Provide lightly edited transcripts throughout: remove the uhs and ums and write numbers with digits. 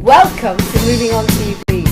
Welcome to Moving On TV.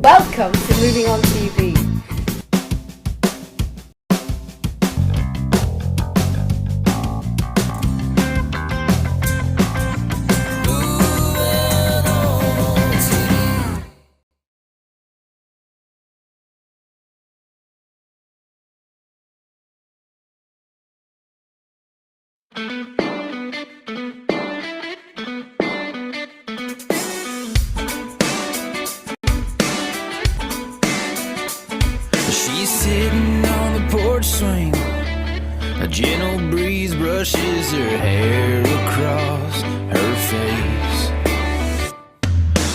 Welcome to Moving On TV. She's sitting on the porch swing. A gentle breeze brushes her hair across her face.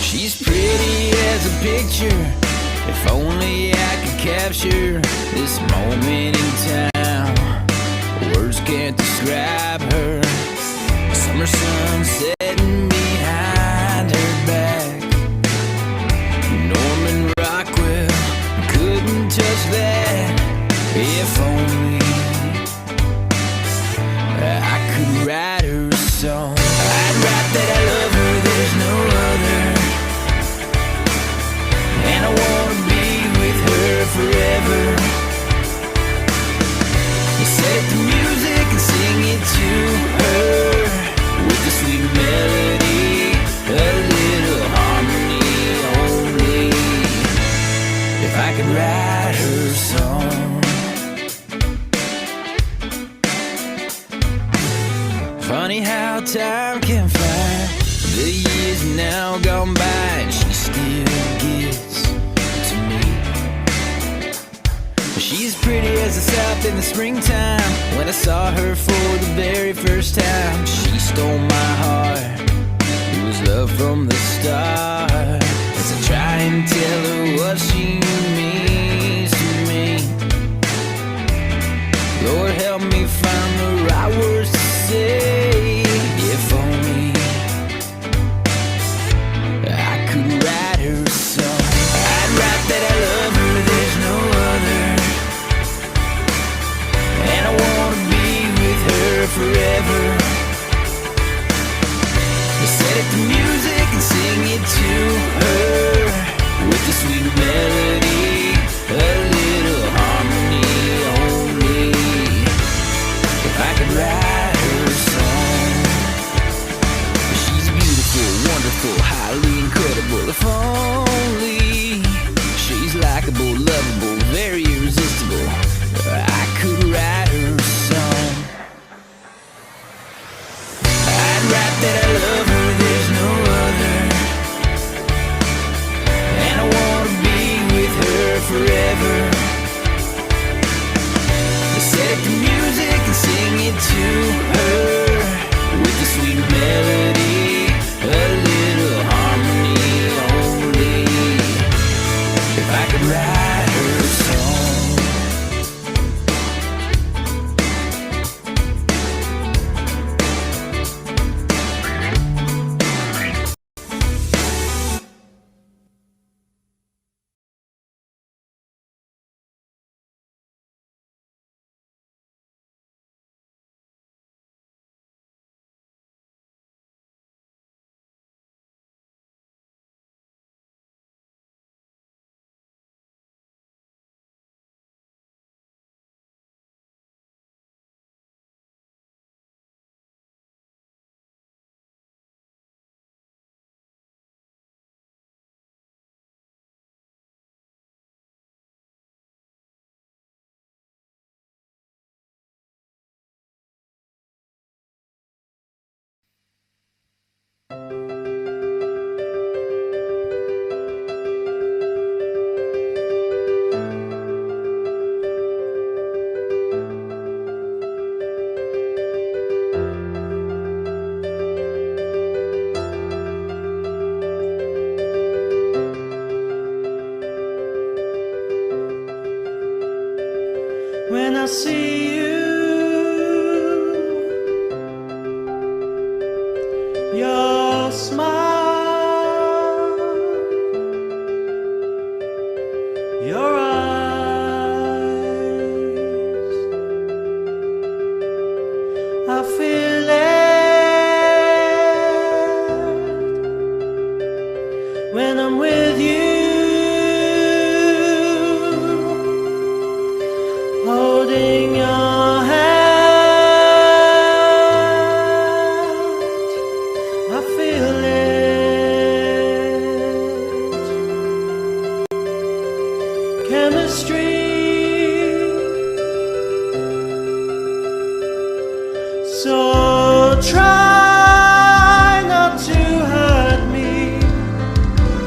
She's pretty as a picture. If only I could capture this moment in time. Words can't describe her. Summer sun setting behind her back. Norman Rockwell couldn't touch that. If only I could write her a song. I'd write that I love her, there's no other, and I wanna be with her forever. Set the music and sing it to her with a sweet melody, a little harmony only. If I could write her a song. Funny how time can fly. The years now gone by and she still gets to me. She's pretty as the south in the springtime. When I saw her for the very first time, she stole my heart. It was love from the start. As I try and tell her what she means to me, Lord help me find the right words to say. If only I could write her a song. I'd write that I love her, there's no other, and I wanna be with her forever. Set it to music and sing it to her with a sweet melody, a little harmony only. If I could write her a song. She's beautiful, wonderful, highly incredible. If only she's likable, lovable, very irresistible, I could write her a song. I'd write that I love her, there's no other, and I wanna be with her forever. Set the music and sing it to her with a sweet melody, a little harmony only. If I could write her a song. when I'm with you, holding your hand. I feel it, chemistry. So try not to hurt me,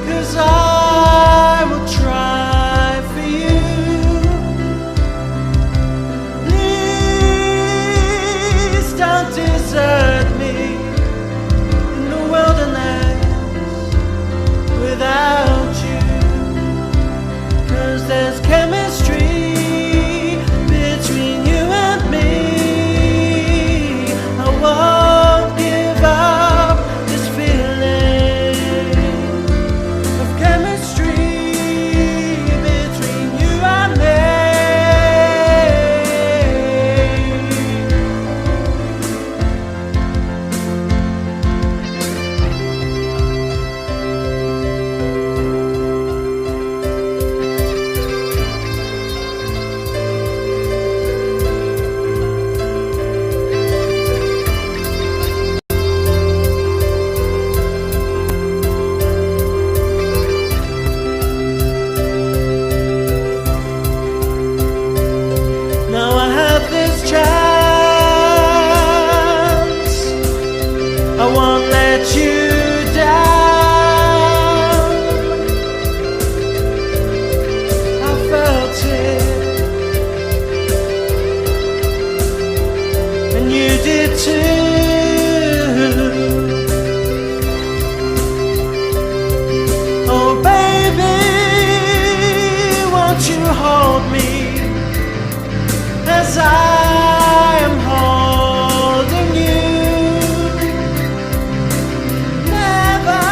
'cause I will try for you. Please don't desert me in the wilderness without you, 'cause there's chemistry between you and me. I won't give up this feeling of chemistry between you and me. Now I have this chance, I won't let you down. I felt it, and you did too. Oh baby, won't you hold me as I am holding you? Never,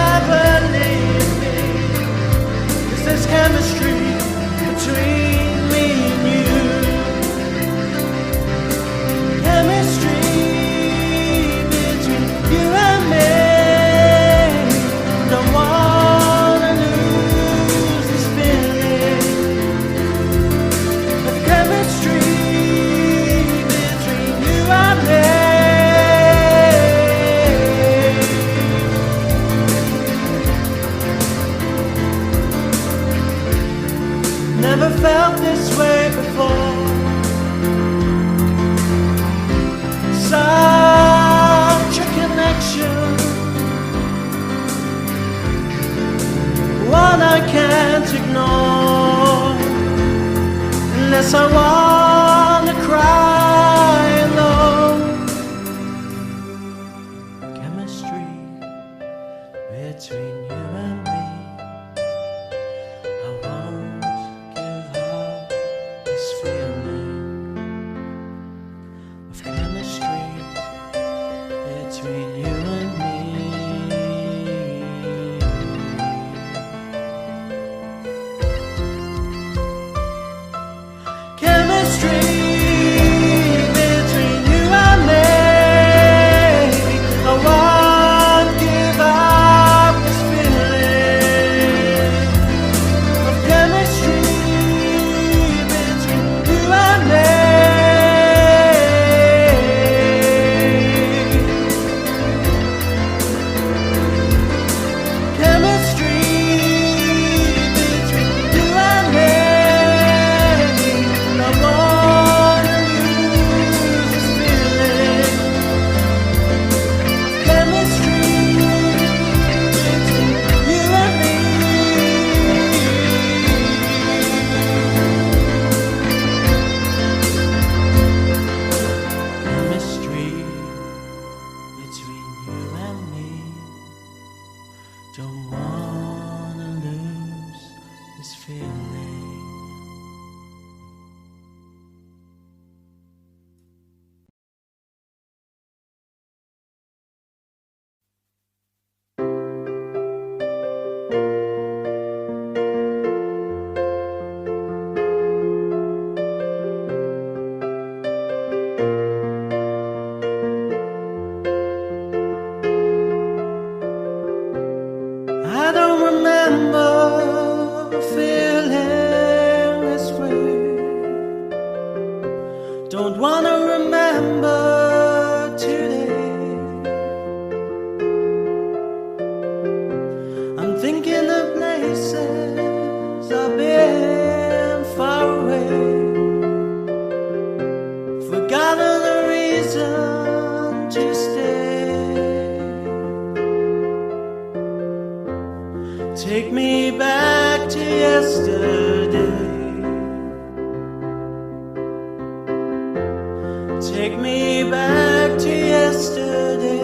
never leave me, 'cause there's chemistry between me and you. Chemistry between you and me. Don't wanna lose this feeling of chemistry between you and me. Never felt this way before. Such a connection, one I can't ignore, unless I wanna cry alone. Chemistry between you and me. I won't give up this feeling of chemistry between you and me. Chemistry between you and me. I won't give up this feeling of chemistry between you and me. Chemistry between you and me. I wanna lose this feeling of chemistry between you and me. Chemistry between you and me. Don't wanna lose this feeling. thinking of places I've been far away, forgotten the reason to stay. Take me back to yesterday. Take me back to yesterday.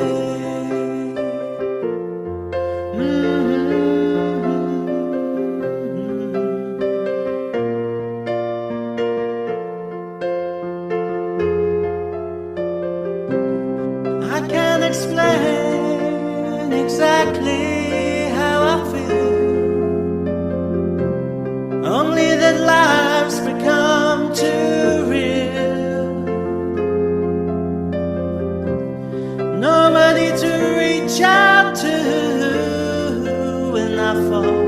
I can't explain exactly how I feel, only that life's become too real. Nobody to reach out to when I fall.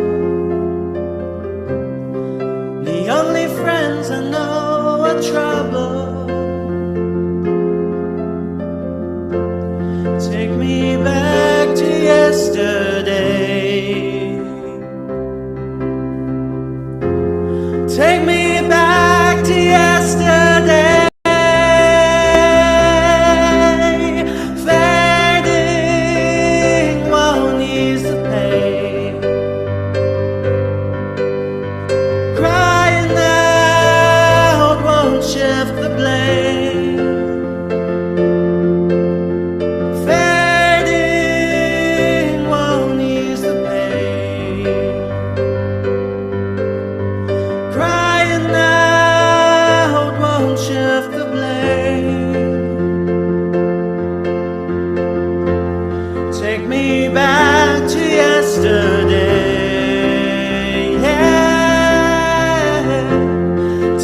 The only friends I know are trouble. Take me back to yesterday. Take me back to yesterday. Fading won't ease the pain. Crying out won't shift the blame. Take me back to yesterday, yeah.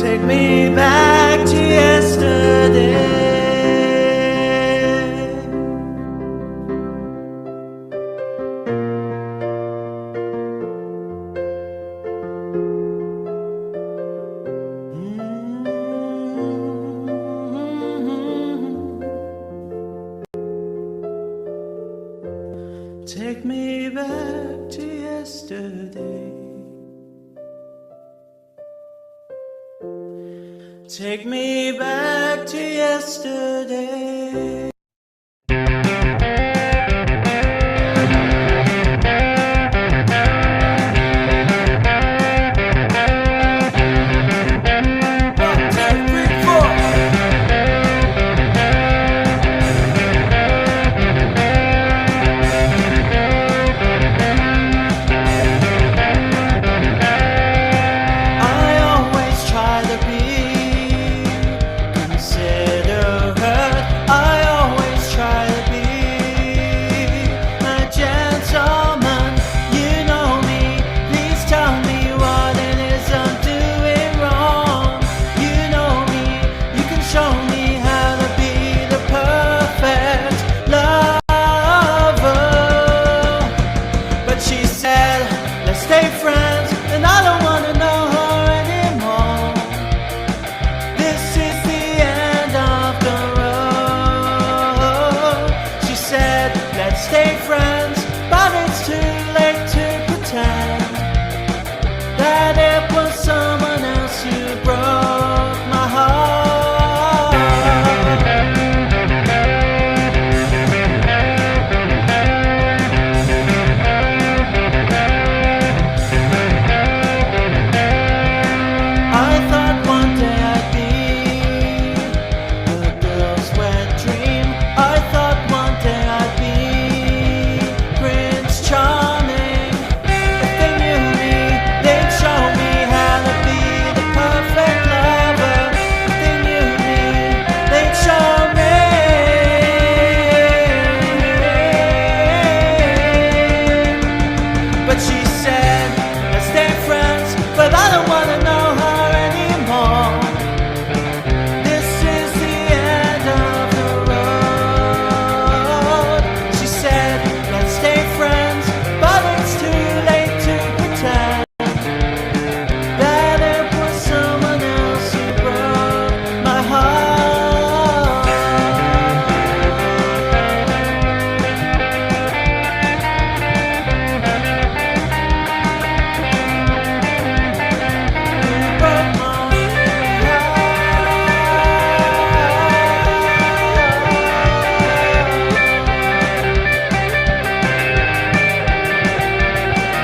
Take me back to yesterday. Take me back to yesterday. Take me back to yesterday. I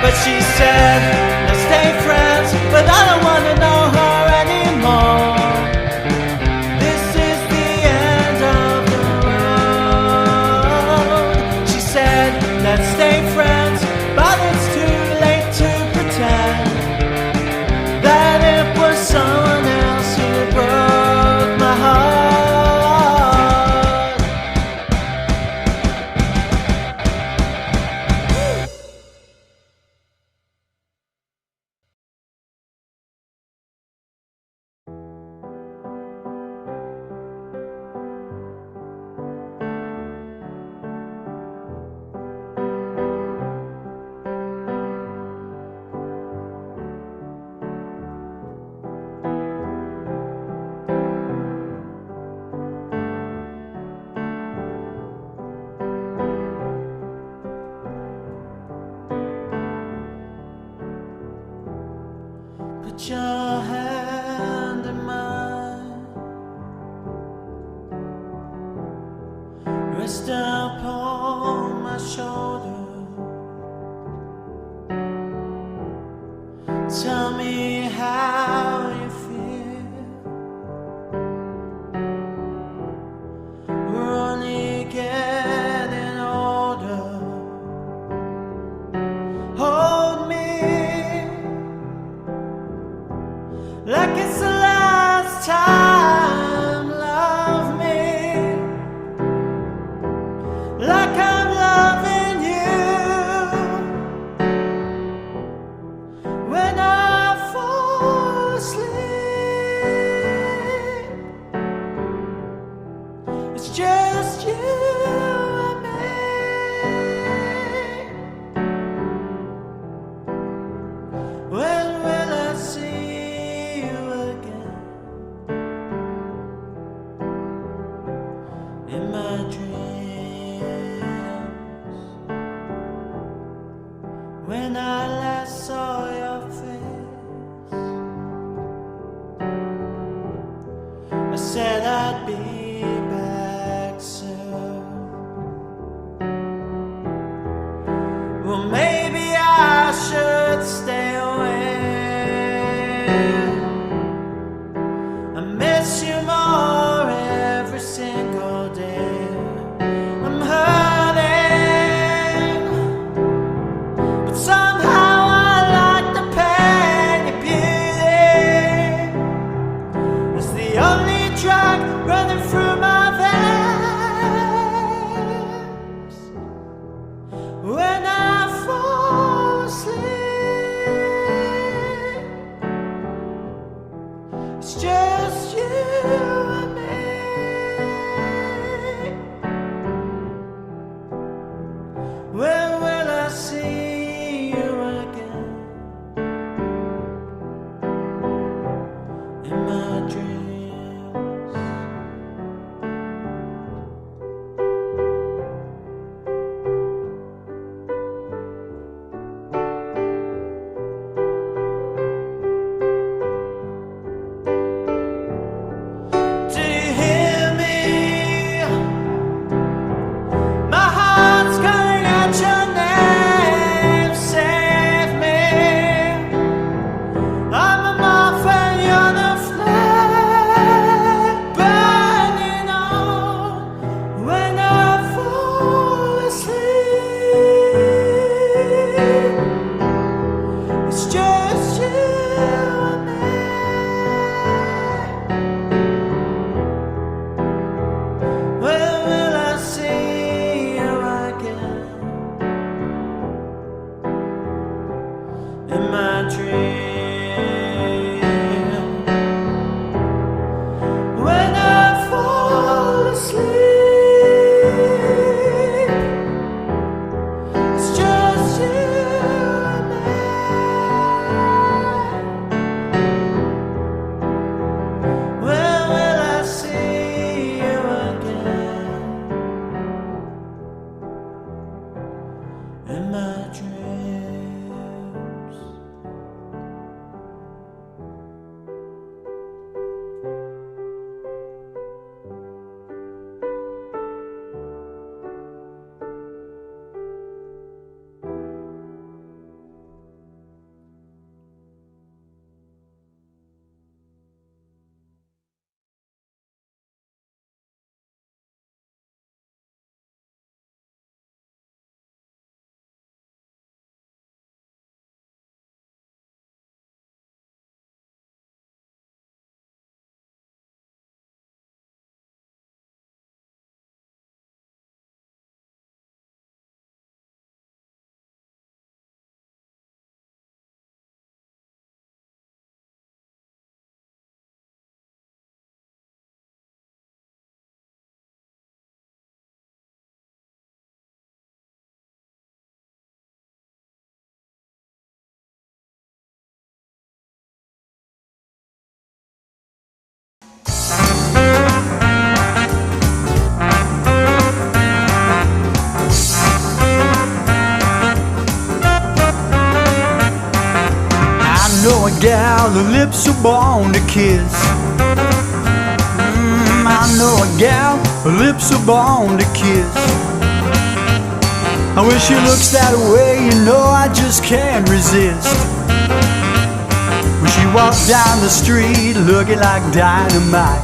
But she said, let's stay friends, but I don't wanna know her anymore. This is the end of the road. She said, let's stay friends, but it's too late to pretend that it was someone else who broke my heart. Put your hand in mine, rest upon my shoulder. Tell me how you feel. We're only getting older. Hold me like it's the last time. Love me like I'm loving you. When I fall asleep, it's just you and me. When will I see you again? In my dreams, when I last saw your face, I said I'd be back soon. Well, maybe I should stay away. I miss you more every single day. I'm hurting, but somehow I like the pain. Your beauty is the only drug running through my veins. When I fall asleep, it's just you and me. When will I see you again? In my dreams. Do you hear me? My heart's calling out your name. Save me. I'm a moth and you're the flame burning on. When I fall asleep, it's just you and me. When will I see you again? In my dream. When I fall asleep, it's just you and me. When will I see you again? In my dreams. know a gal, her lips are born to kiss. I know a gal, her lips are born to kiss. And when she looks that way, you know I just can't resist. When she walks down the street looking like dynamite.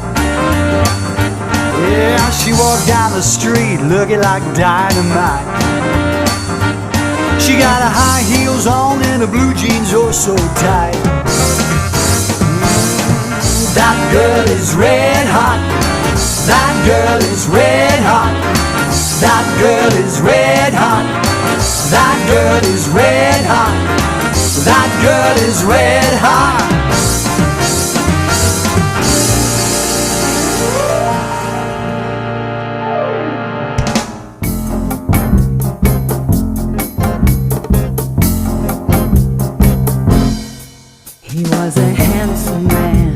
Yeah, she walked down the street looking like dynamite. She got her high heels on and her blue jeans oh so tight. That girl is red hot. That girl is red hot. That girl is red hot. That girl is red hot. That girl is red hot. He was a handsome man,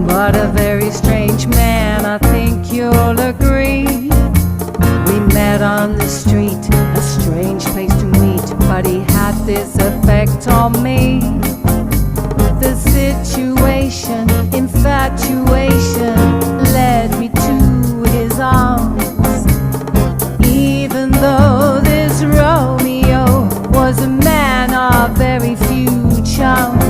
but a very strange man, I think you'll agree. We met on the street, a strange place to meet, but he had this effect on me. The situation, infatuation, led me to his arms. Even though this Romeo was a man of very few charms,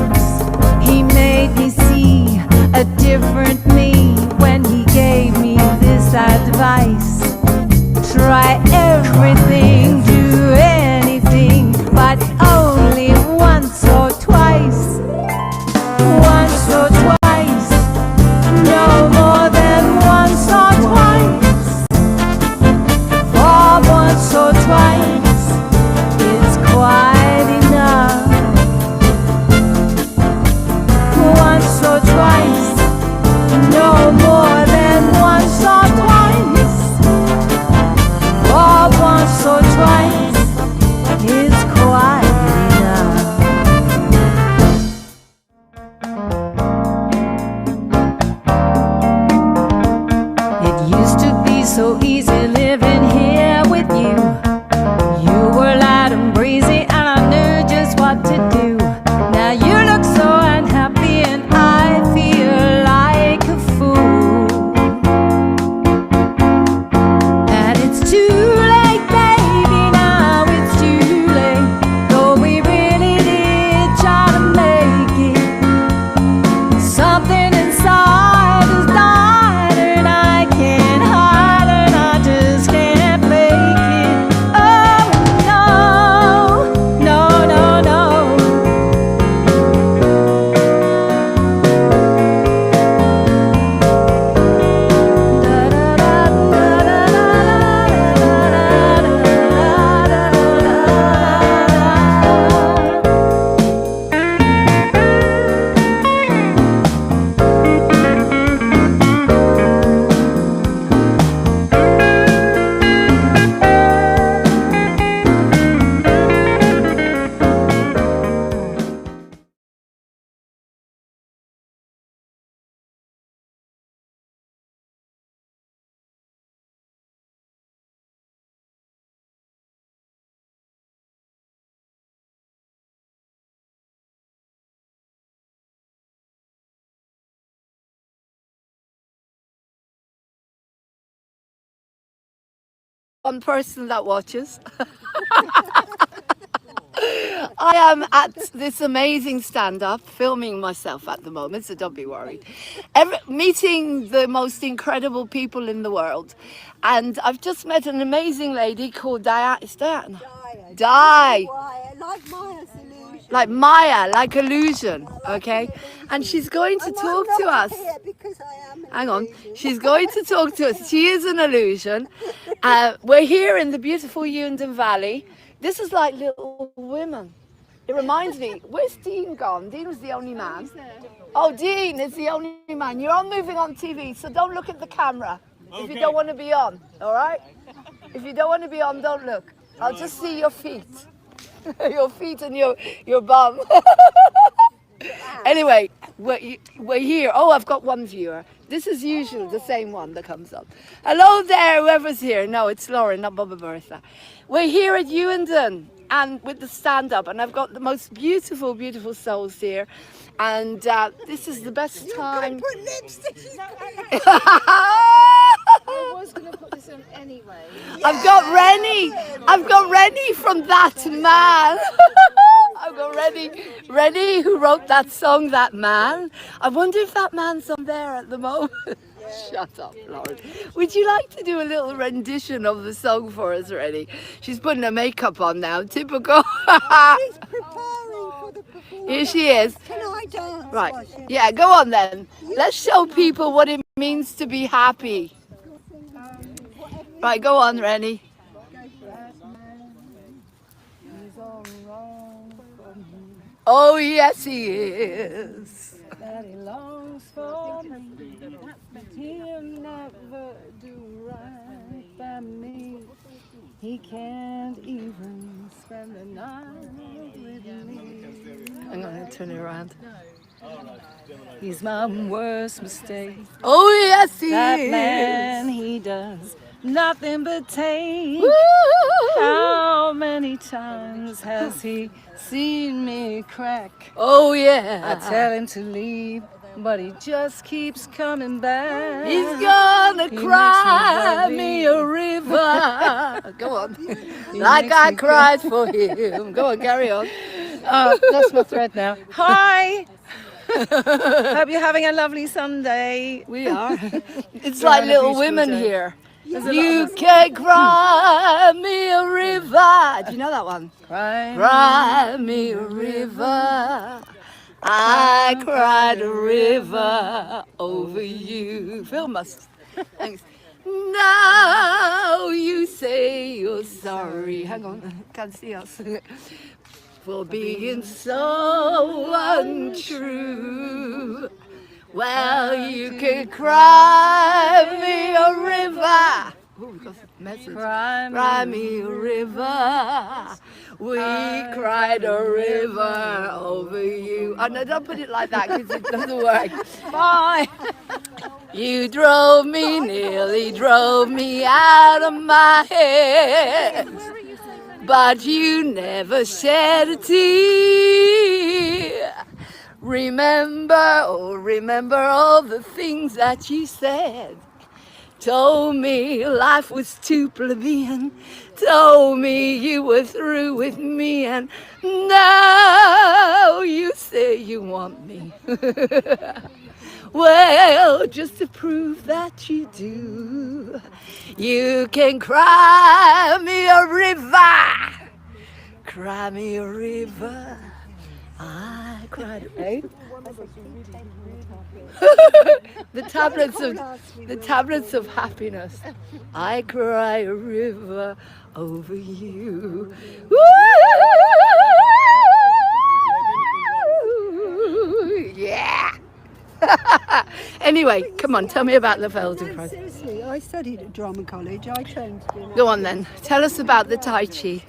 he made me see a different me when he gave me this advice. Try everything, do anything, but only once or twice. Once or twice, no more than once or twice. For once or twice is quite enough. Once or twice, no more than once or twice. For once or twice is quite enough. It used to be so easy living here with you. You were light and breezy and I knew just what to do. Now you look so unhappy and I feel like a fool. And it's too late, baby, now it's too late. Though we really did try to make it, something inside has died and I can't hide and I just can't fake it. Oh no, no, no, no. One person that watches. I am at this amazing stand-up, filming myself at the moment, so don't be worried. Meeting the most incredible people in the world. And I've just met an amazing lady called Diana. Is Diana? Di. Like Maya's illusion. Like Maya, like illusion, okay? And she's going to talk to us. Because I am an Hang on, illusion. she's going to talk to us. She is an illusion. We're here in the beautiful Undan Valley. This is like Little Women. It reminds me, where's Dean gone? Dean was the only man. Oh, Dean is the only man. You're on Moving On TV, so don't look at the camera if you don't want to be on, all right? If you don't want to be on, don't look. I'll just see your feet. Your feet and your bum. Anyway, we're here. Oh, I've got one viewer. This is usually the same one that comes up. Hello there, whoever's here. No, it's Lauren, not Bubba Bertha. We're here at Undan, and with the stand-up, and I've got the most beautiful, beautiful souls here, and this is the best time. Put lipstick. I was going to put this on anyway. I've got Rennie from That Man. I've got Rennie who wrote that song, That Man. I wonder if that man's on there at the moment. Shut up, Lauren. Would you like to do a little rendition of the song for us, Rennie? She's putting her makeup on now, typical. She's preparing for the performance. Here she is. Can I dance? Right, while she- yeah, go on then. Let's show people what it means to be happy. Right, go on, Rennie. Oh, yes, he is. That he longs for me, but he'll never do right by me. He can't even spend the night with me. I'm going to turn it around. He's my worst mistake. Oh, yes, he That is. man, he does nothing but take. Woo! How many times has he seen me crack? Oh, yeah. I tell him to leave, but he just keeps coming back. He's gonna He cry makes me me a river. Go on. He Like makes I me cried for him. Go on, carry on. That's my thread now. Hi! Hope you're having a lovely Sunday. We are. It's We're like having a Little beautiful Women day. here. There's a lot You of us. can cry me a river. Do you know that one? Crying. Cry me a river. I cried a river over you. Phil must. Thanks. Now you say you're sorry. Hang on, can't see us. For being so untrue. Well, you can cry me a river. Oh, we got a message. Cry me a river. We cried a river over you. Oh no, don't put it like that because it doesn't work. Bye. You drove me, nearly drove me out of my head. But you never shed a tear. Remember all the things that you said. Told me life was too plebeian. Told me you were through with me, and now you say you want me. Well, just to prove that you do, you can cry me a river. Cry me a river. I cried. Eh? the tablets of happiness. I cry a river over you. Woo! Yeah. Anyway, come on, tell me about the Feldenkrais. Seriously, I studied at drama college. I trained to be an Go on then. Tell us about the Tai Chi.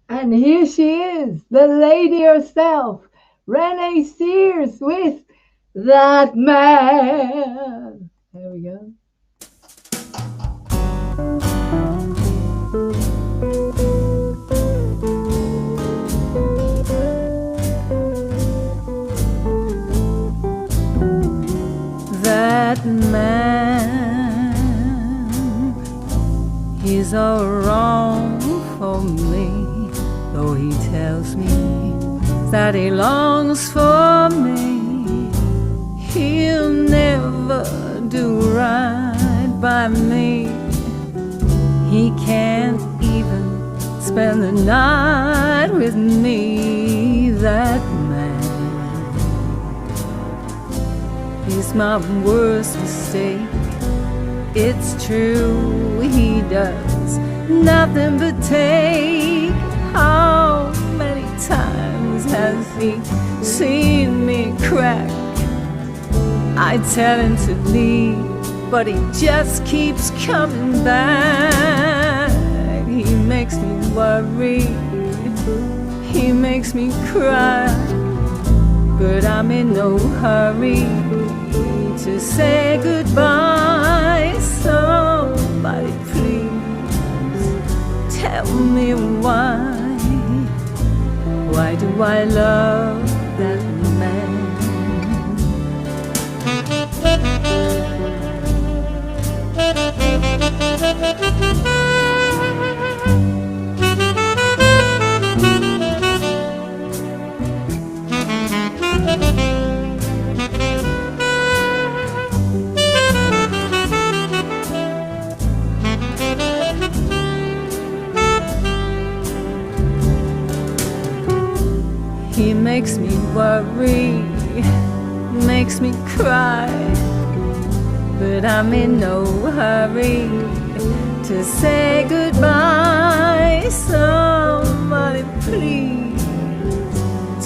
And here she is, the lady herself, Renee Sears with That Man. There we go. That man, he's all wrong for me, though he tells me that he longs for me. He'll never do right by me. He can't even spend the night with me. That man, he's my worst mistake. It's true, he does nothing but take. How many times has he seen me crack? I tell him to leave, but he just keeps coming back. He makes me worry, he makes me cry. but I'm in no hurry to say goodbye. Somebody please tell me why. Why do I love that man? He makes me worry, makes me cry, but I'm in no hurry to say goodbye. Somebody please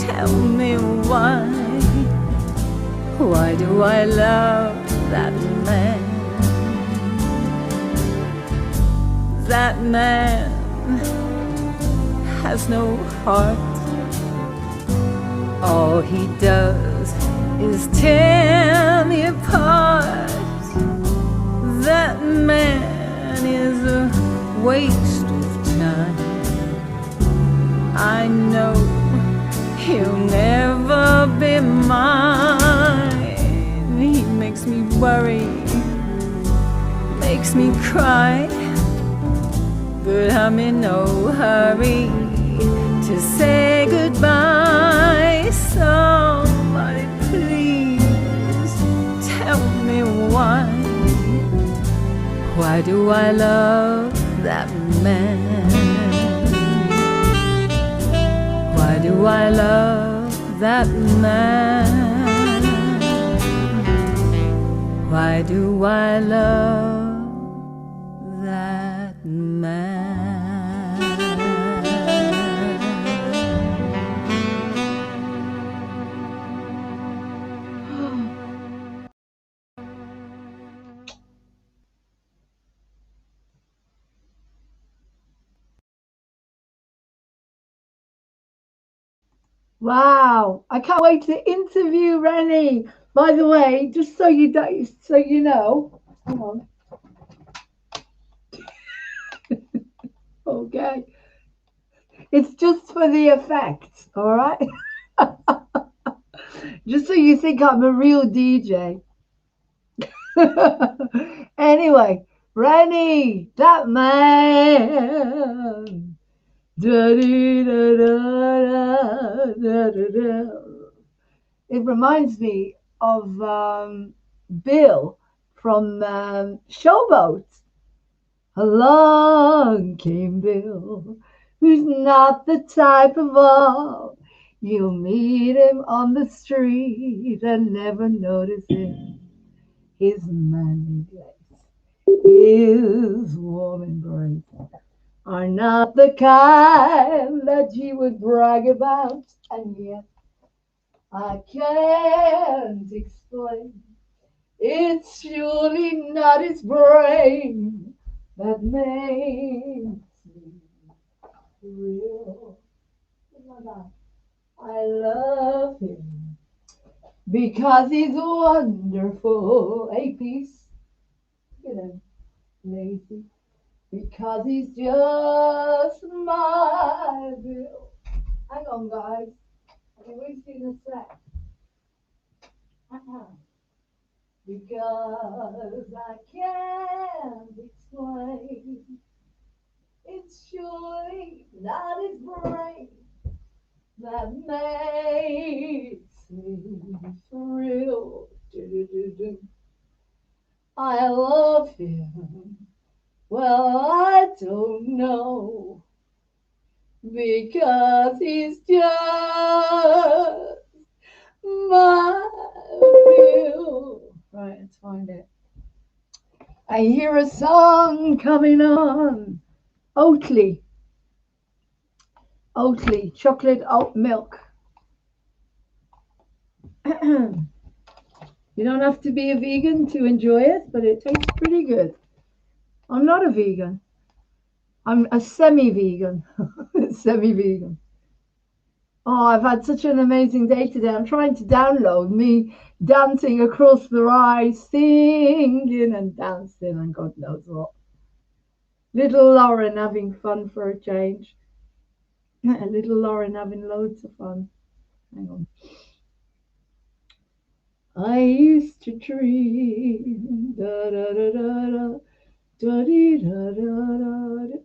tell me why. Why do I love that man? That man has no heart. All he does is tear me apart. That man is a waste of time. I know he'll never be mine. He makes me worry, makes me cry, but I'm in no hurry to say goodbye. Somebody please tell me why. Why do I love that man? Why do I love that man? Why do I love that man? Wow, I can't wait to interview Rennie. By the way, just so you don't, so you know, hang on. Okay, it's just for the effect, all right? Just so you think I'm a real DJ. Anyway, Rennie, that man. Da-dee-da-da-da-da-da-da. It reminds me of Bill from Showboat. Along came Bill, who's not the type of all you'll meet him on the street and never notice him. His manly grace, his warm embrace are not the kind that you would brag about, and yet I can't explain. It's surely not his brain that makes me real. I love him because he's wonderful. Hey, peace. Look at him, lazy. Because he's just my Bill. Hang on, guys. I've been wasting a sec. Because I can't explain. It's surely not his brain that makes me thrill. Do-do-do-do. I love him. Well, I don't know. Because he's just my Bill. Right, let's find it. I hear a song coming on. Oatly. Oatly, chocolate oat milk. You don't have to be a vegan to enjoy it, but it tastes pretty good. I'm not a vegan. I'm a semi-vegan. Semi-vegan. Oh, I've had such an amazing day today. I'm trying to download me dancing across the rise, singing and dancing, and God knows what. Little Lauren having fun for a change. Little Lauren having loads of fun. Hang on. I used to dream. Da da da da da. Da dee da da da da.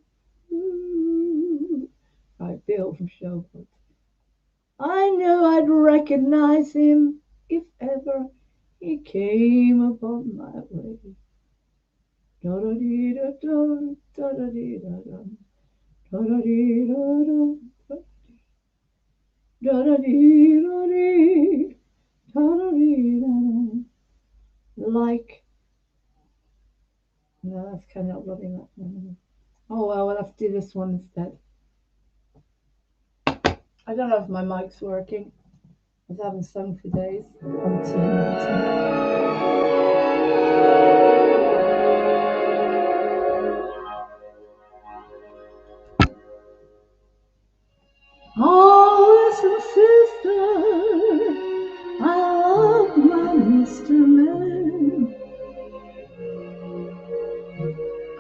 Right, Bill from Shelford. I knew I'd recognize him if ever he came upon my way. Da da dee da da da da dee da da da da dee da da da da dee da dee da da dee da. Like, no, that's kind of not loving that one. Oh well, we'll have to do this one instead. I don't know if my mic's working. I haven't sung for days. Oh, listen, sister, I love my Mr. Man.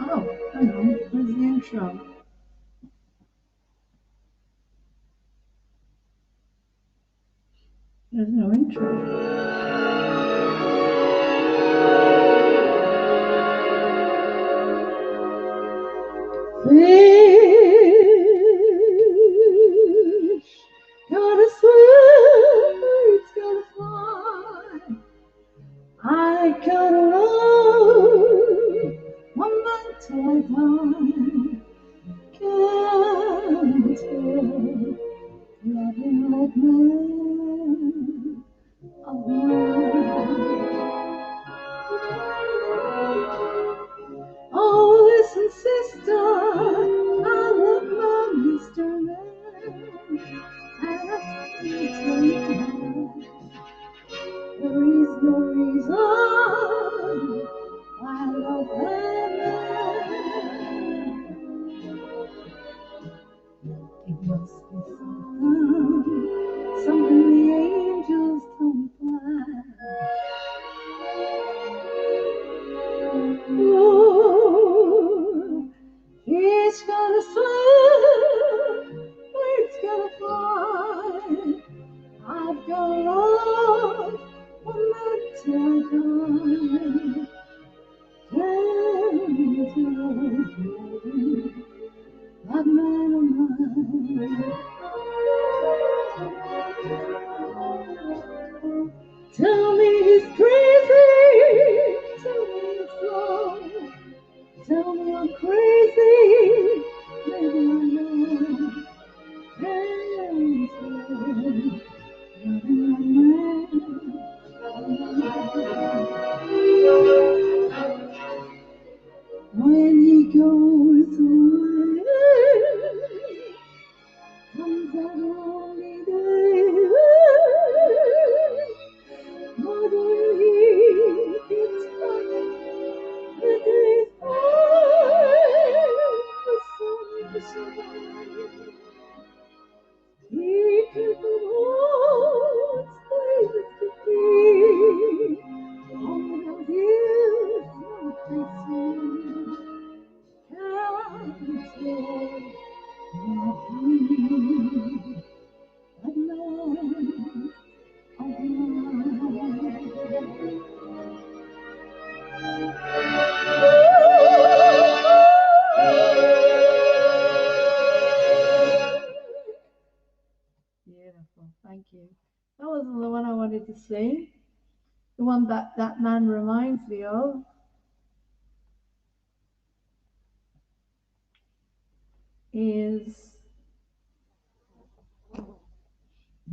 Oh, hang on, where's the intro? There's no intro. Fish gotta swim, birds gotta fly. I gotta run, one man till I die. Can't tell, loving like man of mine. Oh, listen, sister, I love my Mr. Man, and I can't tell you there is no reason why I love that man. It must be something the angels don't plan. Oh, fish gotta swim, birds gotta fly. I've got love one night till I die. Can't tell that man of mine. Tell me he's crazy. Tell me it's wrong. Tell me I'm crazy. Maybe I know. Can't tell. When he goes away, comes that lonely day. But when he gets back, the day's fine. The sun shines. He took the world's place to be. On the hills of Christmas, can't tell my dream, but man of mine. Beautiful, thank you. That wasn't the one I wanted to sing. The one that that man reminds me of is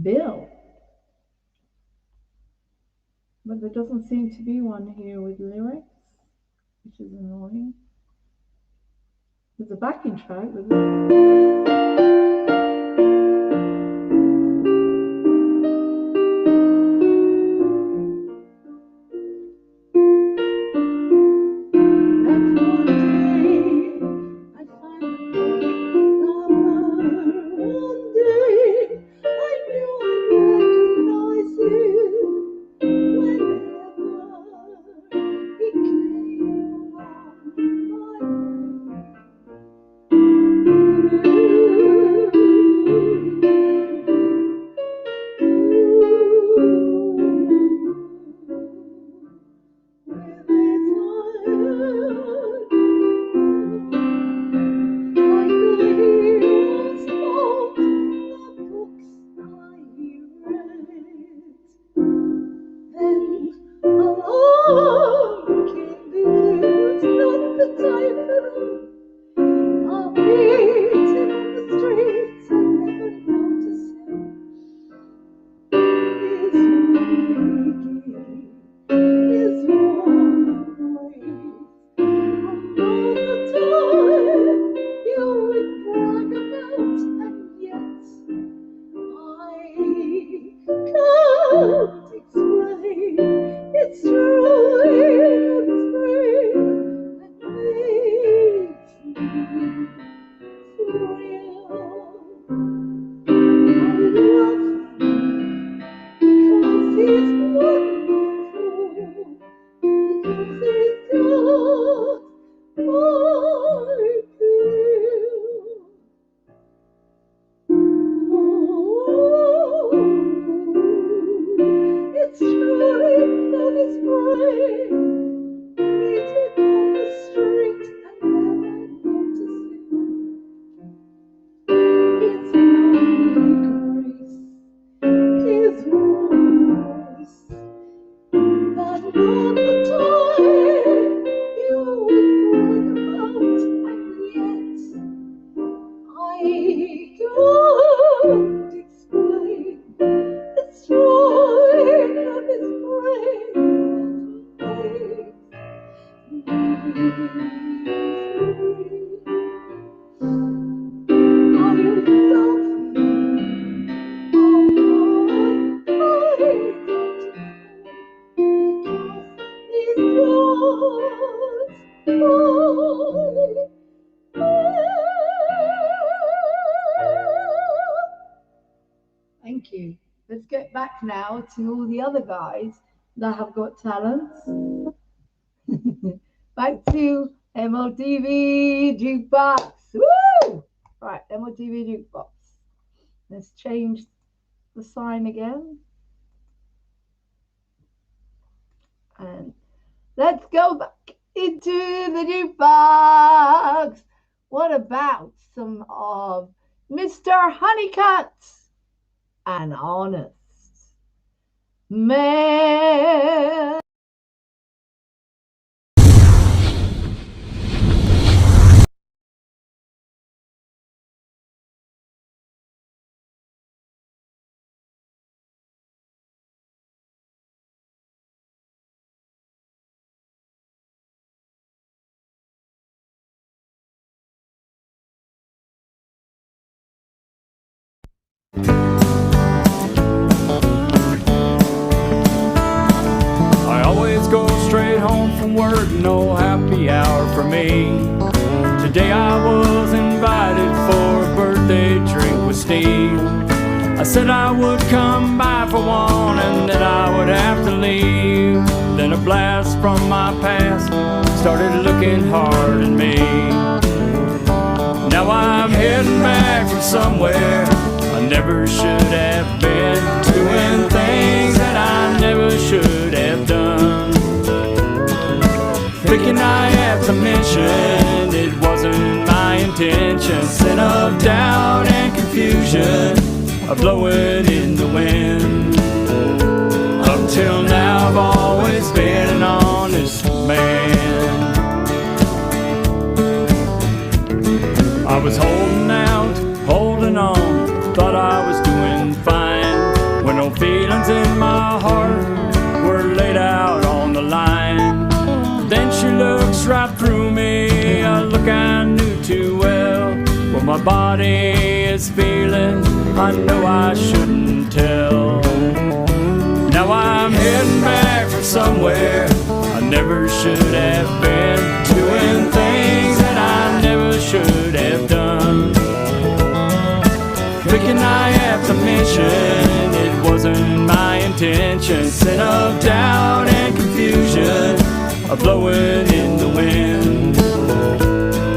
Bill. But there doesn't seem to be one here with lyrics, which is annoying. There's a backing track with I Thank you. Let's get back now to all the other guys that have got talents. Back to Motv Dukebox. Woo! Right, Motv Dukebox. Let's change the sign again. And let's go back into the jukebox. What about some of Mr. Honeycutt and Honest Man? I always go straight home from work, no happy hour for me. Today I was invited for a birthday drink with Steve. I said I would come by for one and then I would have to leave. Then a blast from my past started looking hard at me. Now I'm heading back from somewhere I never should have been, doing things that I never should have done. Thinking I have to mention it wasn't my intention. Sin of doubt and confusion are blowing in the wind. Up till now I've always been an honest man. I was holding out, holding on, thought I was doing fine, when no feelings in my heart were laid out on the line. Then she looks right through me, a look I knew too well. What my body is feeling, I know I shouldn't tell. Now I'm heading back from somewhere I never should have been, doing things that I never should have done. Thinking I have to mention it wasn't my intention. Sin of doubt and confusion are blowing in the wind.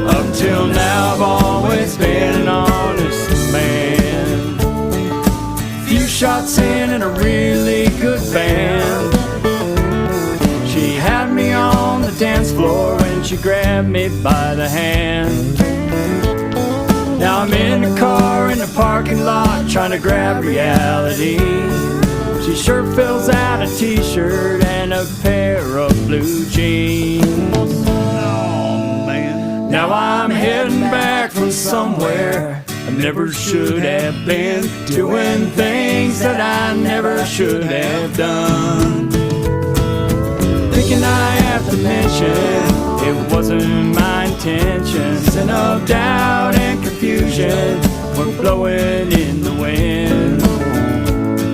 Up till now I've always been an honest man. Few shots in and a really good band. She had me on the dance floor when she grabbed me by the hand. Now I'm in the car in the parking lot trying to grab reality. She sure fills out a t-shirt and a pair of blue jeans. Oh man. Now I'm heading back from somewhere I never should have been, doing things that I never should have done. Thinking I have to mention it wasn't my intention. Sin of doubt and confusion were blowing in the wind.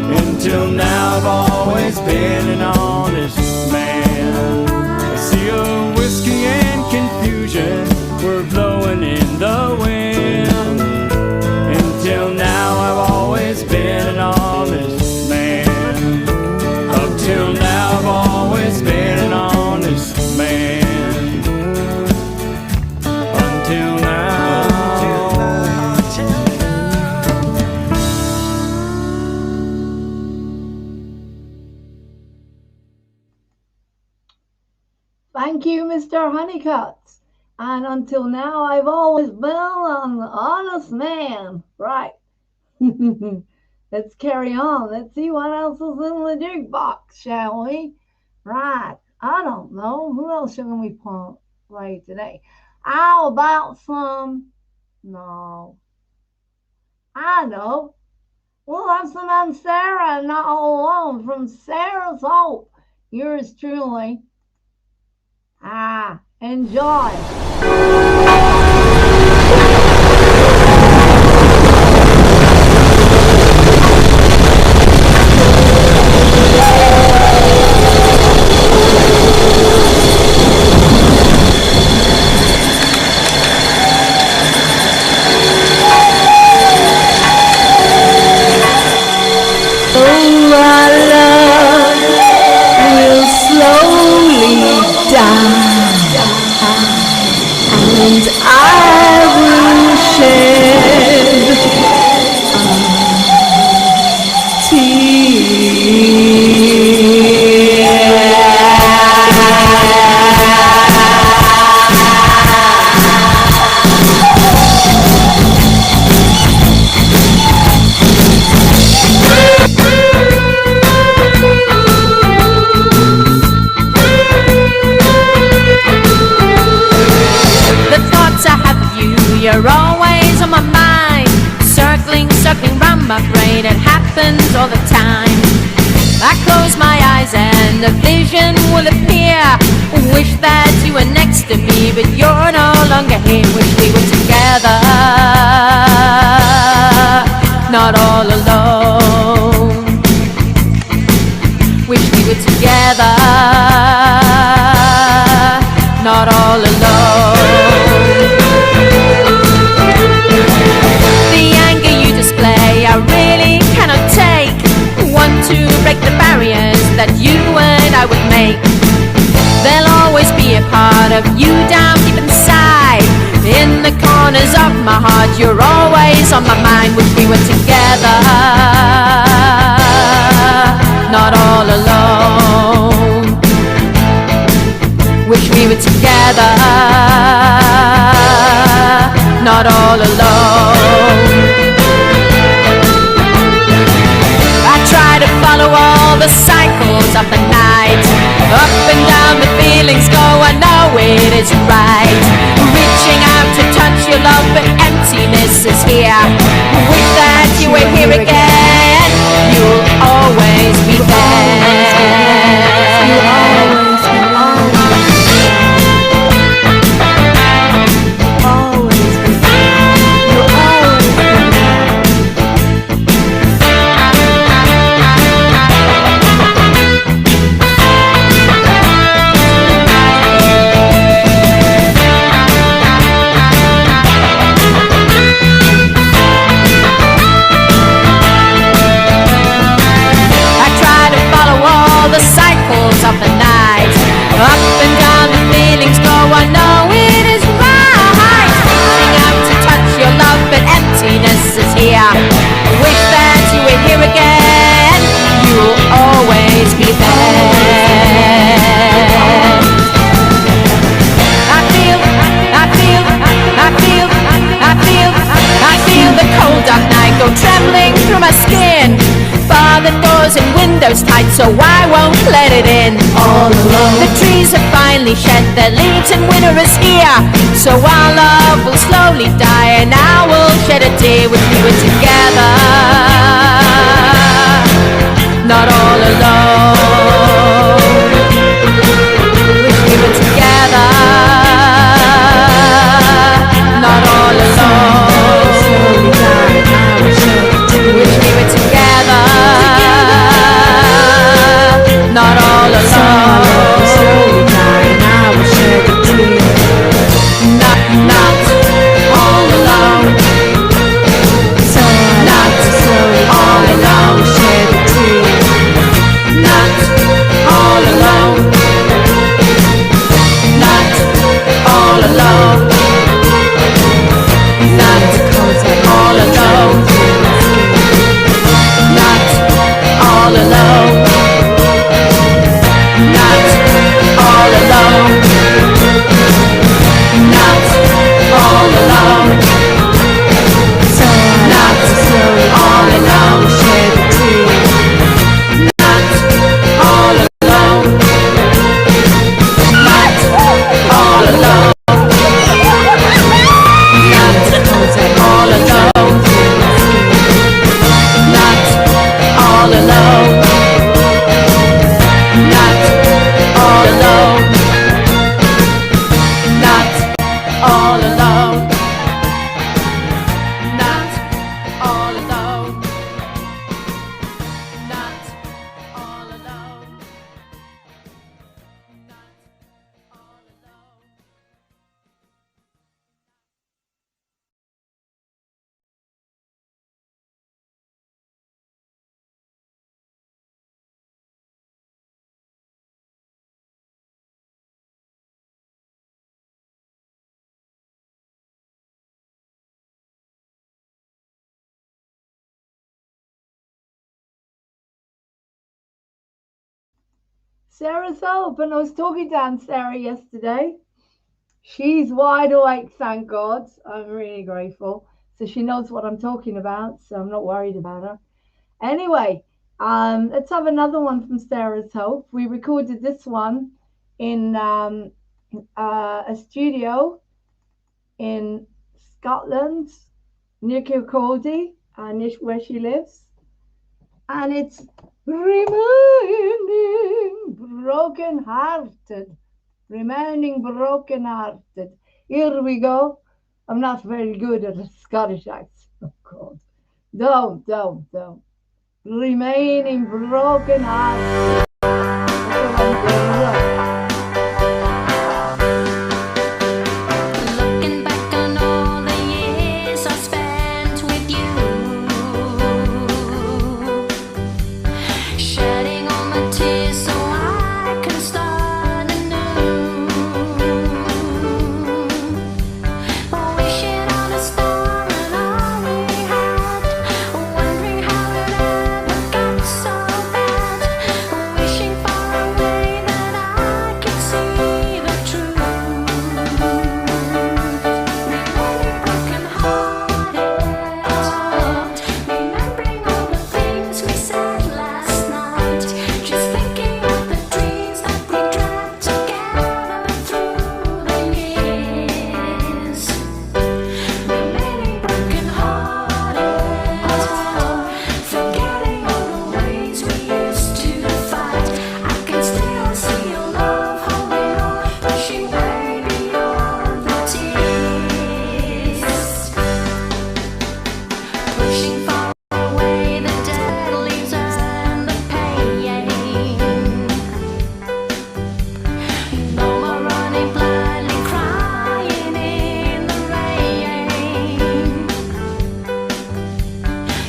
Until now I've always been an honest man. A sea of whiskey and confusion were blowing in the wind. Until now I've always been an honest man. Up till now I've always been an honest man. Until now. Thank you, Mr. Honeycutt. And until now, I've always been an honest man. Right. Let's carry on. Let's see what else is in the jukebox, shall we? Right. I don't know. Who else can we play today? How about some... No. I know. We'll have some on Sarah, Not All Alone, from Sarah's Hope. Yours truly. Enjoy! Oh, our love will slowly die, and I will shed a The thoughts I have of you, you're always on my mind. Circling round my brain, it happens all the time. I close my eyes and a vision will appear. Wish that you were next to me, but you're no longer here. Wish we were together, not all alone. Wish we were together, not all alone. The anger you display, I really cannot take. Want to break the barriers that you and I would make. There'll always be a part of you down deep inside. In the corners of my heart, you're always on my mind. Wish we were together, not all alone. Wish we were together, not all alone. I try to follow all the cycles of the night. Up and down the feelings go, I know it is right. Reaching out to touch your love, but emptiness is here. Wish that you were here again. You'll always be there. You'll always be there. The cycles of the night. Up and down the feelings go, I know it is right. Reaching out to touch your love, but emptiness is here. Wish that you were here again. You'll always be there. I feel the cold dark night go trembling through my skin. Bar the doors and windows tight, so I won't let it in. All alone. The trees have finally shed their leaves and winter is here. So our love will slowly die and I will shed a tear. Wish we were together, not all alone. Wish we were together, not all alone. Wish we were together, not all alone. Not all alone. Not all alone. Not Sarah's up, and I was talking down Sarah yesterday. She's wide awake, thank God. I'm really grateful. So she knows what I'm talking about, so I'm not worried about her. Anyway, let's have another one from Sarah's Hope. We recorded this one in a studio in Scotland, near Kirkcaldy, where she lives. And it's remaining broken-hearted. Remaining broken-hearted. Here we go. I'm not very good at a Scottish accent. Oh, God. Don't. Remaining broken-hearted. Looking back on all the years I spent with you, shedding all my tears so I can start anew, wishing on a star and all we had, wondering how it ever got so bad, wishing far away that I could see the truth. Remembering broken-hearted, remembering all the things we said last night, just thinking of the dreams that we dreamt together through the years. Remaining broken-hearted, forgetting all the ways we used to fight. I can still see your love holding on, pushing way beyond the tears, pushing far away the dead leaves and the pain. No more running blindly, crying in the rain.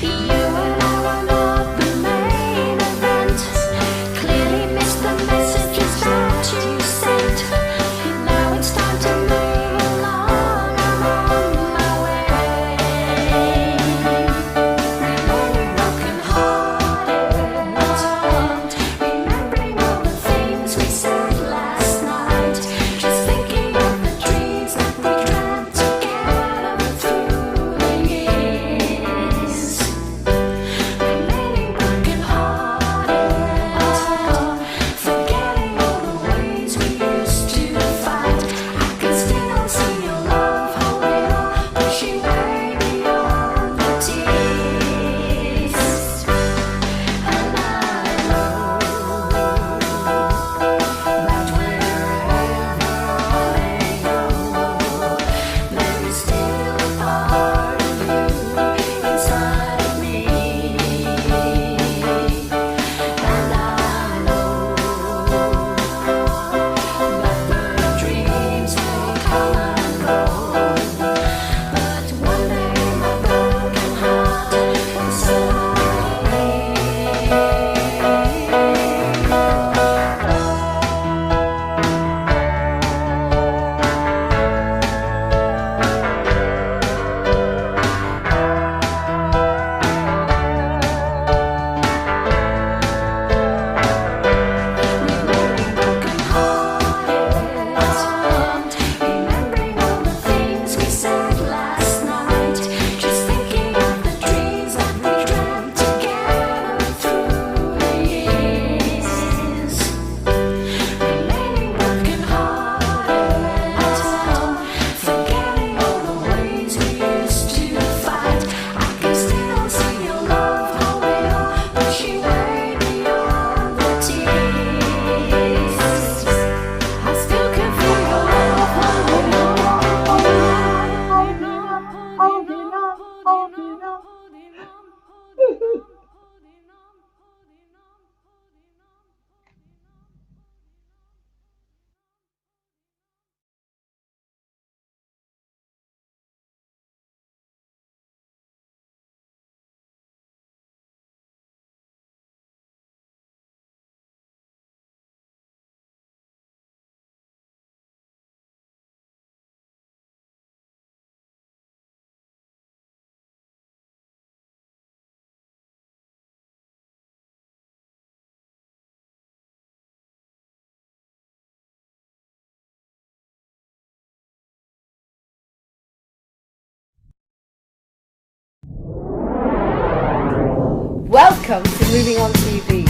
You and I were not the main event. Clearly missed the messages that you sent. Now welcome to Moving On TV.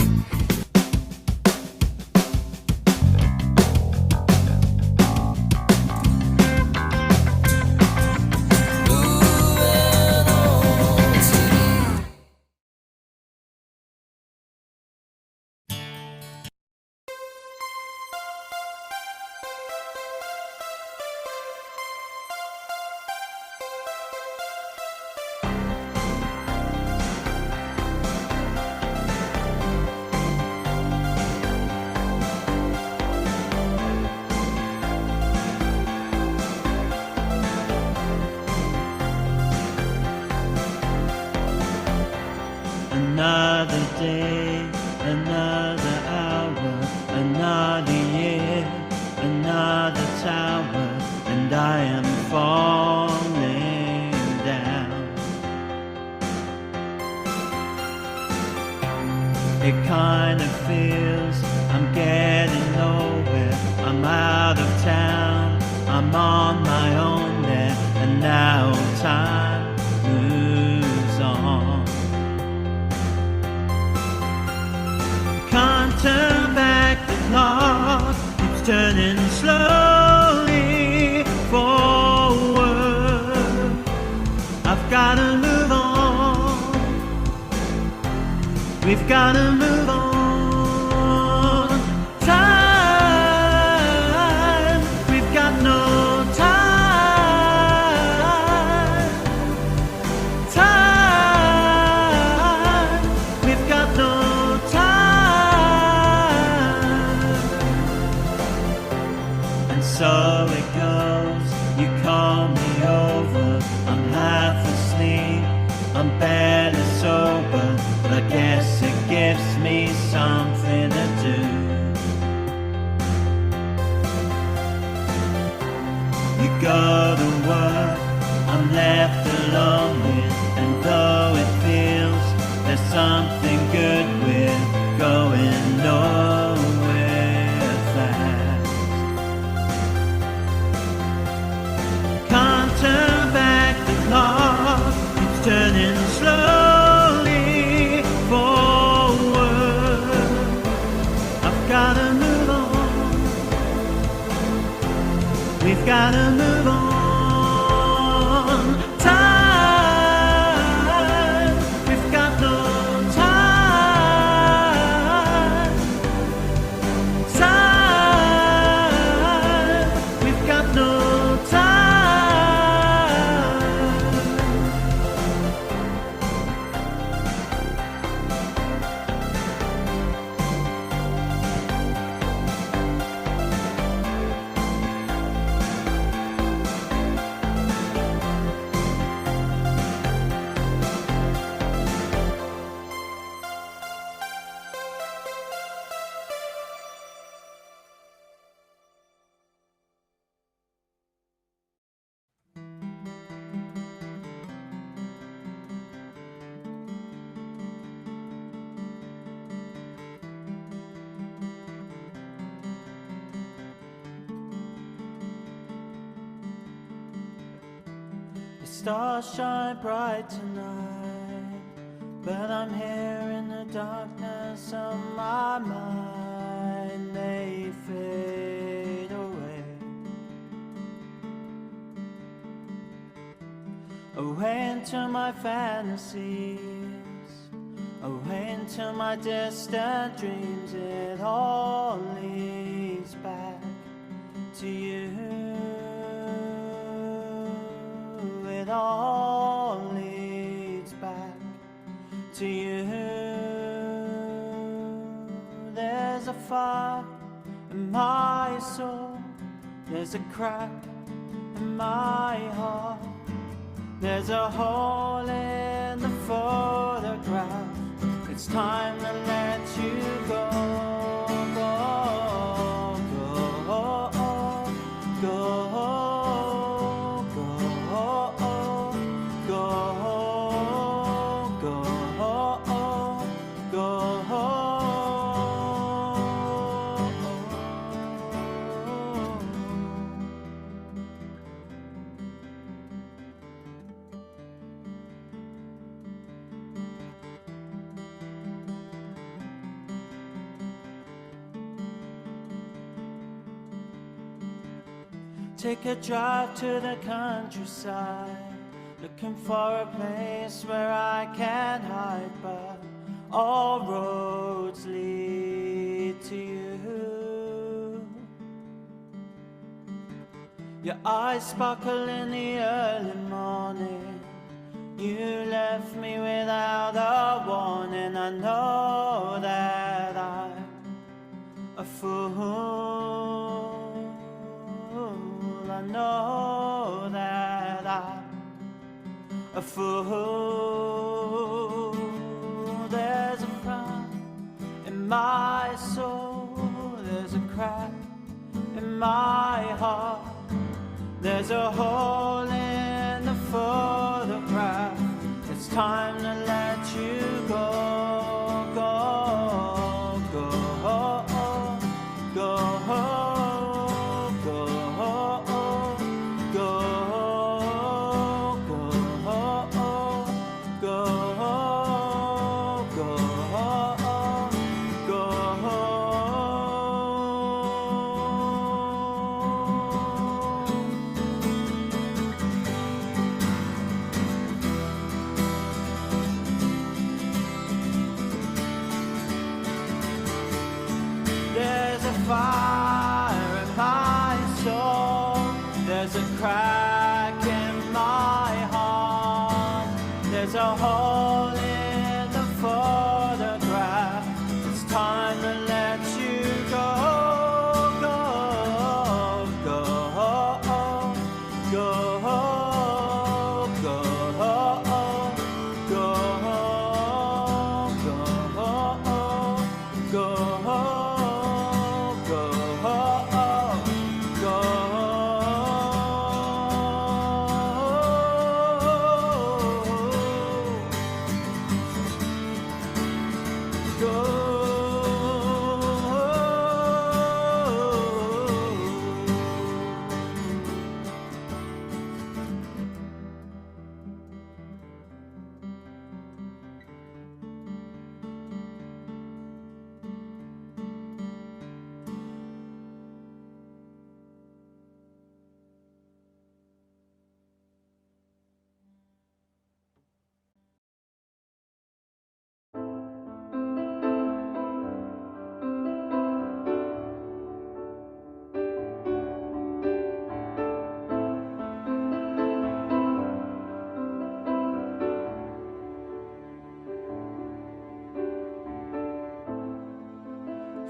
Another day, another hour, another year, another tower, and I am falling down. It kind of feels I'm getting nowhere. I'm out of town, I'm on my own there, and now time moves on. Can't turn back the clock, it's turning slowly forward. I've gotta move on, we've gotta move on. Time, we've got no time. Time, we've got no time. So it goes, you call me over, I'm half asleep, I'm barely sober, but I guess it gives me something to do. You go to work, I'm left alone with, and though it feels there's something good with going nowhere fast. Can't turn back the clock, it's turning slowly forward. I've gotta move on, we've gotta move on. Time, we've got no time. Time, we've got no The stars shine bright tonight, but I'm here in the darkness of my mind. They fade away, away into my fantasies, away into my distant dreams. It all leads back to you. It all leads back to you. There's a fire in my soul, there's a crack in my heart, there's a hole in the photograph. It's time to let you go, go, go, go. Take a drive to the countryside, looking for a place where I can hide, but all roads lead to you. Your eyes sparkle in the early morning. You left me without a warning. I know that I'm a fool. I know that I'm a fool. There's a frown in my soul. There's a crack in my heart. There's a hole in the photograph. It's time to let you go, go, go, go, go, fire in my soul. There's a crack in my heart. There's a hole in the photograph. It's time to let you go, go, go, go, go, go, go, go.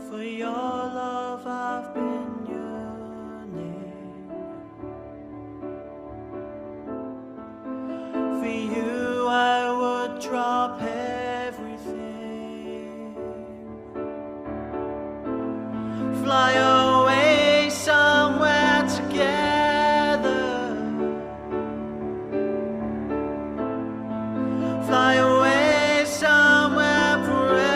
For your love I've been yearning. For you I would drop everything. Fly away somewhere together. Fly away somewhere forever.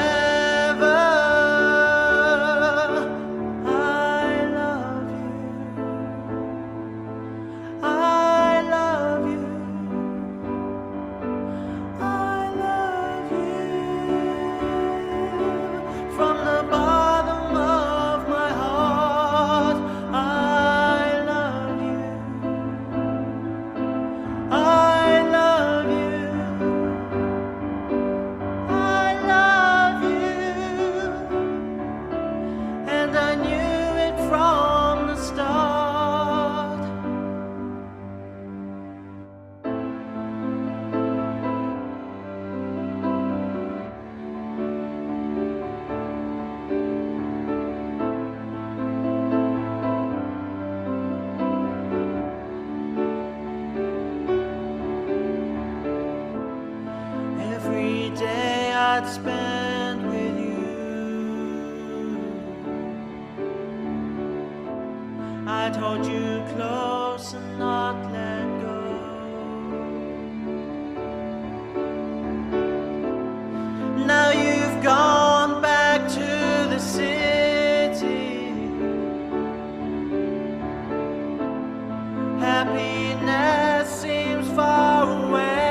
Every day I'd spend with you. I'd hold you close and not let go. Now you've gone back to the city. Happiness seems far away.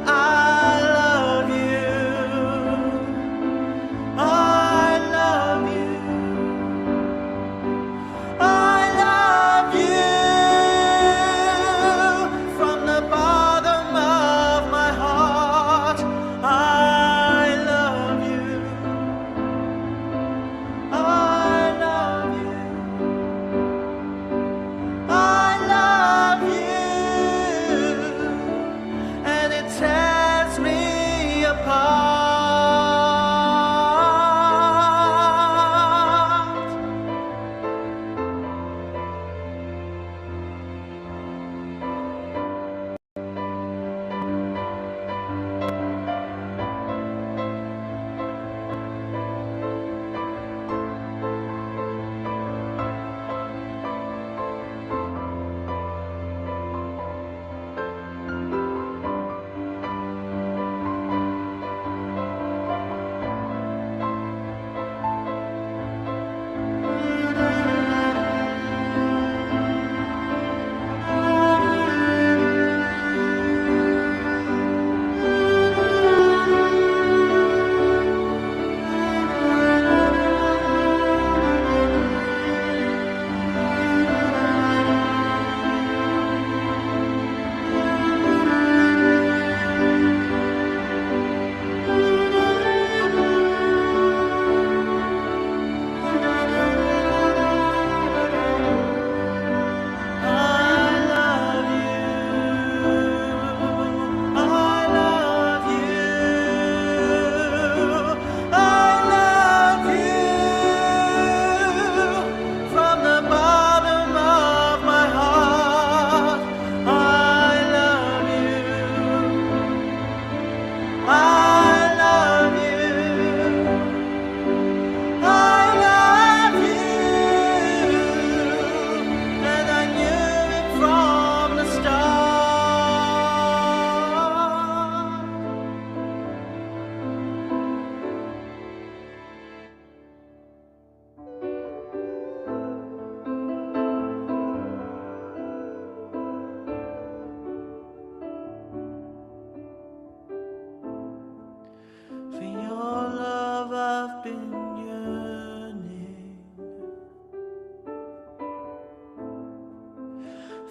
I love you.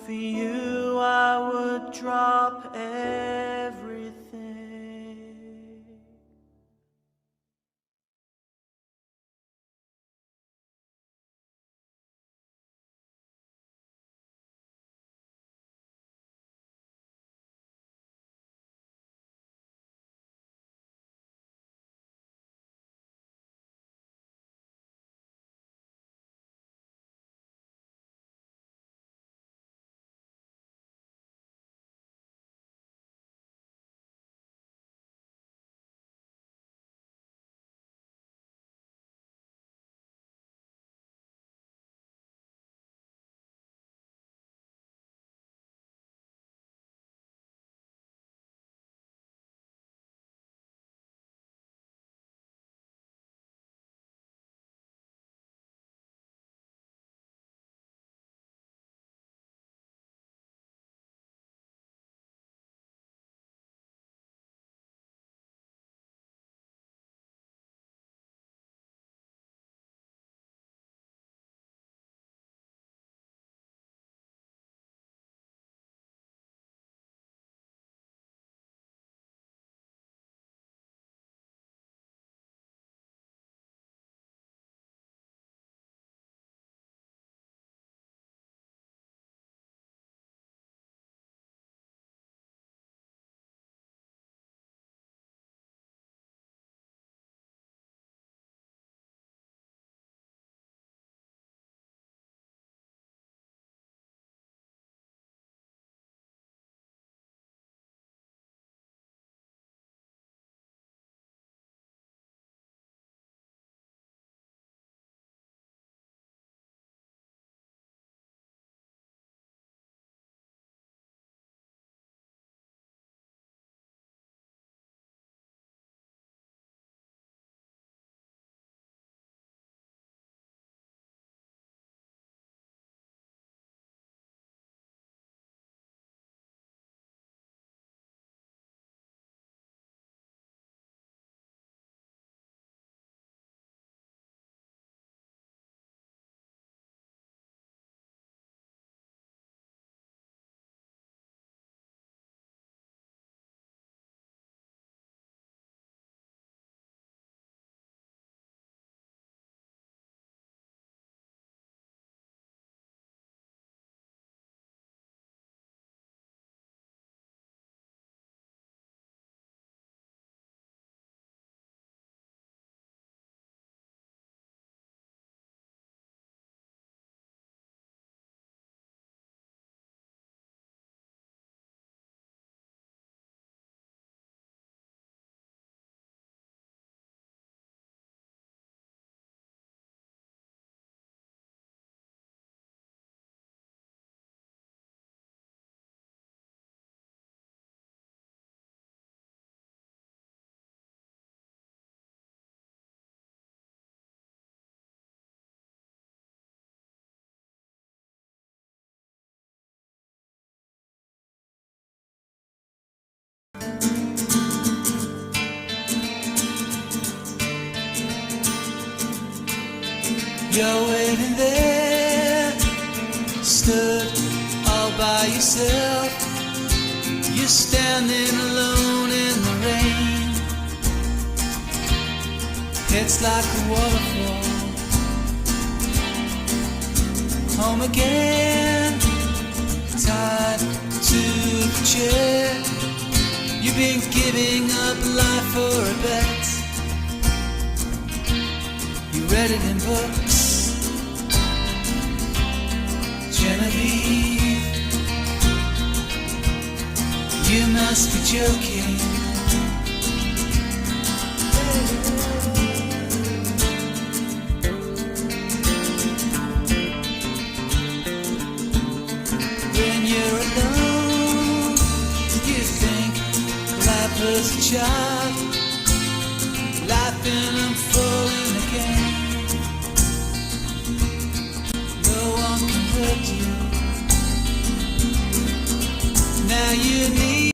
For you, I would drop everything. You're waiting there, stood all by yourself. You're standing alone in the rain. It's like a waterfall. Home again, tied to the chair. You've been giving up life for a bet. You read it in books. Genevieve, you must be joking. When you're alone, you think life was a child, laughing and falling again. No one can hurt you. Now you need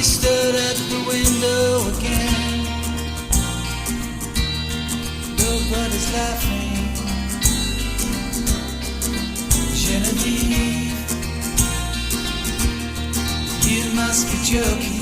He stood at the window again. Nobody's laughing. Genevieve, you must be joking.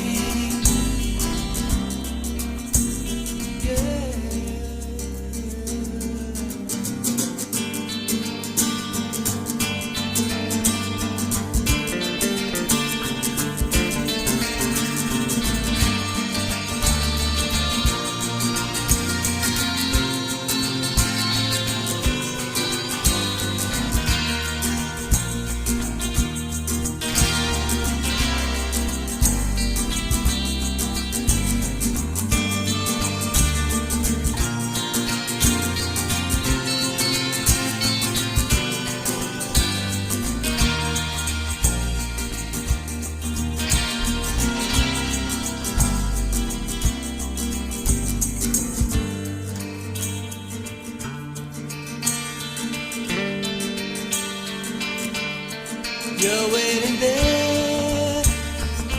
You're waiting there,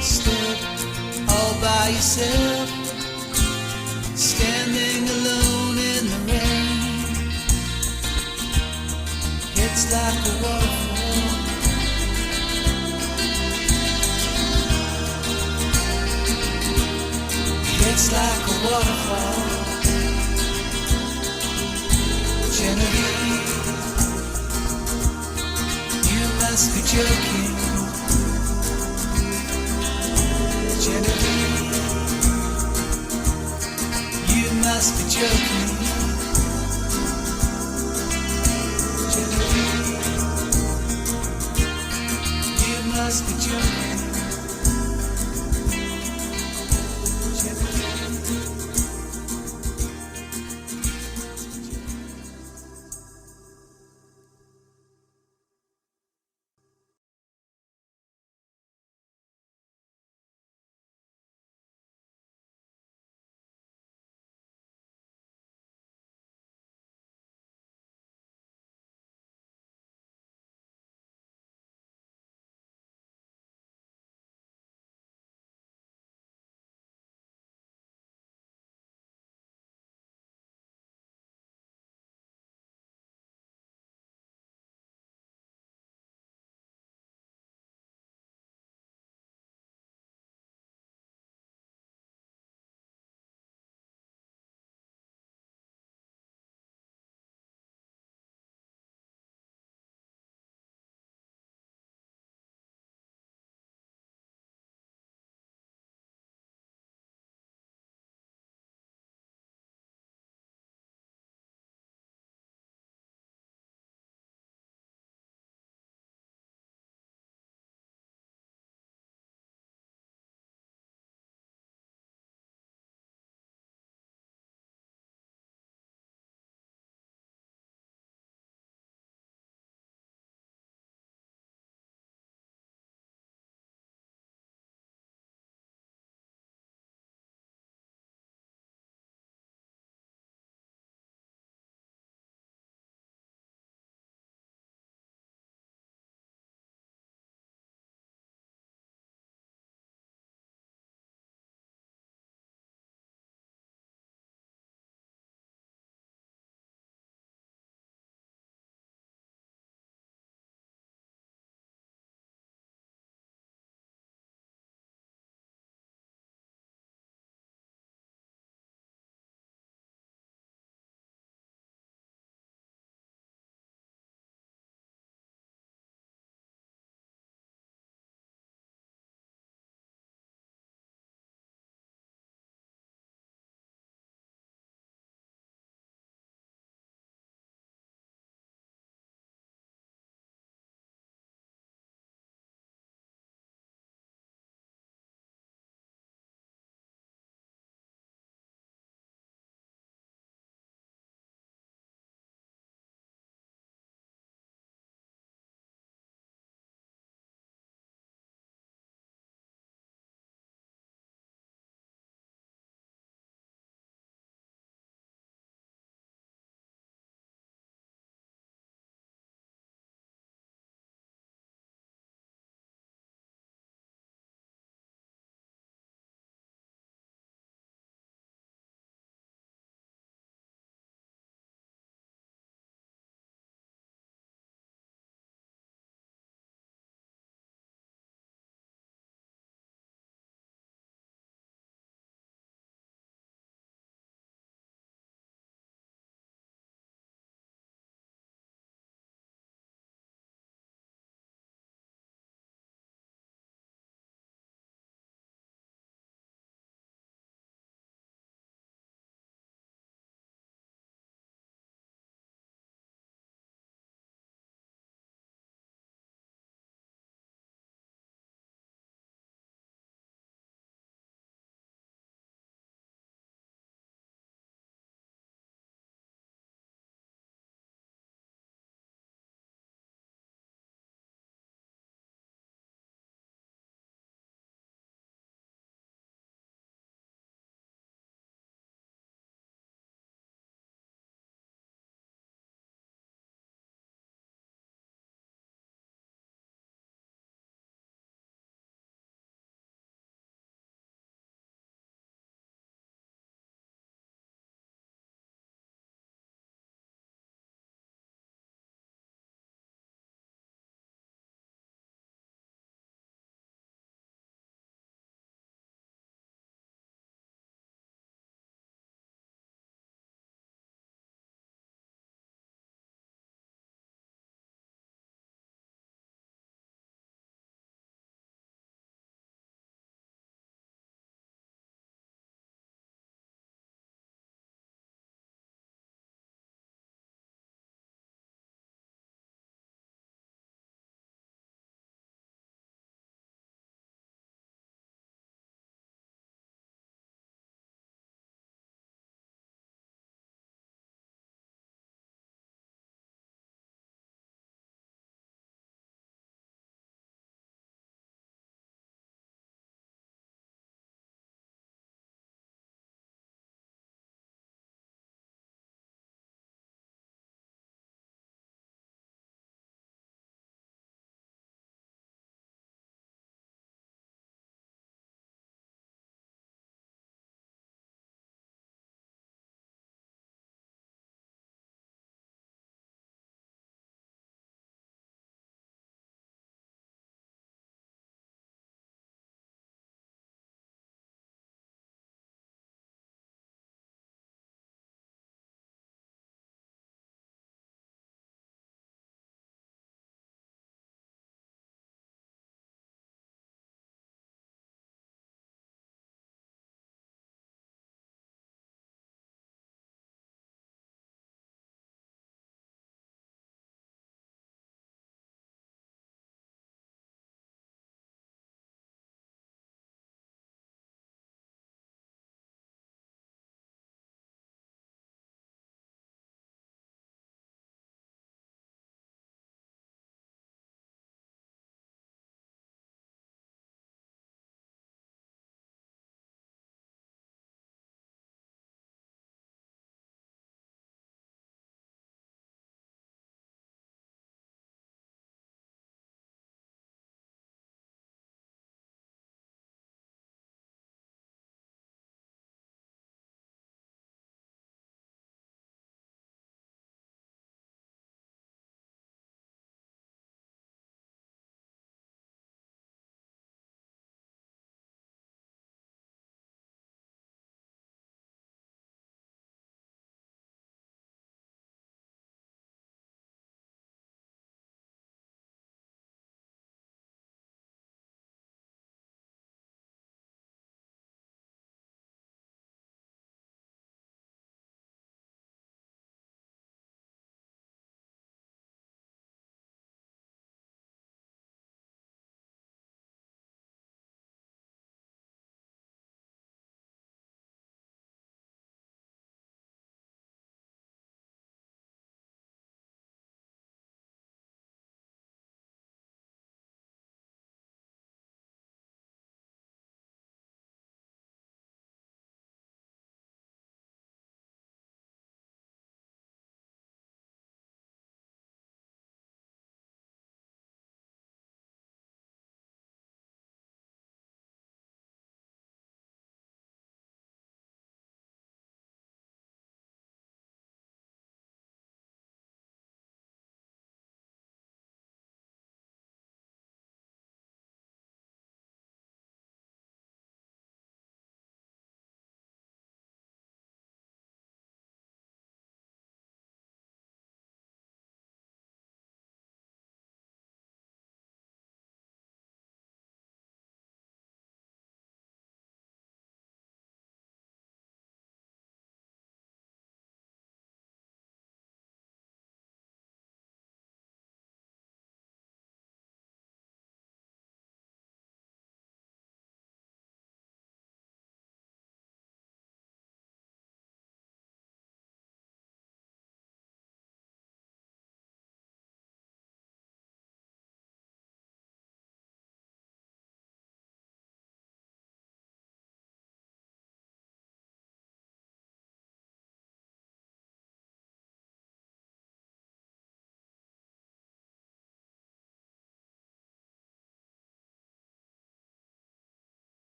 stood all by yourself, standing alone in the rain. It's like a waterfall. It's like a waterfall. Genevieve, you must be joking. Genevieve, you must be joking. Genevieve, you must be joking.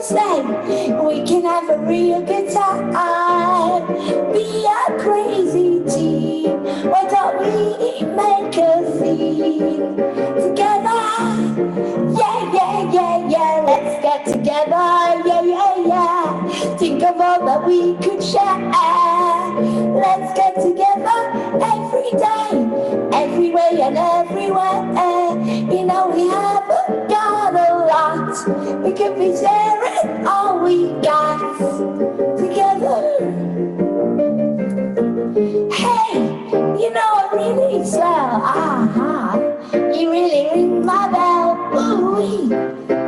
say we can have a real good time? Be a crazy team. Why don't we make a scene together? Yeah, yeah, yeah, yeah. Let's get together. Yeah, yeah, yeah. Think of all that we could share. Let's get together every day, every way and everywhere. You know we haven't got a lot. We could be sharing all we got together. Hey, you know I'm really swell. You really ring my bell. Ooh-wee.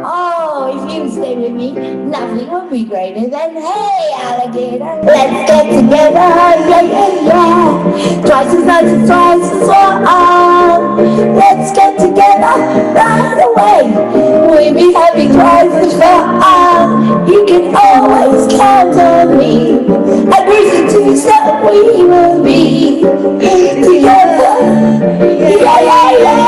Oh, if you stay with me, nothing would be greater than hey, alligator. Let's get together, yeah, yeah, yeah. Twice as nice and twice as long. Let's get together right away. We'll be having twice as fun. You can always count on me. And reason to say we will be together. Yeah, yeah, yeah.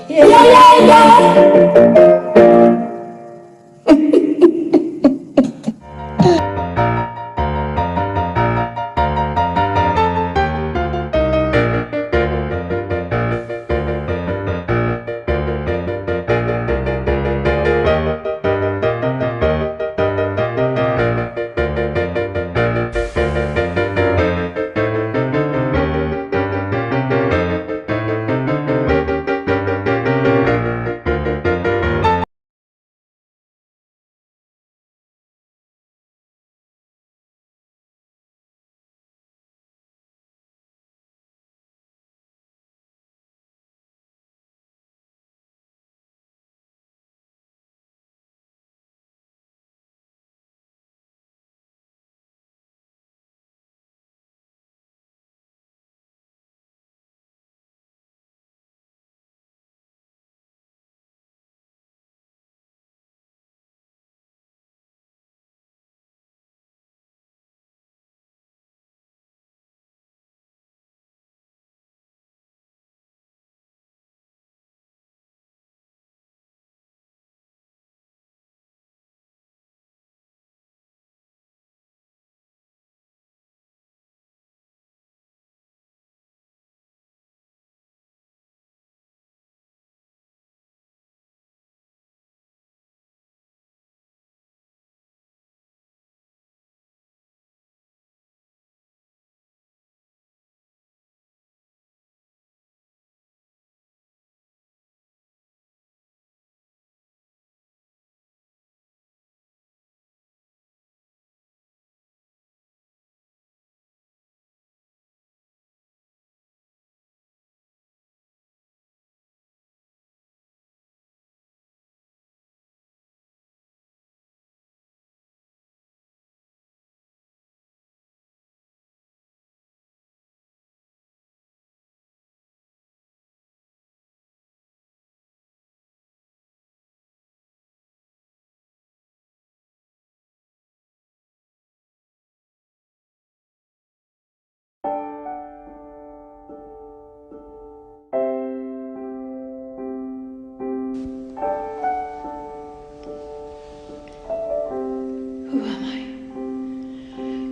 Yeah, yeah, yeah.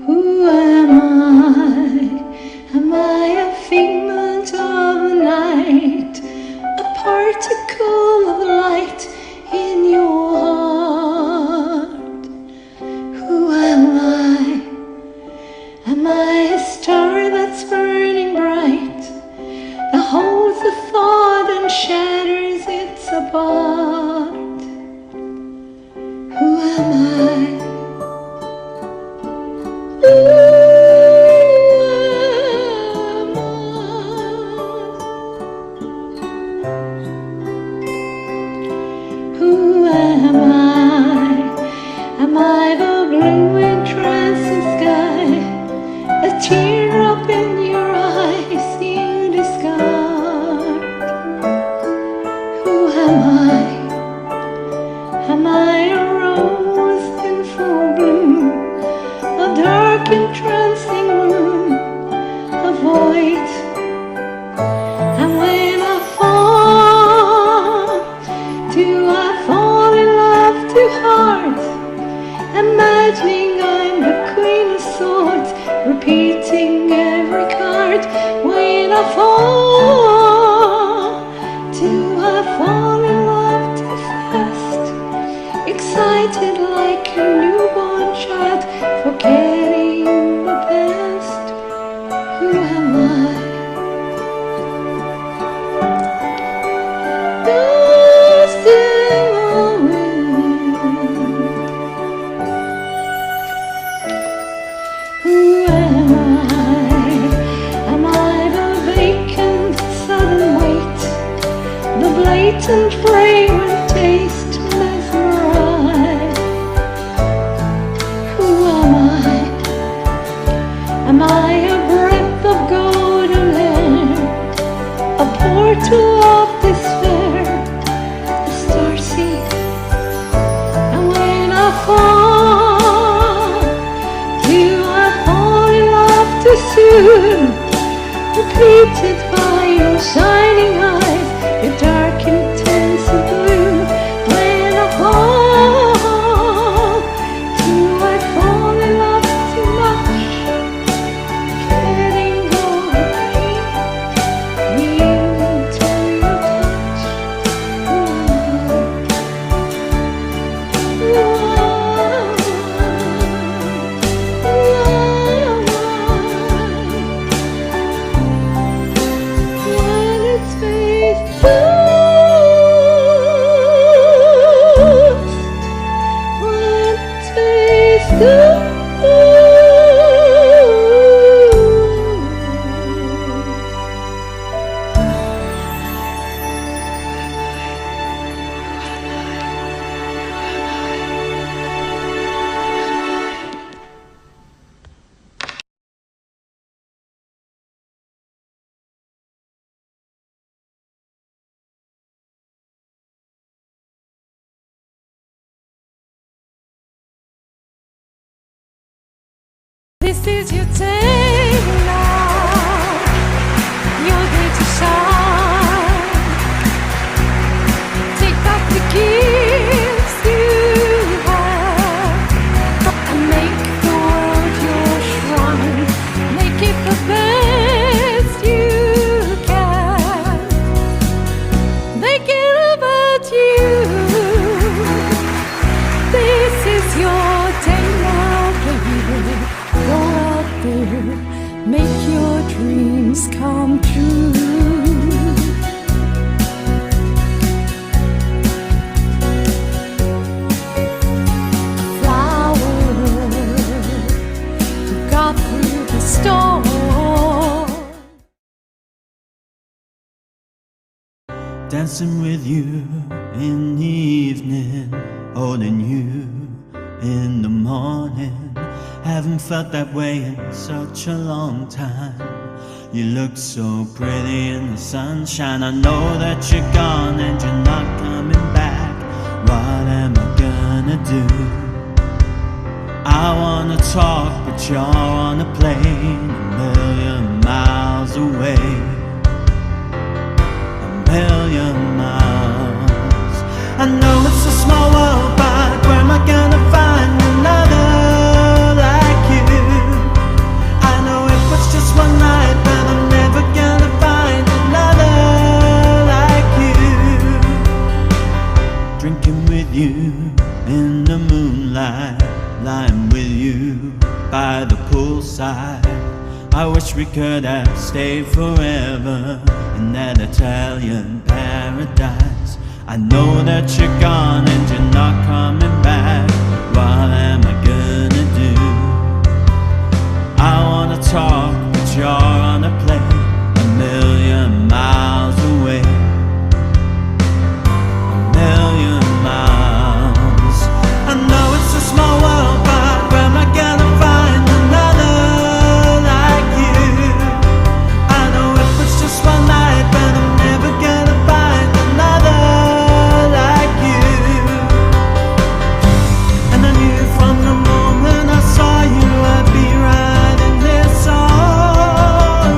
Who am I? Am I a figment of the night? A particle of light in your heart? Who am I? Am I a star that's burning bright, that holds a thought and shatters it apart? Who am I? Who am I? Am I the blue and tranced sky, a teardrop in your eyes you discard? Who am I? fall? Do I fall in love too fast? Excited like a newborn child, forgetting the past. Who am I? You're still always. Who am I? Am I the vacant sudden weight, the blatant fragrant taste mesmerized? Who am I? Am I a breath of golden air, a portal of despair, a starseed? And when I fall, do I fall in love too soon? Repeated by your shining eyes, your dark intense blue. When I fall, do I fall in love too much? Letting go of pain, yielding to your touch. When it's face This is your day now, your day to shine. Take back the gifts you have and make the world your shrine. Make it the best you can. Make it about you. This is your day now, baby. Go out there, make your dreams come true. Flower who got through the storm. Dancing with you in the evening, holding you in the morning. Haven't felt that way in such a long time. You look so pretty in the sunshine. I know that you're gone and you're not coming back. What am I gonna do? I wanna talk, but you're on a plane a million miles away. A million miles. I know it's a small world, but where am I gonna find another like you? I know it was just one night, but I'm never gonna find another like you. Drinking with you in the moonlight, lying with you by the poolside. I wish we could have stayed forever in that Italian paradise. I know that you're gone and you're not coming back. What am I gonna do? I wanna talk, but you're on a plane a million miles away. A million miles. I know it's a small world, but where am I gonna find another like you? I know it was just one night, but I'm never gonna find another like you. And I knew from the moment I saw you I'd be writing this song.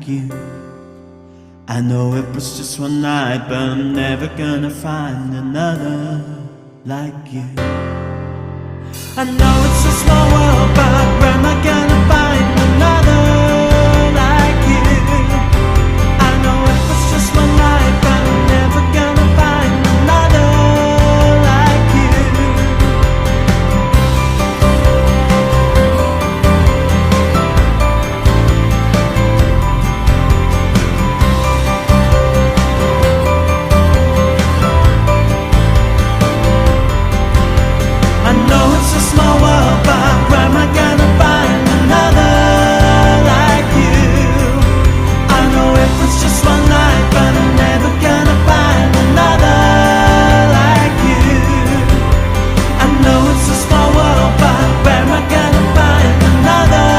like you. I know it was just one night, but I'm never gonna find another like you. I know it's a small world, but where am I gonna find another like you? I know it was just one night, but I'm never gonna find another like you. I know it's a small world, but where am I gonna find another like you? I know it was just one night, but I'm never gonna find another like you. I know it's a small world, but where am I gonna find another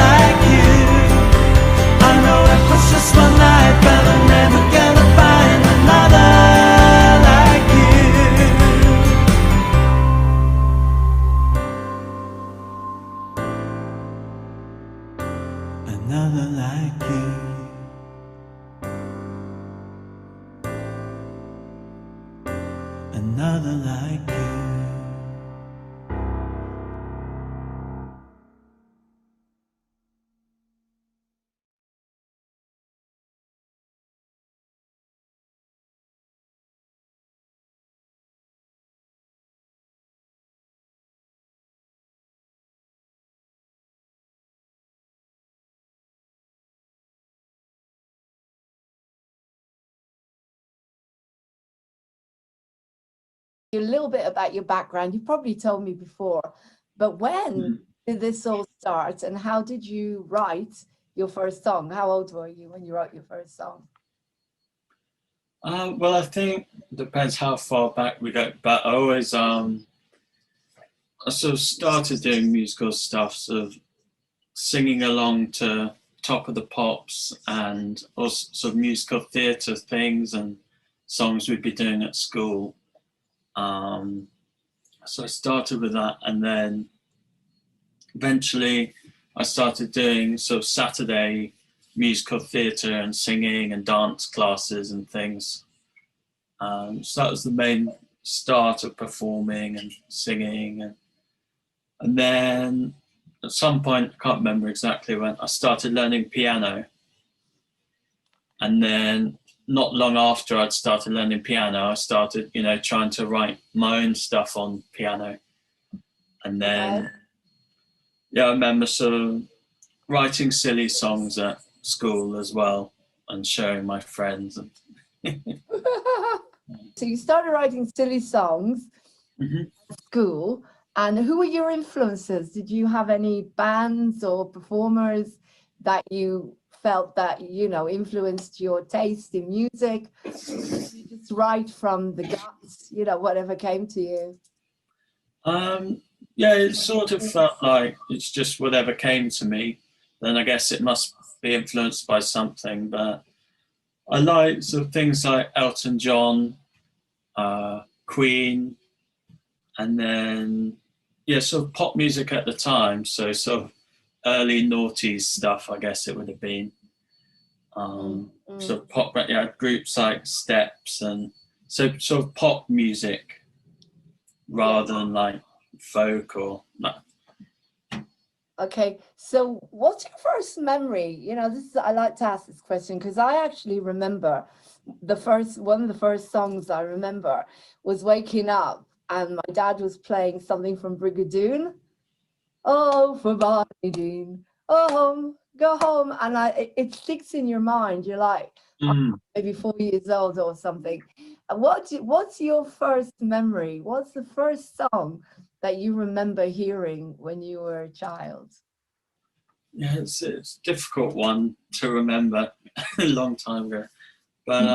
like you? I know it was just one night, but I'm never gonna find another like you. Another like you. Another like you. A little bit about your background. You probably told me before, but when did this all start and how did you write your first song? How old were you when you wrote your first song? Well, I think it depends how far back we go, but I always I sort of started doing musical stuff, sort of singing along to Top of the Pops and also sort of musical theatre things and songs we'd be doing at school. So I started with that, and then eventually I started doing sort of Saturday musical theatre and singing and dance classes and things. So that was the main start of performing and singing. And then at some point, I can't remember exactly when, I started learning piano. And then not long after I'd started learning piano, I started, trying to write my own stuff on piano. And then, I remember sort of writing silly songs at school as well and showing my friends. So you started writing silly songs at school, and who were your influences? Did you have any bands or performers that you felt that influenced your taste in music? Or did you just write from the guts, whatever came to you? It sort of felt like it's just whatever came to me. Then I guess it must be influenced by something. But I like sort of things like Elton John, Queen, and then sort of pop music at the time. So sort of early noughties stuff, I guess it would have been. Sort of pop, groups like Steps, and so sort of pop music rather than like folk or like. Okay, so what's your first memory? I like to ask this question because I actually remember one of the first songs I remember was waking up and my dad was playing something from Brigadoon. Oh, for Barney Dean, go home, and it sticks in your mind. You're like, maybe 4 years old or something. And what's your first memory? What's the first song that you remember hearing when you were a child? Yeah, it's a difficult one to remember a long time ago. But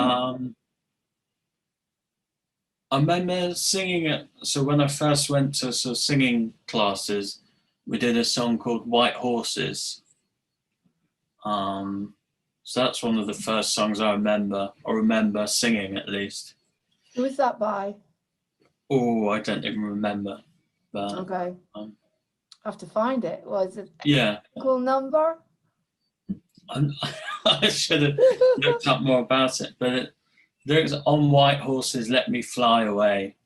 I remember singing it. So when I first went to sort of singing classes, we did a song called White Horses. So that's one of the first songs I remember singing at least. Who was that by? Oh, I don't even remember. But, Okay. I have to find it. Was it yeah. a cool number? I should have looked up more about it. But lyrics on white horses, let me fly away.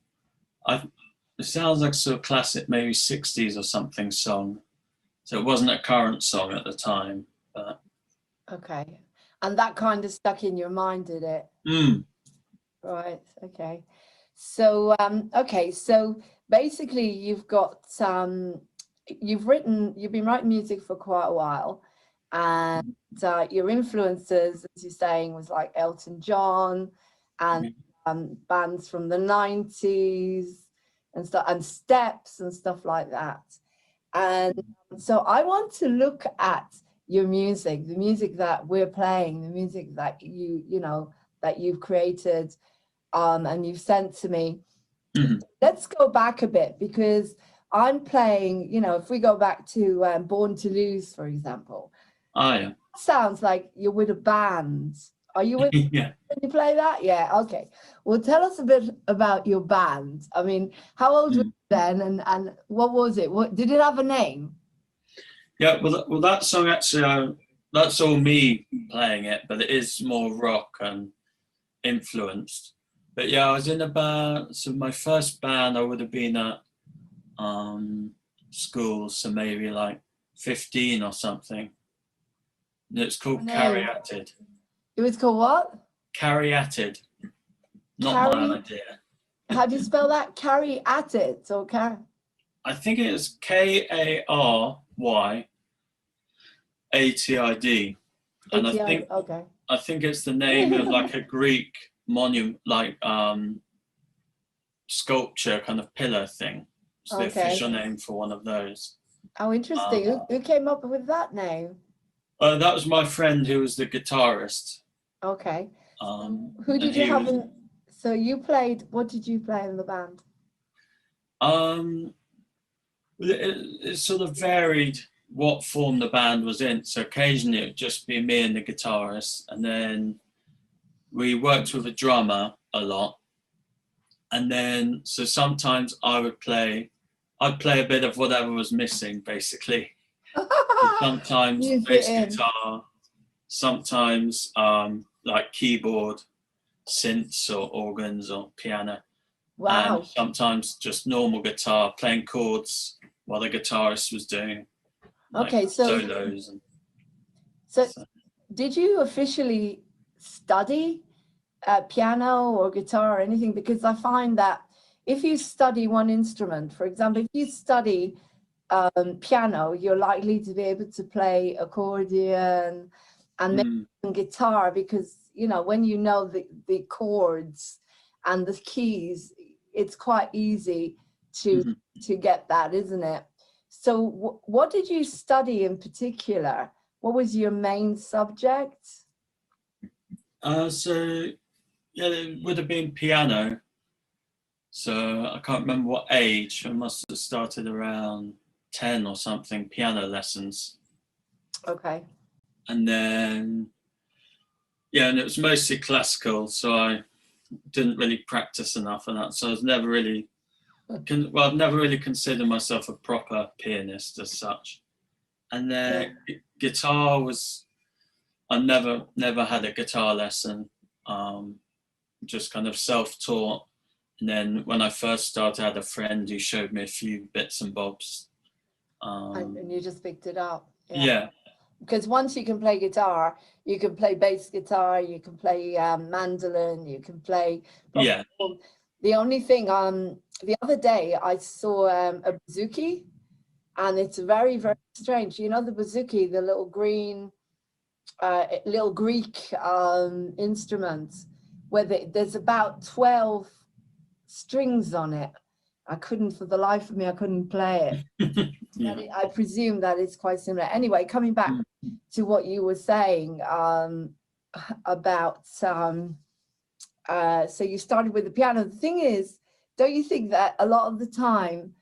It sounds like a sort of classic, maybe 60s or something song. So it wasn't a current song at the time. But Okay. And that kind of stuck in your mind, did it? Right. Okay. So okay. So basically, you've been writing music for quite a while, and your influences, as you're saying, was like Elton John and bands from the 90s and stuff, and Steps and stuff like that. And so I want to look at your music, the music that we're playing, the music that that you've created, and you've sent to me. Let's go back a bit, because I'm playing, if we go back to Born to Lose, for example. yeah. Sounds like you're with a band. Are you with Yeah. when you play that? Yeah, okay. Well, tell us a bit about your band. I mean, how old were you then, and what was it? What did it have a name? Yeah, well, that song actually, that's all me playing it, but it is more rock and influenced. But yeah, I was in a band. So my first band, I would have been at school, so maybe like 15 or something. And it's called Caryatid. It was called what? Caryatid. Not my idea. How do you spell that? Caryatid or I think it's Karyatid. And I think it's the name of like a Greek monument, like sculpture kind of pillar thing. It's the official name for one of those. Oh, interesting. Who came up with that name? That was my friend who was the guitarist. Okay. Who did you have so you played, what did you play in the band? It sort of varied what form the band was in. So occasionally it would just be me and the guitarist, and then we worked with a drummer a lot. And then, so sometimes I'd play a bit of whatever was missing, basically. Sometimes bass guitar, sometimes like keyboard, synths or organs or piano. Wow. And sometimes just normal guitar, playing chords while the guitarist was doing solos. So did you officially study piano or guitar or anything? Because I find that if you study one instrument, for example, if you study piano, you're likely to be able to play accordion and maybe guitar, because when you know the chords and the keys, it's quite easy to get that, isn't it? So what did you study in particular? What was your main subject? So yeah, it would have been piano. So I can't remember what age. I must have started around 10 or something, piano lessons. Okay. And then, and it was mostly classical, so I didn't really practice enough of that. So I was never really, I've never really considered myself a proper pianist as such. And then guitar was, I never had a guitar lesson, just kind of self-taught. And then when I first started, I had a friend who showed me a few bits and bobs. And you just picked it up. Yeah. Because once you can play guitar, you can play bass guitar, you can play mandolin, you can play. Yeah. The only thing, the other day I saw a bouzouki, and it's very, very strange. You know the bouzouki, the little green, little Greek instrument, where there's about 12 strings on it. For the life of me, I couldn't play it. I presume that it's quite similar. Anyway, coming back to what you were saying about, so you started with the piano. The thing is, don't you think that a lot of the time,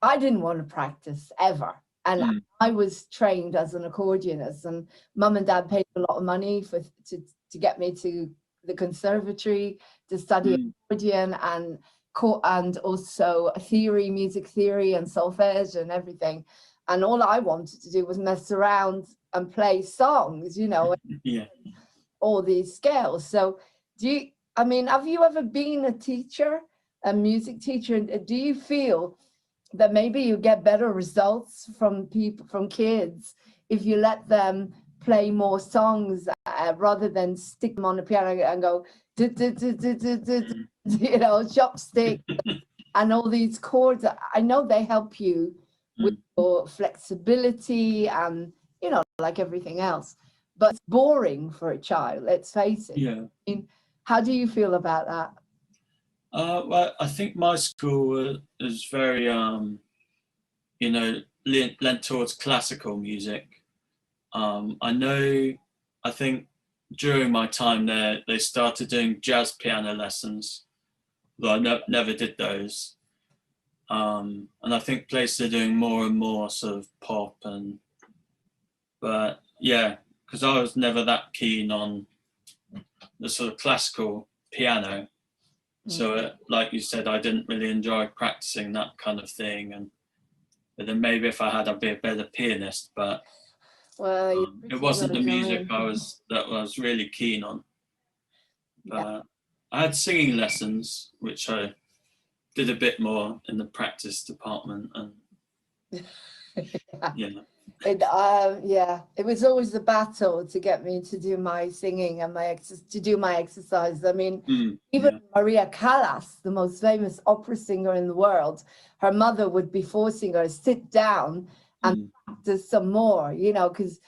I didn't want to practice ever. And I was trained as an accordionist, and mum and dad paid a lot of money to get me to the conservatory to study accordion and also music theory and solfege and everything. And all I wanted to do was mess around and play songs, you know, Yeah. all these scales. So I mean, have you ever been a teacher, a music teacher? And do you feel that maybe you get better results from kids, if you let them play more songs rather than stick them on the piano and go, you know, chopstick and all these chords? I know they help you with your flexibility and, you know, like everything else. But it's boring for a child, let's face it. Yeah. I mean, how do you feel about that? Well, I think my school is very, you know, lent towards classical music. I think during my time there, they started doing jazz piano lessons, though I never did those. And I think places are doing more and more sort of pop but yeah, because I was never that keen on the sort of classical piano. So like you said, I didn't really enjoy practicing that kind of thing. But then maybe if I had, I'd be a better pianist. But Well, it wasn't the music I was really keen on. But I had singing lessons, which I did a bit more in the practice department, and you know. It was always the battle to get me to do my singing and to do my exercise. I mean, even Maria Callas, the most famous opera singer in the world, her mother would be forcing her to sit down and practice some more, you know, because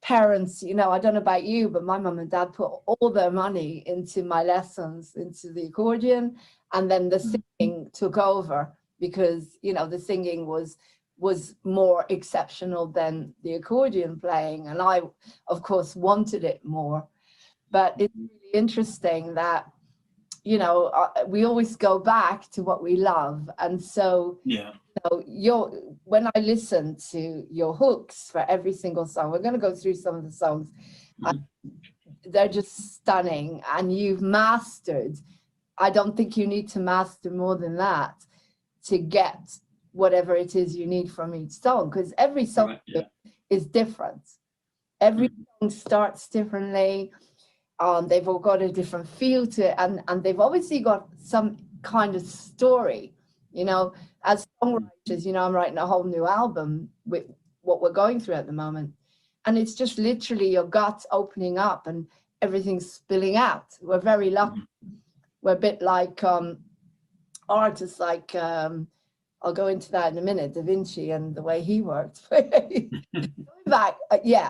parents, you know, I don't know about you, but my mum and dad put all their money into my lessons, into the accordion, and then the singing took over because, you know, the singing was more exceptional than the accordion playing, and I of course wanted it more. But it's really interesting that, you know, we always go back to what we love. And so yeah, you know, when I listen to your hooks for every single song, we're going to go through some of the songs, they're just stunning, and you've mastered. I don't think you need to master more than that to get whatever it is you need from each song, because every song is different. Every song starts differently. They've all got a different feel to it, and they've obviously got some kind of story. You know, as songwriters, you know, I'm writing a whole new album with what we're going through at the moment, and it's just literally your gut opening up and everything spilling out. We're very lucky. We're a bit like artists like I'll go into that in a minute, Da Vinci and the way he worked. Going back,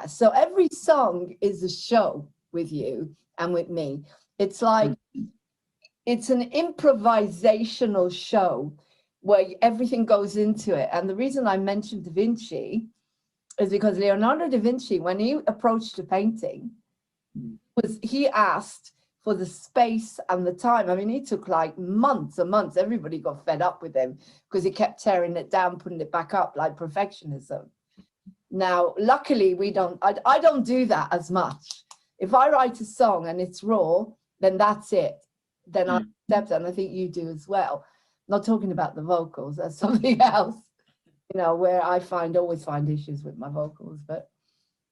so every song is a show with you and with me. It's like, it's an improvisational show where everything goes into it. And the reason I mentioned Da Vinci is because Leonardo da Vinci, when he approached the painting, he asked for the space and the time. I mean, he took like months and months. Everybody got fed up with him because he kept tearing it down, putting it back up, like perfectionism. Now, luckily, I don't do that as much. If I write a song and it's raw, then that's it. Then I accept it, and I think you do as well. Not talking about the vocals, that's something else, you know, where I always find issues with my vocals. But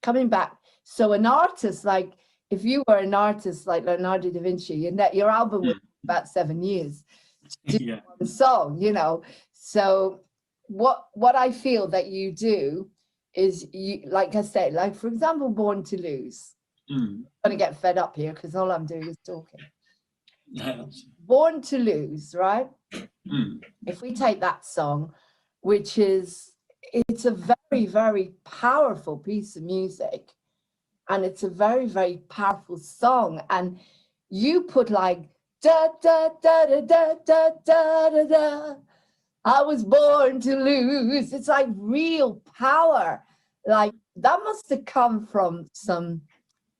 coming back, so an artist, like, if you were an artist like Leonardo da Vinci, and that your album would be about 7 years to do one song, you know. So what I feel that you do is, you, like I said, like for example, Born to Lose. I'm gonna get fed up here because all I'm doing is talking. Born to Lose, right? If we take that song, which is, it's a very, very powerful piece of music. And it's a very, very powerful song. And you put like, da, da, da, da, da, da, da, da, da. I was born to lose. It's like real power. Like, that must have come from some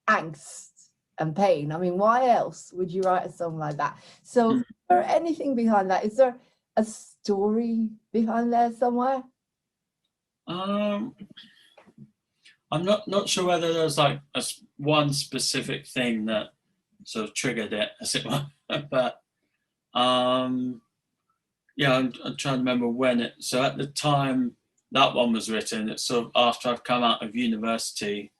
angst and pain. I mean, why else would you write a song like that? So is there anything behind that? Is there a story behind there somewhere? I'm not sure whether there's like one specific thing that sort of triggered it, as it were. But yeah, I'm trying to remember when so at the time that one was written, it's sort of after I've come out of university,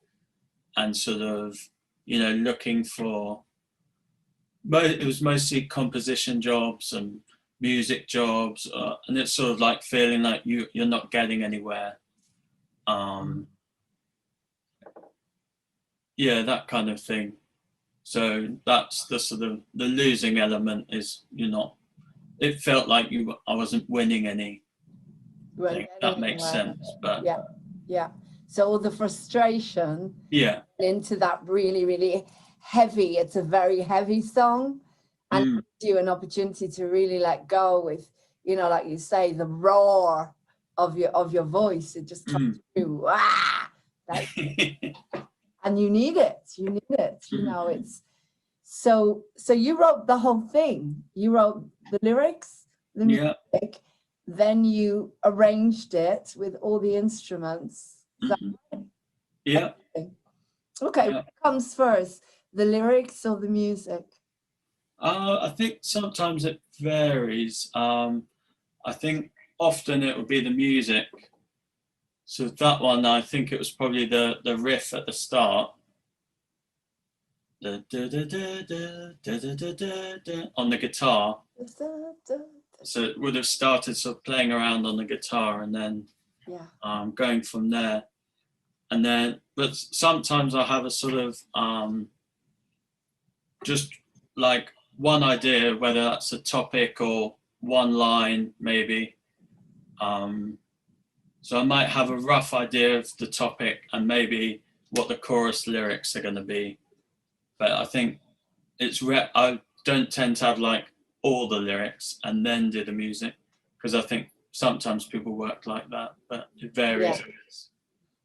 and sort of, you know, looking for, it was mostly composition jobs and music jobs, and it's sort of like feeling like you're not getting anywhere. Yeah, that kind of thing. So that's the sort of the losing element, is you're not. It felt like I wasn't winning any. Right, That makes anyway. sense, but Yeah, yeah. So all the frustration yeah, into that really, really heavy. It's a very heavy song, and it gives you an opportunity to really let go with, you know, like you say, the roar of your voice. It just comes through. Ah, that, and you need it. You need it. You know, it's so. So you wrote the whole thing. You wrote the lyrics, the yeah, music, then you arranged it with all the instruments. Is that right? yeah. Okay, Yeah. what comes first, the lyrics or the music? I think sometimes it varies. I think often it would be the music. So that one, I think it was probably the riff at the start. On the guitar. So it would have started sort of playing around on the guitar, and then going from there. And then, but sometimes I have a sort of just like one idea, whether that's a topic or one line, maybe. So I might have a rough idea of the topic and maybe what the chorus lyrics are going to be. But I think I don't tend to have like all the lyrics and then do the music, because I think sometimes people work like that, but it varies. Yeah.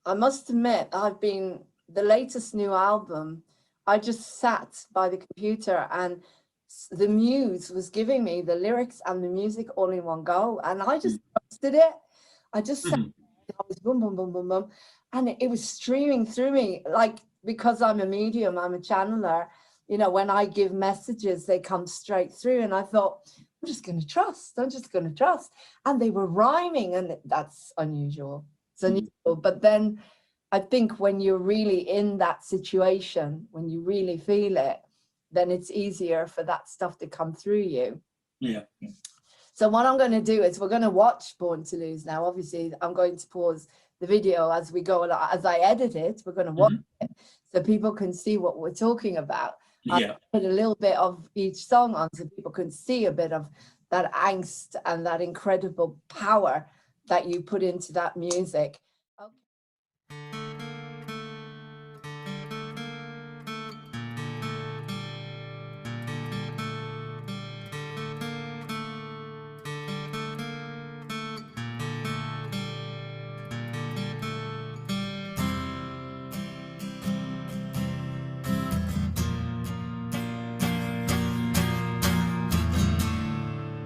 I must admit, the latest new album, I just sat by the computer and the muse was giving me the lyrics and the music all in one go. And I just trusted it. I just sat, I was boom, boom, boom, boom, boom. And it was streaming through me. Like, because I'm a medium, I'm a channeler, you know, when I give messages, they come straight through. And I thought, I'm just going to trust. And they were rhyming, and that's unusual. It's unusual. But then I think when you're really in that situation, when you really feel it, then it's easier for that stuff to come through you. Yeah. So what I'm going to do is we're going to watch Born to Lose now. Obviously, I'm going to pause the video as we go, as I edit it. We're going to watch it so people can see what we're talking about. Yeah. I put a little bit of each song on so people can see a bit of that angst and that incredible power that you put into that music. Okay.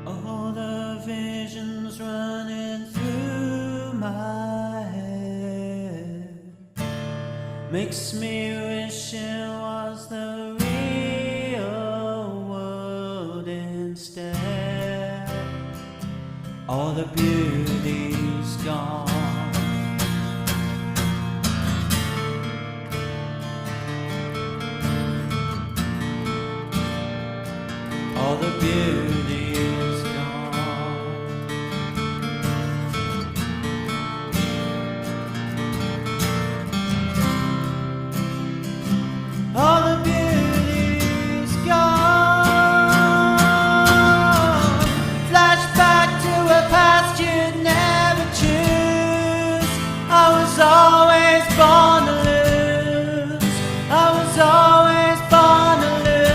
All the visions running through my head makes me wish it was the real world instead. All the beauty's gone. All the beauty is gone. All the beauty is gone. Flashback to a past you'd never choose. I was always born to lose. I was always born to lose.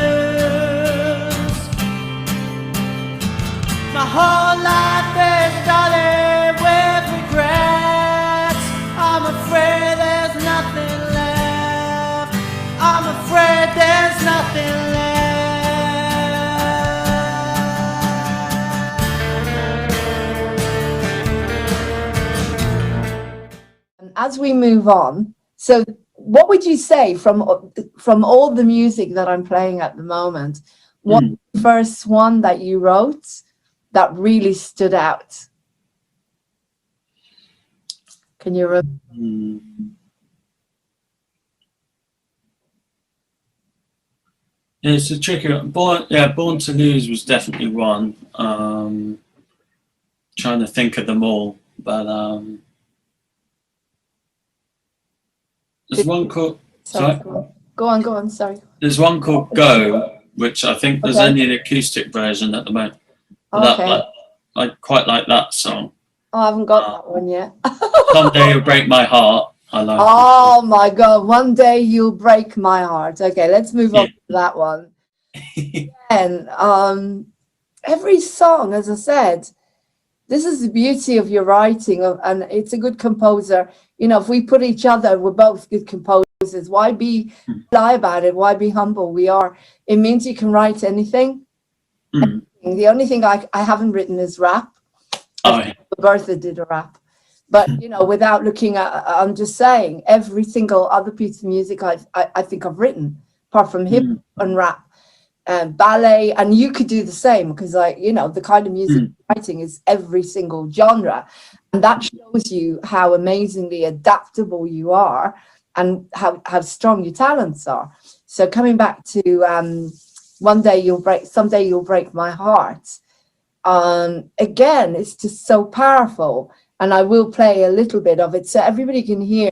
My whole life is dotted with regrets. I'm afraid there's nothing left. I'm afraid there's nothing left. As we move on, so what would you say from all the music that I'm playing at the moment, what the first one that you wrote that really stood out? Can you remember? Yeah, it's a tricky one. Born to Lose was definitely one. Trying to think of them all, but there's one called. Sorry, Sorry, go on. Sorry. there's one called Go, which I think there's Okay. only an acoustic version at the moment. But Okay. I quite like that song. Oh, I haven't got that one yet. Someday You'll Break My Heart. I like. Oh my God! One day you'll break my heart. Okay, let's move on to that one. And every song, as I said, this is the beauty of your writing, and it's a good composer. You know, if we put each other, we're both good composers. Why be lie about it? Why be humble? We are. It means you can write anything. Mm. The only thing I haven't written is rap. Oh, yeah. Bertha did a rap. But, you know, without looking at, I'm just saying, every single other piece of music I think I've written, apart from hip and rap and ballet. And you could do the same because, you know, the kind of music writing is every single genre. And that shows you how amazingly adaptable you are and how strong your talents are. So coming back to someday you'll break my heart. Again, it's just so powerful. And I will play a little bit of it so everybody can hear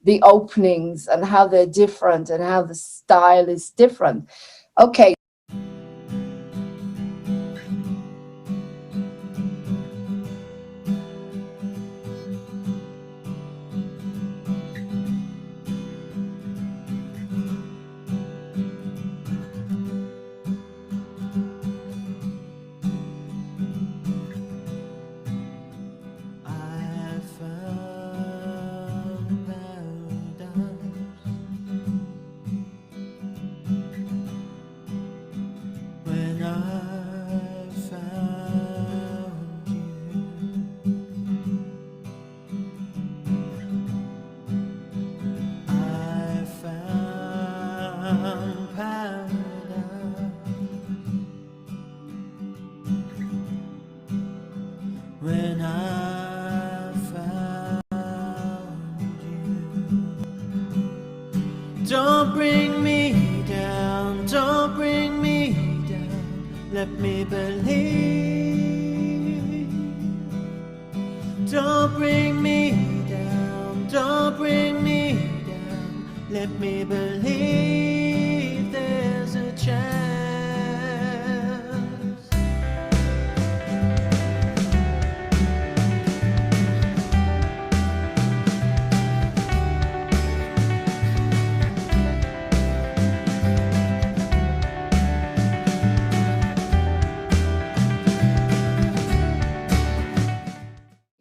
the openings and how they're different and how the style is different. Okay. When I found you, don't bring me down, don't bring me down, let me believe. Don't bring me down, don't bring me down, let me believe there's a chance.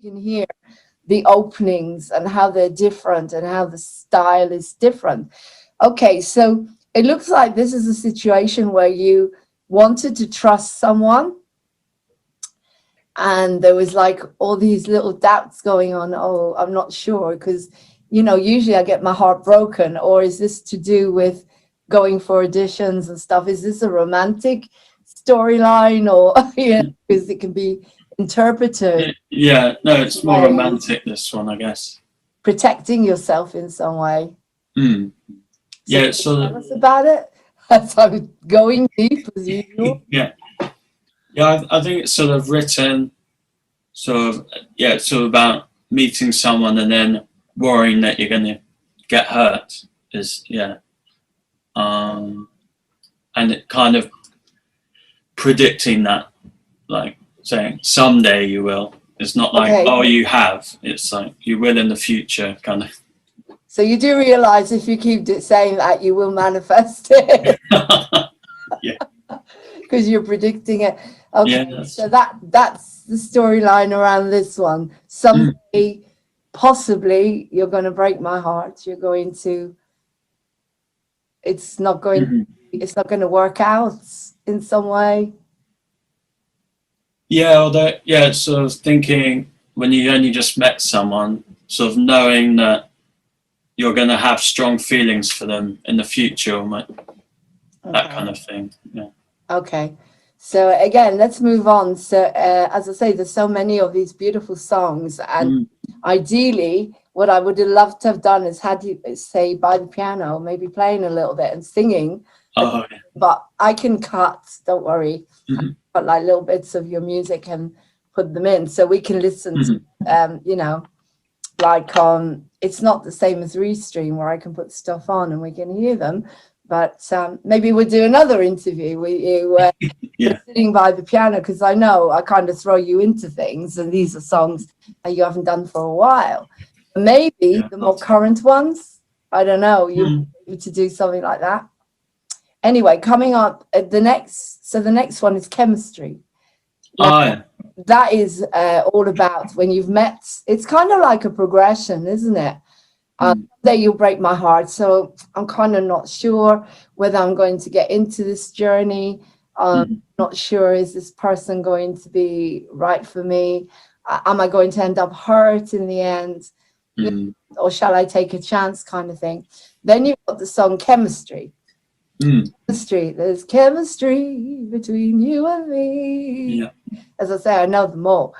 You can hear the openings and how they're different and how the style is different. Okay, so it looks like this is a situation where you wanted to trust someone and there was like all these little doubts going on. Oh, I'm not sure because, you know, usually I get my heart broken. Or is this to do with going for auditions and stuff? Is this a romantic storyline or, you know, because it can be interpreted Yeah, no, it's more Right. romantic, this one, I guess. protecting yourself in some way? Mm. So Yeah, can it's you sort tell of, us about it as I'm going deep as usual. yeah. Yeah, I think it's sort of written, sort of, yeah, it's sort of about meeting someone and then worrying that you're going to get hurt is, yeah. And it kind of predicting that, like saying someday you will. It's not like, Okay. oh, you have. It's like you will in the future, kind of. So you do realize if you keep saying that, you will manifest it Yeah. because you're predicting it. Okay, Yeah, so that's the storyline around this one. Someday, possibly, you're going to break my heart. You're going to. It's not going. Mhm. It's not going to work out in some way. Yeah, although, yeah, it's sort of thinking when you only just met someone, sort of knowing that you're going to have strong feelings for them in the future, or that kind of thing. Yeah. Okay. So again, let's move on. So as I say, there's so many of these beautiful songs, and ideally, what I would have loved to have done is had you say by the piano, maybe playing a little bit and singing Oh, yeah. but I can cut. Don't worry. Mhm. Cut like little bits of your music and put them in, so we can listen to. You know, like on. It's not the same as Restream where I can put stuff on and we can hear them. But maybe we'll do another interview with you Yeah. sitting by the piano, because I know I kind of throw you into things, and these are songs that you haven't done for a while. Maybe Yeah. the more current ones. I don't know. You Mm. to do something like that. Anyway, coming up the next one is Chemistry. Oh, yeah. That is all about when you've met. It's kind of like a progression, isn't it? Someday you'll break my heart. So I'm kind of not sure whether I'm going to get into this journey. Not sure, is this person going to be right for me? Am I going to end up hurt in the end? Mm. Or shall I take a chance, kind of thing? Then you've got the song Chemistry. Mm. Chemistry, there's chemistry between you and me. Yeah. As I say, I know them all.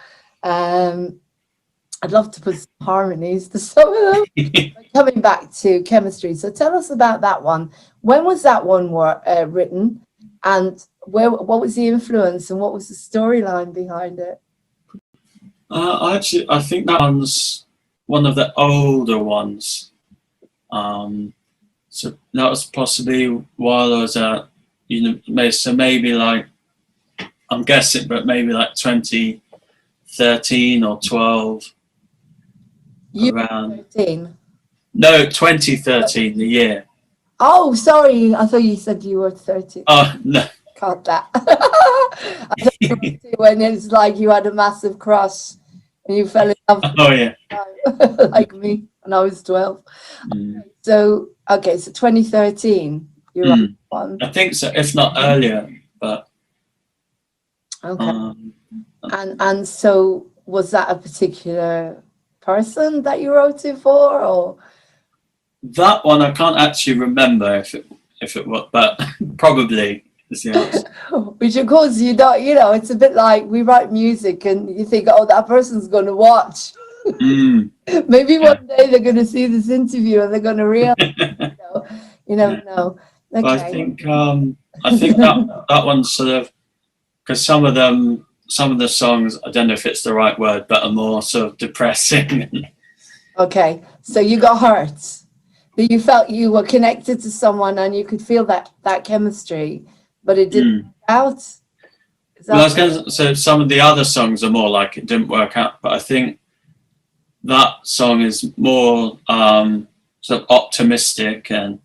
I'd love to put some harmonies to some of them. Coming back to Chemistry, so tell us about that one. When was that one written, and what was the influence, and what was the storyline behind it? I think that one's one of the older ones. So that was possibly while I was at university. So maybe like, I'm guessing, but maybe like 2013 or 12. You Around 13. No, 2013, the year. Oh, sorry. I thought you said you were 30. Oh no. Cut that. I thought you were 30 when it's like you had a massive crush and you fell in love Oh yeah. like me when I was 12. Mm. So, okay, so 2013. You're right. One. I think so, if not earlier. But Okay. And so was that a particular person that you wrote it for, or? that one I can't actually remember if it was, but probably is the answer. Which of course you don't, it's a bit like we write music and you think, oh, that person's going to watch. Maybe one day they're going to see this interview and they're going to realize, you never know. Okay. I think that one's sort of, because some of the songs, I don't know if it's the right word, but are more sort of depressing. Okay, so you got hurt. But you felt you were connected to someone and you could feel that chemistry, but it didn't work out. Well, so some of the other songs are more like it didn't work out, but I think that song is more sort of optimistic and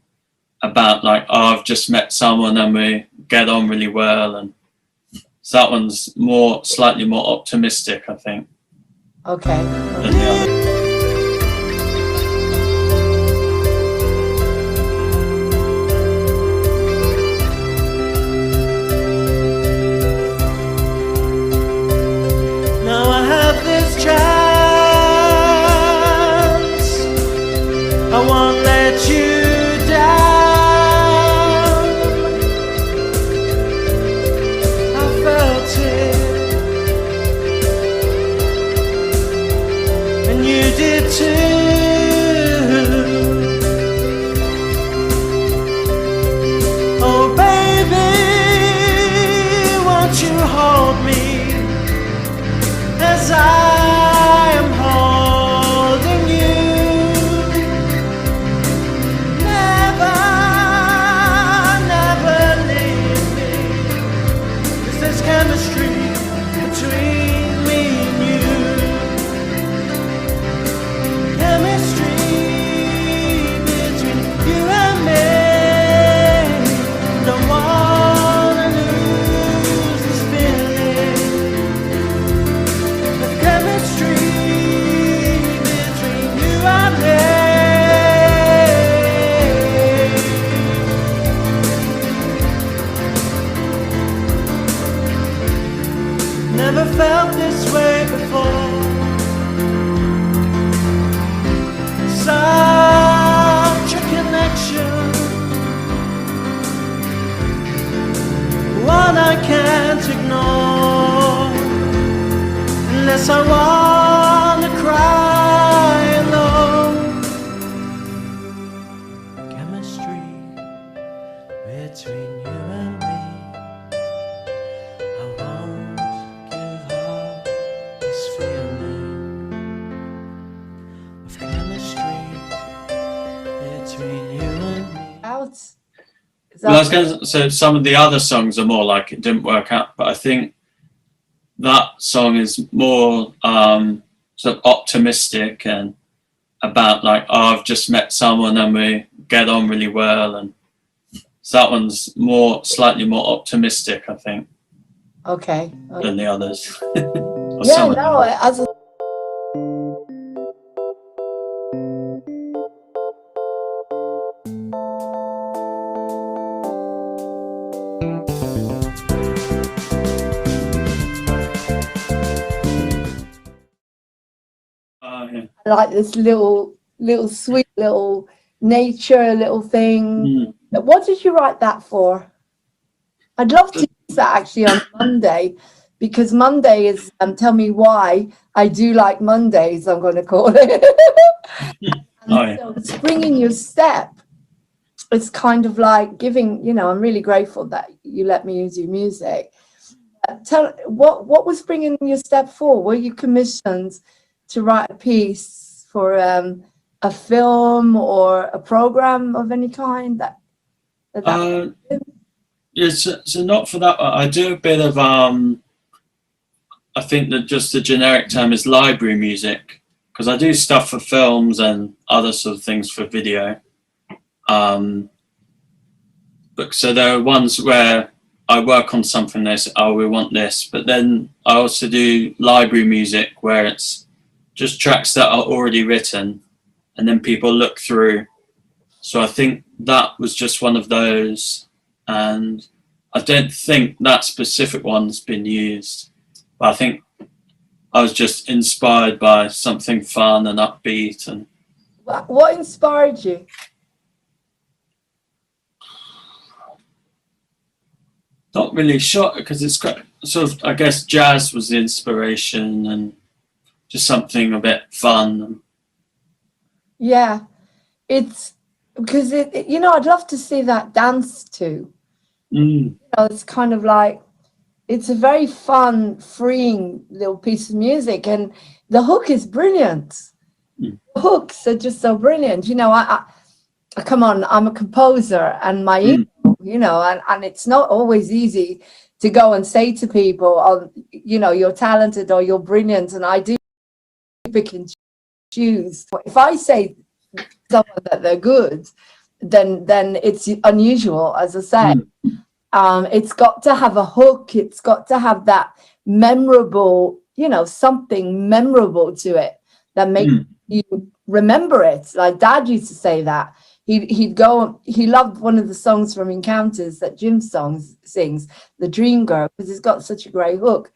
about like, oh, I've just met someone and we get on really well, and so that one's slightly more optimistic, I think. Okay. Than the other. Now I have this chance, I won't let you down. I felt it, and you did too. Oh baby, won't you hold me as I am holding you? Never, never leave me, 'cause there's chemistry between me and you. Chemistry between you and me. Don't wanna lose this feeling. Chemistry between you and me. Never felt this way before. Such a connection, one I can't ignore, unless I wanna cry alone. Chemistry between you and me. I won't give up this feeling of chemistry between you and me. Out. Is Well, I was that- going to say some of the other songs are more like it didn't work out, but I think that song is more sort of optimistic and about like, oh, I've just met someone and we get on really well, and so that one's slightly more optimistic, I think, Okay. than the others. Or Yeah, some of no, them. as a Yeah. like this little sweet little nature little thing. Mm. What did you write that for? I'd love to use that actually on Monday, because Monday is tell me why I do like Mondays, I'm going to call it. Oh, yeah. So spring in your step, it's kind of like giving, I'm really grateful that you let me use your music. Tell what was spring in your step for? Were you commissioned to write a piece for a film or a program of any kind? Yeah, so not for that. I do a bit of I think that just the generic term is library music, because I do stuff for films and other sort of things for video. But so there are ones where I work on something, they say, oh, we want this, but then I also do library music where it's just tracks that are already written and then people look through. So I think that was just one of those, and I don't think that specific one's been used, but I think I was just inspired by something fun and upbeat. And What inspired you? not really sure, because it's quite sort of, I guess jazz was the inspiration and just something a bit fun. Yeah, it's because I'd love to see that dance too. Mm. It's kind of like, it's a very fun, freeing little piece of music, and the hook is brilliant. Mm. The hooks are just so brilliant. I come on, I'm a composer, and my ego, and it's not always easy to go and say to people, oh, you're talented or you're brilliant, and I do pick and choose. If I say someone that they're good, then it's unusual, as I say. It's got to have a hook. It's got to have that memorable, something memorable to it that makes you remember it. Like Dad used to say that. He loved one of the songs from Encounters that Jim sings, The Dream Girl, because it's got such a great hook,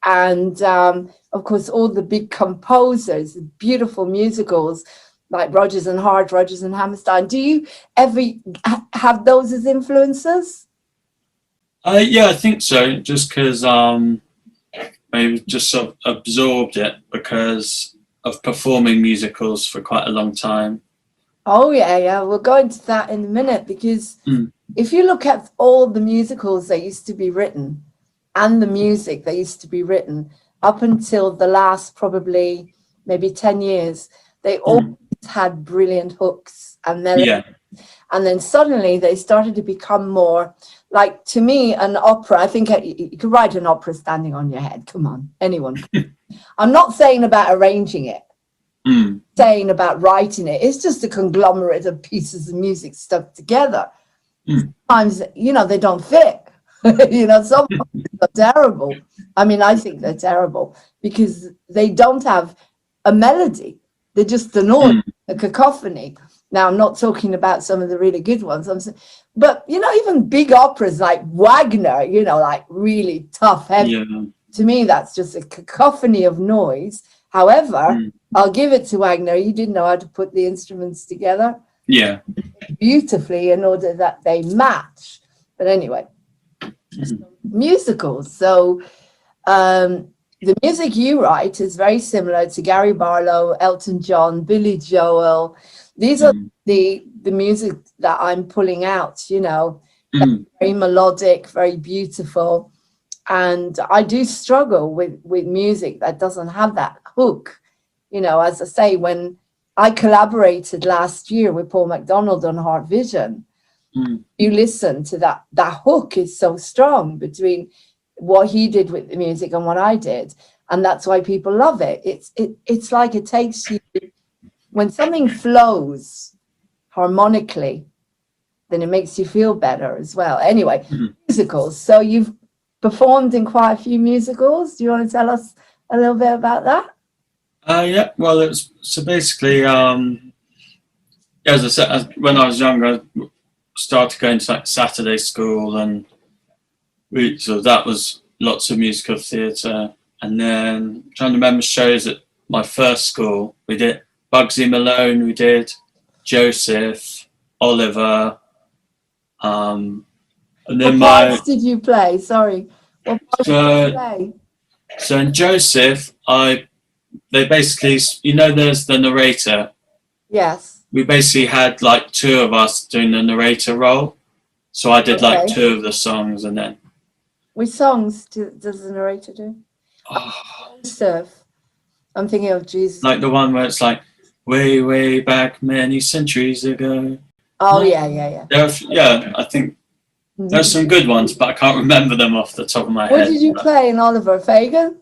and of course all the big composers, beautiful musicals like Rodgers and Hart, Rodgers and Hammerstein. Do you ever have those as influences? Yeah, I think so, just because I just sort of absorbed it because of performing musicals for quite a long time. Oh yeah, we'll go into that in a minute, because if you look at all the musicals that used to be written and the music that used to be written up until the last probably maybe 10 years, they all had brilliant hooks and melodies. Yeah. And then suddenly they started to become more like, to me, an opera. I think you could write an opera standing on your head. Come on, anyone. I'm not saying about arranging it. Saying about writing it. It's just a conglomerate of pieces of music stuck together. Sometimes, they don't fit. Some are terrible. I mean, I think they're terrible because they don't have a melody. They're just a noise, a cacophony. Now, I'm not talking about some of the really good ones. But, even big operas like Wagner, like really tough, heavy. Yeah. To me, that's just a cacophony of noise. However, I'll give it to Wagner. He didn't know how to put the instruments together beautifully in order that they match. But anyway, musicals. So the music you write is very similar to Gary Barlow, Elton John, Billy Joel. These are the music that I'm pulling out, Mm. very melodic, very beautiful. And I do struggle with music that doesn't have that hook. You know, as I say, when I collaborated last year with Paul McDonald on Heart Vision, Mm. you listen to that hook is so strong between what he did with the music and what I did. And that's why people love it. It's like it takes you, when something flows harmonically, then it makes you feel better as well. Anyway, Mhm. musicals. So you've performed in quite a few musicals. Do you want to tell us a little bit about that? Yeah, well, it's so basically, as I said, when I was younger, I started going to like Saturday school, and so that was lots of musical theatre. And then I'm trying to remember shows at my first school. We did Bugsy Malone, we did Joseph, Oliver, and then What parts did you play? Sorry. What parts did you so, play? so in Joseph, they basically, there's the narrator. Yes. We basically had like two of us doing the narrator role. So I did like Okay. two of the songs, and then Which songs does the narrator do? Joseph. I'm thinking of Jesus. like the one where it's like way, way back many centuries ago. Oh, yeah. Yeah, I think there's some good ones, but I can't remember them off the top of my What head. did you play in Oliver? Fagin?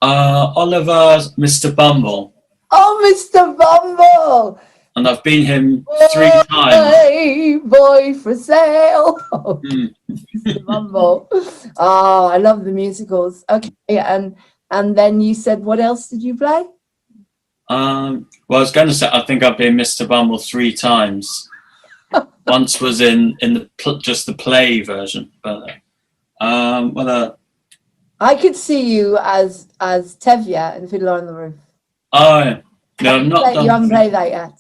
Oliver, Mr. Bumble, Oh, Mr. Bumble! and I've been him 3 times. Hey, boy for sale. Oh, Mm. Mr. Bumble. Oh, I love the musicals. Okay, and then you said, what else did you play? Well, I was going to say, I think I've been Mr. Bumble 3 times. Once was in just the play version, but I could see you as Tevye in Fiddler on the Roof. no, I've not done. You haven't played that yet.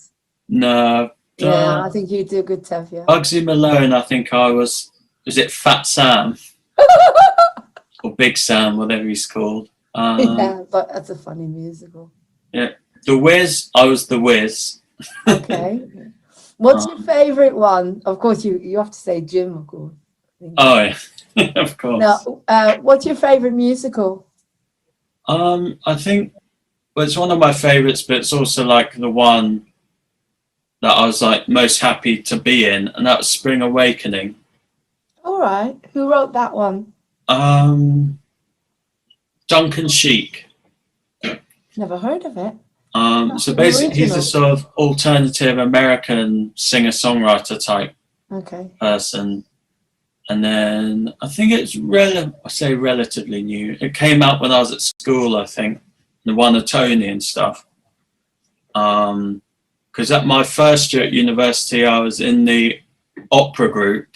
No. Yeah, I think you do a good Tevye. Bugsy Malone, I think I was it Fat Sam? Or Big Sam, whatever he's called. Yeah, but that's a funny musical. Yeah. The Wiz, I was the Wiz. Okay. What's your favourite one? Of course, you have to say Jim, of course. Oh, yeah. Of course. Now, what's your favourite musical? I think, well, it's one of my favourites, but it's also like the one that I was like most happy to be in, and that was Spring Awakening. All right. Who wrote that one? Duncan Sheik. Never heard of it. So basically, he's a sort of alternative American singer-songwriter type Okay. person. And then I think it's relatively new. It came out when I was at school, I think. And won a Tony and stuff. Because at my first year at university, I was in the opera group.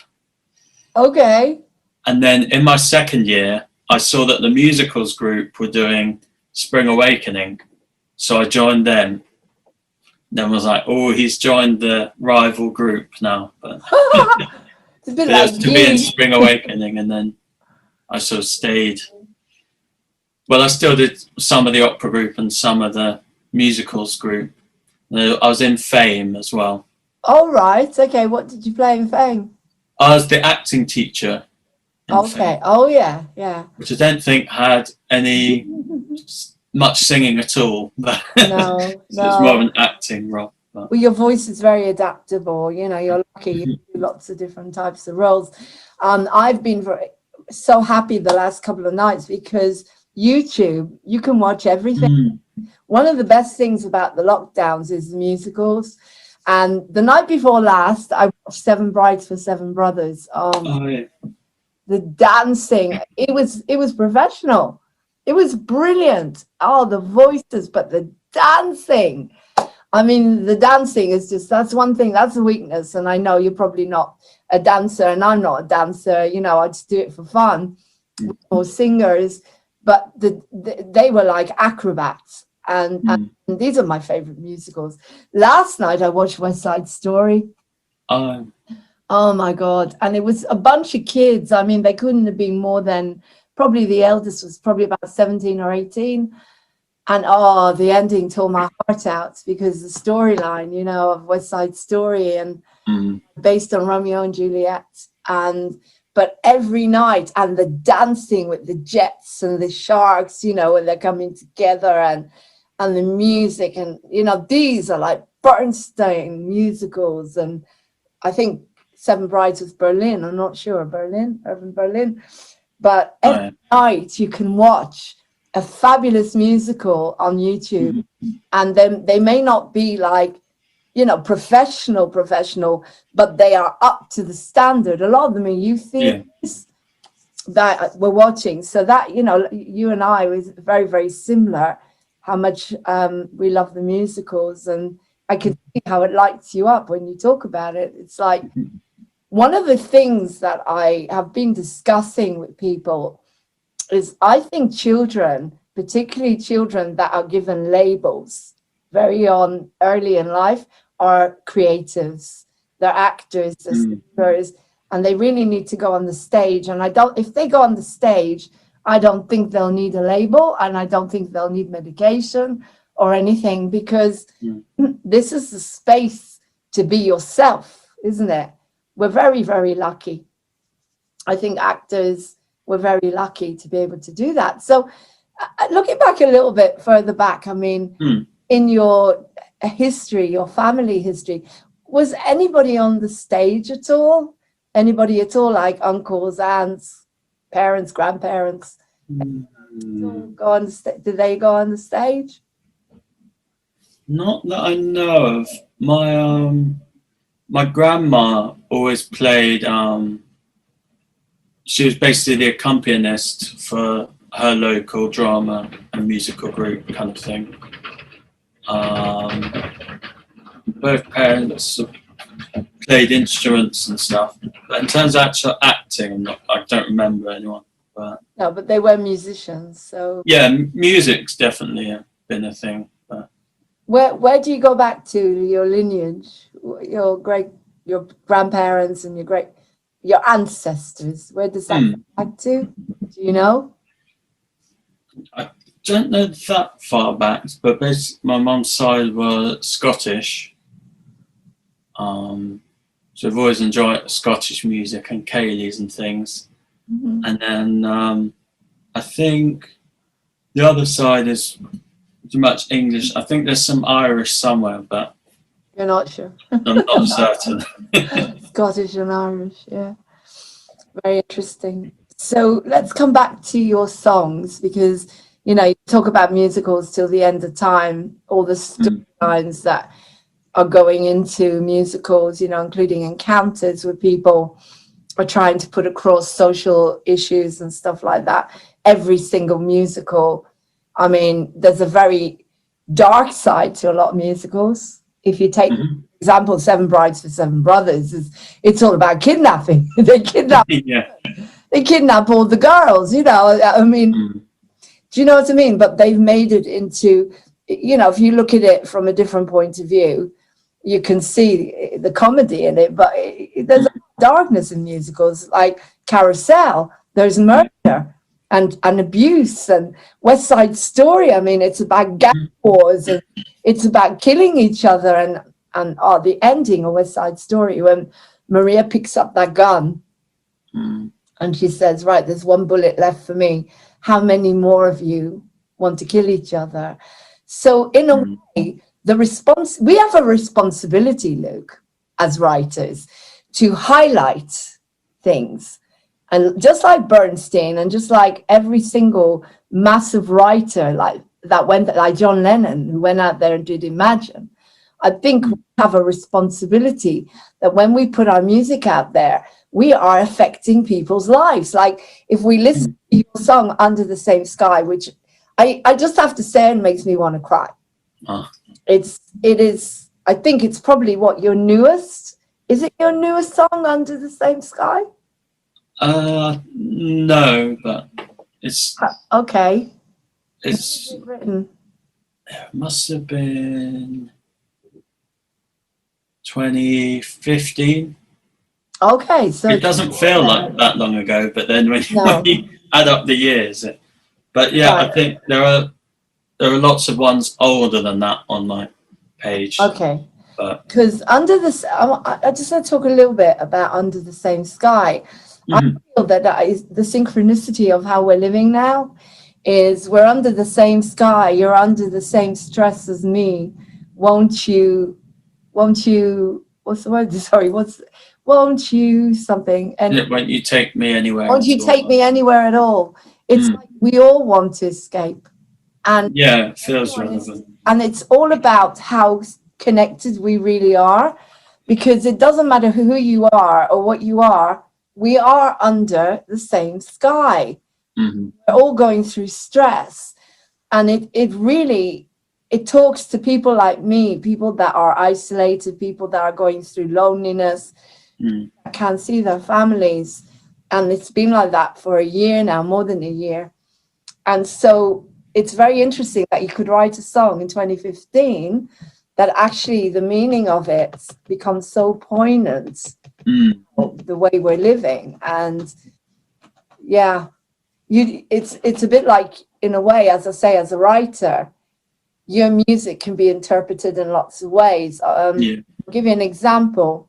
Okay. And then in my second year, I saw that the musicals group were doing Spring Awakening. So I joined them. Then was like, oh, he's joined the rival group now. But It's a bit it was like to be in Spring Awakening, and then I sort of stayed. Well, I still did some of the opera group and some of the musicals group. I was in Fame as well. All right. Okay. What did you play in Fame? I was the acting teacher. Okay. Fame, Oh, yeah. which I don't think had any much singing at all. But No, so it's more of an acting role. But. Well, your voice is very adaptable. You know, you're lucky. You do lots of different types of roles. I've been so happy the last couple of nights because YouTube, you can watch everything. One of the best things about the lockdowns is the musicals. And the night before last, I watched Seven Brides for Seven Brothers. Yeah. The dancing, it was professional. It was brilliant. Oh, the voices, but the dancing. I mean, the dancing is just, that's one thing, that's a weakness. And I know you're probably not a dancer and I'm not a dancer. You know, I just do it for fun. Or singers, but they were like acrobats. And these are my favorite musicals. Last night I watched West Side Story. Oh my God. And it was a bunch of kids. I mean, they couldn't have been more than, probably the eldest was probably about 17 or 18. And the ending tore my heart out because the storyline, you know, of West Side Story and based on Romeo and Juliet. and but every night, and the dancing with the jets and the sharks, you know, when they're coming together, and the music, and you know, these are like Bernstein musicals. And I think Seven Brides was Berlin, I'm not sure, Irving Berlin. But every night you can watch a fabulous musical on YouTube, and then they may not be like, you know, professional, but they are up to the standard. A lot of them are youth theaters that we're watching. So that, you know, you and I was very, very similar, how much we love the musicals. And I can see how it lights you up when you talk about it. It's like one of the things that I have been discussing with people is I think children, particularly children that are given labels very early in life, are creatives. They're actors, they're singers, and they really need to go on the stage. And if they go on the stage, I don't think they'll need a label, and I don't think they'll need medication or anything, because this is the space to be yourself, isn't it? We're very, very lucky. I think actors, we're very lucky to be able to do that. So looking back a little bit further back, I mean, in your history, your family history, was anybody on the stage at all? Anybody at all, like uncles, aunts, parents, grandparents? Go on did they go on the stage? Not that I know of. My grandma always played. She was basically the accompanist for her local drama and musical group kind of thing. Both parents played instruments and stuff. But in terms of actual acting, I don't remember anyone. But no, but they were musicians. So yeah, music's definitely been a thing. But where do you go back to your lineage, your grandparents and your ancestors? Where does that go back to? Do you know? I don't know that far back, but basically my mum's side were Scottish. So I've always enjoyed Scottish music and Cayleys and things. And then I think the other side is too much English. I think there's some Irish somewhere, but you're not sure. I'm not certain. Scottish and Irish, yeah. Very interesting. So let's come back to your songs, because, you know, you talk about musicals till the end of time, all the storylines that are going into musicals, you know, including encounters with people are trying to put across social issues and stuff like that. Every single musical, I mean, there's a very dark side to a lot of musicals. If you take, for example, Seven Brides for Seven Brothers, it's all about kidnapping. They kidnap all the girls, you know. I mean, do you know what I mean? But they've made it into, you know, if you look at it from a different point of view, you can see the comedy in it. But there's darkness in musicals, like Carousel. There's murder and abuse, and West Side Story. I mean, it's about gang wars, and it's about killing each other. And the ending of West Side Story, when Maria picks up that gun and she says, right, there's one bullet left for me. How many more of you want to kill each other? So in a way, we have a responsibility, Luke, as writers, to highlight things. And just like Bernstein, and just like every single massive writer like John Lennon, who went out there and did Imagine, I think we have a responsibility that when we put our music out there, we are affecting people's lives. Like if we listen to your song Under the Same Sky, which I just have to say, it makes me want to cry. It is, I think it's probably your newest, is it your newest song, Under the Same Sky? No, but it's okay. It's written. It must have been 2015. Okay, so it doesn't feel like that long ago, but then when you add up the years, but yeah, right. I think there are lots of ones older than that on my page. Okay, But Because I just want to talk a little bit about Under the Same Sky. I feel that is the synchronicity of how we're living now. Is we're under the same sky. You're under the same stress as me. Won't you? Won't you? What's the word? Sorry. Won't you something? And won't you take me anywhere? won't you at all? take me anywhere at all? It's like we all want to escape, and Yeah, it feels relevant. and it's all about how connected we really are, because it doesn't matter who you are or what you are. We are under the same sky. Mm-hmm. We're all going through stress, and it really talks to people like me, people that are isolated, people that are going through loneliness, can't see their families, and it's been like that for a year now, more than a year. And so it's very interesting that you could write a song in 2015 that actually the meaning of it becomes so poignant, the way we're living. And yeah, it's a bit like, in a way, as I say, as a writer, your music can be interpreted in lots of ways. I'll give you an example.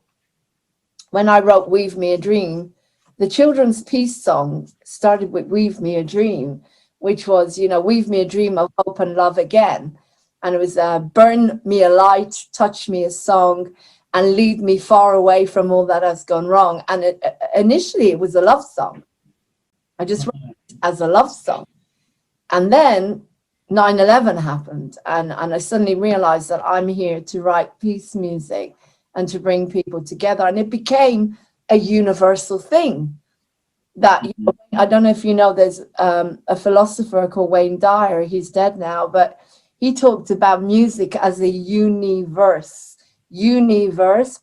When I wrote Weave Me a Dream, the children's peace song started with Weave Me a Dream, which was, weave me a dream of hope and love again. And it was burn me a light, touch me a song, and lead me far away from all that has gone wrong. And initially it was a love song. I just wrote it as a love song. And then 9/11 happened, and I suddenly realized that I'm here to write peace music and to bring people together. And it became a universal thing that, I don't know if you know, there's a philosopher called Wayne Dyer. He's dead now, but he talked about music as a universe,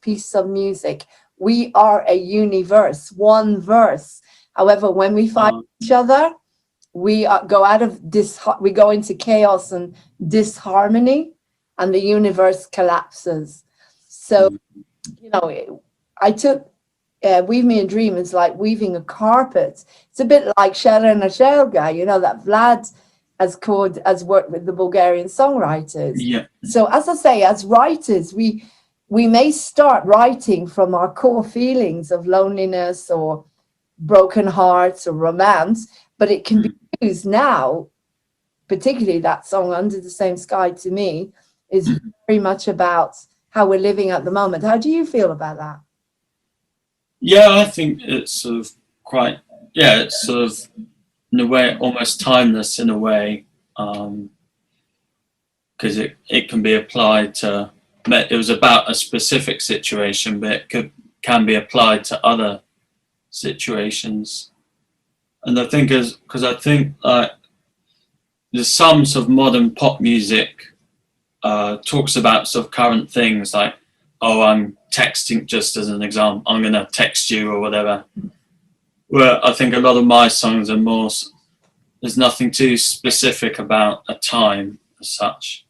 piece of music. We are a universe, one verse. However, when we find each other, we go out of we go into chaos and disharmony, and the universe collapses. So, I took Weave Me a Dream is like weaving a carpet. It's a bit like Shela na Shelga, that Vlad has worked with the Bulgarian songwriters. Yeah. So as I say, as writers, we may start writing from our core feelings of loneliness or broken hearts or romance, but it can be used now, particularly that song Under the Same Sky, to me, is very much about how we're living at the moment. How do you feel about that? Yeah, I think it's sort of it's sort of, in a way, almost timeless in a way, because it can be applied to, it was about a specific situation, but it can be applied to other situations. And I think because I think there's some sort of modern pop music talks about sort of current things, like, oh, I'm texting, just as an example, I'm going to text you or whatever. Where I think a lot of my songs are more, there's nothing too specific about a time as such.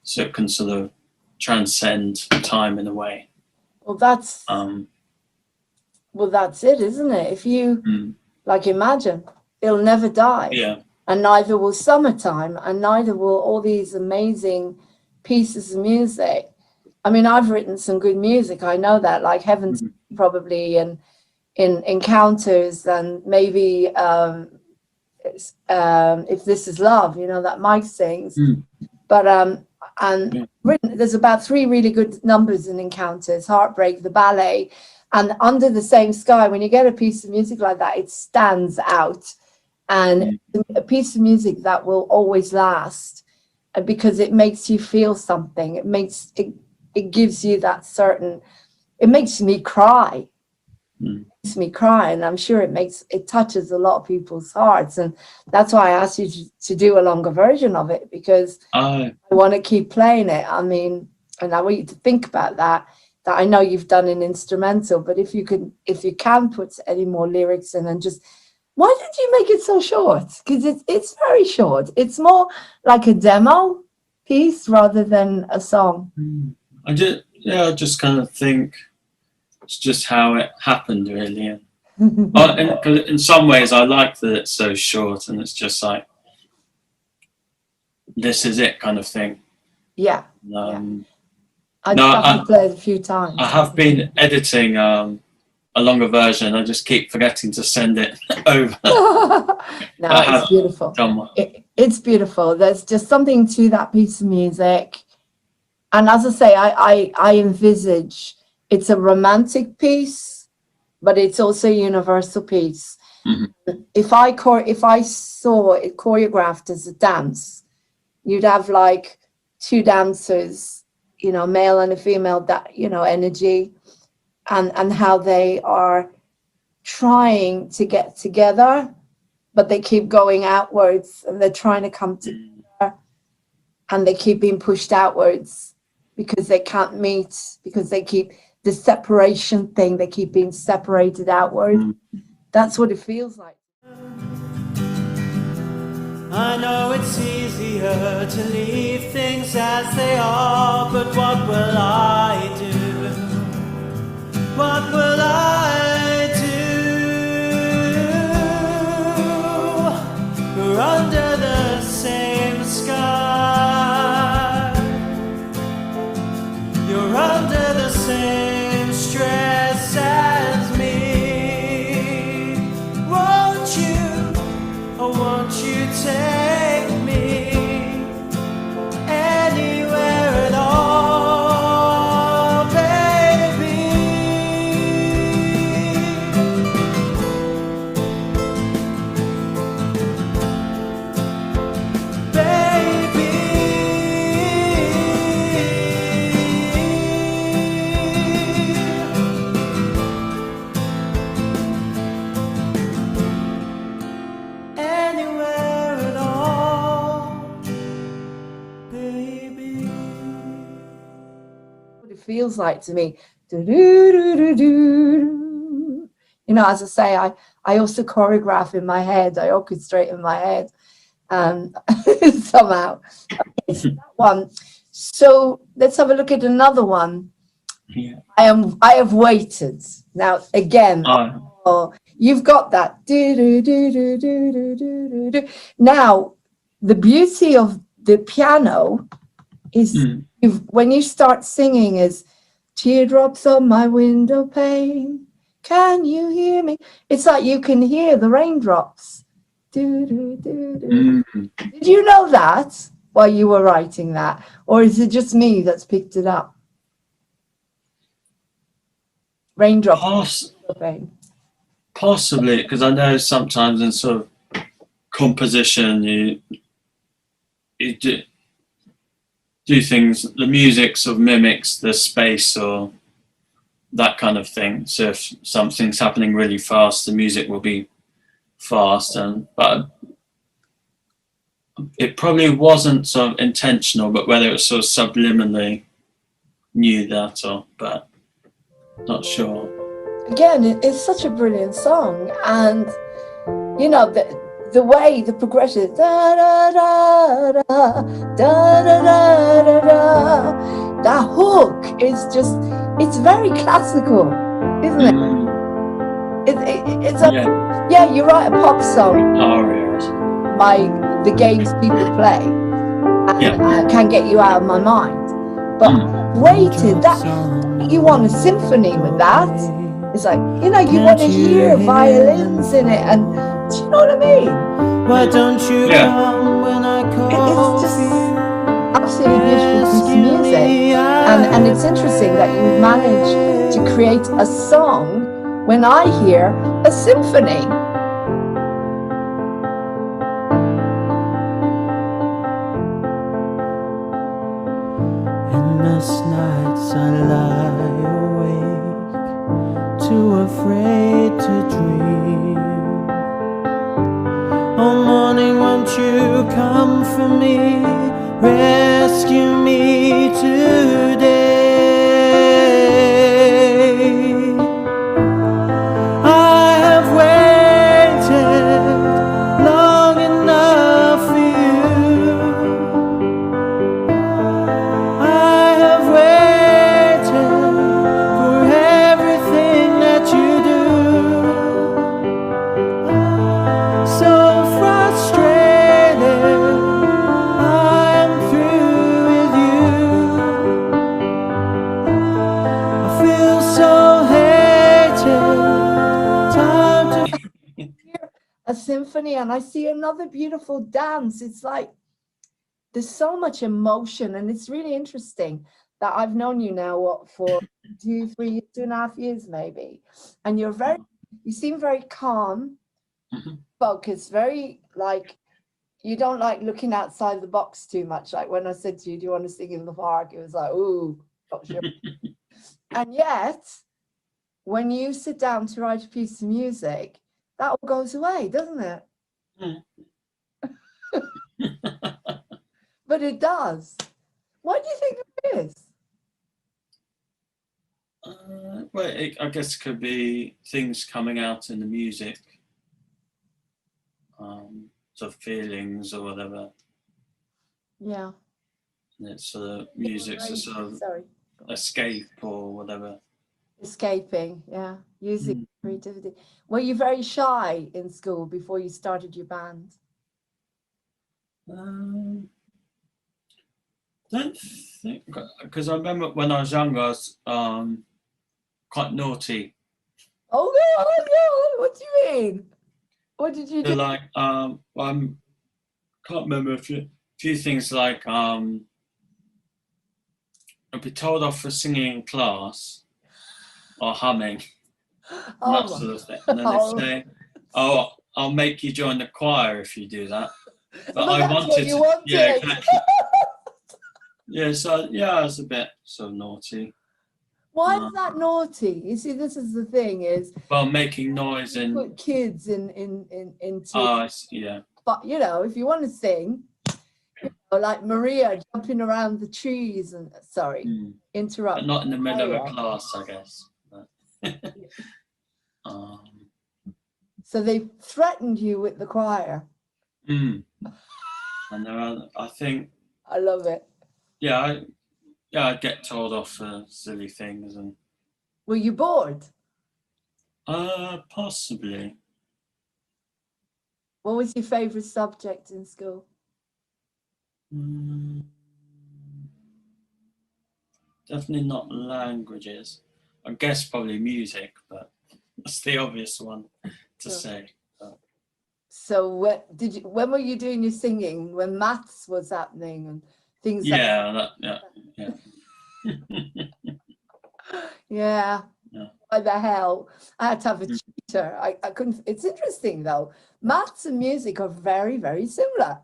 So it can sort of transcend time in a way. Well, that's it, isn't it? If you, imagine, it'll never die. Yeah. And neither will Summertime, and neither will all these amazing pieces of music. I mean, I've written some good music, I know that, like Heaven's probably, and in Encounters, and maybe If This Is Love, that Mike sings. But there's about 3 really good numbers in Encounters: Heartbreak, the ballet, and Under the Same Sky. When you get a piece of music like that, it stands out, and a piece of music that will always last, because it makes you feel something. It gives you that certain, it makes me cry. It makes me cry, and I'm sure it touches a lot of people's hearts. And that's why I asked you to do a longer version of it, because I want to keep playing it. I mean, and I want you to think about that I know you've done an instrumental, but if you can put any more lyrics in, and just, why did you make it so short? Because it's very short. It's more like a demo piece rather than a song. I just kind of think it's just how it happened, really. And in some ways, I like that it's so short, and it's just like, this is it kind of thing. Yeah. I No, just have to play it a few times. I have been editing a longer version. I just keep forgetting to send it over. No, it's beautiful. It's beautiful. There's just something to that piece of music. And as I say, I envisage it's a romantic piece, but it's also a universal piece. Mm-hmm. If I saw it choreographed as a dance, you'd have like two dancers, you know, male and a female, that, you know, energy, and how they are trying to get together, but they keep going outwards, and they're trying to come together, and they keep being pushed outwards because they can't meet, because they keep the separation thing, they keep being separated outward. That's what it feels like. I know it's easier to leave things as they are, but what will I do? What will I do? We're under the same sky. You're under the same stress as me. Won't you, or won't you take me anywhere at all, baby? Anywhere at all, baby. What it feels like to me. Do-do-do-do-do. You know, as I say, I also choreograph in my head, I orchestrate in my head, somehow. It's that one. So let's have a look at another one. Yeah. I have waited. Now again, oh, you've got that. Do-do-do-do-do-do-do-do. Now, the beauty of the piano is when you start singing is teardrops on my window pane. Can you hear me? It's like you can hear the raindrops. Do-do-do-do. Did you know that while you were writing that? Or is it just me that's picked it up? Raindrops. Possibly, because I know sometimes in sort of composition you do things, the music sort of mimics the space or that kind of thing. So if something's happening really fast, the music will be fast, but it probably wasn't sort of intentional, but whether it was sort of subliminally knew that, or but not sure. Again, it's such a brilliant song, and you know the way the progression, da da da da da da da da da, that hook is just, it's very classical, isn't it? It's a, yeah, you're right, a pop song. By the games people play, and can get you out of my mind. But waited, that you want a symphony with that. It's like, you know, you want to hear violins in it, and do you know what I mean? Why don't you come when I call? It's just absolutely beautiful piece of music, and it's interesting that you manage to create a song when I hear a symphony. Endless nights I lie awake, too afraid to dream. Oh morning, won't you come for me, rescue me today? I have waited long enough for you. I have waited for everything that you do. So frustrated, I'm through with you. a symphony, and I see another beautiful dance. It's like there's so much emotion, and it's really interesting that I've known you now, what, for 2.5 years maybe, and you seem very calm, focused, very like, you don't like looking outside the box too much. Like when I said to you, do you want to sing in the park? It was like, ooh, not sure. And yet, when you sit down to write a piece of music, that all goes away, doesn't it? But it does. Why do you think it is? Well, I guess it could be things coming out in the music, sort of feelings or whatever. Yeah. And it's music's a sort of Sorry. escape or whatever. Escaping, yeah. Using creativity. Were you very shy in school before you started your band? Don't think, because I remember when I was younger, I was quite naughty. Oh, no, what do you mean? What did you So do? like, I can't remember a few things like I'd be told off for singing in class or humming, and that sort of thing. And then they'd say, "Oh, I'll make you join the choir if you do that." But I that's wanted what you to, wanted. yeah, exactly. Yeah, so yeah, I was a bit sort of naughty. Why is that naughty? You see, this is the thing is, Well, making noise and put kids into, yeah. but you know, if you want to sing, you know, like Maria jumping around the trees and, sorry, interrupt. But not in the middle of a Maria. class, I guess. But, So they threatened you with the choir. and there are, I think, I love it. yeah, I'd get told off for silly things and. Were you bored? Possibly. What was your favorite subject in school? Definitely not languages. I guess probably music, but that's the obvious one to say. But. So when were you doing your singing? When maths was happening and things Yeah, like yeah. Yeah. Yeah. Why the hell? I had to have a tutor. I couldn't. It's interesting though. Maths and music are very, very similar.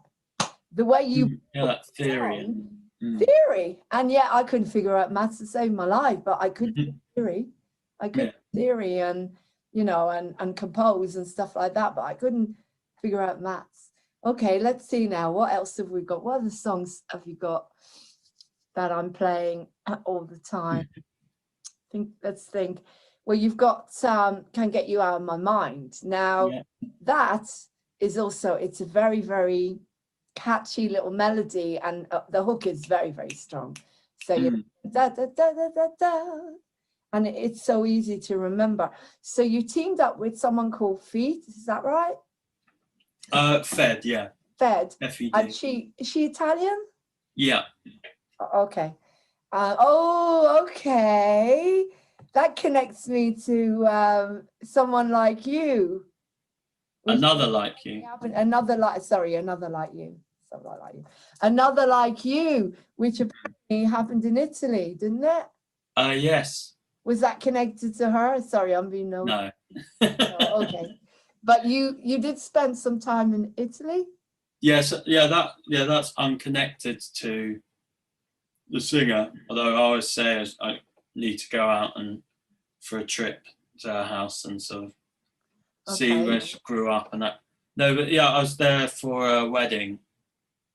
The way you that theory. theory, and yet I couldn't figure out maths to save my life, but I could do theory. I could do theory and you know and compose and stuff like that, but I couldn't figure out maths. Okay, let's see now. What else have we got? What other songs have you got that I'm playing all the time? Let's think. Well, you've got Can't Get You Out of My Mind. Now, that is also, it's a very, very catchy little melody, and the hook is very, very strong. So you da da da da da da, and it's so easy to remember. So you teamed up with someone called Feet, is that right? Fed, yeah. Fed. F-E-D. And is she Italian? Yeah. Okay. Okay. That connects me to someone like you. Another like you. Another like you. Someone like you. Another like you, which apparently happened in Italy, didn't it? Yes. Was that connected to her? Sorry, I'm being nosy. No. Oh, okay. But you did spend some time in Italy? Yes, that's unconnected to the singer. Although I always say I need to go out and for a trip to her house and sort of see where she grew up and that. No, but yeah, I was there for a wedding.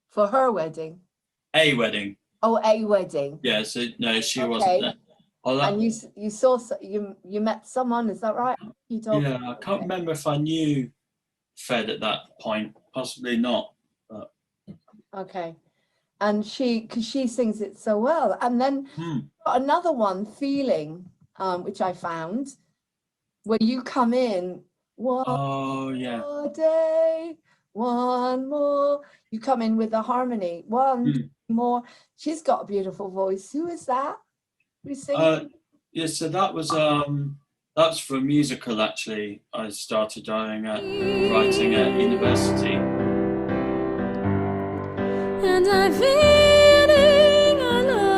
For her wedding? A wedding. Oh, a wedding. Yeah, so no, she wasn't there. Oh, and you saw you met someone, is that right? You told me. I can't remember if I knew Fed at that point. Possibly not. But. Okay. And because she sings it so well. And then another one, Feeling, which I found, where you come in, one more day, one more. You come in with a harmony, one more. She's got a beautiful voice. Who is that? Who's singing? Yeah, so that was That's for a musical, actually. I started writing at university. And I'm feeling alone,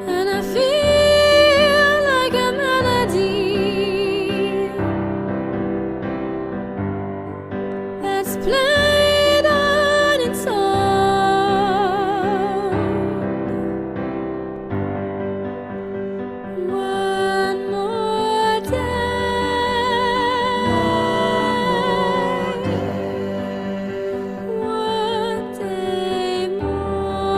and I feel like a melody that's played on its own. One more day, one day more,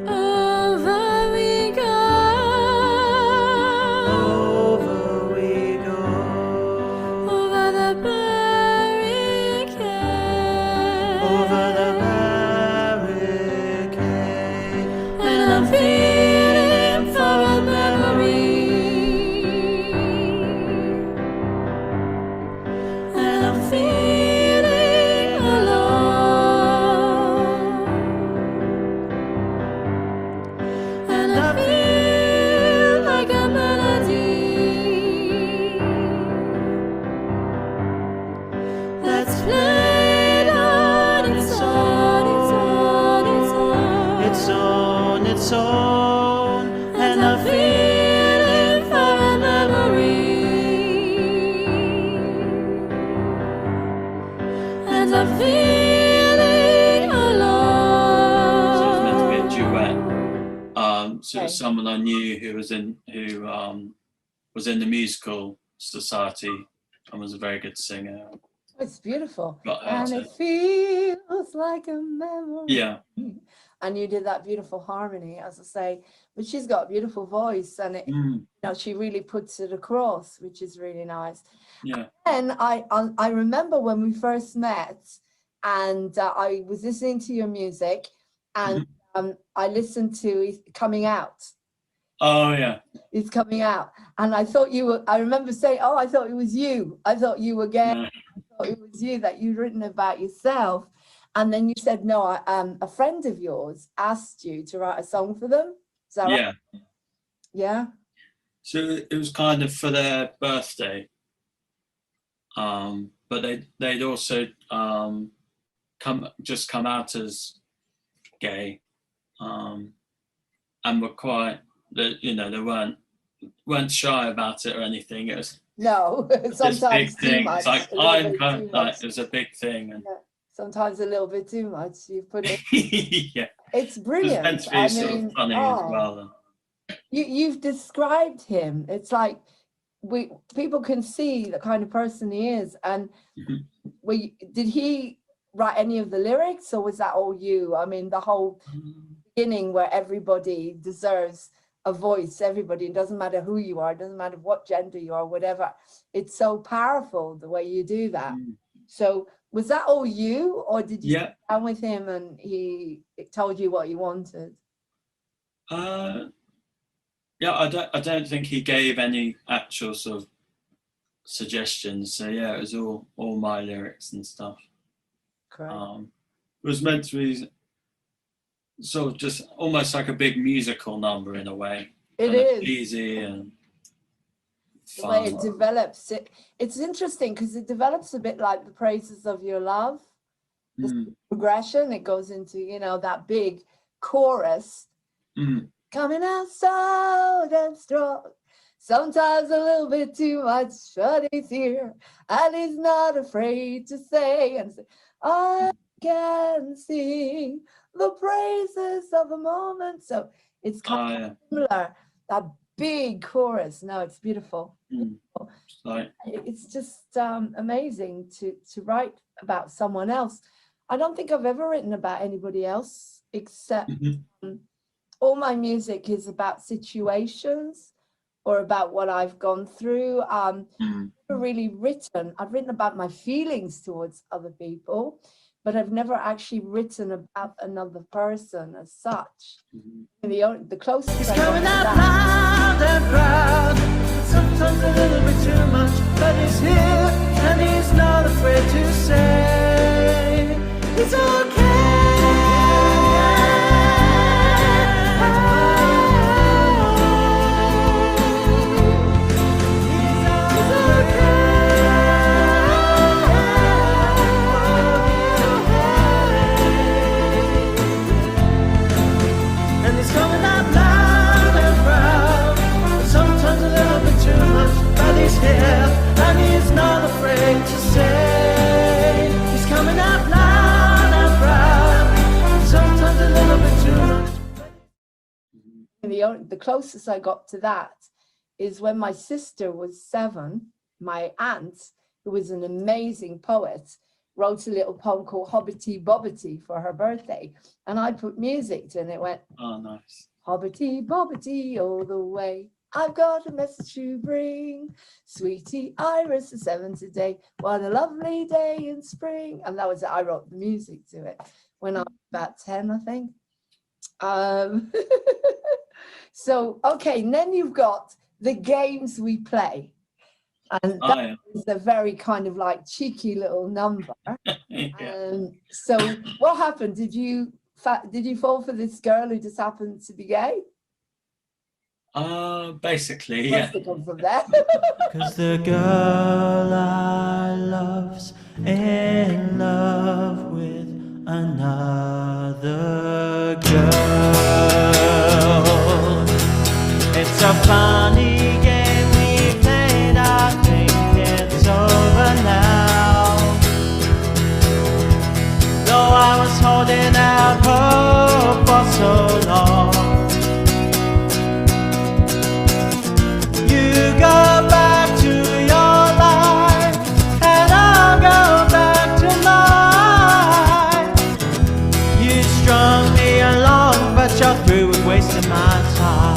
over we go, over the barricade, and I'm feeling for a memory, and I'm feeling alone, and I feel like a melody that's played on its own, its own, and I'm feeling for a memory, and I'm feeling alone. So it was meant to be a duet. So it was Okay. someone I knew who was in the musical society and was a very good singer. It's beautiful. Got her And to- it feels like a memory. Yeah. And you did that beautiful harmony, as I say. But she's got a beautiful voice, and it, Mm, she really puts it across, which is really nice. yeah. And I remember when we first met, and I was listening to your music, and I listened to it Coming Out. Oh, yeah. It's coming out, and I thought you were. I remember saying, "Oh, I thought it was you. I thought you were gay. No. I thought it was you that you'd written about yourself." And then you said, "No, a friend of yours asked you to write a song for them." Is that right? Yeah. Yeah. So it was kind of for their birthday. But they'd also come out as gay, and were quite, they weren't shy about it or anything. It was No, this sometimes big too thing. much. It's like a little I'm bit kind too of like much. it was a big thing, and Sometimes a little bit too much. You put it. yeah, It's it was brilliant. meant to be I sort mean, of funny as well. you've described him. It's like people can see the kind of person he is. And Mhm. did he write any of the lyrics, or was that all you? I mean, the whole beginning where everybody deserves a voice. Everybody. It doesn't matter who you are. It doesn't matter what gender you are. Whatever. It's so powerful the way you do that. Mm. So was that all you, or did you Yeah. sit down with him and he told you what you wanted? Yeah, I don't think he gave any actual sort of suggestions. So yeah, it was all my lyrics and stuff. Correct. It was meant to be sort of just almost like a big musical number in a way. It Kind of is. easy and The way it fun. develops. It's interesting because it develops a bit like the praises of your love. The Mm, progression, it goes into, that big chorus. mm, Coming out so damn strong. Sometimes a little bit too much, but he's here and he's not afraid to say, I can sing the praises of a moment. So it's kind of similar, that big chorus. No, it's beautiful. mm. It's like, It's just amazing to write about someone else. I don't think I've ever written about anybody else, except mhm. all my music is about situations or about what I've gone through. Mm. Never really written. I've written about my feelings towards other people, but I've never actually written about another person as such. Mhm. The closest He's I got coming to out that- loud and proud, sometimes a little bit too much, but he's here and he's not afraid to say it's okay. up loud and proud. Sometimes a little bit too much, but he's here and he's not afraid to say he's coming up loud and proud. Sometimes a little bit too much. The closest I got to that is when my sister was 7, my aunt, who was an amazing poet, wrote a little poem called Hobbity Bobbity for her birthday. And I put music to it and it went, Oh, nice. Hobbity Bobbity all the way. I've got a message to bring. Sweetie Iris is 7 today. What a lovely day in spring. And that was it. I wrote the music to it when I was about 10, I think. So, okay, and then you've got the games we play. And that is a very kind of like cheeky little number. So what happened? Did you fall for this girl who just happened to be gay? Basically, yeah. Must have come from there. Cause the girl I love's in love with another girl. It's a funny game we played, I think it's over now. Though I was holding out hope for so long. You go back to your life, and I'll go back to mine. You strung me along, but you're through with wasting my time.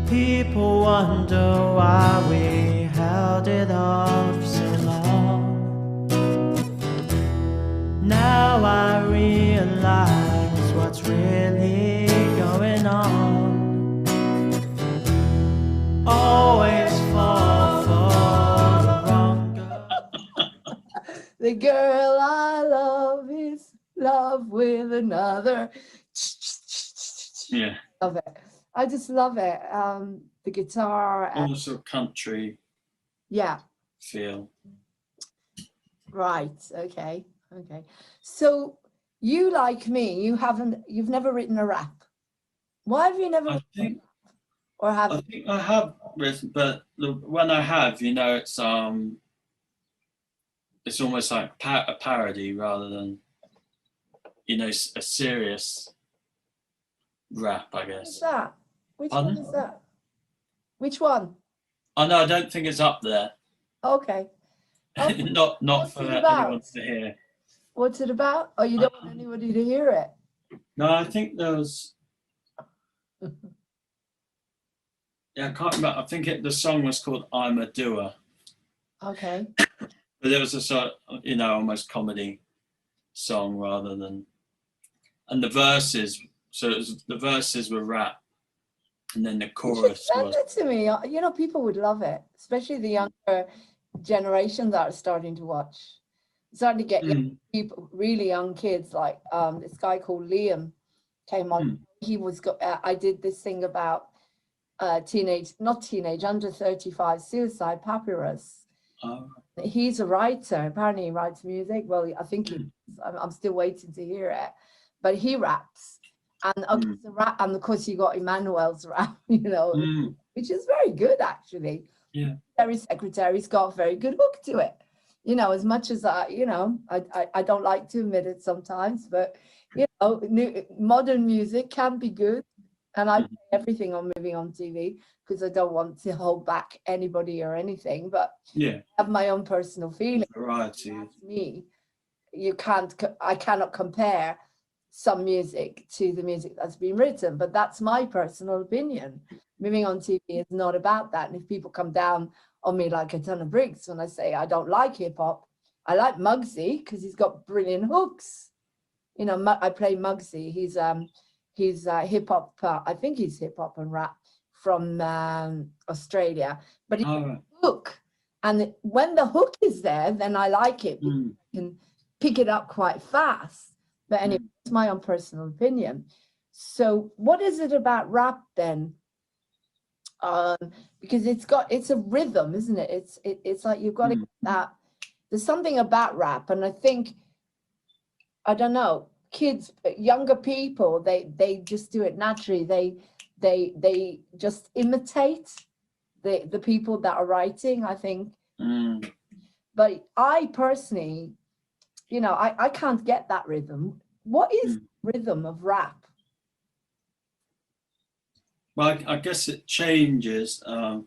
People wonder why we held it off so long. Now I realize what's really going on. Always fall for the wrong girl. The girl I love is love with another. Yeah. Love it. I just love it. The guitar. And, Also country yeah. feel. Right. Okay. Okay. So you, like me, you've never written a rap. Why have you never? I think Or have? I think I have written, but when I have, it's almost like a parody rather than a serious rap, I guess. What's that? Which Pardon? one is that? Which one? Oh no, I don't think it's up there. Okay. Okay. not What's for it about? anyone to hear. What's it about? Oh, you don't want anybody to hear it. No, I think there was. Yeah, I can't remember. I think the song was called "I'm a Doer," Okay. but there was a sort of, almost comedy song rather than, and the verses. So the verses were rap, and then the You should chorus send was. it to me. People would love it, especially the younger generation that are starting to watch. Starting to get young people, really young kids, like this guy called Liam came on. He was I did this thing about under 35 suicide papyrus. He's a writer. Apparently he writes music. Well, I think I'm still waiting to hear it, but he raps. And and of course you got Emmanuel's rap, which is very good actually. Yeah. Secretary's secretary's got a very good hook to it. As much as I don't like to admit it sometimes, but modern music can be good. And I play everything on Moving on TV because I don't want to hold back anybody or anything. But I have my own personal feeling. Variety. That's me. I cannot compare some music to the music that's been written, but that's my personal opinion. Moving on TV is not about that. And if people come down on me like a ton of bricks when I say I don't like hip hop, I like Muggsy because he's got brilliant hooks. I play Muggsy. He's hip hop. I think he's hip hop and rap from Australia, but he's got a hook. And when the hook is there, then I like it. I can pick it up quite fast. But anyway, it's my own personal opinion. So what is it about rap then? Because it's a rhythm, isn't it? It's like you've got to get that. There's something about rap, and I think, I don't know, kids, younger people, they just do it naturally. They just imitate the people that are writing, I think. Mm. But I personally, you know, I can't get that rhythm. What is rhythm of rap? Well, I guess it changes. I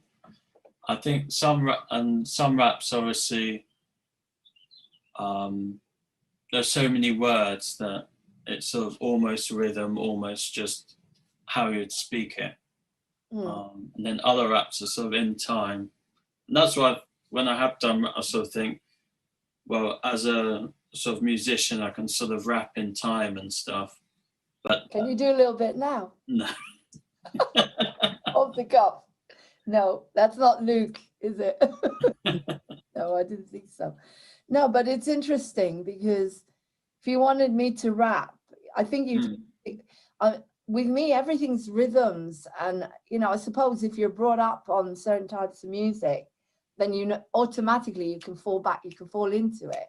think some raps obviously, there's so many words that it's sort of almost rhythm, almost just how you'd speak it. And then other raps are sort of in time. And that's why when I have done, I sort of think, well, as a sort of musician, I can sort of rap in time and stuff. But Can you do a little bit now? no. Off the cuff. No, that's not Luke, is it? No, I didn't think so. No, but it's interesting because if you wanted me to rap, I think you. With me, everything's rhythms, and you know, I suppose if you're brought up on certain types of music, then you know automatically you can fall back, you can fall into it.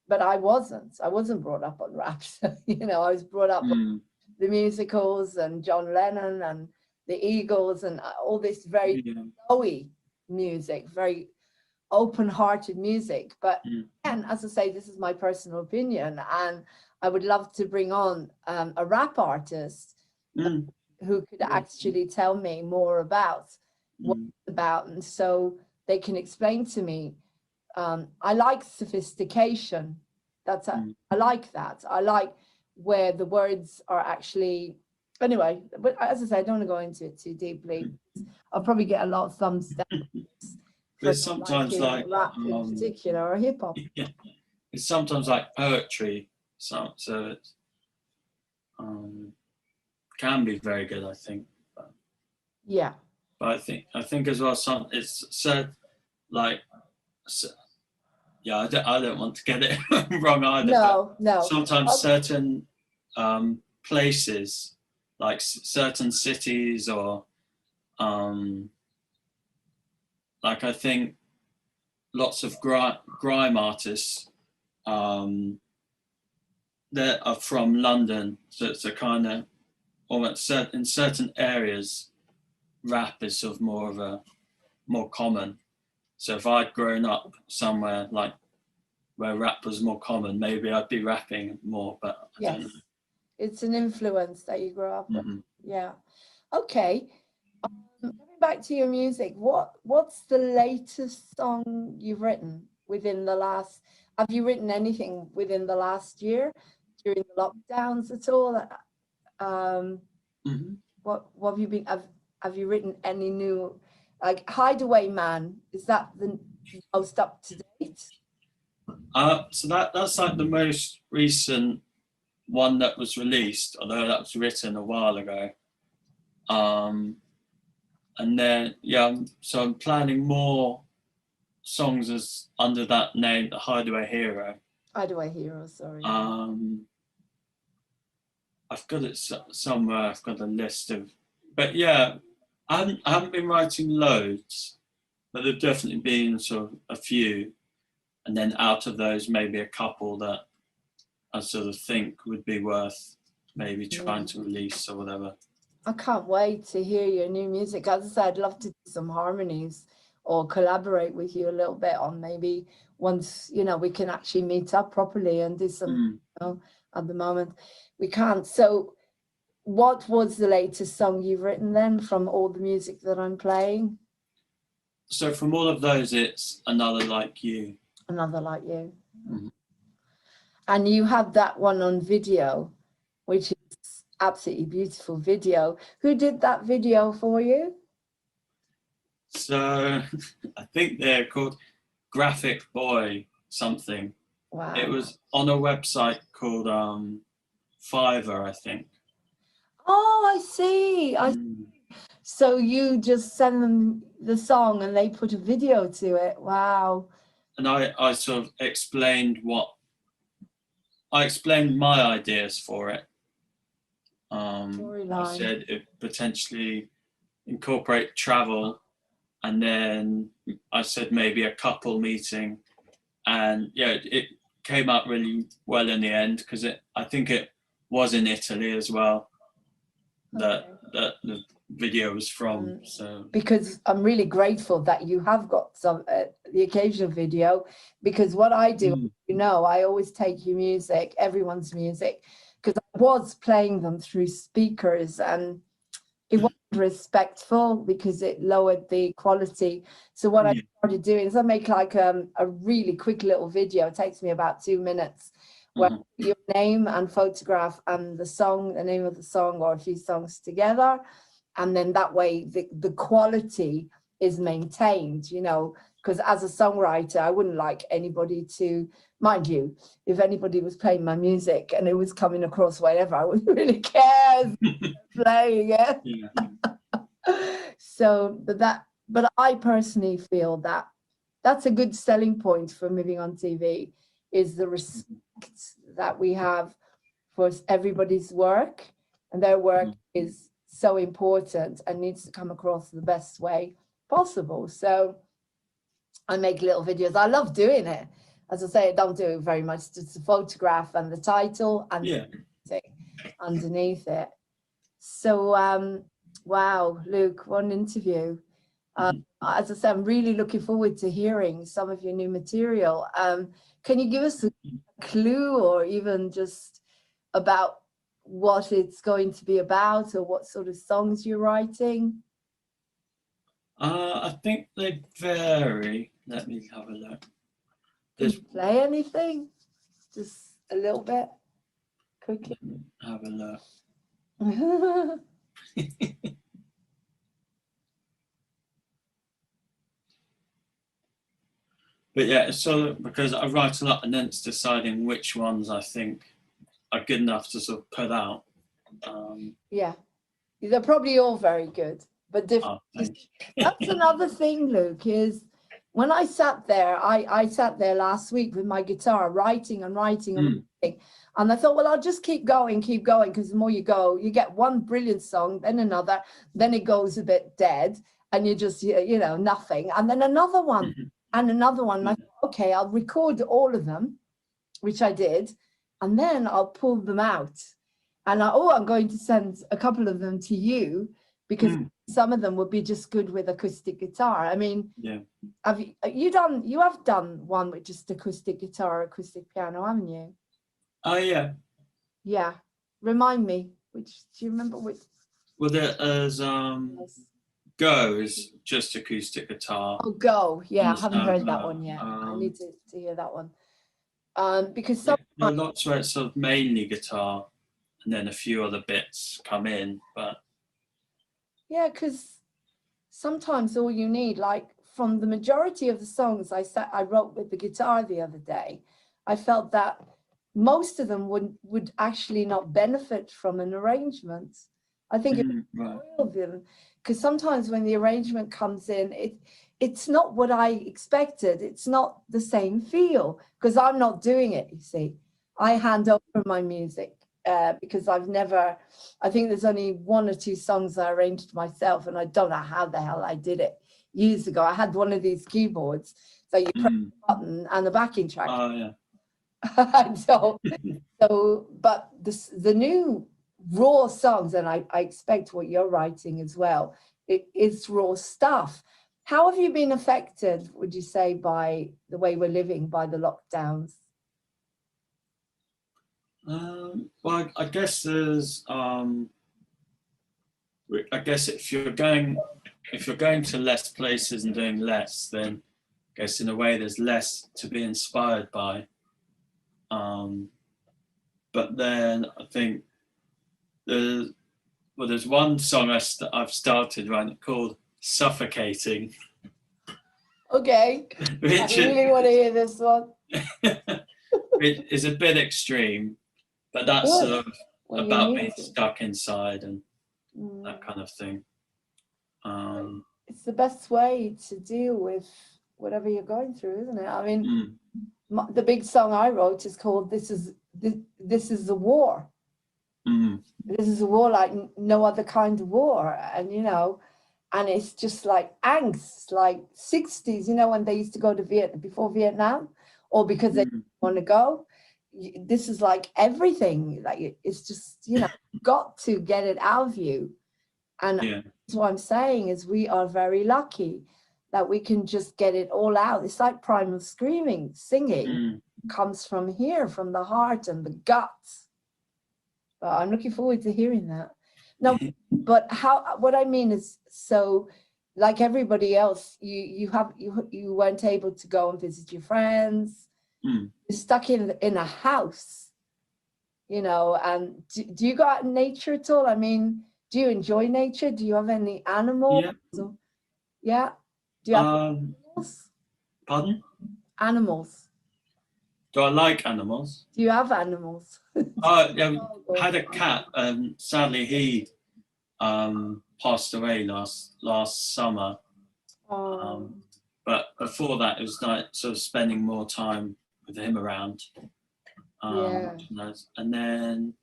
But I wasn't. I wasn't brought up on rap. So, you know, I was brought up on the musicals and John Lennon and the Eagles and all this very flowy music, very open-hearted music. But and as I say, this is my personal opinion, and I would love to bring on a rap artist who could actually tell me more about what it's about, and so they can explain to me. I like sophistication. I like that. I like where the words are actually. Anyway, but as I say, I don't want to go into it too deeply. I'll probably get a lot of thumbs down. But sometimes like rap in particular or hip hop. Yeah, it's sometimes like poetry. So it can be very good, I think. Yeah. But I think as well, it's said like. Yeah, I don't want to get it wrong either. No. Sometimes certain places, like certain cities, or like I think lots of grime artists that are from London, so it's a kind of almost in certain areas, rap is sort of more common. So if I'd grown up somewhere like where rap was more common, maybe I'd be rapping more, but I don't know. It's an influence that you grew up with. Yeah. Okay. Coming back to your music, what's the latest song you've written within the last, have you written anything within the last year during the lockdowns at all? What have you been, have you written any new, like Hideaway Man, is that the most up to date? So that's like the most recent one that was released, although that was written a while ago. And then so I'm planning more songs as under that name, the Hideaway Hero. Hideaway Hero, sorry. I've got it somewhere. I've got a list of, but yeah, I haven't been writing loads, but there've definitely been sort of a few, and then out of those, maybe a couple that I sort of think would be worth maybe trying to release or whatever. I can't wait to hear your new music. As I said, I'd love to do some harmonies or collaborate with you a little bit on maybe once, you know, we can actually meet up properly and do some, you know, at the moment we can't. So what was the latest song you've written then from all the music that I'm playing? So from all of those, it's Another Like You. Another Like You. And you have that one on video, which is absolutely beautiful video. Who did that video for you? So I think they're called Graphic Boy something. Wow. It was on a website called Fiverr, I think. Oh, I see. So you just send them the song and they put a video to it. Wow. And I sort of explained my ideas for it. I said it potentially incorporate travel, and then I said maybe a couple meeting, and yeah, it came out really well in the end because I think it was in Italy as well. That the video was from. So because I'm really grateful that you have got some the occasional video, because what I do, you know, I always take your music, everyone's music, because I was playing them through speakers and it wasn't respectful because it lowered the quality. So what I started doing is I make like a really quick little video. It takes me about 2 minutes, where I put your name and photograph and the song, the name of the song or a few songs together. And then that way the quality is maintained, you know, because as a songwriter, I wouldn't like anybody to, mind you, if anybody was playing my music and it was coming across whatever, I wouldn't really care playing it. So, but I personally feel that that's a good selling point for Moving on TV, is the respect that we have for everybody's work, and their work is so important and needs to come across the best way possible. So I make little videos. I love doing it. As I say, I don't do it very much, just a photograph and the title and underneath it. So wow, Luke, what an interview. As I said, I'm really looking forward to hearing some of your new material. Can you give us a clue, or even just about what it's going to be about, or what sort of songs you're writing? I think they vary. Let me have a look. Can you play anything? Just a little bit, quickly. Have a look. But yeah, so because I write a lot and then it's deciding which ones I think are good enough to sort of put out. Yeah, they're probably all very good, but different. That's another thing, Luke, is when I sat there, I sat there last week with my guitar, writing and writing and writing. And I thought, well, I'll just keep going, because the more you go, you get one brilliant song, then another, then it goes a bit dead, and you just, you know, nothing. And then another one, and another one. And I thought, okay, I'll record all of them, which I did, and then I'll pull them out. And I'm going to send a couple of them to you, because some of them would be just good with acoustic guitar. I mean, you have done one with just acoustic guitar, acoustic piano, haven't you? Oh yeah. Yeah. Remind me, do you remember which? Well, there's Go is just acoustic guitar. Oh, Go. Yeah, I haven't heard that one yet. I need to hear that one. Because there are lots where it's sort of mainly guitar, and then a few other bits come in, but yeah, because sometimes all you need, like from the majority of the songs I wrote with the guitar the other day, I felt that most of them would actually not benefit from an arrangement. I think it would them, because sometimes when the arrangement comes in, it's not what I expected. It's not the same feel, because I'm not doing it, you see. I hand over my music because I think there's only 1 or 2 songs I arranged myself, and I don't know how the hell I did it years ago. I had one of these keyboards, so you press the button and the backing track. Oh yeah. But the new raw songs, and I expect what you're writing as well, it's raw stuff. How have you been affected, would you say, by the way we're living, by the lockdowns? Well, I guess there's I guess if you're going to less places and doing less, then I guess in a way there's less to be inspired by. But then I think there's one song I've started writing called "Suffocating." Okay, I really want to hear this one. It is a bit extreme, but that's sort of about being stuck inside and that kind of thing. It's the best way to deal with whatever you're going through, isn't it? I mean, the big song I wrote is called "This is the War." This is a war like no other kind of war, and you know, and it's just like angst, like 60s, you know, when they used to go to Vietnam before Vietnam, or because they didn't want to go. this is like everything. Like it's just, you know, got to get it out of you. And Yeah. that's what I'm saying is we are very lucky that we can just get it all out. It's like primal screaming, singing comes from here, from the heart and the guts. But I'm looking forward to hearing that. No, but what I mean is, so like everybody else, you weren't able to go and visit your friends. You're stuck in a house, you know. And do you go out in nature at all? I mean, do you enjoy nature? Do you have any animals? Yeah. Do you have animals? Pardon? Animals. Do I like animals? Do you have animals? Yeah, we had a cat. Sadly, he passed away last summer. But before that, it was like sort of spending more time with him around. And then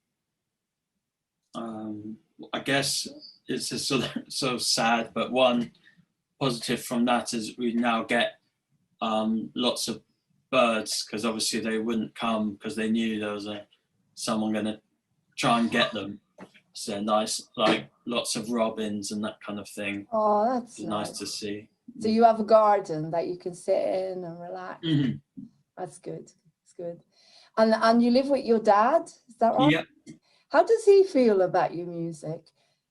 I guess it's a sort of sad, but one positive from that is we now get lots of birds, because obviously they wouldn't come because they knew there was someone going to try and get them. So nice, like lots of robins and that kind of thing. Oh, that's nice to see. So you have a garden that you can sit in and relax. That's good. It's good. And you live with your dad, is that right? Yeah. How does he feel about your music?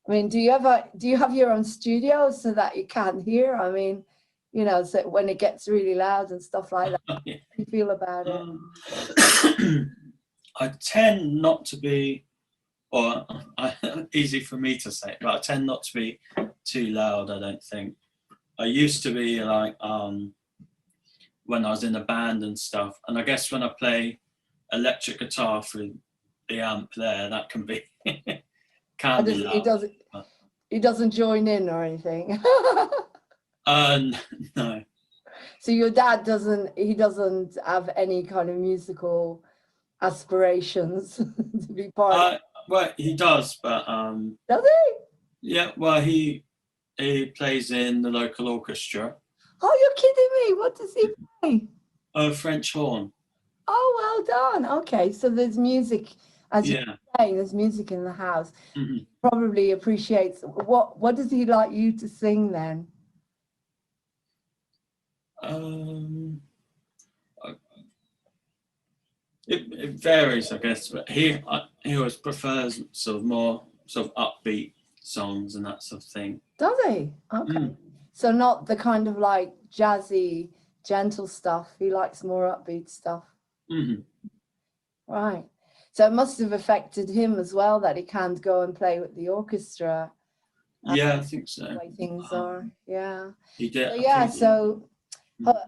I mean, do you have your own studio so that you can't hear? I mean, you know, so when it gets really loud and stuff like that, how do you feel about it? I tend not to be, or easy for me to say, but I tend not to be too loud, I don't think. I used to be like, when I was in a band and stuff, and I guess when I play electric guitar through the amp there, that can be, can be loud. He doesn't join in or anything? No. So your dad doesn't have any kind of musical aspirations to be part of? Well, he does, but does he? Yeah, well, he plays in the local orchestra. Oh, you're kidding me! What does he play? French horn. Oh, well done. Okay, so there's music, as you're saying, there's music in the house. Probably appreciates. What does he like you to sing then? It varies, I guess, but he always prefers sort of more sort of upbeat songs and that sort of thing. Does he? Okay. So not the kind of like jazzy, gentle stuff. He likes more upbeat stuff. Right. So it must have affected him as well that he can't go and play with the orchestra. Yeah, I think so. The way things are. Yeah. He did.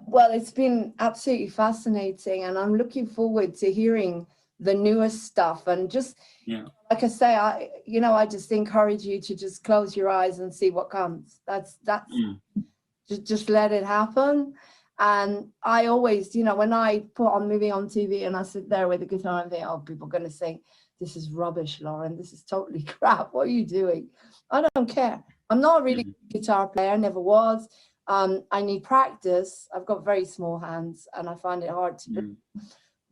Well, it's been absolutely fascinating, and I'm looking forward to hearing the newest stuff. And just like I say, I just encourage you to just close your eyes and see what comes. That's just let it happen. And I always, when I put on Movie on TV and I sit there with the guitar and think, oh, people are going to sing, this is rubbish, Lauren. This is totally crap. What are you doing? I don't care. I'm not a really good guitar player. Never was. I need practice. I've got very small hands and I find it hard to do.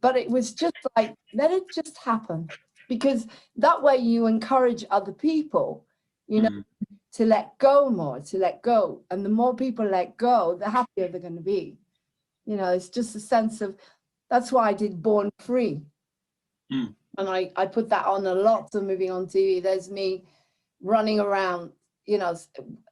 But it was just like, let it just happen. Because that way you encourage other people, to let go more, to let go. And the more people let go, the happier they're going to be. It's just a sense of, that's why I did Born Free. And I put that on a lot of Moving on TV. There's me running around, and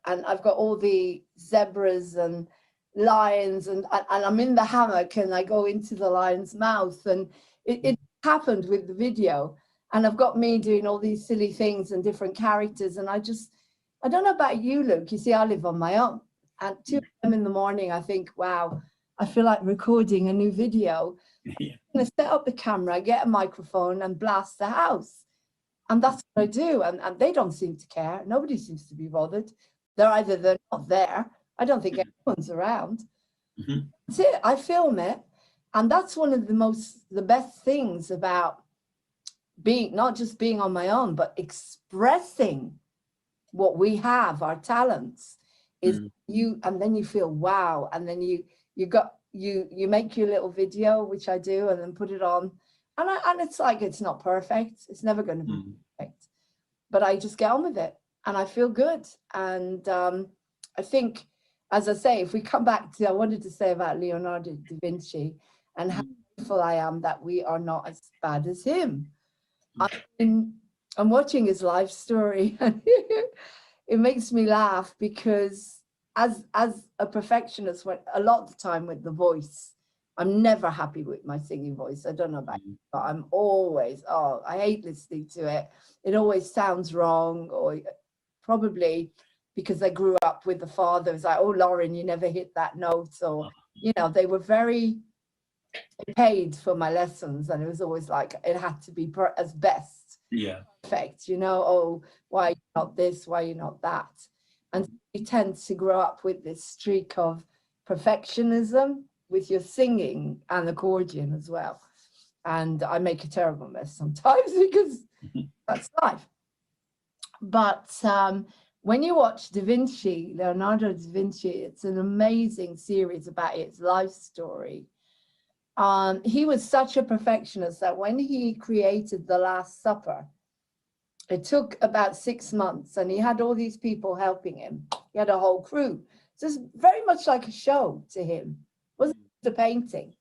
I've got all the zebras and lions and I'm in the hammock and I go into the lion's mouth. And it happened with the video. And I've got me doing all these silly things and different characters. And I don't know about you, Luke. You see, I live on my own. At 2 a.m. in the morning, I think, wow, I feel like recording a new video. I'm going to set up the camera, get a microphone and blast the house. And that's what I do. And they don't seem to care. Nobody seems to be bothered. They're not there. I don't think anyone's around. That's it. I film it. And that's one of the best things about not just being on my own, but expressing what we have, our talents, is and then you feel wow, and then you make your little video, which I do, and then put it on, and it's like, it's not perfect. It's never going to be perfect, but I just get on with it and I feel good. And I think, as I say, if we come back to, I wanted to say about Leonardo da Vinci and how grateful I am that we are not as bad as him. I'm watching his life story and it makes me laugh because as a perfectionist, a lot of the time with the voice, I'm never happy with my singing voice. I don't know about you, but I'm always, I hate listening to it. It always sounds wrong, or probably because I grew up with the father. It's like, oh, Lauren, you never hit that note. Or, they were very paid for my lessons. And it was always like, it had to be as best. Yeah. Perfect, oh, why are you not this? Why are you not that? And you tend to grow up with this streak of perfectionism with your singing and accordion as well. And I make a terrible mess sometimes because that's life. But when you watch Leonardo da Vinci, it's an amazing series about his life story. He was such a perfectionist that when he created The Last Supper, it took about 6 months and he had all these people helping him. He had a whole crew. So it's very much like a show to him. It wasn't the painting.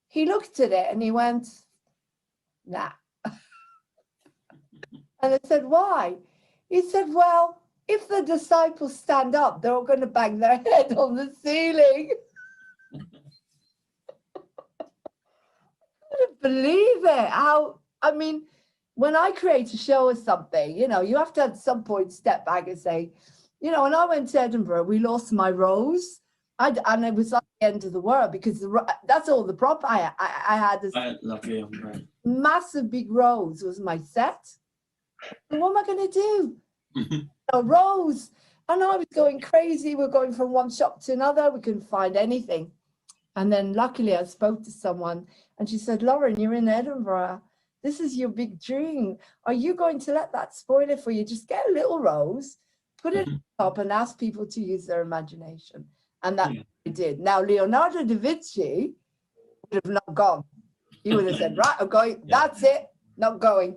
He looked at it and he went, nah. And I said, why? He said, well, if the disciples stand up, they're all going to bang their head on the ceiling. I couldn't believe it. When I create a show or something, you have to at some point step back and say, when I went to Edinburgh, we lost my rose. And it was like the end of the world because that's all the prop I had. This massive big rose was my set. And what am I going to do? A rose. And I was going crazy. We're going from one shop to another. We couldn't find anything. And then luckily I spoke to someone and she said, Lauren, you're in Edinburgh. This is your big dream. Are you going to let that spoil it for you? Just get a little rose, put it up and ask people to use their imagination. And that's what I did. Now, Leonardo da Vinci would have not gone. He would have said, right, I'm going. That's it. Not going.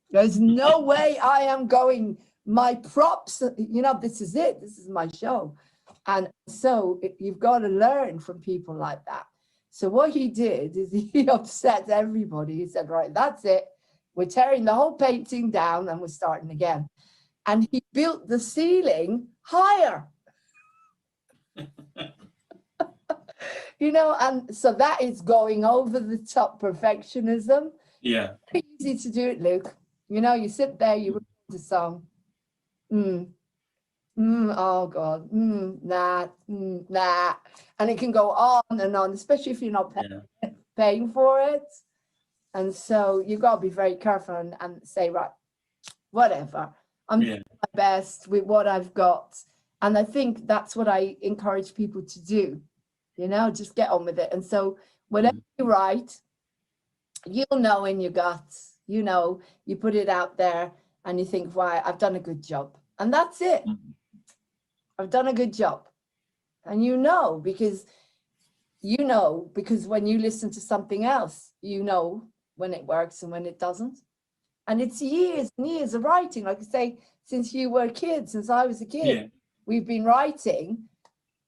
There's no way I am going. My props, this is it. This is my show. And so you've got to learn from people like that. So what he did is he upset everybody. He said, right, that's it. We're tearing the whole painting down and we're starting again. And he built the ceiling higher. And so that is going over the top perfectionism. Yeah. It's easy to do it, Luke. You sit there, you record the song. Oh God, nah. And it can go on and on, especially if you're not paying for it. And so you've got to be very careful and say, right, whatever. I'm doing my best with what I've got. And I think that's what I encourage people to do, just get on with it. And so whatever you write, you'll know in your guts, you put it out there and you think, wow, I've done a good job. And that's it. I've done a good job. And because when you listen to something else, when it works and when it doesn't. And it's years and years of writing. Like I say, since you were a kid, since I was a kid, we've been writing.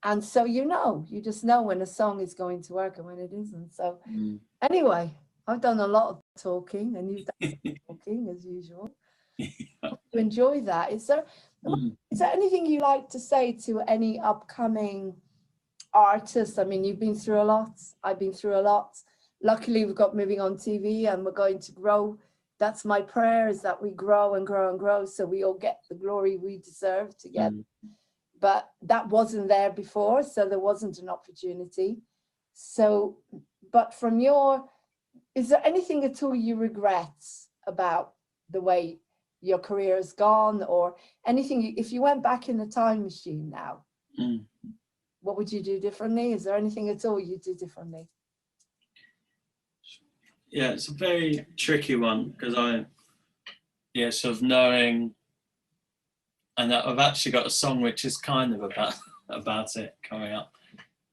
And so you just know when a song is going to work and when it isn't. So anyway, I've done a lot of talking and you've done some talking as usual. Hope you enjoy that. Is there anything you like to say to any upcoming artists? I mean, you've been through a lot. I've been through a lot. Luckily, we've got Moving On TV and we're going to grow. That's my prayer, is that we grow and grow and grow so we all get the glory we deserve together. But that wasn't there before, so there wasn't an opportunity. So, but is there anything at all you regret about the way your career has gone, or anything, if you went back in the time machine now, what would you do differently? Is there anything at all you do differently? Yeah, it's a very tricky one because sort of knowing, and I've actually got a song which is kind of about it coming up,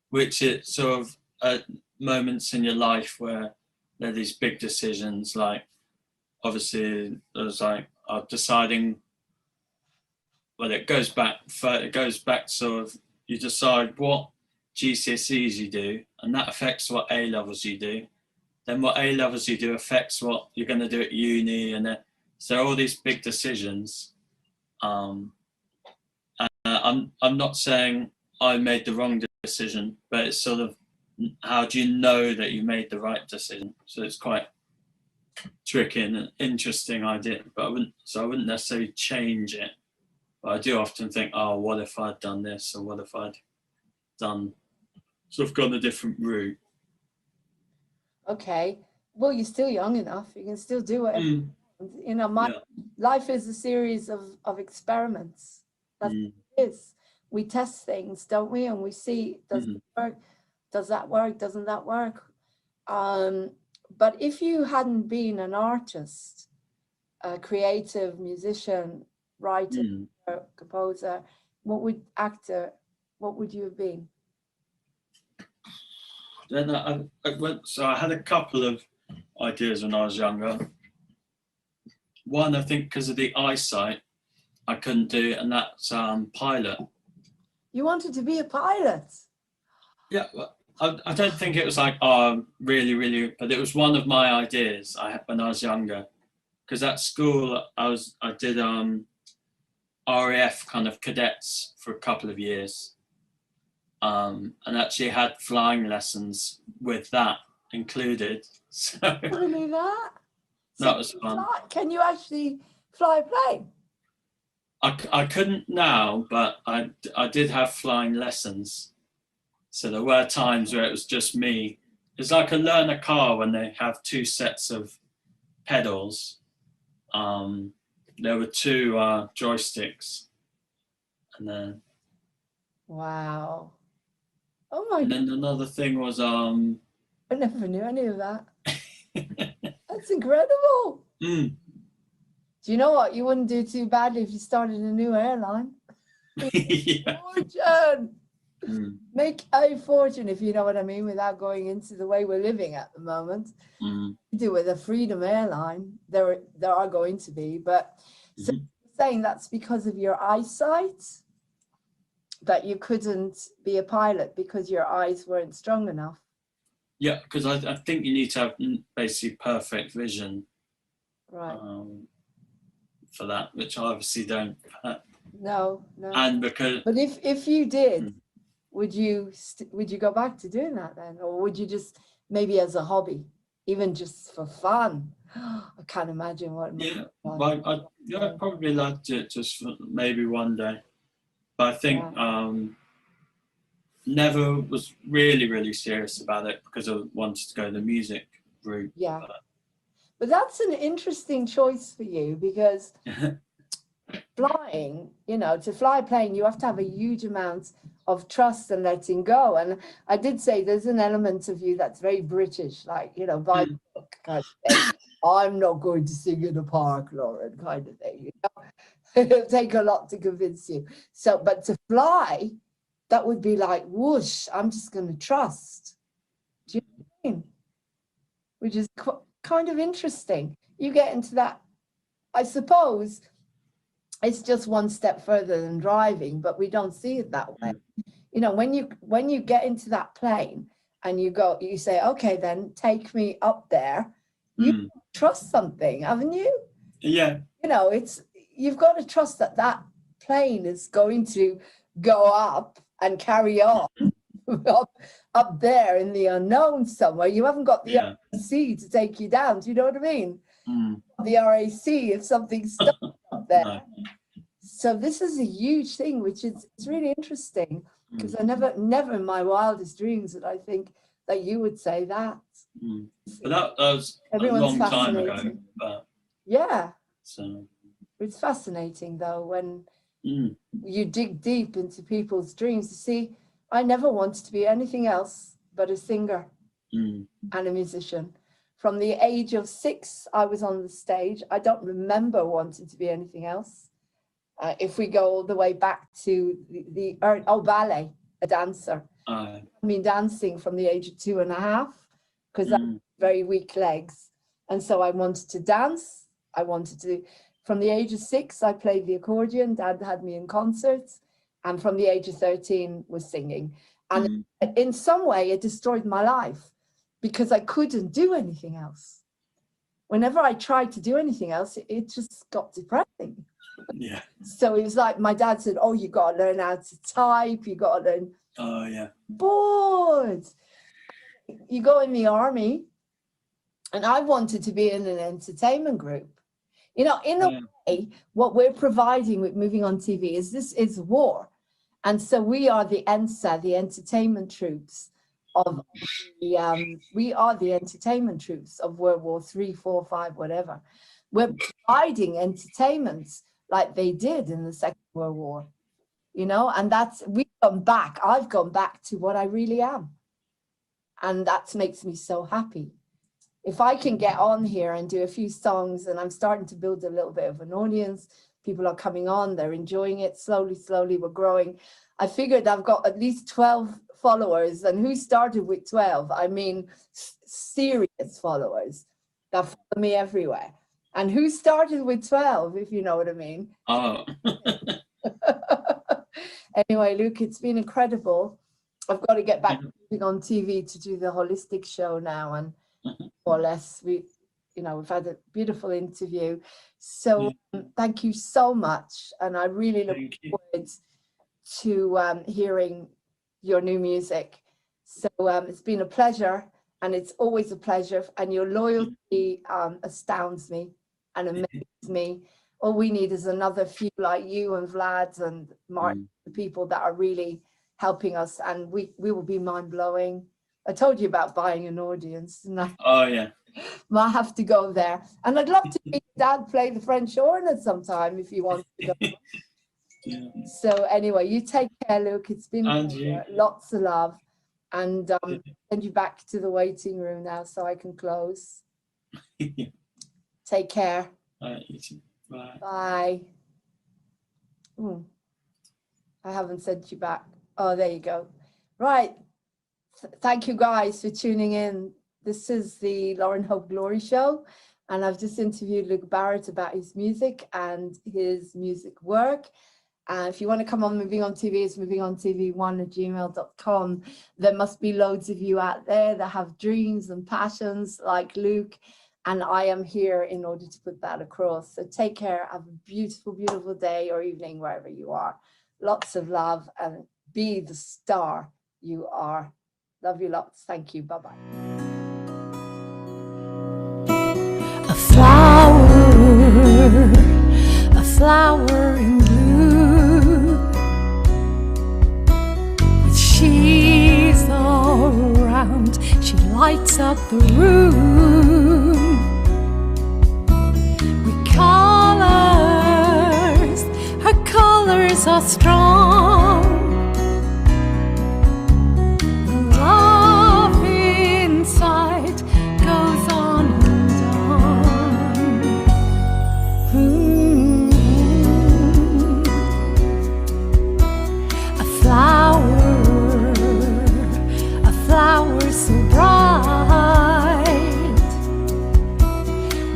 which is sort of moments in your life where there are these big decisions, like obviously there's like deciding, well, it goes back sort of, you decide what GCSEs you do, and that affects what A levels you do. Then what A levels you do affects what you're going to do at uni, and then, so all these big decisions. I'm not saying I made the wrong decision, but it's sort of, how do you know that you made the right decision? So it's quite tricky and an interesting idea, but I wouldn't necessarily change it. But I do often think, oh, what if I'd done this, or what if I'd done, sort of gone a different route. Okay. Well, you're still young enough. You can still do whatever. Mm. You know, my life is a series of experiments. That's what it is. We test things, don't we? And we see, does it work? Does that work? Doesn't that work? But if you hadn't been an artist, a creative musician, writer, composer, what would you have been? Then I had a couple of ideas when I was younger. One, I think because of the eyesight, I couldn't do, and that's pilot. You wanted to be a pilot? Yeah, well, I don't think it was like really, but it was one of my ideas I had when I was younger. Because at school I did RAF kind of cadets for a couple of years, and actually had flying lessons with that included. So Really that? that was fun. Can you actually fly a plane? I couldn't now, but I did have flying lessons. So there were times where it was just me. It's like a learner car when they have two sets of pedals. There were two joysticks, and then wow. Oh my and God. then another thing was I never knew any of that. That's incredible. Do you know what? You wouldn't do too badly if you started a new airline. yeah. Fortune. Make a fortune, if you know what I mean, without going into the way we're living at the moment. You do with a Freedom airline, there are going to be, but so you're saying that's because of your eyesight, that you couldn't be a pilot because your eyes weren't strong enough. Yeah, because I think you need to have basically perfect vision, right? For that, which I obviously don't. No. And because, but if you did, would you go back to doing that then, or would you just maybe as a hobby, even just for fun? I can't imagine what. I'd probably like to just for maybe one day, but I think never was really serious about it because I wanted to go the music route. Yeah, but that's an interesting choice for you because flying, you know, to fly a plane, you have to have a huge amount of trust and letting go. And I did say there's an element of you that's very British, like, you know, by the book kind of thing. I'm not going to sing in a park, Lauren, kind of thing. You know? It'll take a lot to convince you. So, but to fly, that would be like, whoosh, I'm just going to trust. Do you know what I mean? Which is kind of interesting. You get into that, I suppose, it's just one step further than driving, but we don't see it that way. You know, when you get into that plane and you say, okay, then take me up there, you trust something, haven't you? Yeah. You know, you've got to trust that plane is going to go up and carry on up there in the unknown somewhere. You haven't got the RAC to take you down. Do you know what I mean? The RAC if something's stuck up there. No. So this is a huge thing, which it's really interesting because I never in my wildest dreams did I think that you would say that. But that was a long time ago. But, yeah. So it's fascinating though when you dig deep into people's dreams. You see, I never wanted to be anything else but a singer and a musician. From the age of 6, I was on the stage. I don't remember wanting to be anything else. If we go all the way back to the ballet, a dancer. I mean, dancing from the age of 2.5. because I have very weak legs. And so I wanted to dance. I wanted to, from the age of 6, I played the accordion. Dad had me in concerts. And from the age of 13 was singing. And in some way it destroyed my life because I couldn't do anything else. Whenever I tried to do anything else, it just got depressing. Yeah. So it was like my dad said, oh, you got to learn how to type. You got to learn. Oh, yeah. Bored. You go in the army, and I wanted to be in an entertainment group. You know, in a way, what we're providing with Moving on TV is this is war. And so we are the ENSA, the entertainment troops of the, we are the entertainment troops of World War III, 4, 5, whatever. We're providing entertainments like they did in the Second World War, you know, and that's, we've gone back. I've gone back to what I really am. And that makes me so happy. If I can get on here and do a few songs, and I'm starting to build a little bit of an audience, people are coming on, they're enjoying it slowly, slowly, we're growing. I figured I've got at least 12 followers, and who started with 12? I mean, serious followers that follow me everywhere. And who started with 12, if you know what I mean? Oh. Anyway, Luke, it's been incredible. I've got to get back to Moving on TV to do the holistic show now, and more or less we've had a beautiful interview. So thank you so much, and I really look forward to hearing your new music. So it's been a pleasure, and it's always a pleasure, and your loyalty astounds me and amazes me. All we need is another few like you and Vlad and Martin, the people that are really helping us, and we will be mind-blowing. I told you about buying an audience, and I have to go there. And I'd love to see Dad play the French horn sometime if you want to go. So anyway, you take care, Luke. It's been a pleasure. Lots of love, and send you back to the waiting room now so I can close. Take care. Bye. Bye. Ooh, I haven't sent you back. Oh, there you go. Right. Thank you guys for tuning in. This is the Lauren Hope Glory Show, and I've just interviewed Luke Barrett about his music and his music work. If you want to come on Moving on TV, it's movingontv1@gmail.com. There must be loads of you out there that have dreams and passions like Luke, and I am here in order to put that across. So take care. Have a beautiful, beautiful day or evening wherever you are. Lots of love, and be the star you are. Love you lots. Thank you. Bye-bye. A flower in blue, with she's all around, she lights up the room with colors. Her colors are strong. The love inside goes on and on. A flower so bright,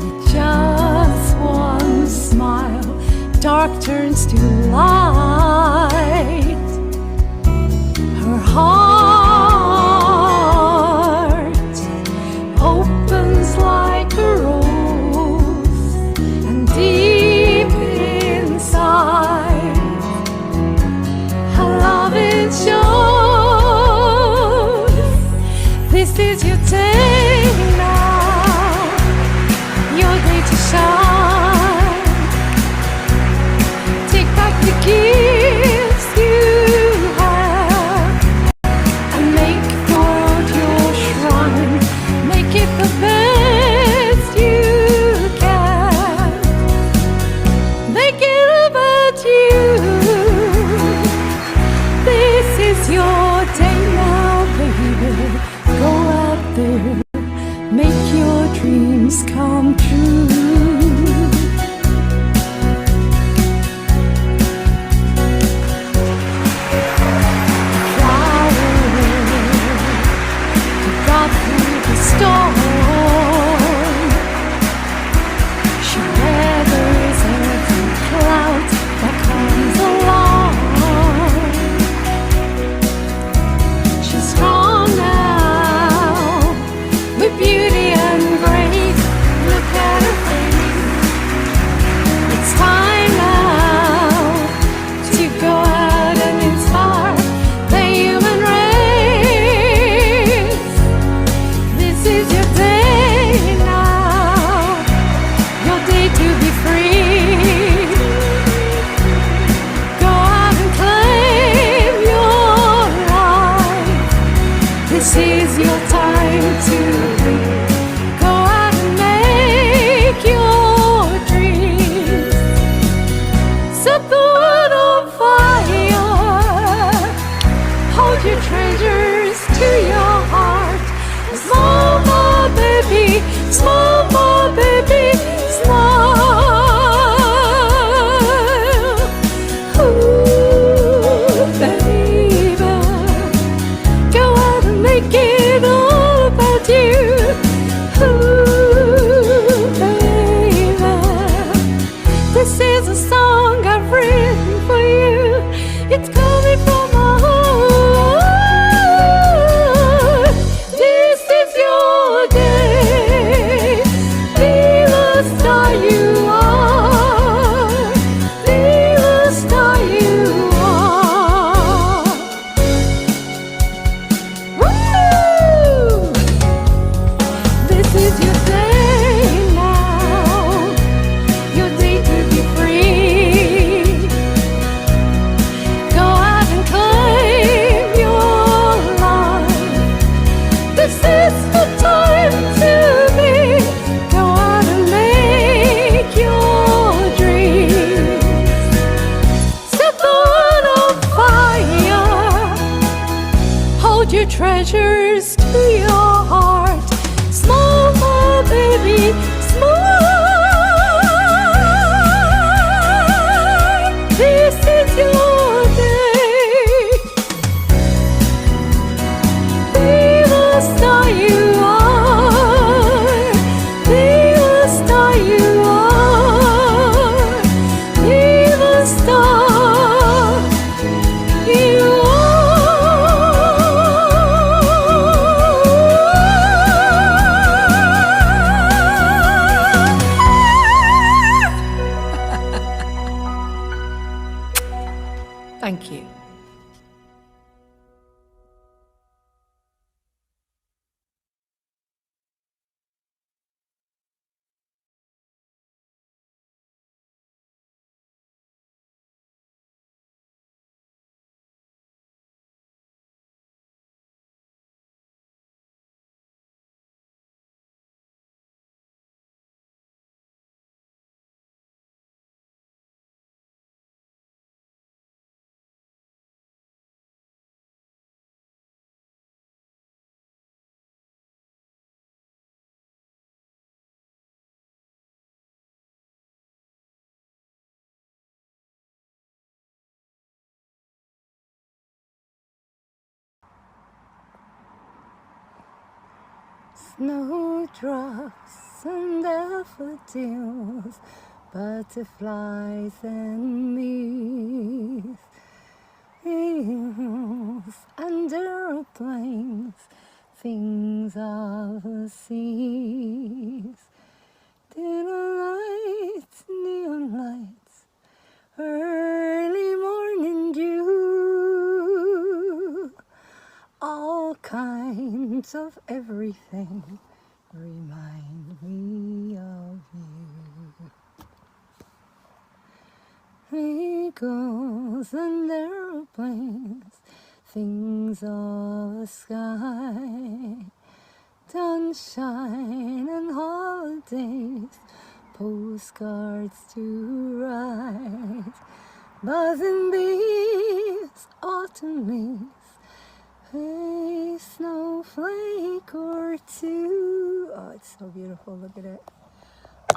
with just one smile, dark turns to light. Her heart opens like a rose, and deep inside, her love it shows. This is your day now, your day to shine. Take back the gifts you have, and make the world your shrine. Make it the best you can. Make it about you. This is your day now, baby. Go out there, make your dreams come true. Flower, you got through the storm. Set the world on fire. Hold your treasures to your heart. Small more baby, small more baby, smile. Ooh, baby, go out and make it all about you. Ooh, baby, this is a song I've written for you. It's coming from my heart. This is your day. Be the star you are. Be the star you are. Woo! This is your day now. Your day to be free. Go out and claim your life. This is the time to be. Go out and make your dreams. Set the world on fire. Hold your treasures to your heart. Small more baby, smile. This is your day. Be the star you are. Be the star you are. Be the star you are. Thank you. Snowdrops and daffodils, butterflies and bees, wheels and aeroplanes, things of the seas. Neon lights, early morning dew, all kinds of everything remind me of you. Eagles and aeroplanes, things of the sky, sunshine and holidays, postcards to write, buzzing bees, autumn leaves, a snowflake or two. Oh, it's so beautiful, look at it.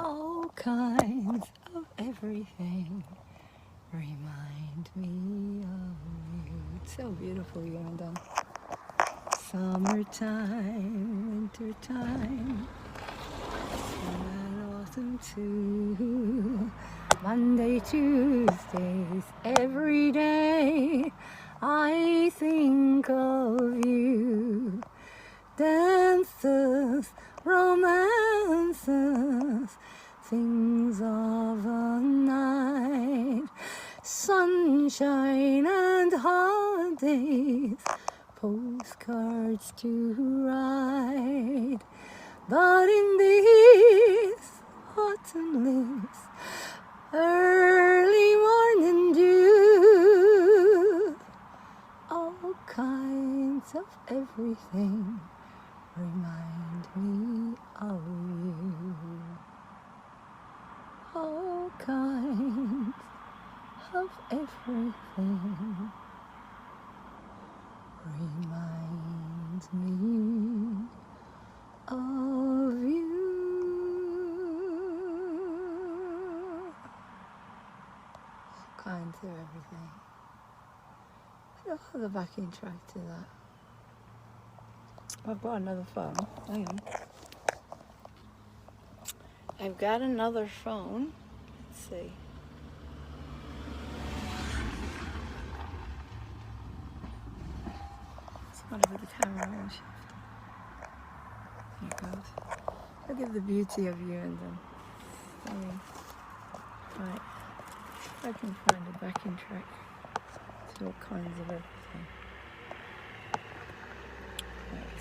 All kinds of everything remind me of you. It's so beautiful, you know, done. Summertime, wintertime, and autumn too. Monday, Tuesdays, every day I think of you. Dances, romances, things of a night, sunshine and holidays, postcards to write. But in these autumn leaves, early morning dew, all kinds of everything remind me of you. All kinds everything reminds me of you. All kinds of everything. I don't have the backing track to that. I've got another phone. Hang on. I've got another phone. Let's see. It's got to put the camera on shift. There it goes. Look at the beauty of you and them. Right. If I can find a backing track to all kinds of everything. Right.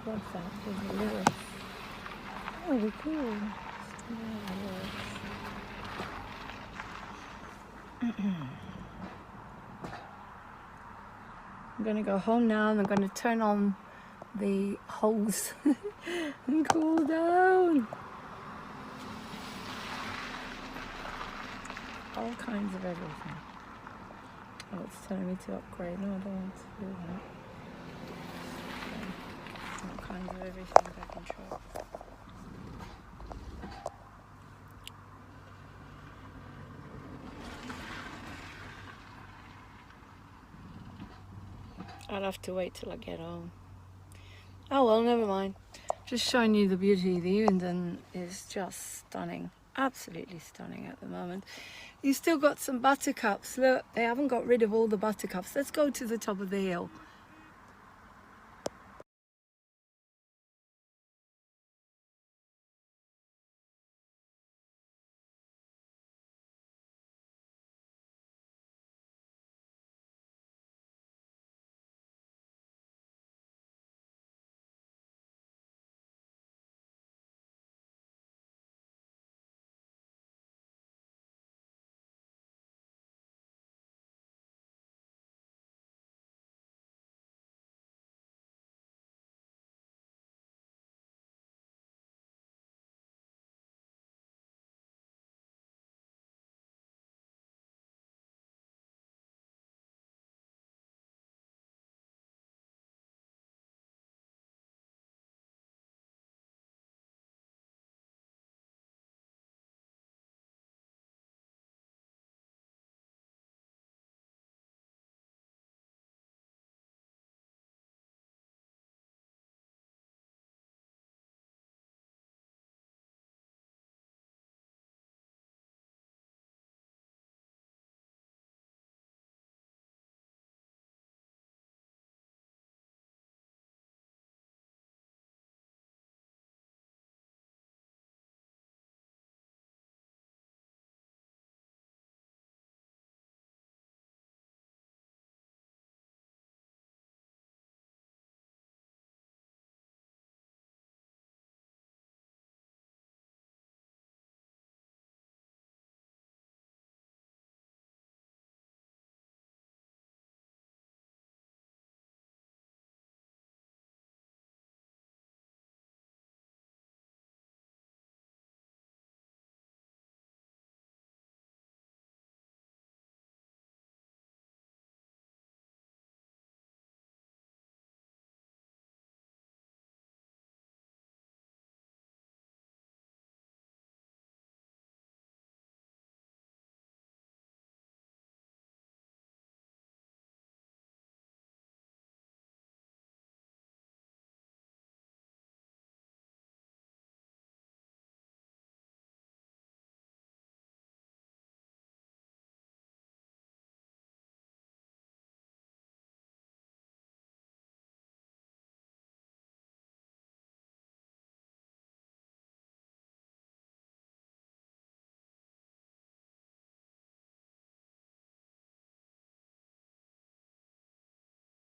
What's that? There's the lyrics. Oh, they're cool. I'm gonna go home now and I'm gonna turn on the hose and cool down. All kinds of everything. Oh, it's telling me to upgrade. No, I don't want to do that. All kinds of everything back in track. I'll have to wait till I get home. Oh well, never mind. Just showing you the beauty of the Uniden is just stunning. Absolutely stunning at the moment. You still got some buttercups. Look, they haven't got rid of all the buttercups. Let's go to the top of the hill.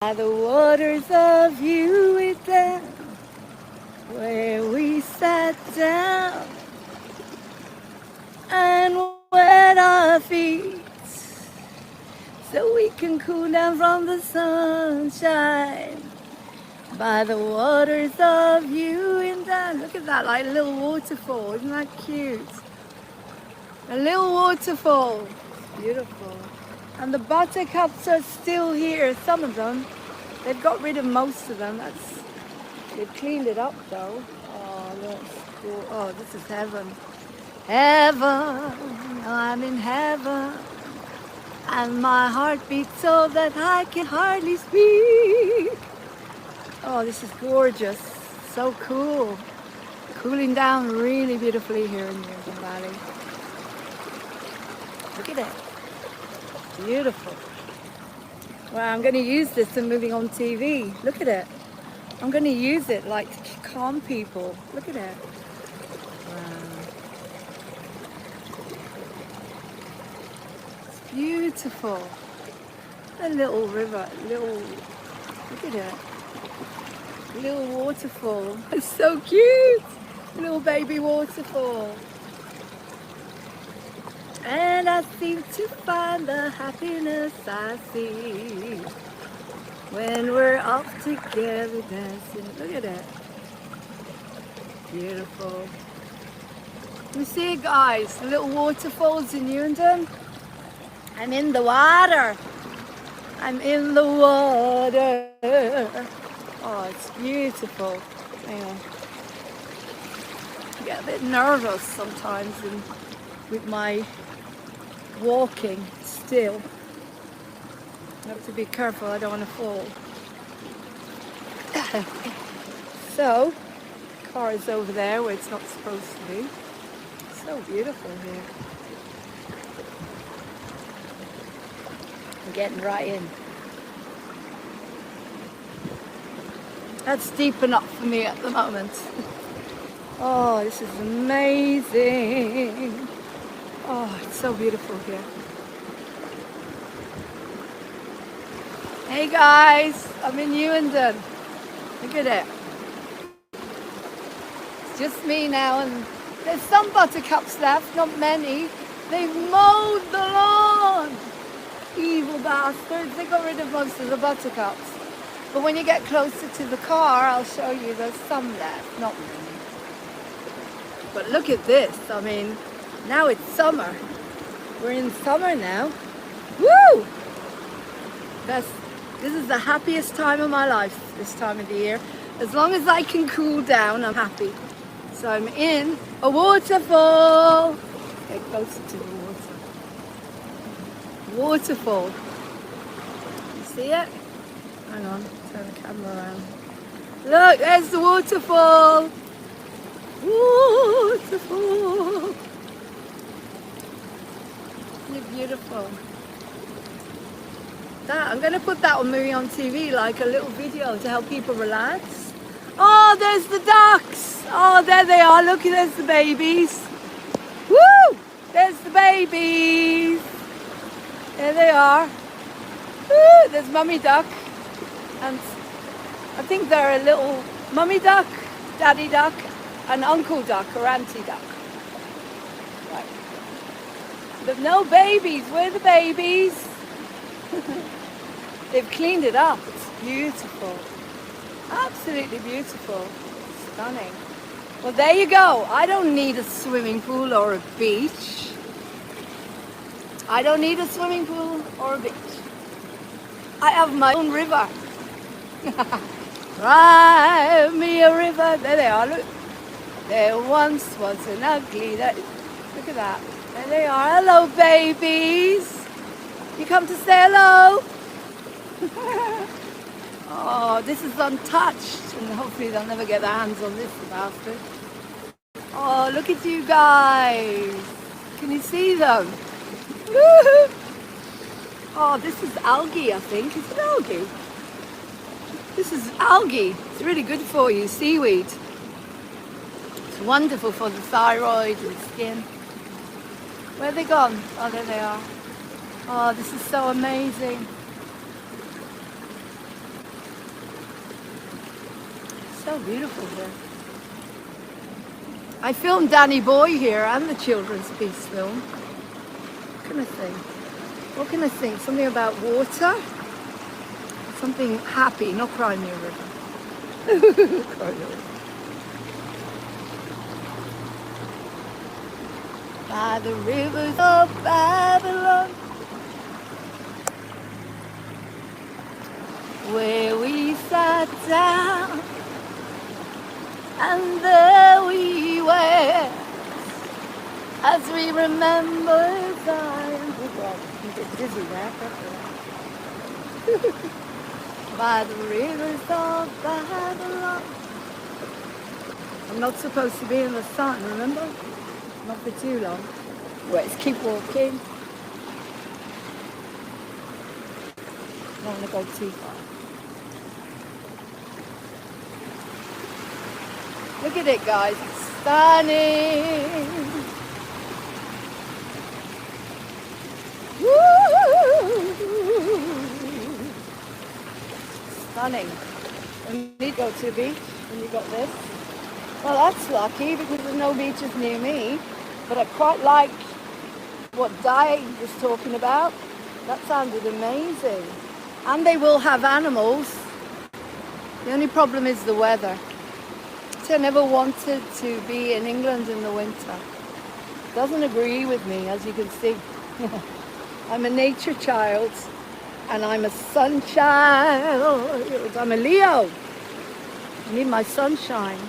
By the waters of Eden, where we sat down and wet our feet, so we can cool down from the sunshine. By the waters of Eden. Look at that, like a little waterfall. Isn't that cute? A little waterfall. Beautiful. And the buttercups are still here, some of them. They've got rid of most of them. They've cleaned it up though. Oh, that's cool. Oh, this is heaven. Heaven, I'm in heaven. And my heart beats so that I can hardly speak. Oh, this is gorgeous. So cool. Cooling down really beautifully here in Newton Valley. Look at it. Beautiful. Well, I'm going to use this in moving on TV. Look at it. I'm going to use it like to calm people. Look at it. Wow. It's beautiful. A little river. Look at it. Little waterfall. It's so cute. Little baby waterfall. And I seem to find the happiness I see when we're off together dancing. Look at that. Beautiful. You see it, guys? The little waterfalls in Newton. I'm in the water. I'm in the water. Oh, it's beautiful. Hang on. I get a bit nervous sometimes with my walking still. I have to be careful, I don't want to fall. So, the car is over there where it's not supposed to be. So beautiful here. I'm getting right in. That's deep enough for me at the moment. Oh, this is amazing. Oh, it's so beautiful here. Hey guys, I'm in Newenden. Look at it. It's just me now, and there's some buttercups left, not many. They've mowed the lawn. Evil bastards, they got rid of most of the buttercups. But when you get closer to the car, I'll show you there's some left, not many. But look at this, I mean, now it's summer. We're in summer now. Woo! This is the happiest time of my life, this time of the year. As long as I can cool down, I'm happy. So I'm in a waterfall. Get closer to the water. Waterfall. You see it? Hang on, turn the camera around. Look, there's the waterfall. Waterfall. Isn't it beautiful? I'm going to put that on Movie on TV, like a little video to help people relax. Oh, there's the ducks. Oh, there they are. Look, there's the babies. Woo! There's the babies. There they are. Woo! There's Mummy Duck. And I think they're a little Mummy Duck, Daddy Duck, and Uncle Duck or Auntie Duck. Right. But no babies. Where are the babies? They've cleaned it up. It's beautiful. Absolutely beautiful. Stunning. Well, there you go. I don't need a swimming pool or a beach. I don't need a swimming pool or a beach. I have my own river. Cry me a river. There they are. Look. There once was an ugly. Look at that. There they are. Hello, babies. You come to say hello? Oh, this is untouched, and hopefully they'll never get their hands on this bastard. Oh, look at you guys. Can you see them? Woo-hoo. Oh, this is algae, I think. Is it algae? This is algae. It's really good for you, seaweed. It's wonderful for the thyroid and skin. Where are they gone? Oh, there they are. Oh, this is so amazing. So beautiful here. I filmed Danny Boy here and the Children's Piece film. What can I think? What can I think? Something about water? Something happy, not Cry Me a River. Cry Me a River. By the rivers of Babylon, where we sat down, and there we were, as we remember Zion. Oh God, you get dizzy there. By the rivers of Babylon. I'm not supposed to be in the sun, remember? Not for too long. Let's keep walking. Don't want to go too far. Look at it, guys. It's stunning. Woo! Stunning. And you need to go to the beach when you got this. Well, that's lucky because there's no beaches near me. But I quite like what Di was talking about. That sounded amazing. And they will have animals. The only problem is the weather. I never wanted to be in England in the winter. Doesn't agree with me, as you can see. I'm a nature child and I'm a sun child. I'm a Leo. I need my sunshine.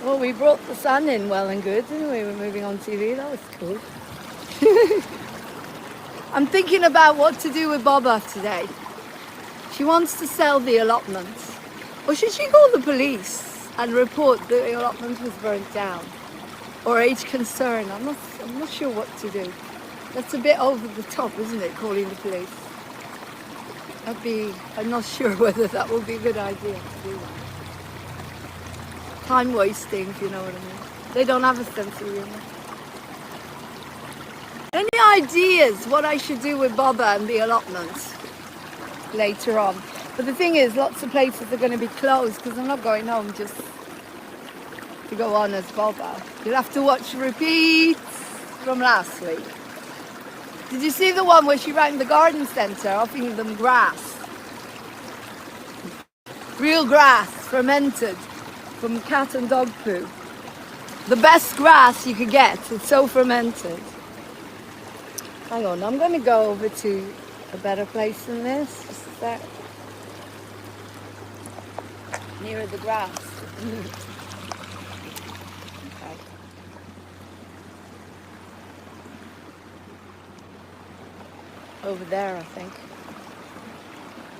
Well, we brought the sun in well and good, didn't we? We're moving on TV. That was cool. I'm thinking about what to do with Boba today. She wants to sell the allotments. Or should she call the police and report that the allotment was burnt down? Or age concern? I'm not sure what to do. That's a bit over the top, isn't it, calling the police? I'm not sure whether that would be a good idea to do that. Time wasting, if you know what I mean. They don't have a sense of humor. Any ideas what I should do with Boba and the allotments later on? But the thing is, lots of places are going to be closed because I'm not going home just to go on as Boba. You'll have to watch repeats from last week. Did you see the one where she ran the garden centre offering them grass? Real grass, fermented from cat and dog poo. The best grass you could get. It's so fermented. Hang on, I'm going to go over to a better place than this. Just a sec. Nearer the grass. Okay. Over there, I think.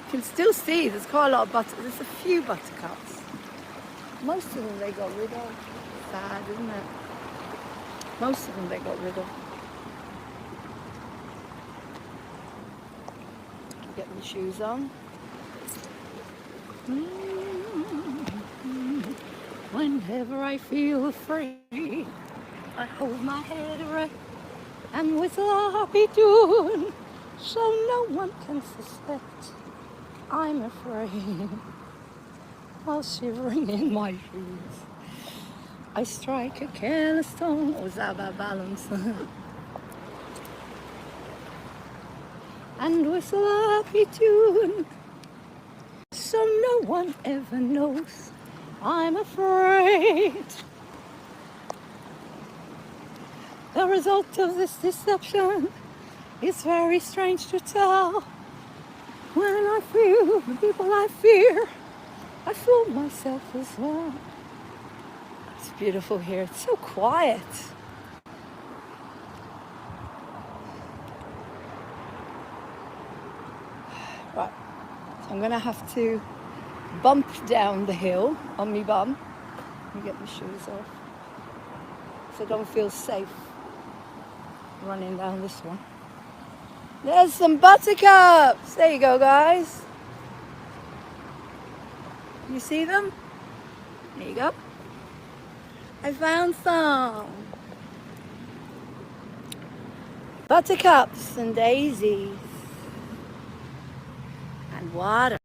You can still see there's quite a lot of there's a few buttercups. Most of them they got rid of. Sad, isn't it? Most of them they got rid of. Get my shoes on. Whenever I feel afraid, I hold my head erect and whistle a happy tune, so no one can suspect I'm afraid. While shivering in my shoes, I strike a careless tone. Or is that about balance? And whistle a happy tune, so no one ever knows I'm afraid. The result of this deception is very strange to tell. When I feel the people I fear, I fool myself as well. It's beautiful here. It's so quiet. Right, so I'm gonna have to bump down the hill on me bum. Let me get my shoes off. So I don't feel safe running down this one. There's some buttercups. There you go, guys. You see them? There you go. I found some. buttercups and daisies and water.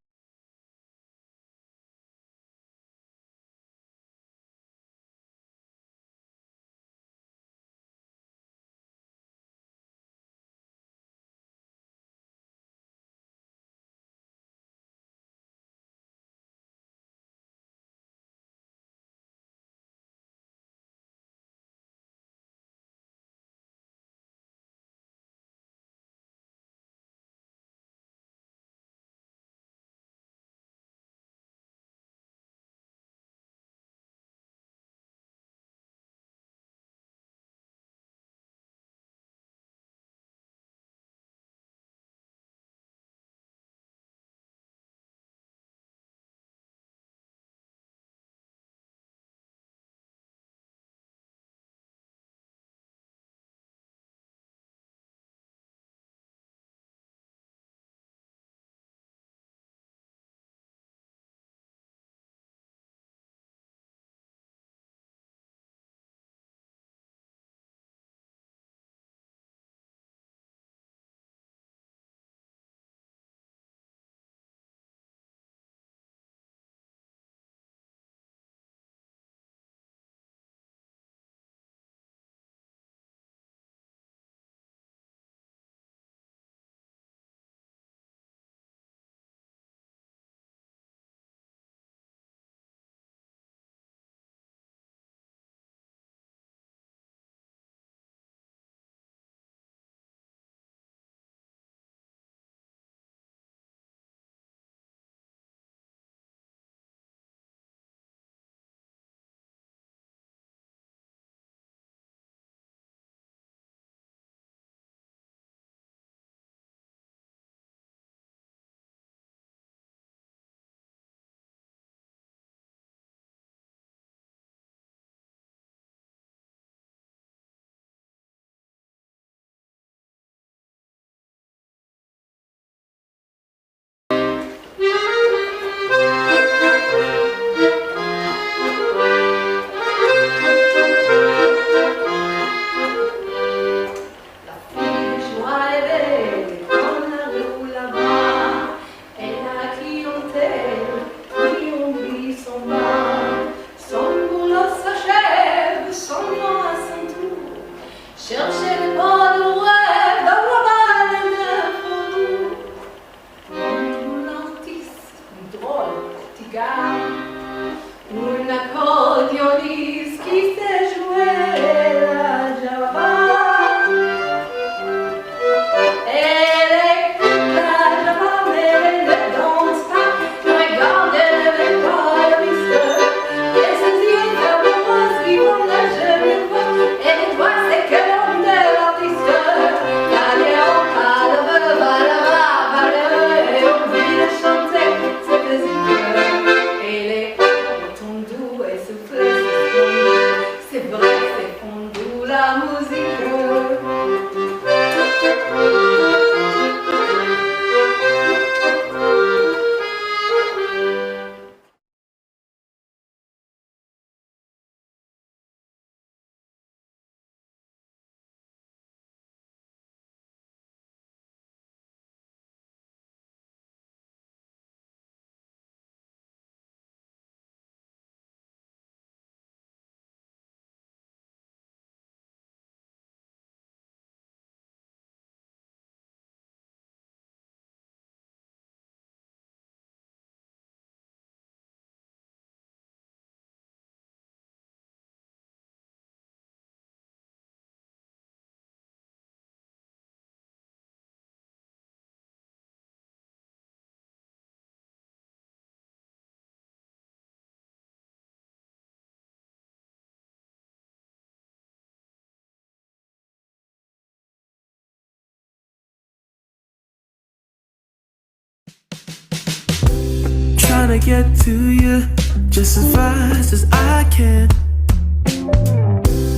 Trying to get to you just as fast as I can,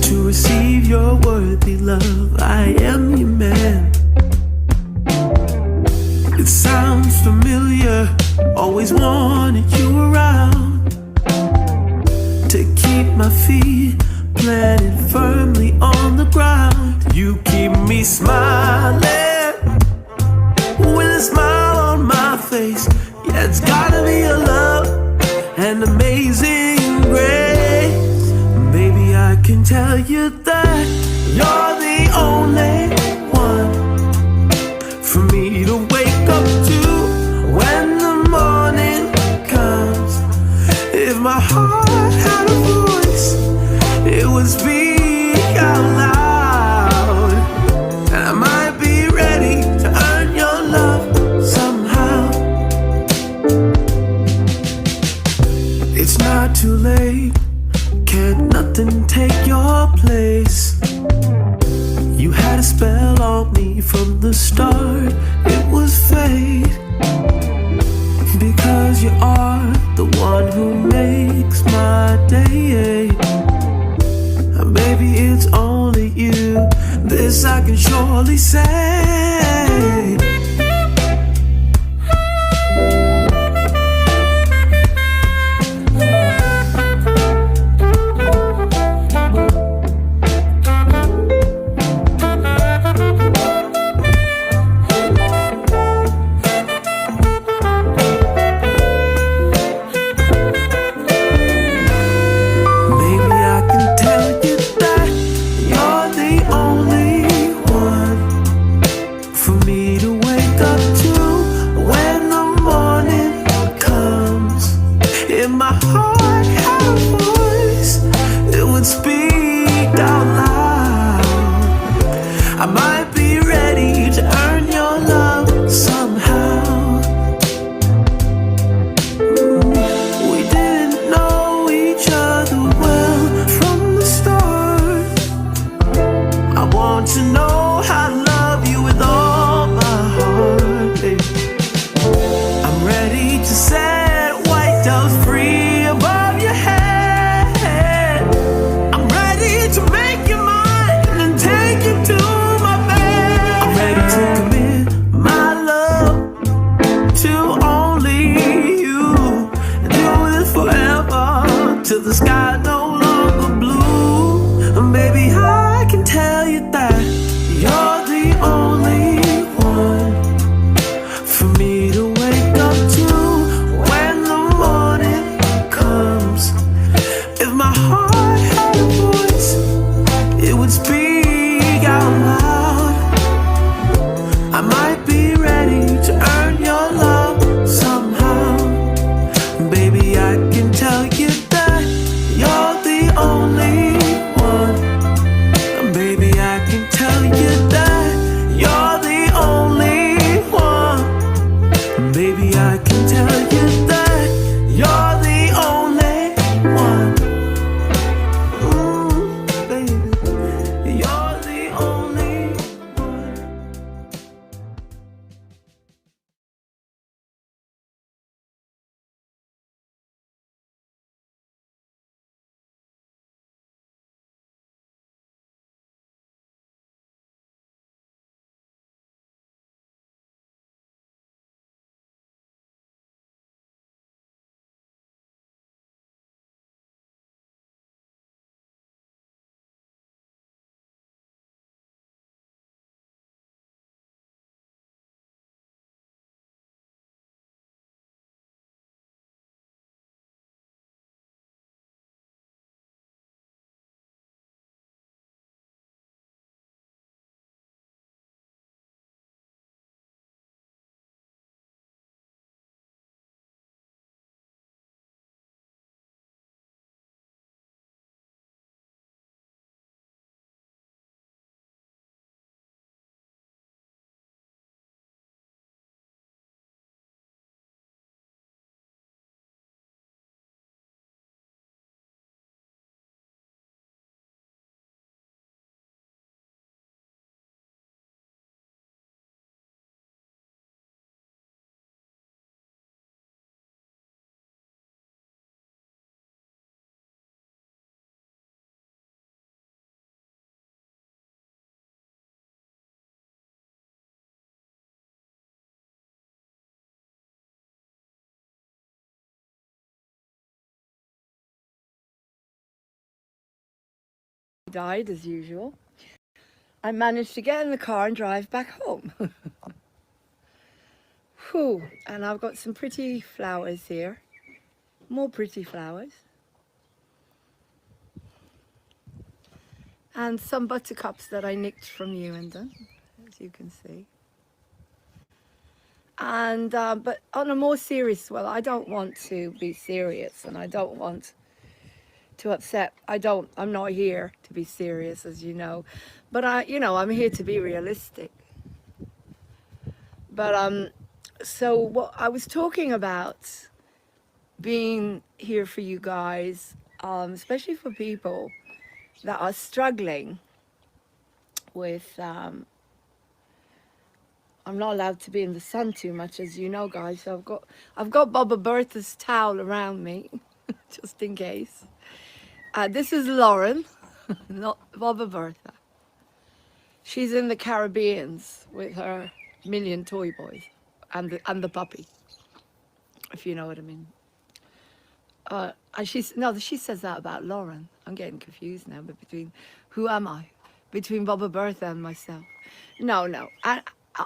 to receive your worthy love. I am your man. It sounds familiar, always wanted you around, to keep my feet planted firmly on the ground. You keep me smiling with a smile on my face. Yeah, it's gotta be your love and amazing grace. Maybe I can tell you that you're the only one for me to wake up to when the morning comes. If my heart had a voice, it would speak out loud, and I might be ready to earn your love somehow. It's not too late, can't nothing take your place. You had a spell on me from the start, it was fate. Because you are the one who makes my day. And baby, it's only you, this I can surely say. For died as usual, I managed to get in the car and drive back home. Whew. And I've got some pretty flowers here, more pretty flowers, and some buttercups that I nicked from you, and as you can see. And but on a more serious, well, I don't want to be serious, and I don't want to upset. I'm not here to be serious, as you know, but I'm here to be realistic. But so what I was talking about, being here for you guys, especially for people that are struggling with I'm not allowed to be in the sun too much, as you know, guys. So I've got Baba Bertha's towel around me, just in case. This is Lauren, not Baba Bertha. She's in the Caribbeans with her million toy boys and the puppy, if you know what I mean. And she says that about Lauren. I'm getting confused now, but who am I? Between Baba Bertha and myself. No.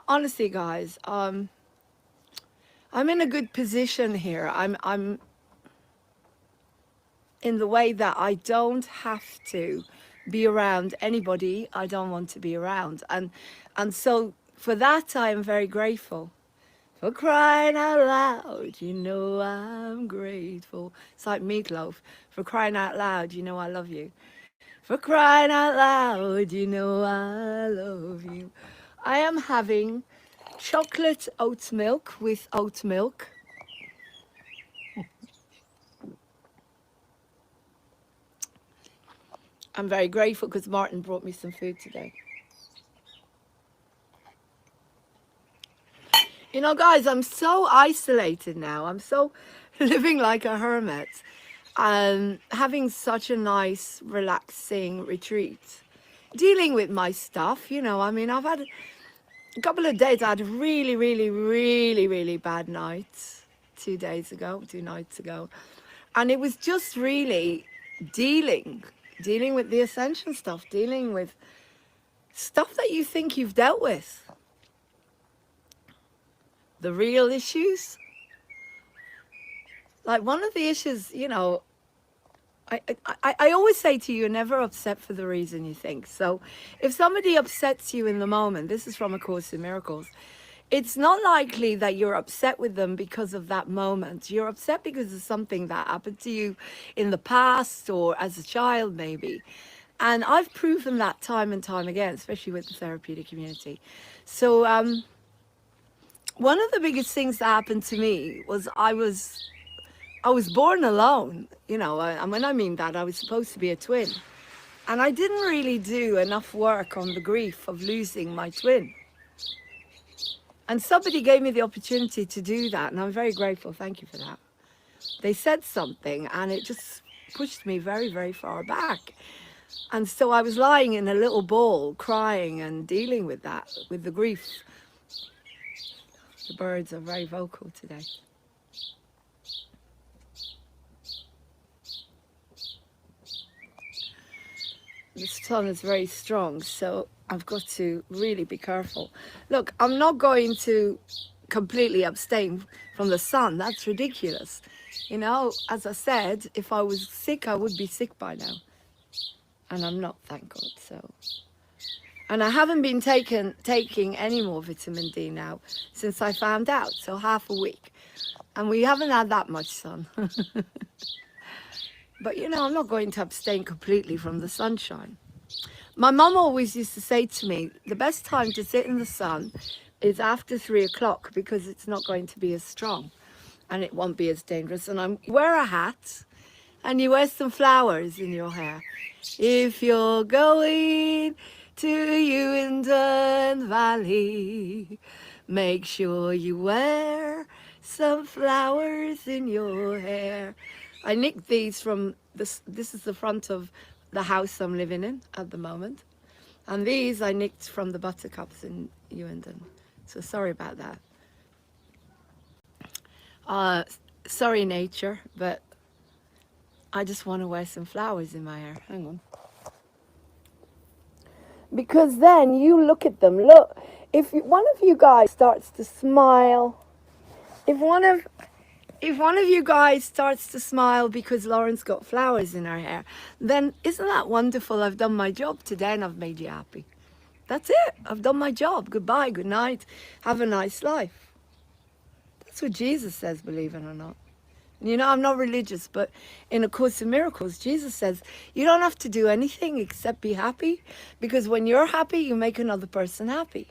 Honestly, guys, I'm in a good position here. I'm in the way that I don't have to be around anybody I don't want to be around, and so for that I am very grateful. For crying out loud, you know I'm grateful. It's like Meatloaf. For crying out loud, you know I love you. For crying out loud, you know I love you. I am having chocolate oat milk with oat milk. I'm very grateful because Martin brought me some food today. You know, guys, I'm so isolated now. I'm so living like a hermit and having such a nice, relaxing retreat. Dealing with my stuff, I mean, I've had a couple of days. I had a really, really, really, really bad night 2 nights ago. And it was just really dealing with the ascension stuff, dealing with stuff that you think you've dealt with. The real issues. Like one of the issues, I always say to you, you're never upset for the reason you think. So if somebody upsets you in the moment, this is from A Course in Miracles, it's not likely that you're upset with them because of that moment. You're upset because of something that happened to you in the past or as a child maybe. And I've proven that time and time again, especially with the therapeutic community. So one of the biggest things that happened to me was I was born alone, and when I mean that, I was supposed to be a twin. And I didn't really do enough work on the grief of losing my twin. And somebody gave me the opportunity to do that, and I'm very grateful. Thank you for that. They said something, and it just pushed me very, very far back. And so I was lying in a little ball, crying and dealing with that, with the grief. The birds are very vocal today. The sun is very strong, so I've got to really be careful. Look, I'm not going to completely abstain from the sun. That's ridiculous. As I said, if I was sick, I would be sick by now. And I'm not, thank God. And I haven't been taking any more vitamin D now since I found out, so half a week. And we haven't had that much sun. But, I'm not going to abstain completely from the sunshine. My mum always used to say to me, the best time to sit in the sun is after 3 o'clock because it's not going to be as strong and it won't be as dangerous. And you wear a hat and you wear some flowers in your hair. If you're going to Uindan Valley, make sure you wear some flowers in your hair. I nicked these from this is the front of the house I'm living in at the moment. And these I nicked from the buttercups in Uindan. So sorry about that. Sorry, nature, but I just want to wear some flowers in my hair. Hang on. Because then you look at them. Look, if one of you guys starts to smile, if one of you guys starts to smile because Lauren's got flowers in her hair, then isn't that wonderful? I've done my job today and I've made you happy. That's it. I've done my job. Goodbye, good night. Have a nice life. That's what Jesus says, believe it or not. You know, I'm not religious, but in A Course in Miracles, Jesus says, you don't have to do anything except be happy, because when you're happy, you make another person happy.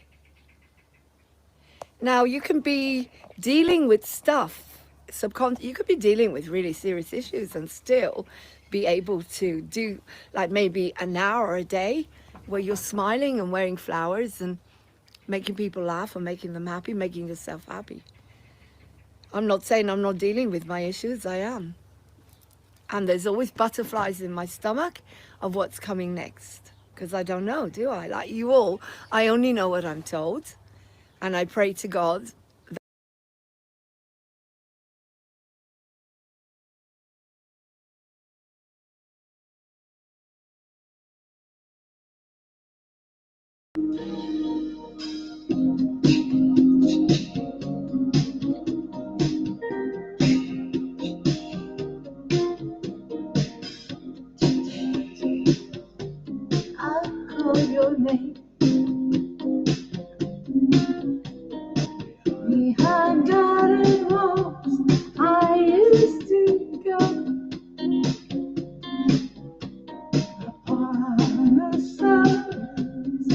Now, you can be dealing with stuff, you could be dealing with really serious issues and still be able to do like maybe an hour a day where you're smiling and wearing flowers and making people laugh and making them happy, making yourself happy. I'm not saying I'm not dealing with my issues, I am. And there's always butterflies in my stomach of what's coming next. Because I don't know, do I? Like you all, I only know what I'm told. And I pray to God. I'll call your name. Behind garden walls, I used to go upon the suns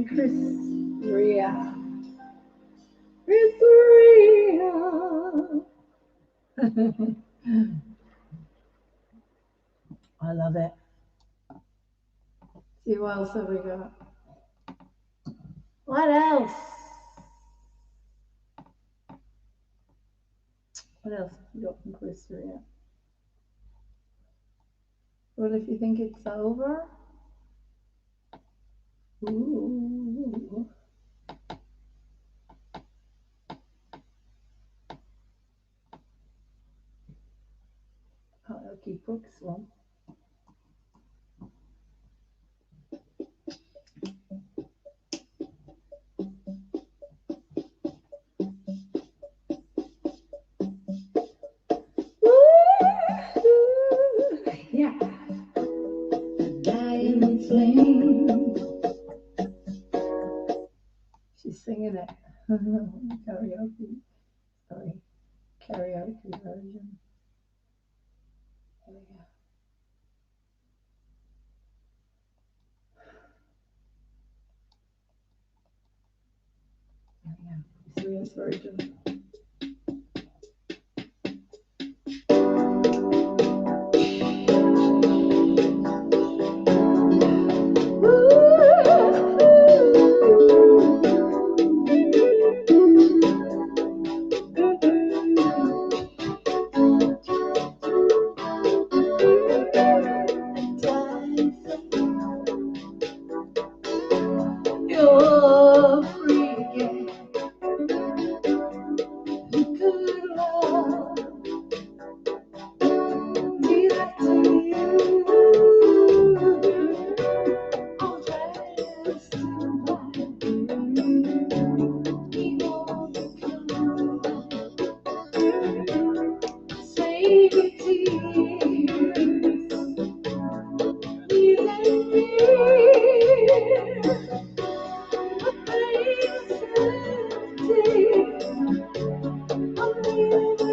sing Chris Ria. Chris Ria. I love it. See what else have we got? What else? What else have we got from Chris Ria? Well, if you think it's over. Ooh. Oh, I'll keep Brooks one. Yeah. Dying flame. She's singing it. Karaoke. Sorry. Karaoke version. There we go. There we go. Serious version. You're free again. You could love me like to you. All dressed in black. We won't save your tears. Leave them here. The place empty. I'm living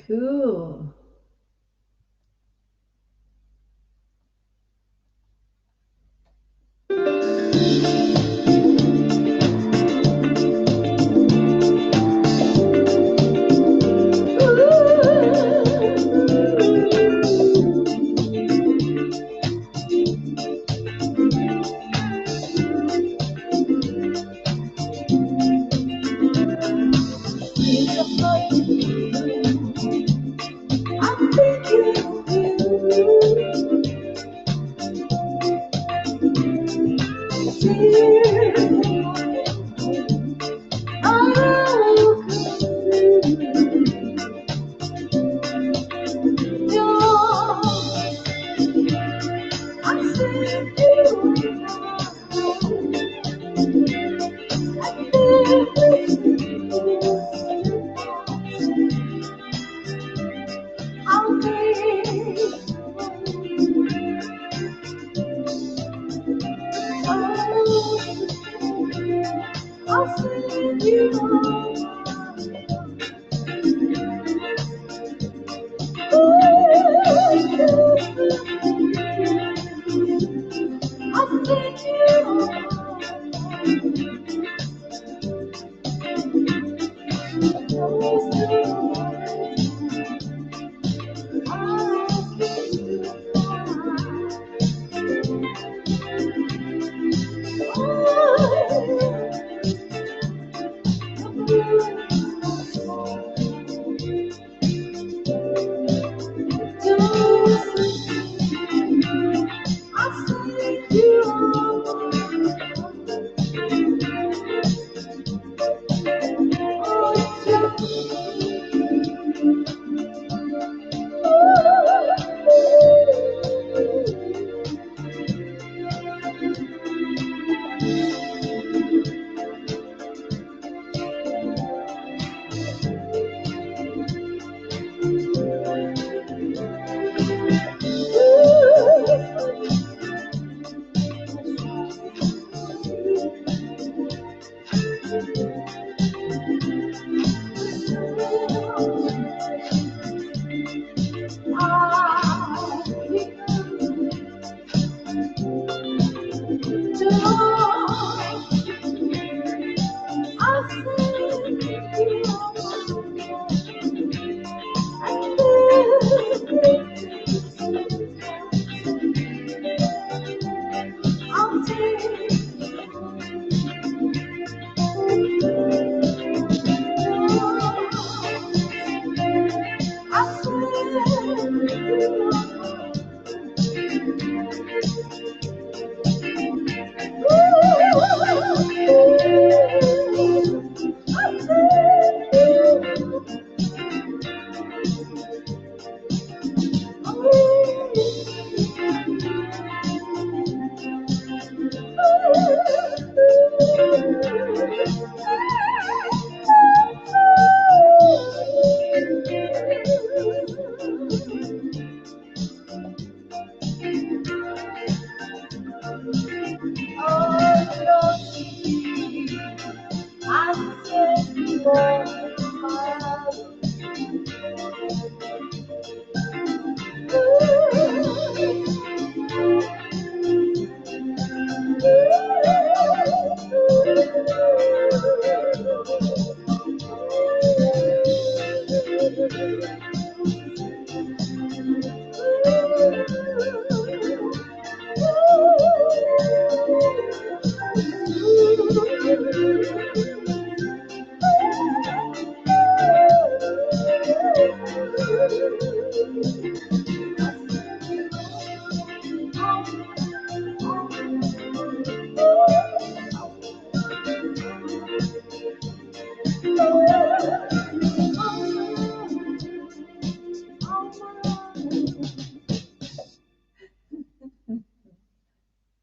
Cool.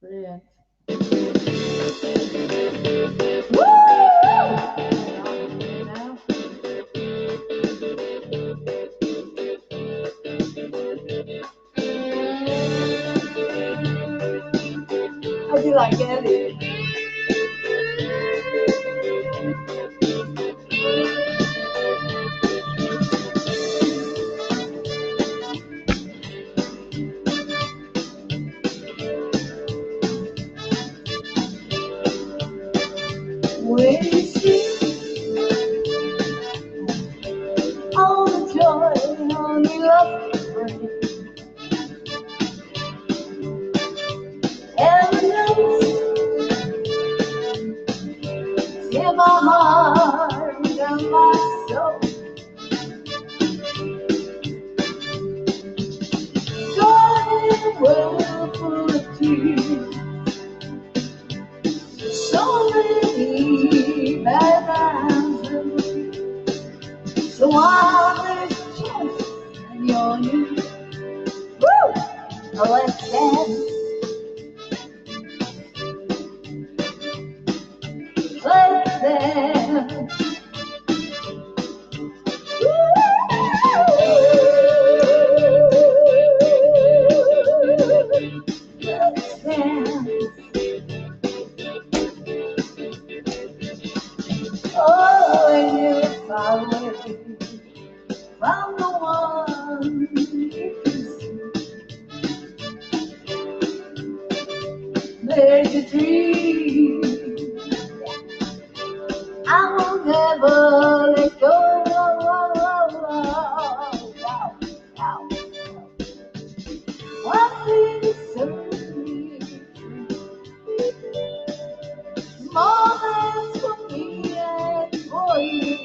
Brilliant. How do you like Ellie? father's chest and your knees. Woo! Let's dance. Let's dance. Let's dance. Oh, and you're far away from the one you can see. There's a dream I will never let go. What is certainly more than for me and for you?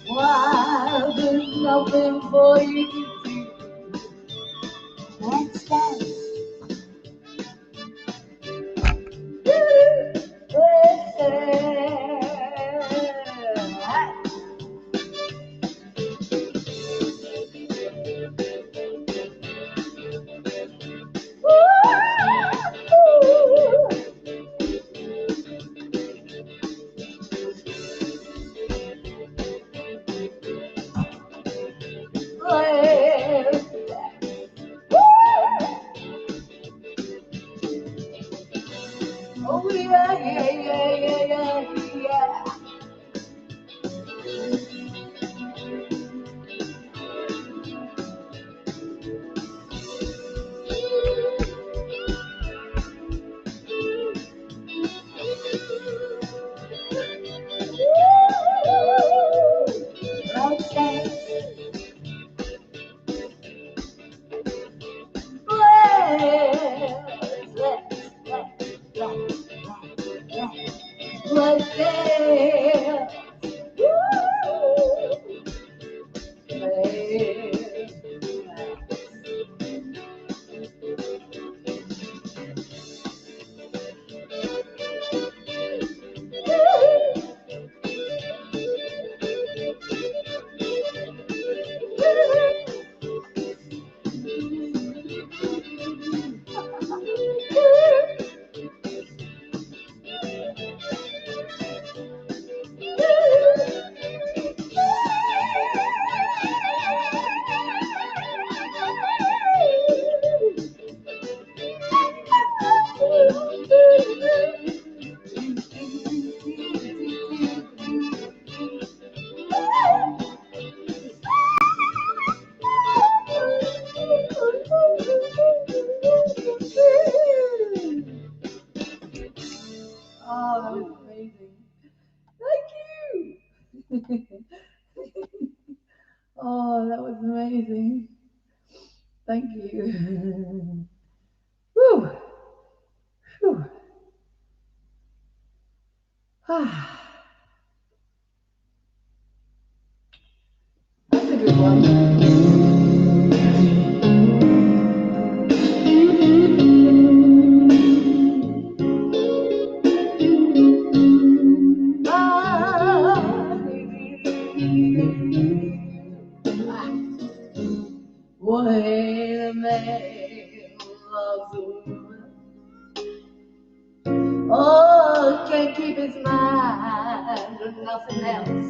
Why there's nothing for you to do? Let's dance. Let's dance. Oh yeah, yeah, yeah, yeah, yeah, yeah. Let's dance. Let's dance. Oh, that was amazing. Thank you. Oh, that was amazing. Thank you. Whew. Whew. Ah. That's a good one. When a man loves a woman, oh, can't keep his mind on nothing else.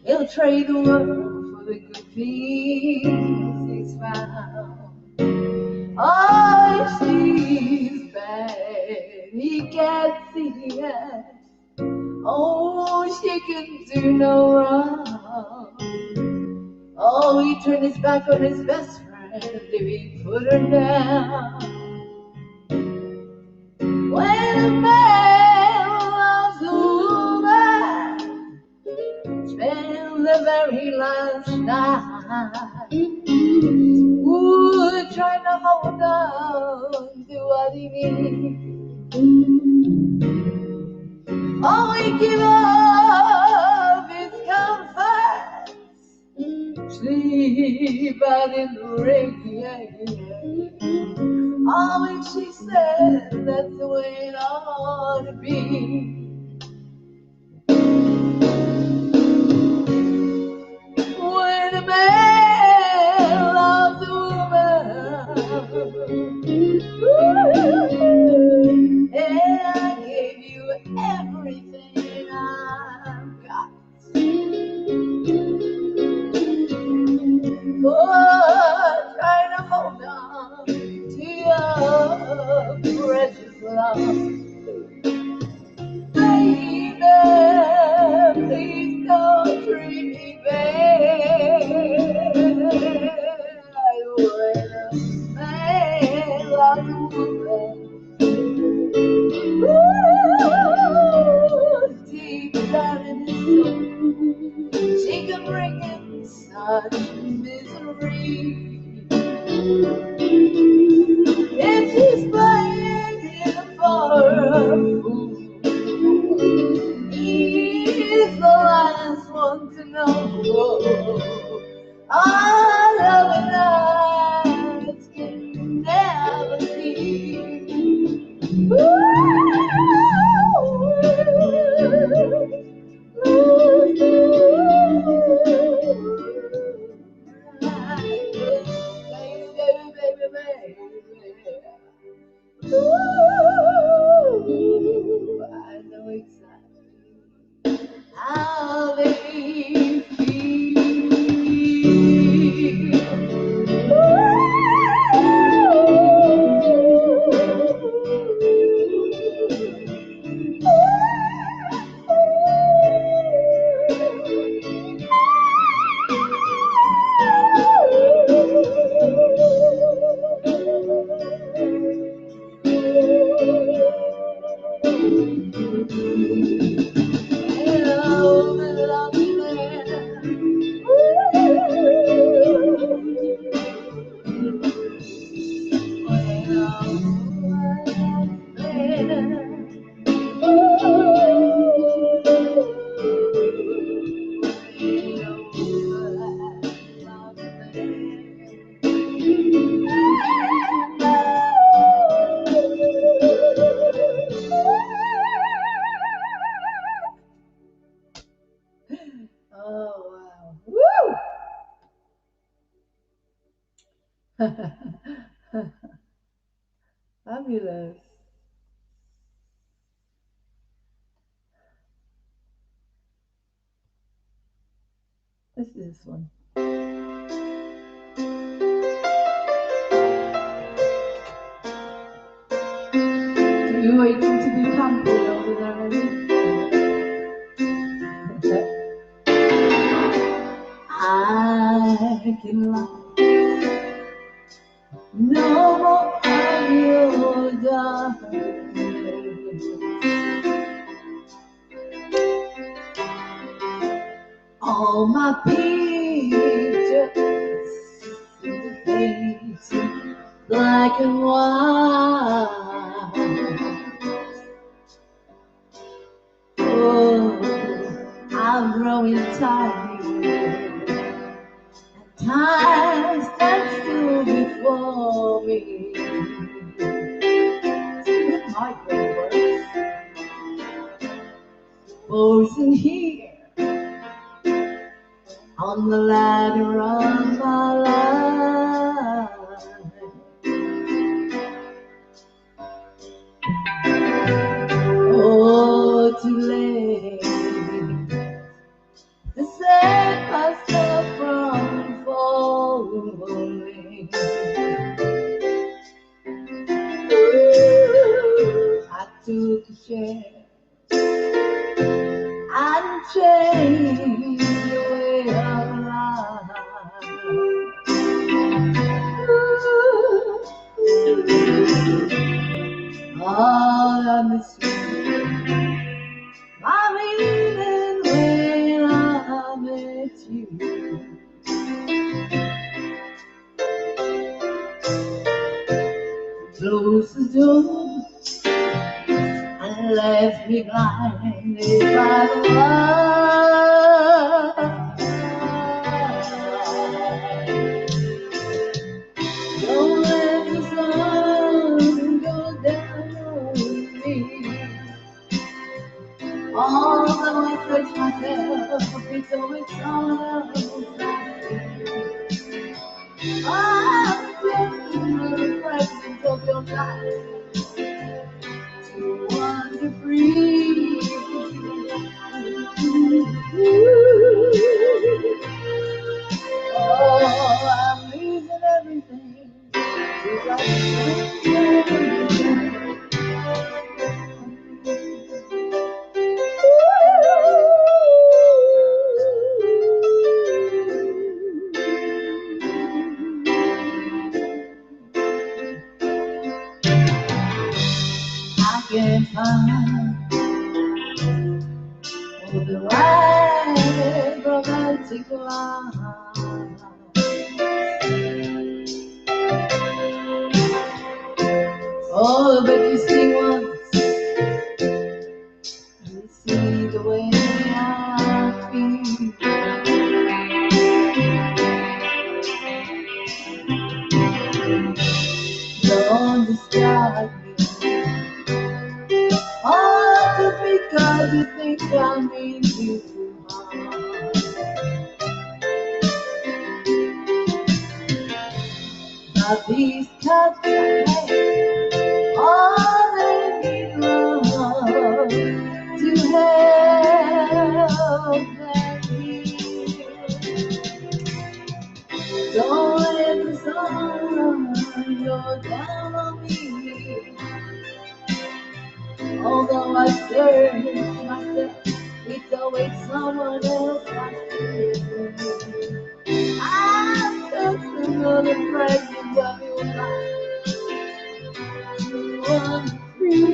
He'll trade the world for the good things he's found. Oh, if she's bad, he can't see it. Oh, she can do no wrong. Oh, he turned his back on his best friend if he put her down. When a man loves a woman, spend the very last night, ooh, trying to hold on to what he needs. Oh, he give up his comforts, sleep out in the rain. Oh, and she said that's the way it ought to be. what misery. If he's playing him for a fool, he's the last one to know. Our love and nights can never see. I know exactly how they fabulous. This is this one. You waiting to be pumping over there? I can lie no more of your darkness. All my pictures fading black and white. Oh, I'm growing tired, and time stands still before me. With my words, frozen here on the ladder of my life. Oh, too late to save myself from falling. Ooh, I took a chance and changed the way of life. Ooh, all I miss you. I'm even when I met you. Closed the door and left me blinded by the light. Don't let the sun go down on me. Although I search myself, it's always someone else. I'm just the reflections of your life to wander free. Oh, I'm losing everything. Just like I can't find the right romantic classic line. Oh, but you see once, you see the way I feel. Don't discard me. Oh, just because you think I mean you too hard. Now these cuts I hate, all they need love to help them heal. Don't let the sun go down on me. Although I search myself, it's always someone else I see. I'm just another fragment of your life to run through.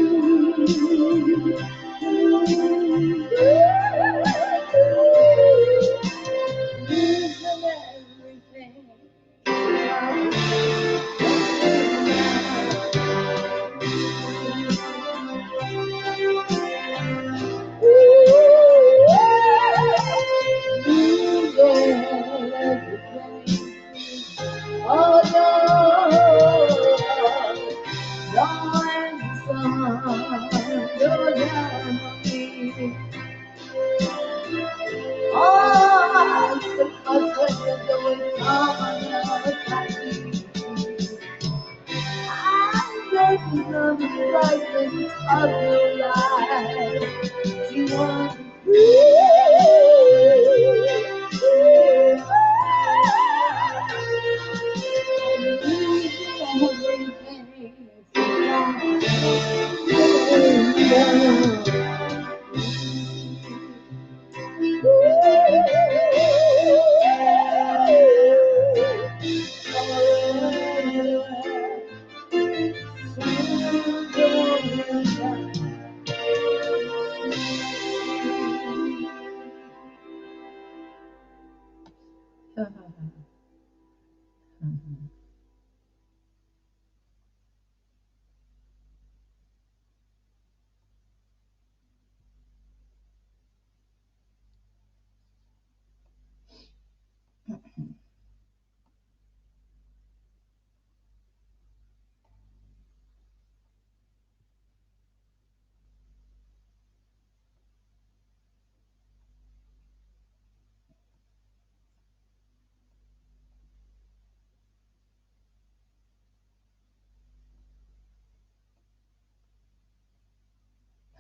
Losing everything. Oh no, don't let the sun go down on me. Oh, I took my breath away from another country. I'm taking on the fragments of your life. You want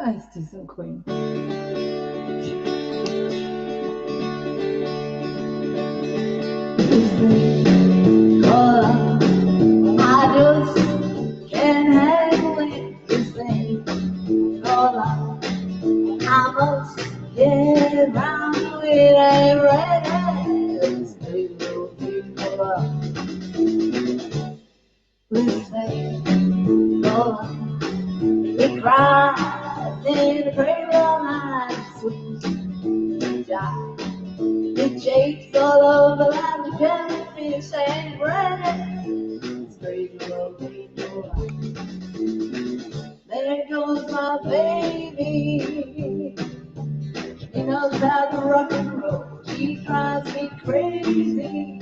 Let's do some Queen. I just can't handle it. This thing called love. I must get round to it. I'm ready to stay looking for love. This thing called love. It cries in a prayer all night, sweet child. It shakes all over like a jellyfish and ready. Straight love ain't no lie. There goes my baby. He knows how to rock and roll. He drives me crazy.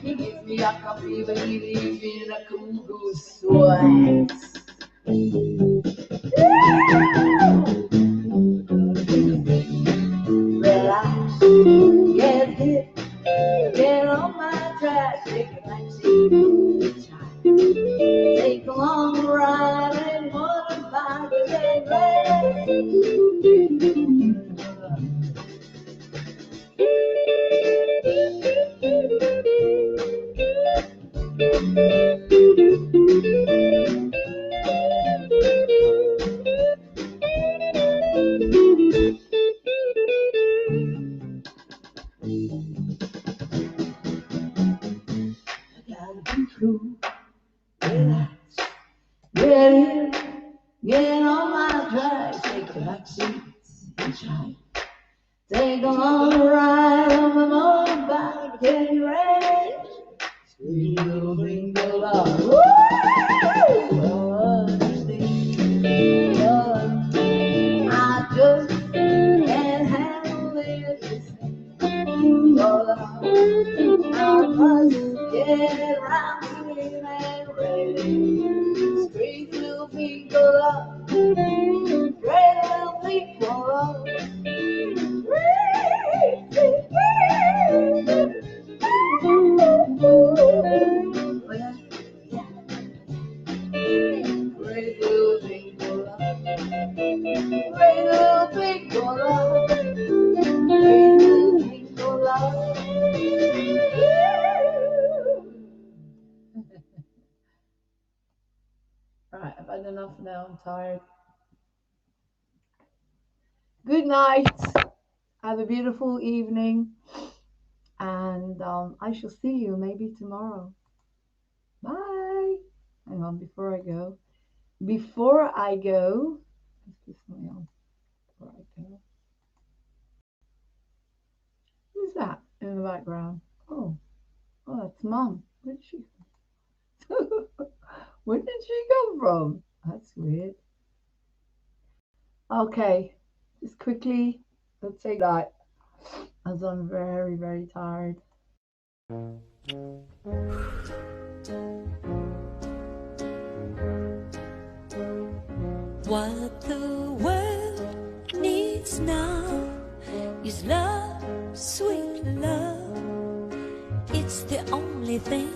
He gives me a coffee, but he leaves me in a cuckoo sweat. Relax, get hit, get on my track, take a back seat, take a long ride and modify the get on my track, take the back seats, hitchhike, take a long ride. love. I must get around to it and ready. Street will be for love. Great will be for love. Great will be for love. Great will be for love. Great will be for love. Right, I've had enough now. I'm tired. Good night. Have a beautiful evening. And I shall see you maybe tomorrow. Bye. Hang on, before I go. Let's put something on before I go. Who's that in the background? Oh, that's Mum. Where did she? Where did she come from? That's weird. Okay, just quickly, let's say that as I'm very, very tired. What the world needs now is love, sweet love. It's the only thing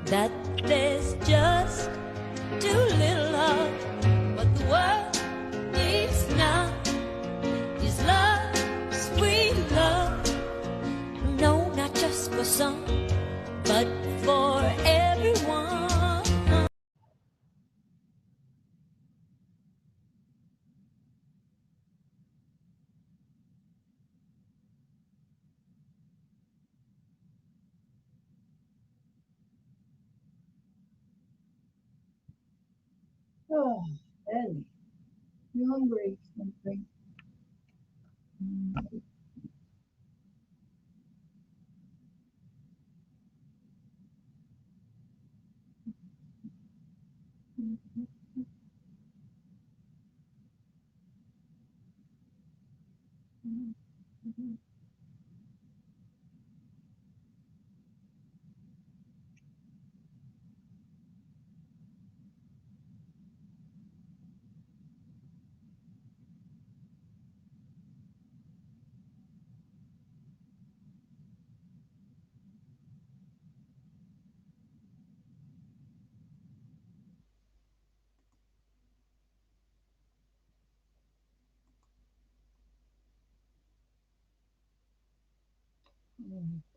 that there's just too little of. What the world needs now is love, sweet love. No, not just for some, but for everyone. Oh, Ellie, you hungry? Something?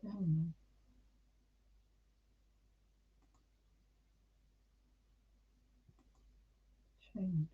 Damn, changed.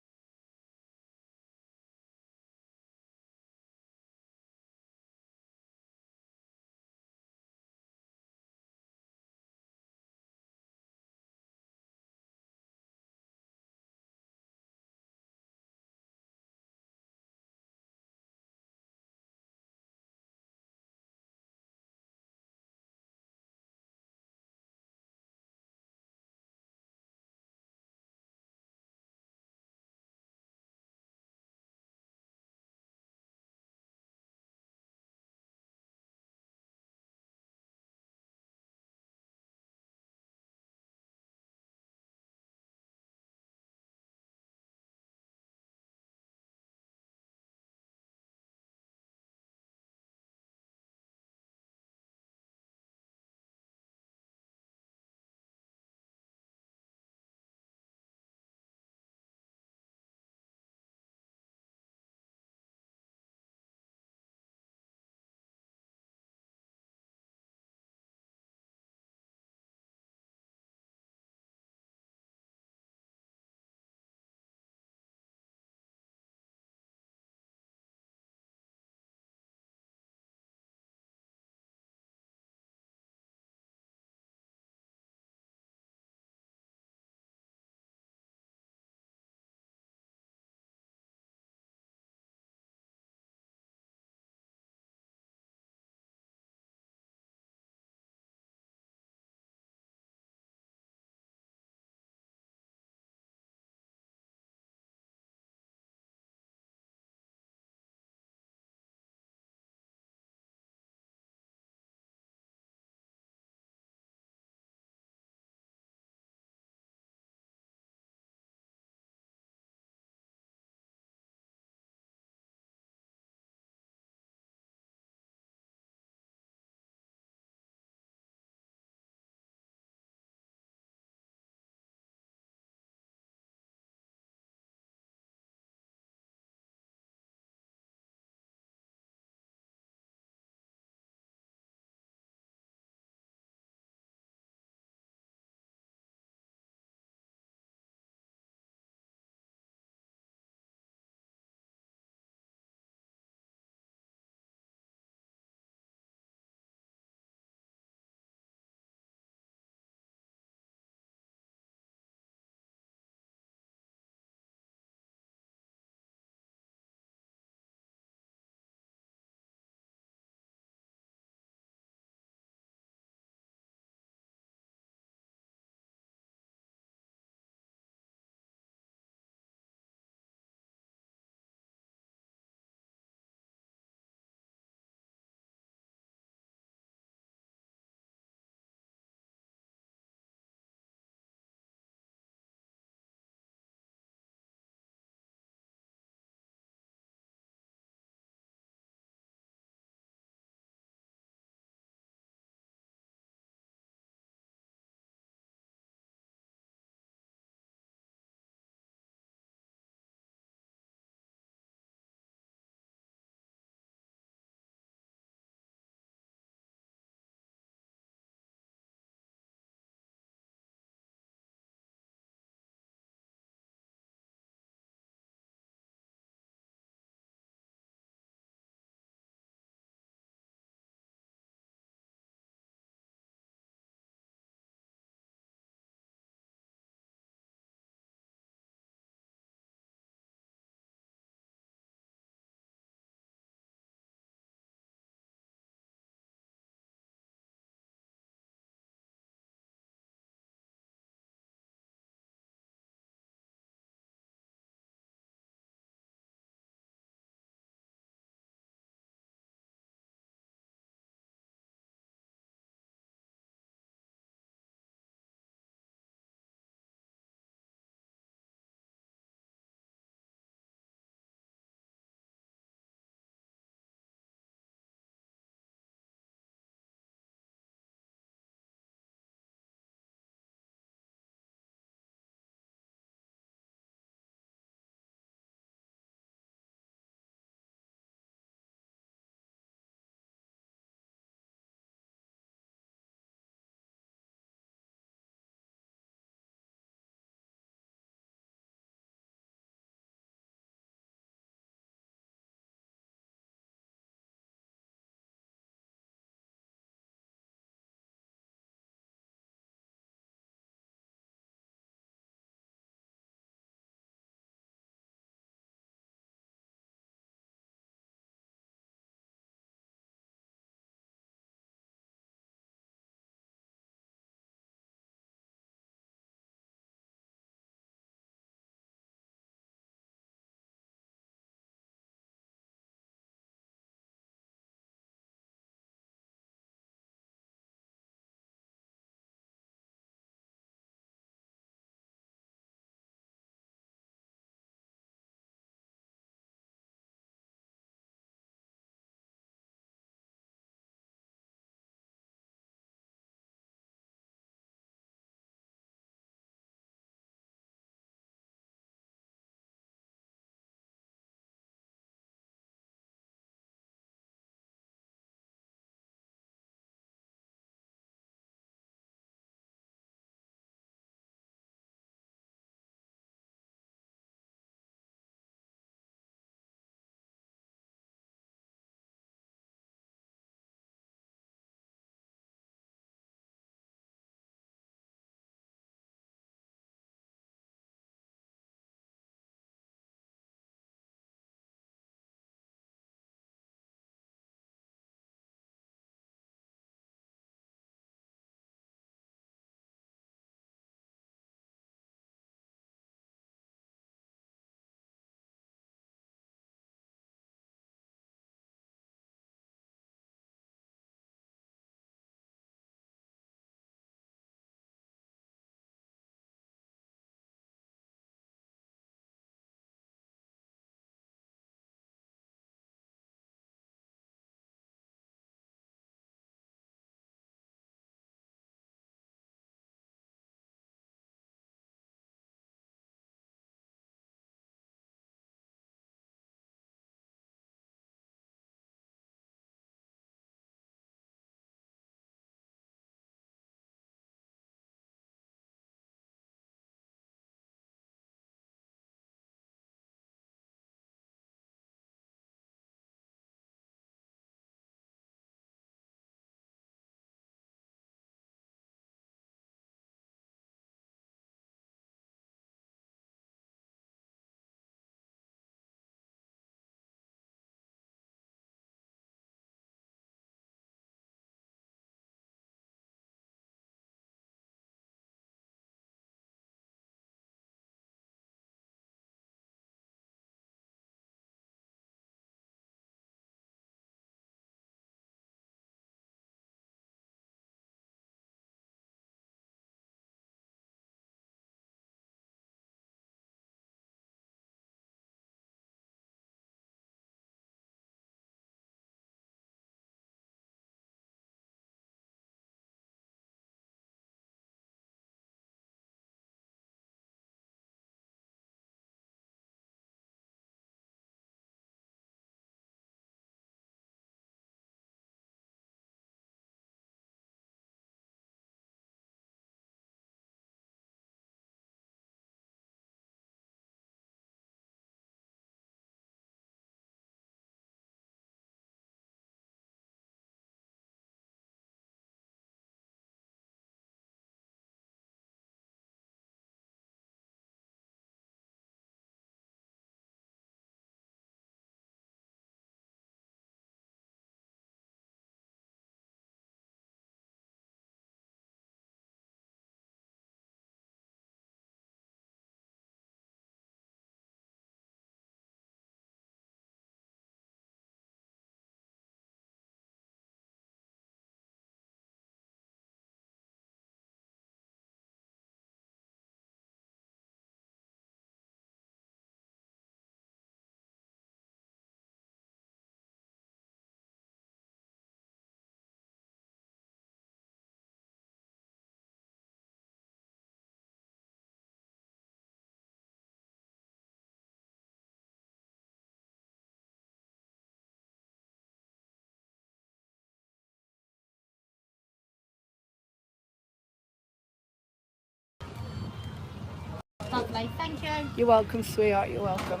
lovely. Thank you. You're welcome, sweetheart. You're welcome.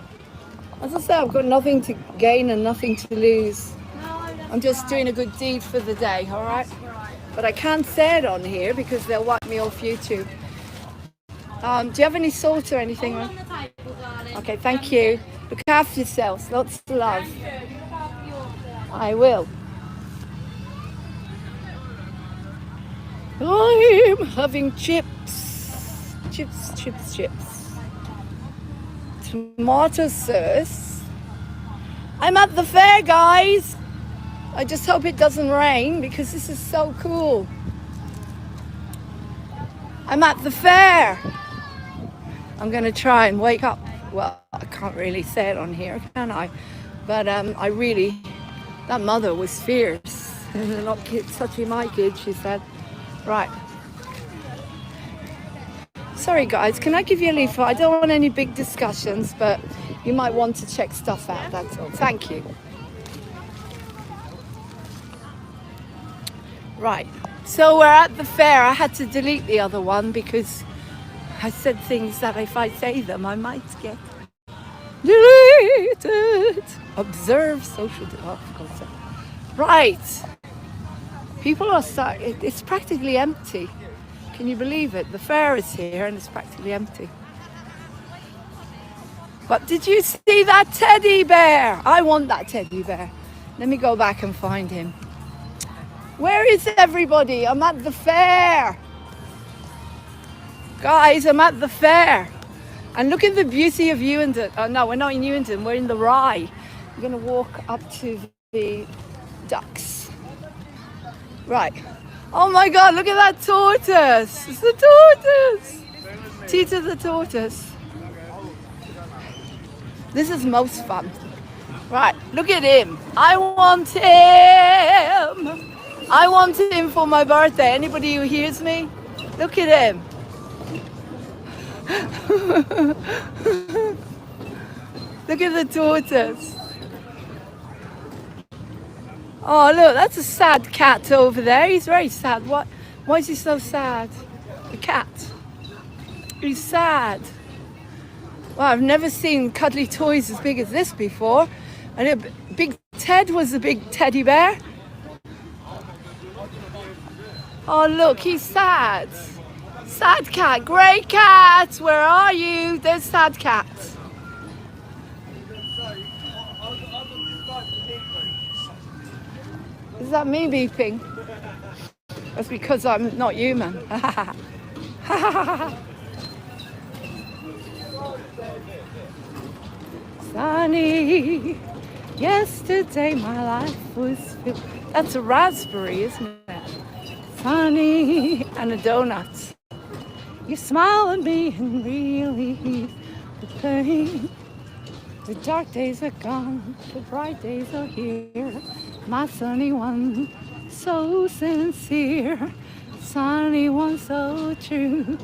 As I say, I've got nothing to gain and nothing to lose. I'm just doing a good deed for the day, all right? But I can't say it on here because they'll wipe me off YouTube. Do you have any salt or anything? All on the table, darling. Okay, thank you. Look after yourselves. Lots of love. I will. I'm having chips. Chips. Tomato sauce. I'm at the fair, guys. I just hope it doesn't rain because this is so cool. I'm at the fair. I'm going to try and wake up. Well, I can't really say it on here, can I? But that mother was fierce. They're not touching my kids, she said. Right. Sorry guys, can I give you a leaflet? I don't want any big discussions, but you might want to check stuff out, that's all. Thank you. Right, so we're at the fair. I had to delete the other one because I said things that if I say them, I might get deleted. Observe social... Oh, for God's sake. Right. People are it's practically empty. Can you believe it? The fair is here and it's practically empty. But did you see that teddy bear? I want that teddy bear. Let me go back and find him. Where is everybody? I'm at the fair. Guys, I'm at the fair. And look at the beauty of Ewington. Oh no, we're not in Ewington, we're in the Rye. We're gonna walk up to the ducks. Right. Oh my God, look at that tortoise. It's the tortoise. Tita the tortoise. This is most fun. Right, look at him. I want him for my birthday. Anybody who hears me? Look at him. Look at the tortoise. Oh look, that's a sad cat over there. He's very sad. Why is he so sad? The cat. He's sad. Well, I've never seen cuddly toys as big as this before. And Big Ted was a big teddy bear. Oh look, he's sad. Sad cat, grey cat, where are you? There's sad cat. Is that me beeping? That's because I'm not human. Sunny, yesterday my life was filled. That's a raspberry, isn't it? Sunny and a donut. You smile at me and relieve the pain. The dark days are gone, the bright days are here. My sunny one, so sincere. Sunny one, so true.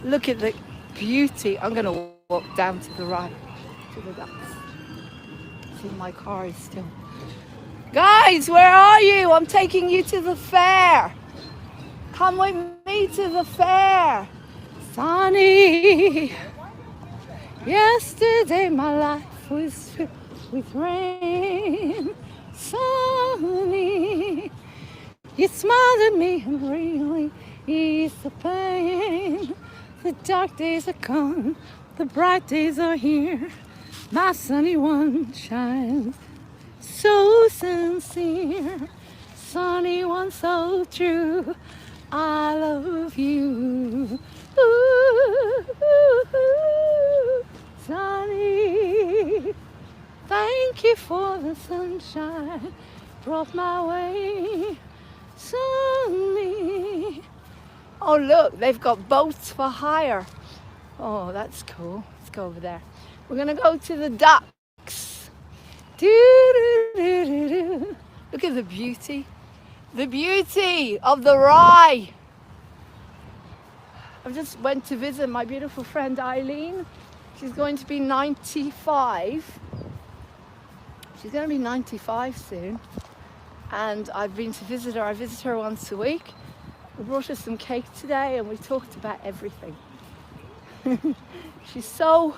Look at the beauty. I'm going to walk down to the right, to the ducks. See, my car is still... Guys, where are you? I'm taking you to the fair. Come with me to the fair. Sunny. Yesterday my life was filled with rain. Sunny. You smiled at me and really eased the pain. The dark days are gone, the bright days are here. My sunny one shines so sincere. Sunny one so true. I love you. Ooh, ooh, ooh. Sunny, thank you for the sunshine brought my way. Sunny. Oh look, they've got boats for hire. Oh, that's cool. Let's go over there. We're gonna go to the ducks. Doo-doo-doo-doo-doo. Look at the beauty. The beauty of the Rye. I just went to visit my beautiful friend Eileen. She's going to be 95. She's going to be 95 soon. And I've been to visit her. I visit her once a week. We brought her some cake today and we talked about everything. She's so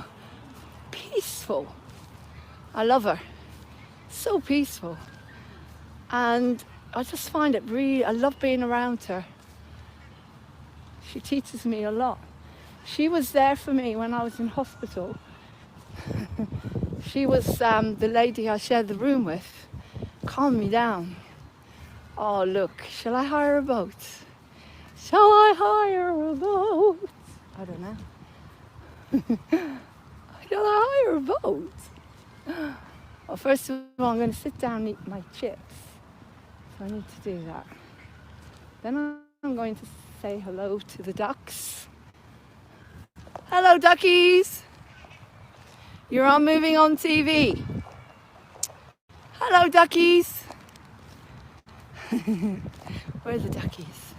peaceful. I love her. So peaceful. And I just find it really, I love being around her. She teaches me a lot. She was there for me when I was in hospital. She was the lady I shared the room with. Calmed me down. Oh, look, shall I hire a boat? Shall I hire a boat? I don't know. Shall I hire a boat? Well, first of all, I'm going to sit down and eat my chips. So I need to do that. Then I'm going to say hello to the ducks. Hello, duckies. You're on Moving On TV. Hello, duckies. Where are the duckies?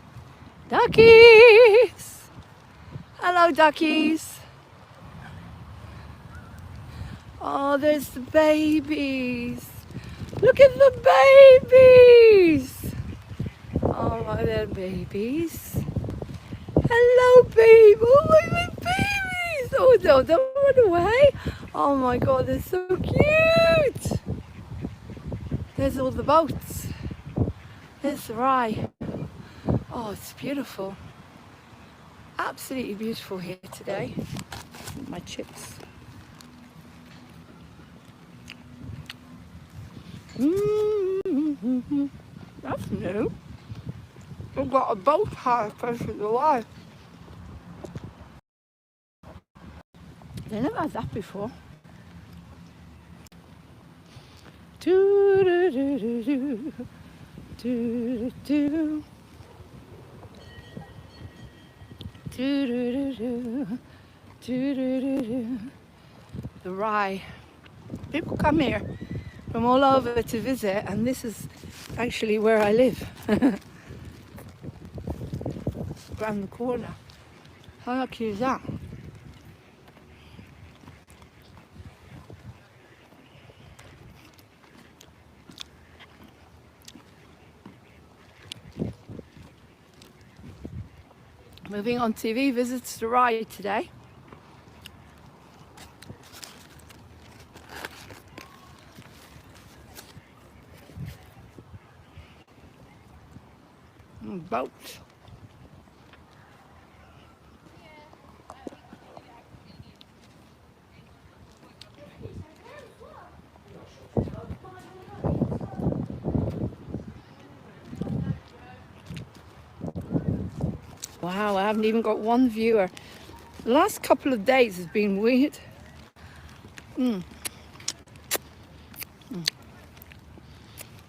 Duckies. Hello, duckies. Oh, there's the babies. Look at the babies. Oh, my little babies. Hello, baby. Oh, my babies. Oh, no, don't run away. Oh, my God, they're so cute. There's all the boats. There's the Rye. Oh, it's beautiful. Absolutely beautiful here today. My chips. That's new. We've got a boat hire first of the Rye. They never had that before. Do do do do do do do do do do do do. The Rye. People come here from all over to visit, and this is actually where I live. Around the corner. How lucky is that? Moving On TV visits the Rye today. Boat. Wow, I haven't even got one viewer. The last couple of days has been weird.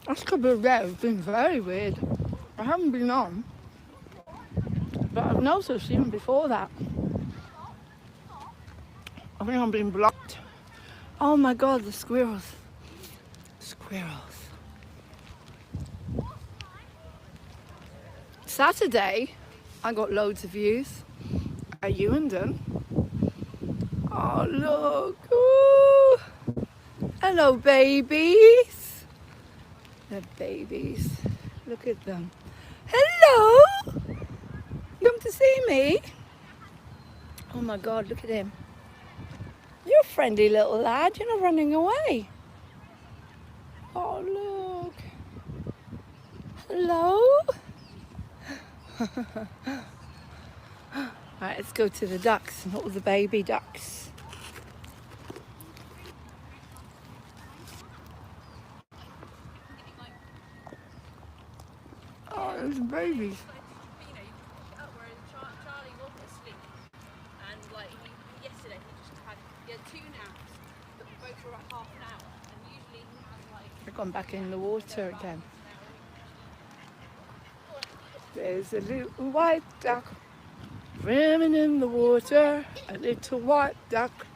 Last couple of days have been very weird. I haven't been on, but I've noticed even before that. I think I'm being blocked. Oh my God, the squirrels. Squirrels. Saturday, I got loads of views at Ewington. Oh, look. Ooh. Hello, babies. They're babies. Look at them. Hello. Come to see me? Oh my God, look at him. You're a friendly little lad. You're not running away. Oh, look. Hello. Right, let's go to the ducks and all the baby ducks. Oh, there's babies. Charlie wasn't asleep, and like yesterday he had 2 naps, but both were about half an hour, and usually he has like. They've gone back in the water again. There's a little white duck swimming in the water, a little white duck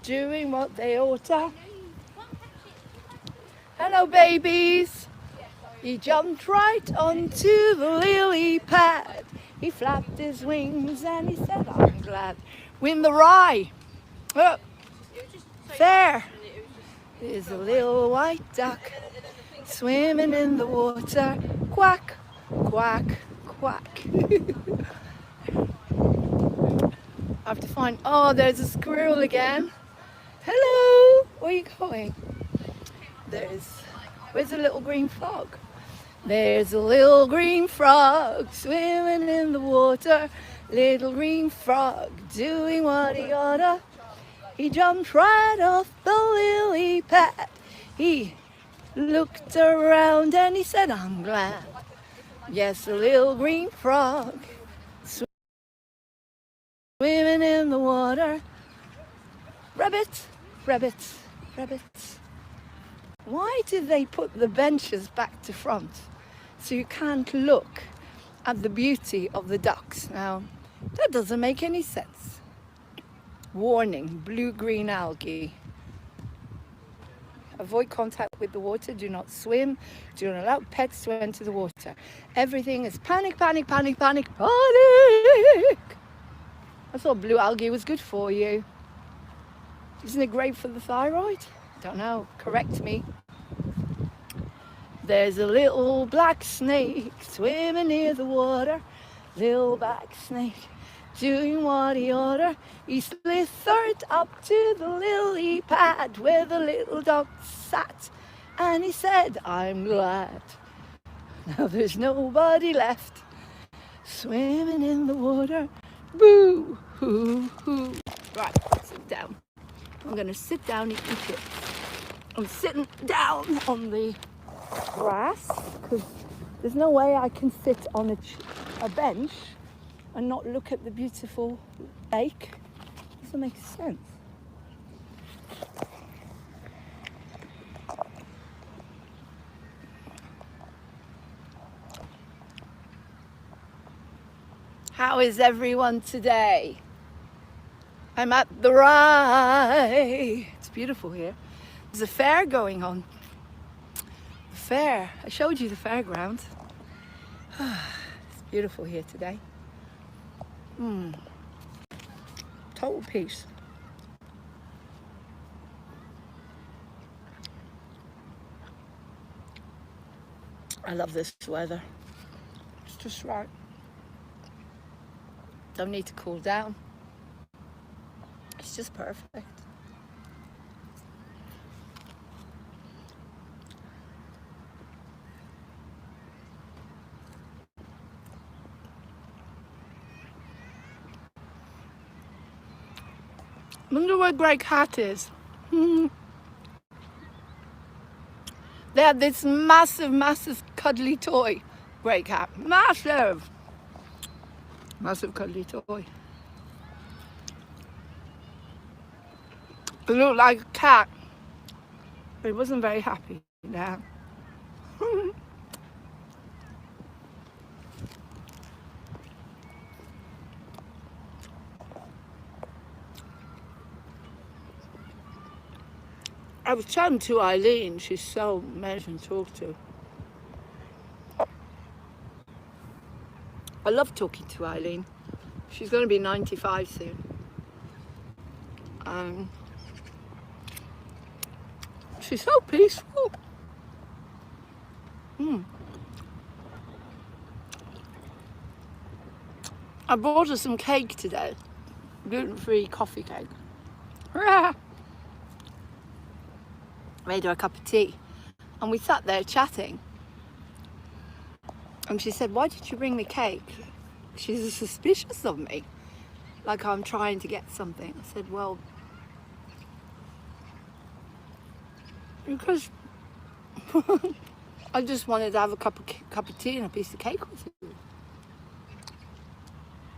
doing what they oughta. Hello, babies. He jumped right onto the lily pad. He flapped his wings and he said, I'm glad. Win the Rye. Look, there. There's a little white duck swimming in the water. Quack, quack, quack. I have to find. Oh, there's a squirrel again. Hello. Where are you going? Where's the little green frog? There's a little green frog swimming in the water. Little green frog doing what he oughta. He jumped right off the lily pad. He looked around and he said, I'm glad. Yes, a little green frog swimming in the water. Rabbits, rabbits, rabbits. Why did they put the benches back to front so you can't look at the beauty of the ducks? Now, that doesn't make any sense. Warning, blue-green algae. Avoid contact with the water. Do not swim. Do not allow pets to enter the water. Everything is panic, panic, panic, panic, panic. I thought blue algae was good for you. Isn't it great for the thyroid? Don't know. Correct me. There's a little black snake swimming near the water. Little black snake doing what he oughta. He slithered up to the lily pad where the little dog sat. And he said, I'm glad. Now there's nobody left swimming in the water. Boo, hoo, hoo. Right, sit down. I'm gonna sit down and eat it. I'm sitting down on the grass because there's no way I can sit on a bench and not look at the beautiful lake. Doesn't make sense. How is everyone today? I'm at the Rye. It's beautiful here. There's a fair going on. The fair. I showed you the fairground. It's beautiful here today. Total peace. I love this weather. It's just right. Don't need to cool down. It's just perfect. I wonder where Greg Hat is. They had this massive, massive cuddly toy. Greg Hat. Massive. Massive cuddly toy. It looked like a cat. But it wasn't very happy now. I was chatting to Eileen. She's so amazing to talk to. I love talking to Eileen. She's going to be 95 soon. She's so peaceful. I bought her some cake today. Gluten-free coffee cake. Made her a cup of tea. And we sat there chatting. And she said, why did you bring me cake? She's suspicious of me. Like I'm trying to get something. I said, well, because I just wanted to have a cup of tea and a piece of cake with you.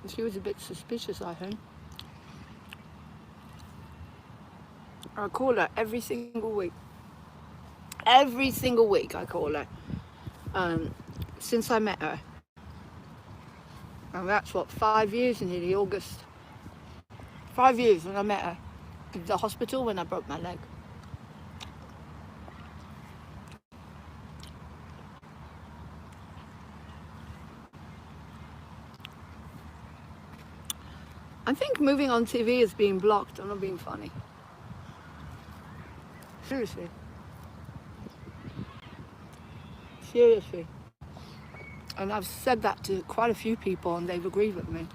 And she was a bit suspicious, I think. I call her every single week. Every single week I call her. Since I met her. And that's what, 5 years in nearly August. 5 years when I met her. In the hospital when I broke my leg. I think moving on TV is being blocked. I'm not being funny. Seriously. Seriously. And I've said that to quite a few people and they've agreed with me.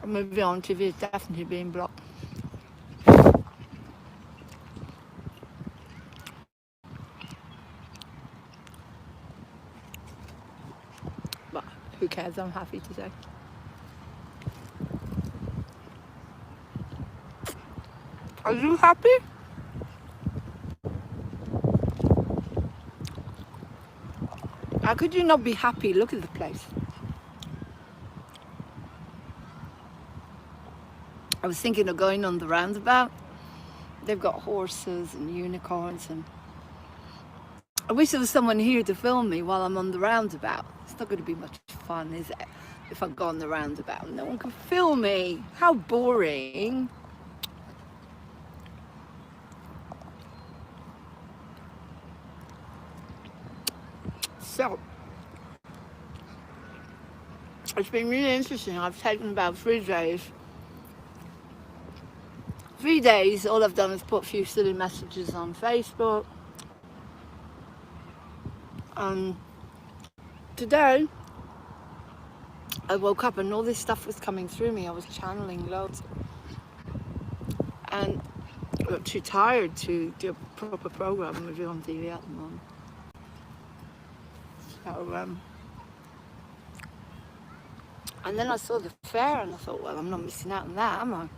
Maybe on TV is definitely being blocked. But who cares? I'm happy today. Are you happy? How could you not be happy? Look at the place. I was thinking of going on the roundabout. They've got horses and unicorns, and I wish there was someone here to film me while I'm on the roundabout. It's not going to be much fun, is it? If I go on the roundabout and no one can film me. How boring. So, it's been really interesting. I've taken about 3 days. 3 days, all I've done is put a few silly messages on Facebook. Today, I woke up and all this stuff was coming through me. I was channeling loads. And I got too tired to do a proper program with you on TV at the moment. So, and then I saw the fair and I thought, well, I'm not missing out on that, am I?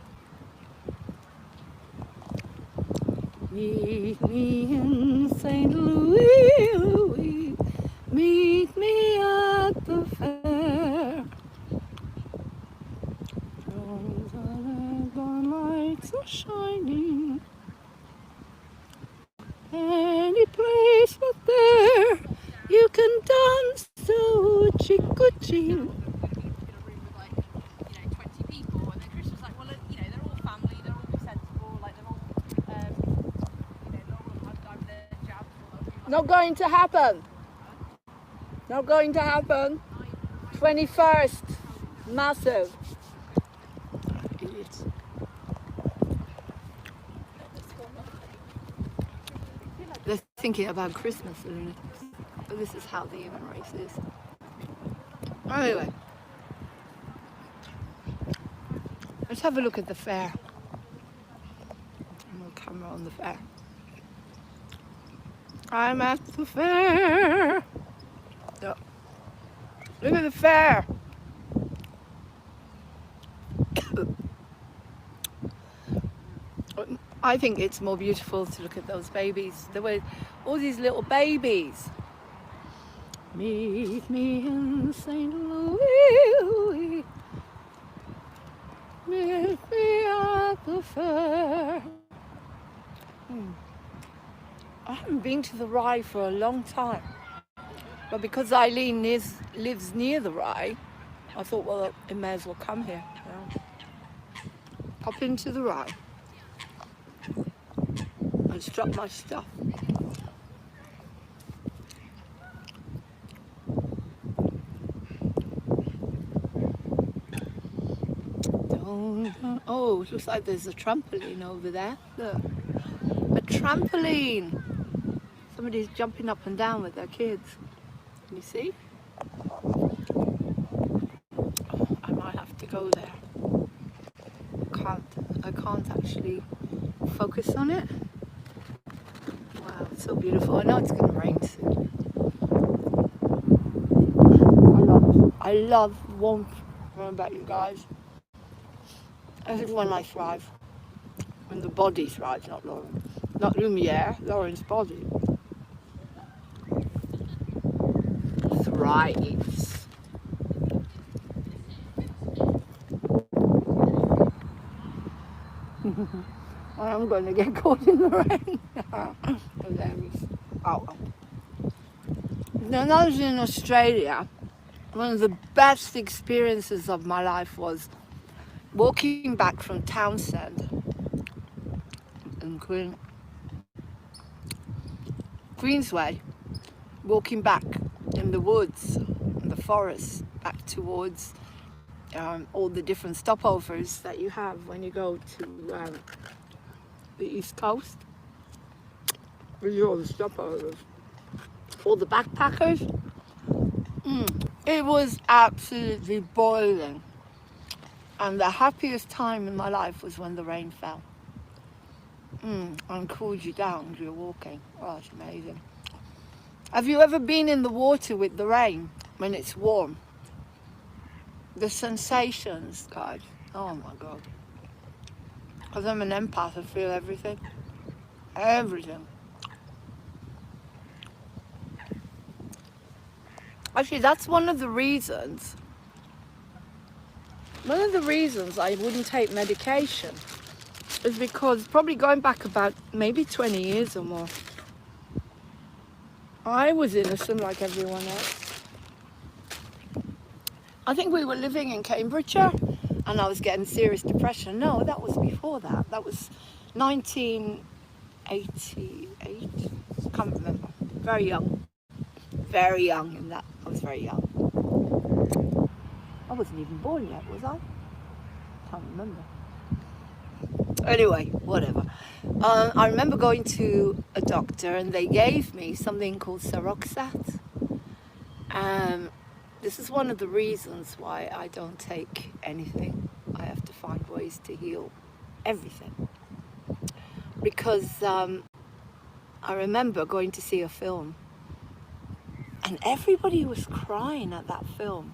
Meet me in St. Louis, meet me at the fair. The lights are shining, any place but there you can dance to hoochie-coochie. In a room with like, 20 people, and then Chris was like, well, they're all family, they're all sensible, like they're all, they're all having their jabs. Not going to happen. Not going to happen. 21st, massive. Idiots. They're thinking about Christmas, isn't it? But this is how the human race is. Anyway, let's have a look at the fair. No camera on the fair. I'm at the fair. So, look at the fair. I think it's more beautiful to look at those babies. There were all these little babies. Meet me in St. Louis. Meet me at the fair. I haven't been to the Rye for a long time. But because Eileen lives near the Rye, I thought, well, it may as well come here. Yeah. Pop into the Rye and strap my stuff. Oh, it looks like there's a trampoline over there. Look, a trampoline. Somebody's jumping up and down with their kids. Can you see? Oh, I might have to go there. I can't actually focus on it. Wow, it's so beautiful. I know it's going to rain soon. I love warmth. I don't know about you guys. This is when I thrive. When the body thrives, not Lauren. Not Lumiere, Lauren's body. Thrives. I'm going to get caught in the rain. Oh. When I was in Australia, one of the best experiences of my life was walking back from Townsend and Queensway, walking back in the woods, in the forest, back towards all the different stopovers that you have when you go to the East Coast. These are all the stopovers. For the backpackers, it was absolutely boiling. And the happiest time in my life was when the rain fell. And cooled you down as you're walking. Oh, it's amazing. Have you ever been in the water with the rain when it's warm? The sensations, God. Oh my God. Because I'm an empath, I feel everything. Everything. Actually, that's one of the reasons I wouldn't take medication is because probably going back about maybe 20 years or more, I was innocent like everyone else. I think we were living in Cambridgeshire and I was getting serious depression. No, that was before that. That was 1988. Can't remember. Very young. Very young in that. I was very young. I wasn't even born yet, was I? Can't remember. Anyway, whatever. I remember going to a doctor and they gave me something called Seroxat. This is one of the reasons why I don't take anything. I have to find ways to heal everything. Because I remember going to see a film and everybody was crying at that film.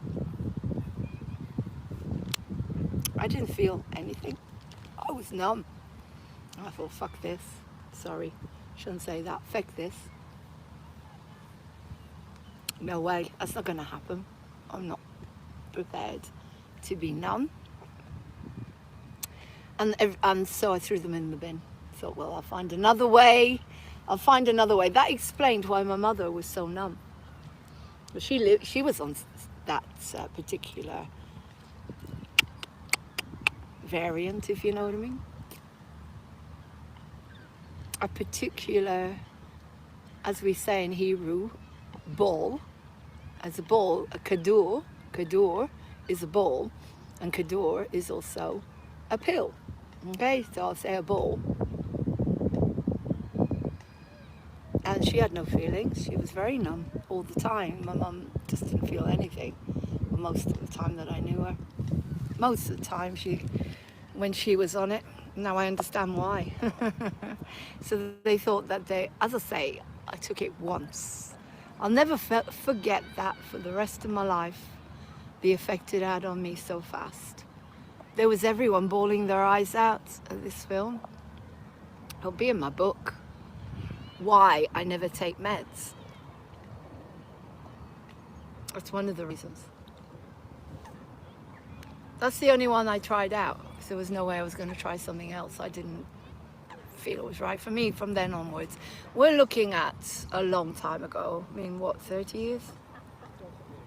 I didn't feel anything. I was numb. I thought, fuck this. Sorry, shouldn't say that. Fuck this. No way, that's not gonna happen. I'm not prepared to be numb. And so I threw them in the bin. Thought, well, I'll find another way. That explained why my mother was so numb. But she was on that particular variant, if you know what I mean. A particular, as we say in Hebrew, ball. As a ball, a kadur is a ball, and kadur is also a pill. Okay, so I'll say a ball. And she had no feelings. She was very numb all the time. My mum just didn't feel anything most of the time that I knew her. Most of the time when she was on it. Now I understand why. So they thought that as I say, I took it once. I'll never forget that for the rest of my life, the effect it had on me so fast. There was everyone bawling their eyes out at this film. It'll be in my book. Why I never take meds. That's one of the reasons. That's the only one I tried out. Because there was no way I was going to try something else. I didn't feel it was right for me from then onwards. We're looking at a long time ago. I mean, what, 30 years?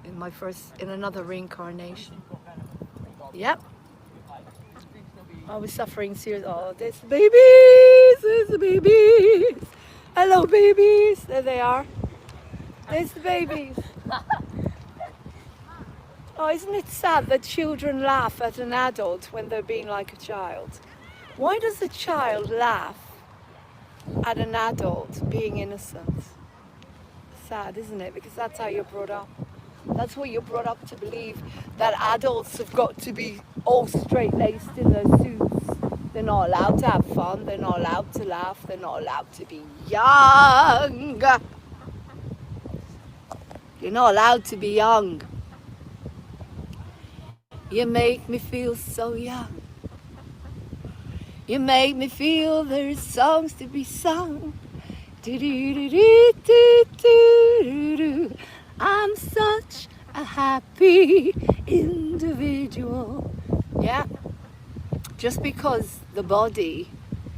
In another reincarnation. Yep. I was suffering serious. Oh, there's the babies! There's the babies! Hello, babies! There they are. There's the babies. Oh, isn't it sad that children laugh at an adult when they're being like a child? Why does a child laugh at an adult being innocent? Sad, isn't it? Because that's how you're brought up. That's what you're brought up to believe, that adults have got to be all straight-laced in their suits. They're not allowed to have fun. They're not allowed to laugh. They're not allowed to be young. You're not allowed to be young. You make me feel so young. You make me feel there's songs to be sung. Do-do-do-do-do-do-do. I'm such a happy individual. Yeah. Just because the body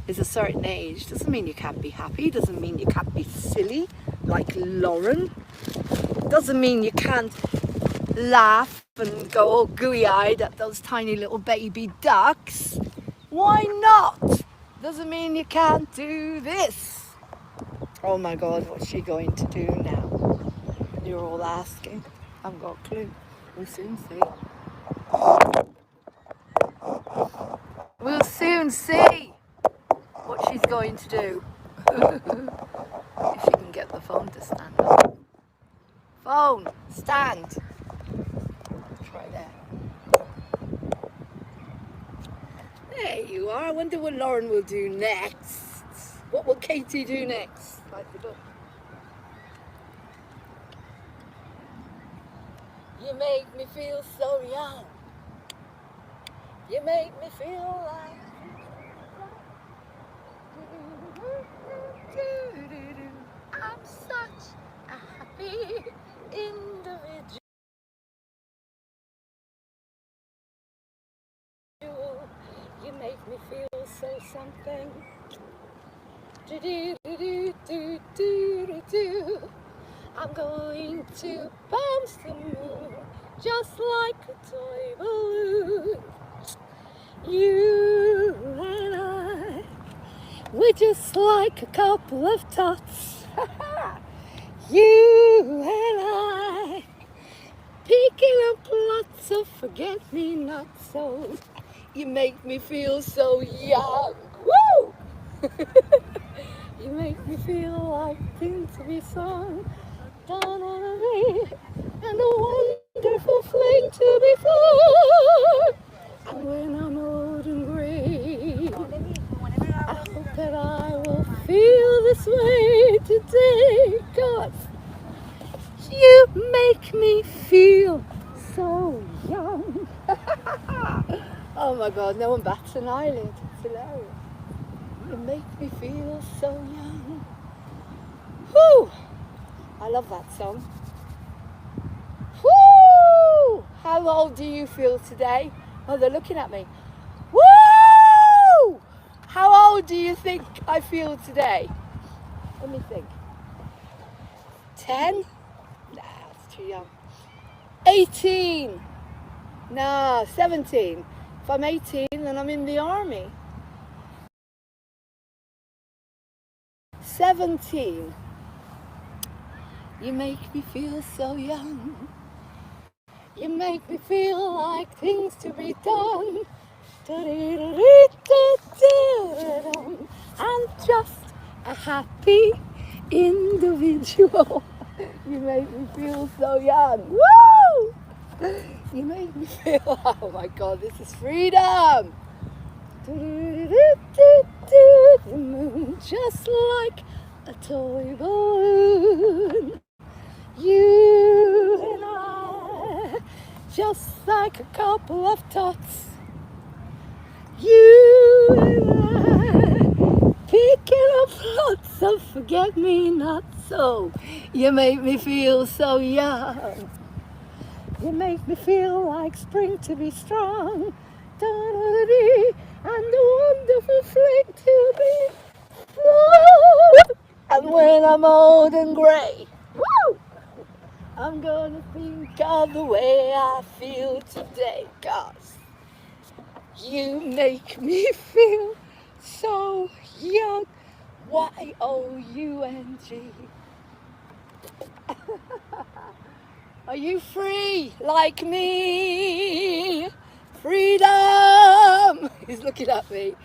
is a certain age doesn't mean you can't be happy. Doesn't mean you can't be silly like Lauren. Doesn't mean you can't laugh and go all gooey-eyed at those tiny little baby ducks. Why not? Doesn't mean you can't do this. Oh my God, what's she going to do now? You're all asking. I haven't got a clue. We'll soon see. We'll soon see what she's going to do. If she can get the phone to stand up. Phone, stand. Try there. you are. I wonder what Lauren will do next. What will Katie do next? Like the book. You make me feel so young. You make me feel like I'm such a happy individual. You make me feel so something. I'm going to bounce the moon just like a toy balloon. You and I, we're just like a couple of tots. You and I, picking up lots of forget-me-nots. So you make me feel so young. Woo! You make me feel like things to be sung. Da-da-da-dee, and a wonderful fling to be flung. And when I'm old and grey, I hope that I will feel this way today. 'Cause you make me feel so young. Oh my God, no one bats an eyelid. It's hilarious. You make me feel so young. Whew! I love that song. Woo! How old do you feel today? Oh, they're looking at me. Woo! How old do you think I feel today? Let me think. 10? Nah, it's too young. 18? Nah, 17. If I'm 18, then I'm in the army. 17. You make me feel so young. You make me feel like things to be done. I'm just a happy individual. You make me feel so young. Woo! You make me feel, oh my God, this is freedom. The moon, just like a toy balloon. You and I, just like a couple of tots. You and I, picking up lots of forget-me-nots. So you make me feel so young. You make me feel like spring to be strong. Da-da-da-dee, and a wonderful fling to be flung. And when I'm old and grey, woo! I'm gonna think of the way I feel today. 'Cause you make me feel so young. Y-O-U-N-G. Are you free like me? Freedom! He's looking at me.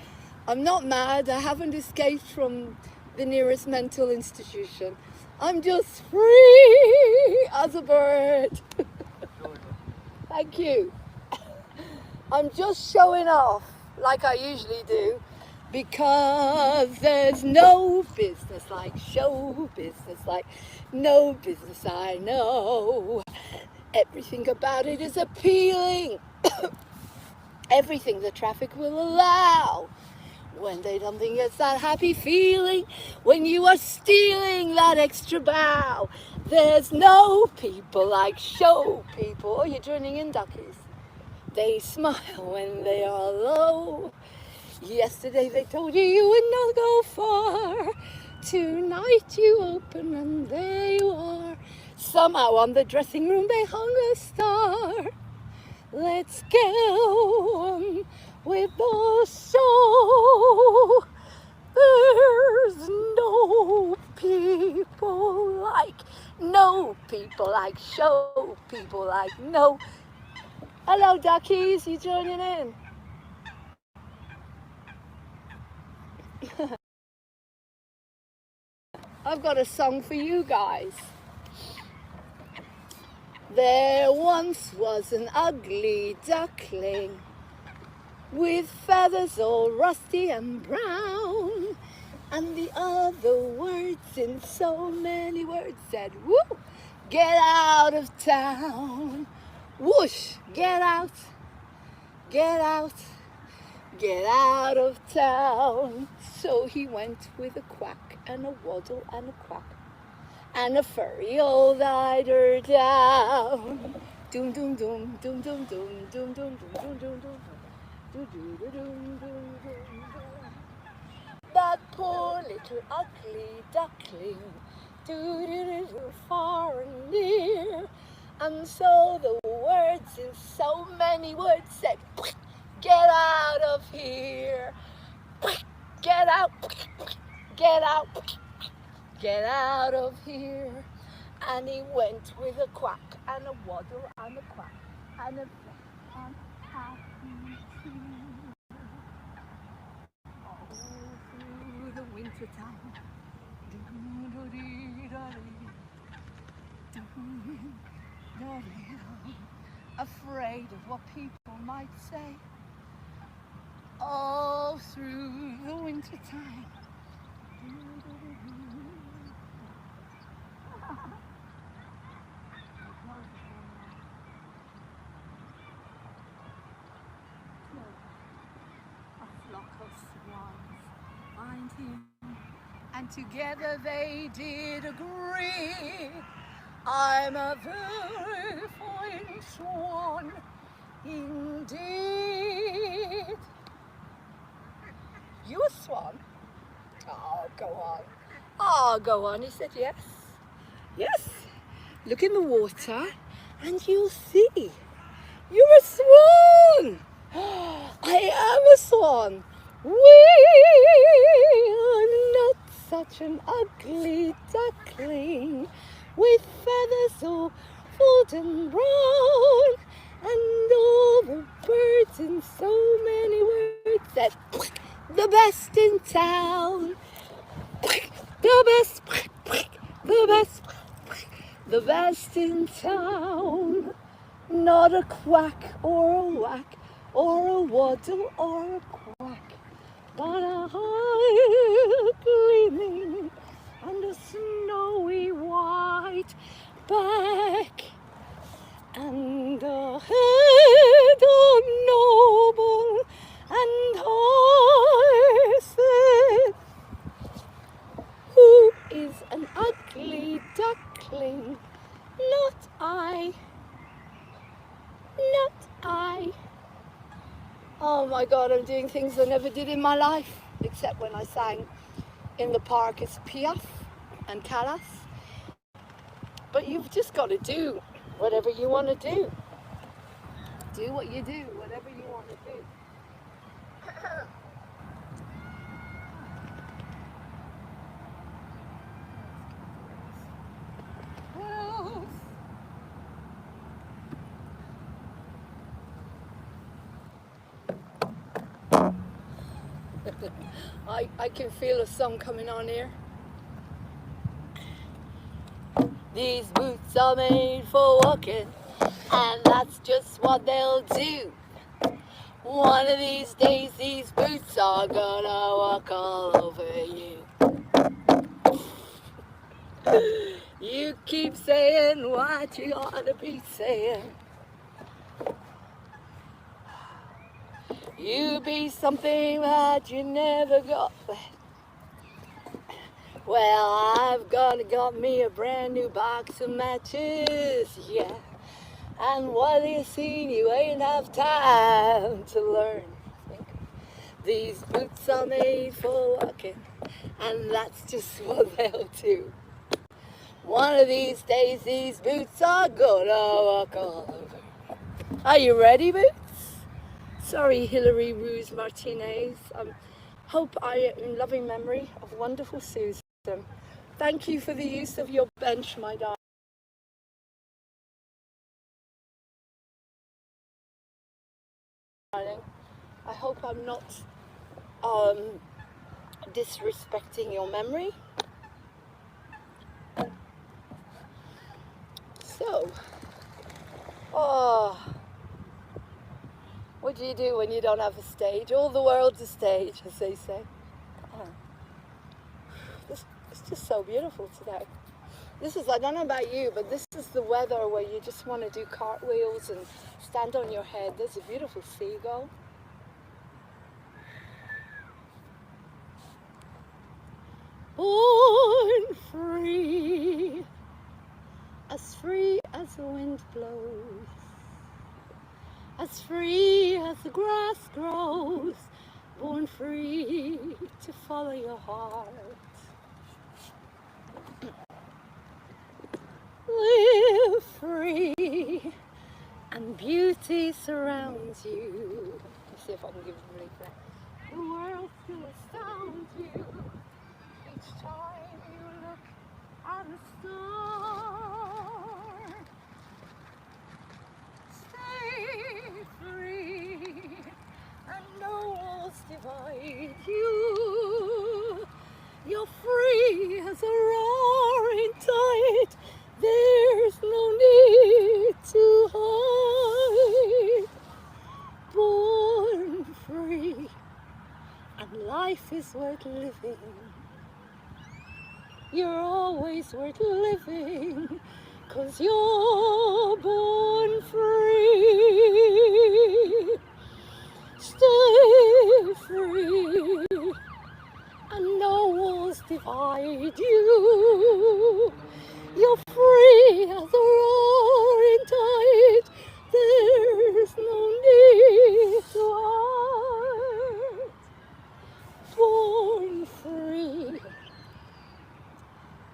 I'm not mad. I haven't escaped from the nearest mental institution. I'm just free as a bird. Thank you. I'm just showing off like I usually do, because there's no business like show business, like no business I know. Everything about it is appealing. Everything the traffic will allow. When they don't think it's that happy feeling, when you are stealing that extra bow. There's no people like show people. Oh, you're joining in, duckies. They smile when they are low. Yesterday they told you would not go far. Tonight you open and there you are. Somehow on the dressing room they hung a star. Let's go on with the show. There's no people like show people like no. Hello duckies, you joining in? I've got a song for you guys. There once was an ugly duckling with feathers all rusty and brown. And the other words in so many words said, woo, get out of town. Whoosh, get out, get out, get out of town. So he went with a quack and a waddle and a quack, and a furry old eider down. Doom doom doom doom doom doom doom doom doom doom doom doom. That poor little ugly duckling, doo-doo-doo-doo, far and near. And so the words in so many words said, get out of here, get out, get out, get out of here. And he went with a quack and a waddle and a quack and a and happy all through the winter time. Afraid of what people might say all through the winter time. A flock of swans find him, and together they did agree. I'm a very fine swan, indeed. You a swan? Oh, go on. Oh, go on. He said yes. Yes. Look in the water and you'll see. You're a swan. I am a swan. We are not such an ugly duckling, with feathers all fold and brown, and all the birds in so many words said, the best in town, the best, the best in town. Not a quack or a whack or a waddle or a quack, but a high gleaming and a snowy white back, and a head of noble and high said, who is an ugly duckling? Not I, not I. Oh my God, I'm doing things I never did in my life, except when I sang in the park as Piaf and Callas. But you've just got to do whatever you want to do. Do what you do, whatever you want to do. Well, I can feel a song coming on here. These boots are made for walking, and that's just what they'll do. One of these days, these boots are gonna walk all over you. You keep saying what you ought to be saying. You be something that you never got. Well, I've got me a brand new box of matches, yeah. And what you seen, you ain't have time to learn. These boots are made for walking, and that's just what they'll do. One of these days, these boots are gonna walk all over. Are you ready, boots? Sorry, Hilary Ruse Martinez. Hope I am in loving memory of wonderful Susan. Thank you for the use of your bench, my darling. I hope I'm not disrespecting your memory. So, oh, what do you do when you don't have a stage? All the world's a stage, as they say. Oh. It's just so beautiful today. This is, I don't know about you, but this is the weather where you just want to do cartwheels and stand on your head. There's a beautiful seagull. Born free as the wind blows, as free as the grass grows, born free to follow your heart. Live free and beauty surrounds you. Let's see if I can give it a replay. The world still astounds you each time you look at a star. Stay free and no walls divide you. You're free as a roaring tide. There's no need to hide. Born free and life is worth living. You're always worth living, 'cause you're born free. Stay free and no walls divide you. You're free as a roaring tide. There's no need to hide. Born free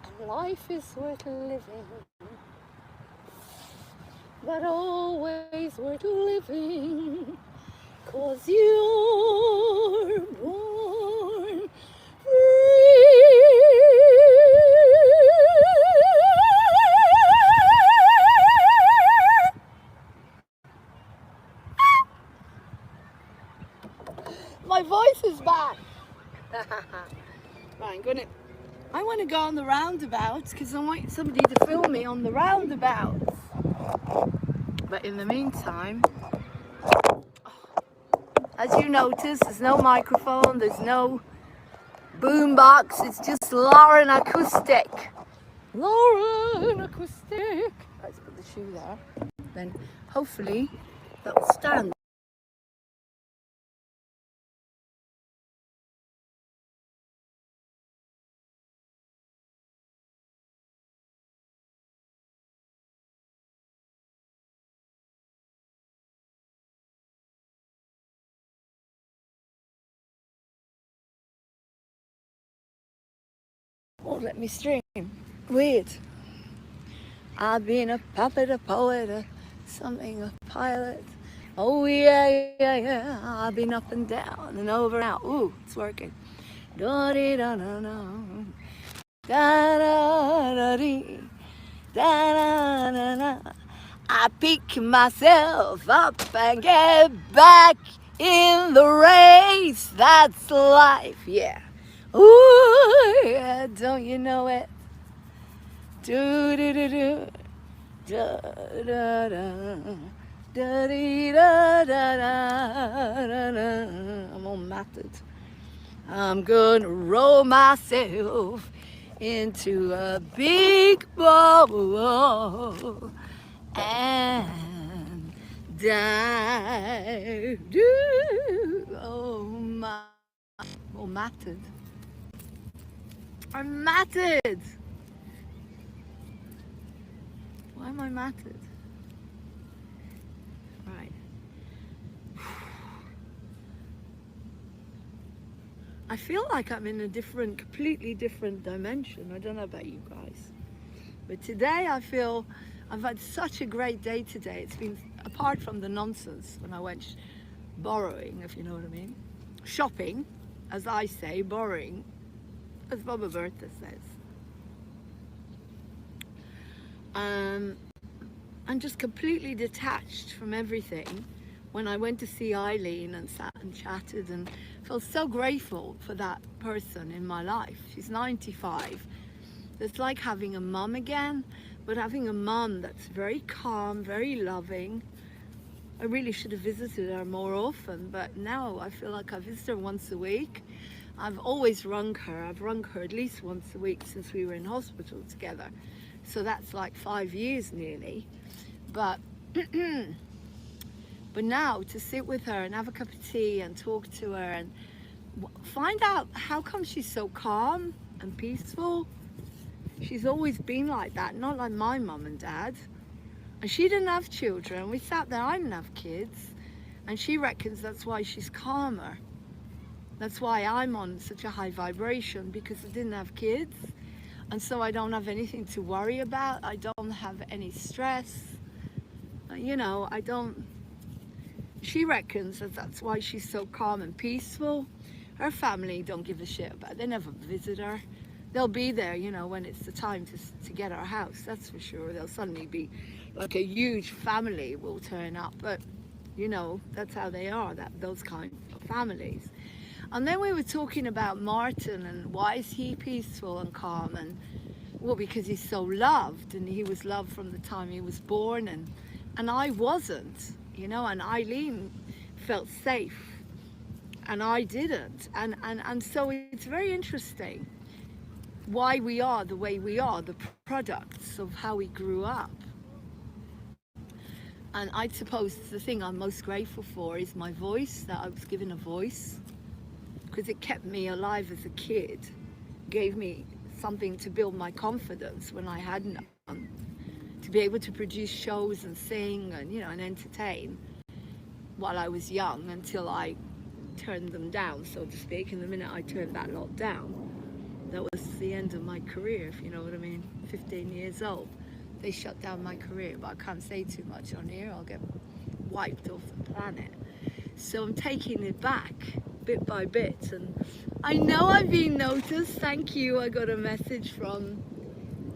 and life is worth living, but always worth living, 'cause you're born free. My voice is back. Right, I want to go on the roundabouts because I want somebody to film me on the roundabouts. But in the meantime, as you notice, there's no microphone, there's no boombox, it's just Lauren acoustic. Lauren acoustic. Let's put the shoe there. Then hopefully that will stand. Won't let me stream. Weird. I've been a puppet, a poet, a something, a pilot. Oh yeah, yeah, yeah. I've been up and down and over and out. Ooh, it's working. Da dee da da da. Da da da dee. Da da da da. I pick myself up and get back in the race. That's life, yeah. Ooh, yeah, don't you know it? Do do do do, da da da, da dee da da da da da. I'm all matted. I'm gonna roll myself into a big ball and die. Oh my, all matted. I'm matted. Why am I matted? Right. I feel like I'm in a completely different dimension. I don't know about you guys. But today I feel I've had such a great day today. It's been, apart from the nonsense when I went borrowing, if you know what I mean. Shopping, as I say, borrowing, as Baba Bertha says. I'm just completely detached from everything. When I went to see Eileen and sat and chatted and felt so grateful for that person in my life. She's 95. It's like having a mum again, but having a mum that's very calm, very loving, I really should have visited her more often, but now I feel like I visit her once a week. I've always rung her. I've rung her at least once a week since we were in hospital together. So that's like 5 years nearly. But but now to sit with her and have a cup of tea and talk to her and find out how come she's so calm and peaceful. She's always been like that, not like my mum and dad. And she didn't have children. We sat there, I didn't have kids. And she reckons that's why she's calmer. That's why I'm on such a high vibration, because I didn't have kids. And so I don't have anything to worry about. I don't have any stress. You know, I don't. She reckons that that's why she's so calm and peaceful. Her family don't give a shit about it. They never visit her. They'll be there, you know, when it's the time to get our house, that's for sure. They'll suddenly be like a huge family will turn up, but you know, that's how they are, those kind of families. And then we were talking about Martin and why is he peaceful and calm, and well, because he's so loved, and he was loved from the time he was born, and I wasn't, you know, and Eileen felt safe and I didn't, and so it's very interesting why we are the way we are, the products of how we grew up. And I suppose the thing I'm most grateful for is my voice, that I was given a voice, because it kept me alive as a kid, gave me something to build my confidence when I had none, to be able to produce shows and sing and, you know, and entertain while I was young, until I turned them down, so to speak. And the minute I turned that lot down, that was the end of my career, if you know what I mean. 15 years old, they shut down my career, but I can't say too much on here, I'll get wiped off the planet. So I'm taking it back bit by bit, and I know I've been noticed. Thank you. I got a message from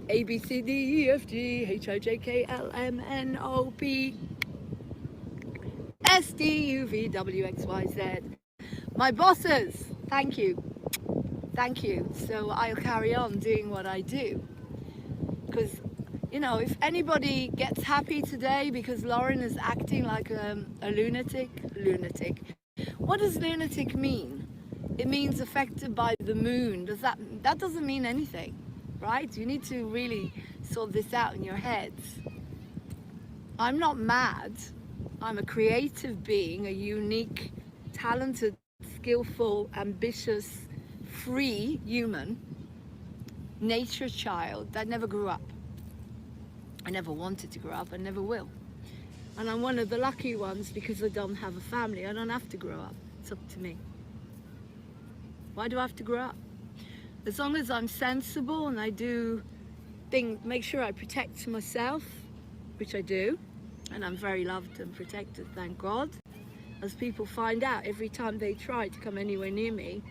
A B C D E F G H I J K L M N O P S T U V W X Y Z. My bosses, thank you. Thank you. So I'll carry on doing what I do, because you know, if anybody gets happy today because Lauren is acting like a lunatic, what does lunatic mean? It means affected by the moon. That doesn't mean anything, right? You need to really sort this out in your heads. I'm not mad. I'm a creative being, a unique, talented, skillful, ambitious, free human, nature child that never grew up. I never wanted to grow up, I never will. And I'm one of the lucky ones because I don't have a family. I don't have to grow up. It's up to me. Why do I have to grow up? As long as I'm sensible and I do things, make sure I protect myself, which I do, and I'm very loved and protected, thank God. As people find out, every time they try to come anywhere near me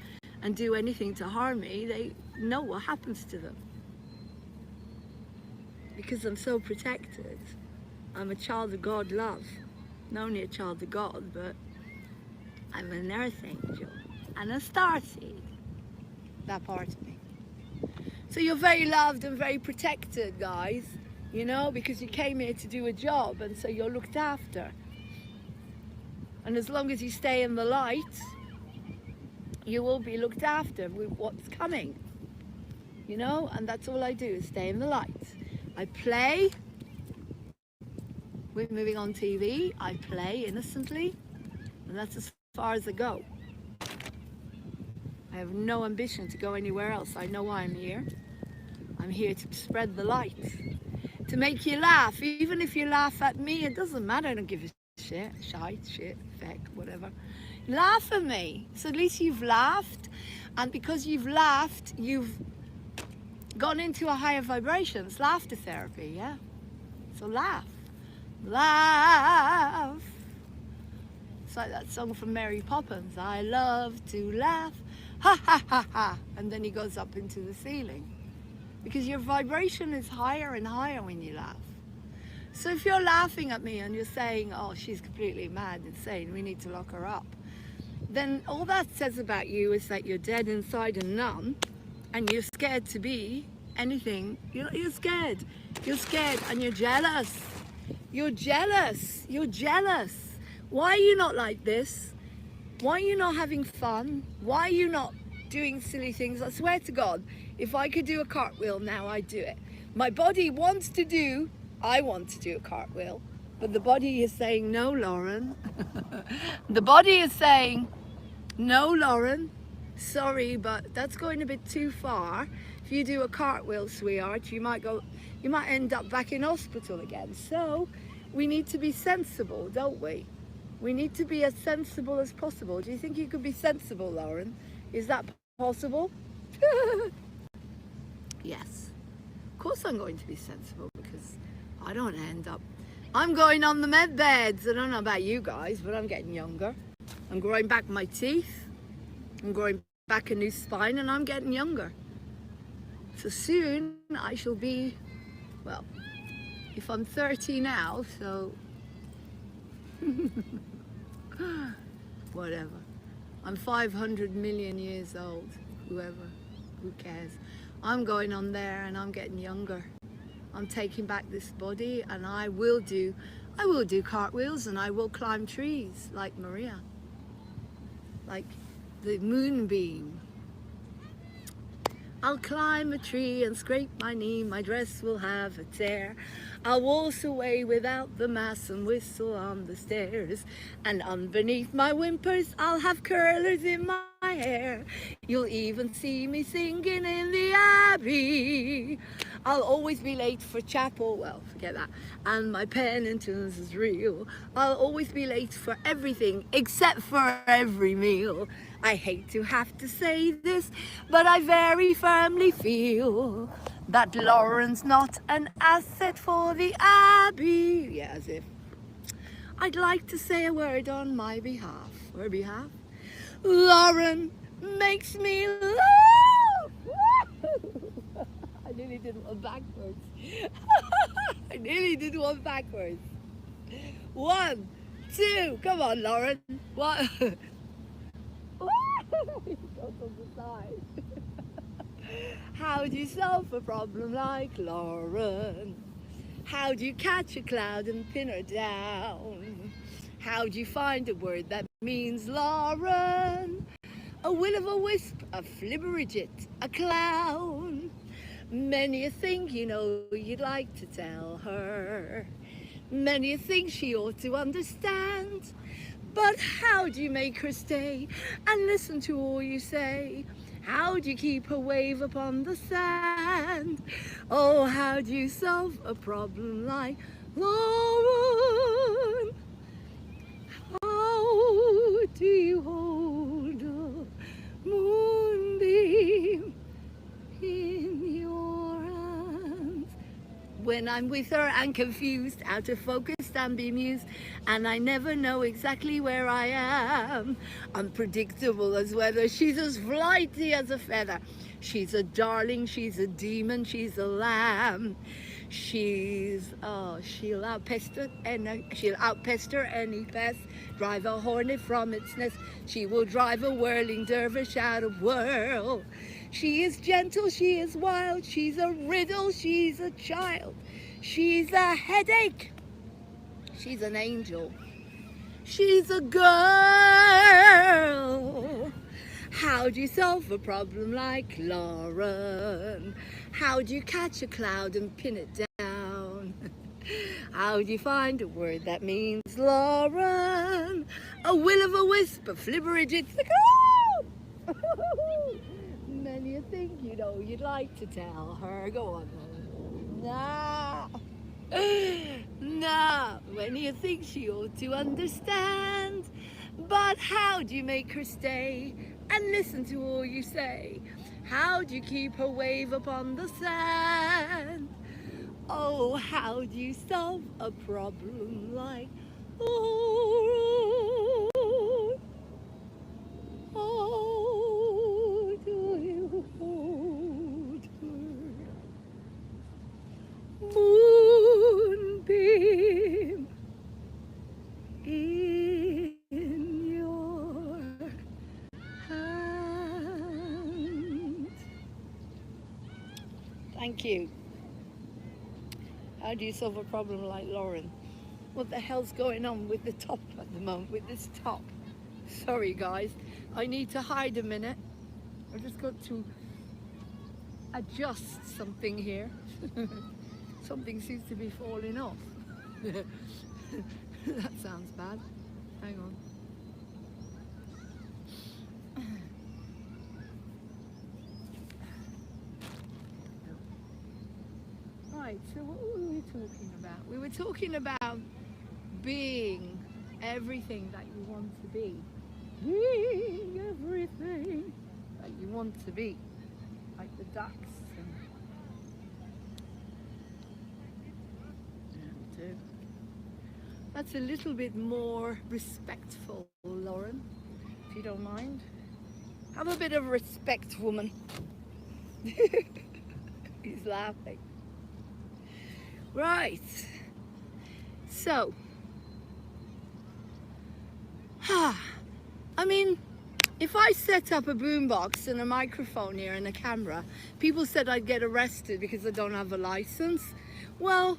and do anything to harm me, they know what happens to them. Because I'm so protected. I'm a child of God love. Not only a child of God, but I'm an earth angel and a starseed. That part of me. So you're very loved and very protected, guys, you know, because you came here to do a job, and so you're looked after. And as long as you stay in the light, you will be looked after with what's coming, you know, and that's all I do, is stay in the light. I play with Moving on TV, I play innocently, and that's as far as I go. I have no ambition to go anywhere else. I know why I'm here. I'm here to spread the light, to make you laugh. Even if you laugh at me, it doesn't matter, I don't give a shit, shit, feck, whatever. Laugh at me, so at least you've laughed, and because you've laughed, you've gone into a higher vibration. It's laughter therapy, yeah? So laugh. Laugh. It's like that song from Mary Poppins. I love to laugh. Ha ha ha ha. And then he goes up into the ceiling. Because your vibration is higher and higher when you laugh. So if you're laughing at me and you're saying, oh, she's completely mad, insane, we need to lock her up, then all that says about you is that you're dead inside and numb, and you're scared to be anything. You're scared. You're scared and you're jealous. You're jealous. You're jealous. Why are you not like this? Why are you not having fun? Why are you not doing silly things? I swear to God, if I could do a cartwheel now, I'd do it. My body wants to do, I want to do a cartwheel, but the body is saying, no, Lauren. The body is saying, no, Lauren, sorry, but that's going a bit too far. If you do a cartwheel, sweetheart, you might end up back in hospital again. So we need to be sensible, don't we? We need to be as sensible as possible. Do you think you could be sensible, Lauren? Is that possible? Yes. Of course I'm going to be sensible, because I don't want to end up... I'm going on the med beds. I don't know about you guys, but I'm getting younger. I'm growing back my teeth. I'm growing back a new spine, and I'm getting younger. So soon I shall be, well, if I'm 30 now, so whatever. I'm 500 million years old, who cares? I'm going on there and I'm getting younger. I'm taking back this body, and I will do cartwheels, and I will climb trees like Maria, like the moonbeam. I'll climb a tree and scrape my knee, my dress will have a tear. I'll waltz away without the mass and whistle on the stairs. And underneath my whimpers, I'll have curlers in my hair. You'll even see me singing in the abbey. I'll always be late for chapel, well, forget that. And my penitence is real. I'll always be late for everything except for every meal. I hate to have to say this, but I very firmly feel that Lauren's not an asset for the Abbey. Yeah, as if. I'd like to say a word on my behalf. Her behalf? Lauren makes me laugh. I nearly did one backwards. I nearly did one backwards. 1, 2, come on, Lauren. What? On the side. How do you solve a problem like Lauren? How do you catch a cloud and pin her down? How do you find a word that means Lauren? A will o' the wisp, a flibberigit, a clown. Many a thing you know you'd like to tell her. Many a thing she ought to understand. But how do you make her stay and listen to all you say? How do you keep her wave upon the sand? Oh, how do you solve a problem like Lauren? How do you hold a moonbeam in your hands? When I'm with her and confused, out of focus and bemused, and I never know exactly where I am. Unpredictable as weather, she's as flighty as a feather. She's a darling, she's a demon, she's a lamb. She'll outpester any pest, drive a hornet from its nest. She will drive a whirling dervish out of whirl. She is gentle, she is wild, she's a riddle, she's a child. She's a headache, she's an angel, she's a girl. How do you solve a problem like Lauren? How do you catch a cloud and pin it down? How do you find a word that means Lauren? A will o' the wisp, a flibberigit's the cloud. Many a thing you know you'd like to tell her. Go on. Nah, many a thing she ought to understand. But how do you make her stay and listen to all you say? How do you keep her wave upon the sand? Oh, how do you solve a problem like oh, how do you hold her moonbeam in your hand? Thank you. How do you solve a problem like Lauren? what the hell's going on with the top at the moment, with this top. Sorry guys, I need to hide a minute. I just got to adjust something here. Something seems to be falling off. That sounds bad. Hang on. Right, so what were we talking about? We were talking about being everything that you want to be. Being everything that you want to be. Like the ducks. That's a little bit more respectful, Lauren, if you don't mind. Have a bit of respect, woman. He's laughing. Right. So, I mean, if I set up a boombox and a microphone here and a camera, people said I'd get arrested because I don't have a license. Well,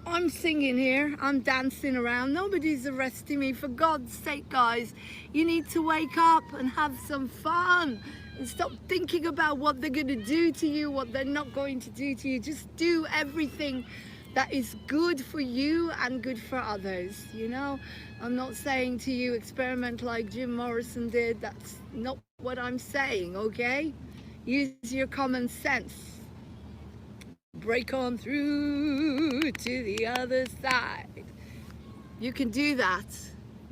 I'm singing here, I'm dancing around, nobody's arresting me. For God's sake, guys, you need to wake up and have some fun and stop thinking about what they're going to do to you, what they're not going to do to you. Just do everything that is good for you and good for others, you know? I'm not saying to you experiment like Jim Morrison did. That's not what I'm saying, okay? Use your common sense. Break on through to the other side. You can do that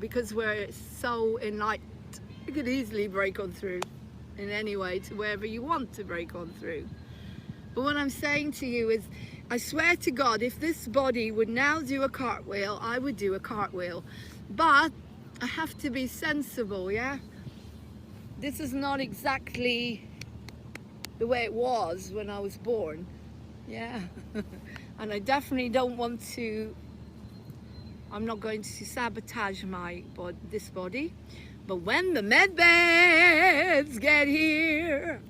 because we're so enlightened. You could easily break on through in any way to wherever you want to break on through. But what I'm saying to you is, I swear to God, if this body would now do a cartwheel, I would do a cartwheel. But I have to be sensible, yeah? This is not exactly the way it was when I was born. Yeah, and I definitely don't want to, I'm not going to sabotage this body, but when the med beds get here,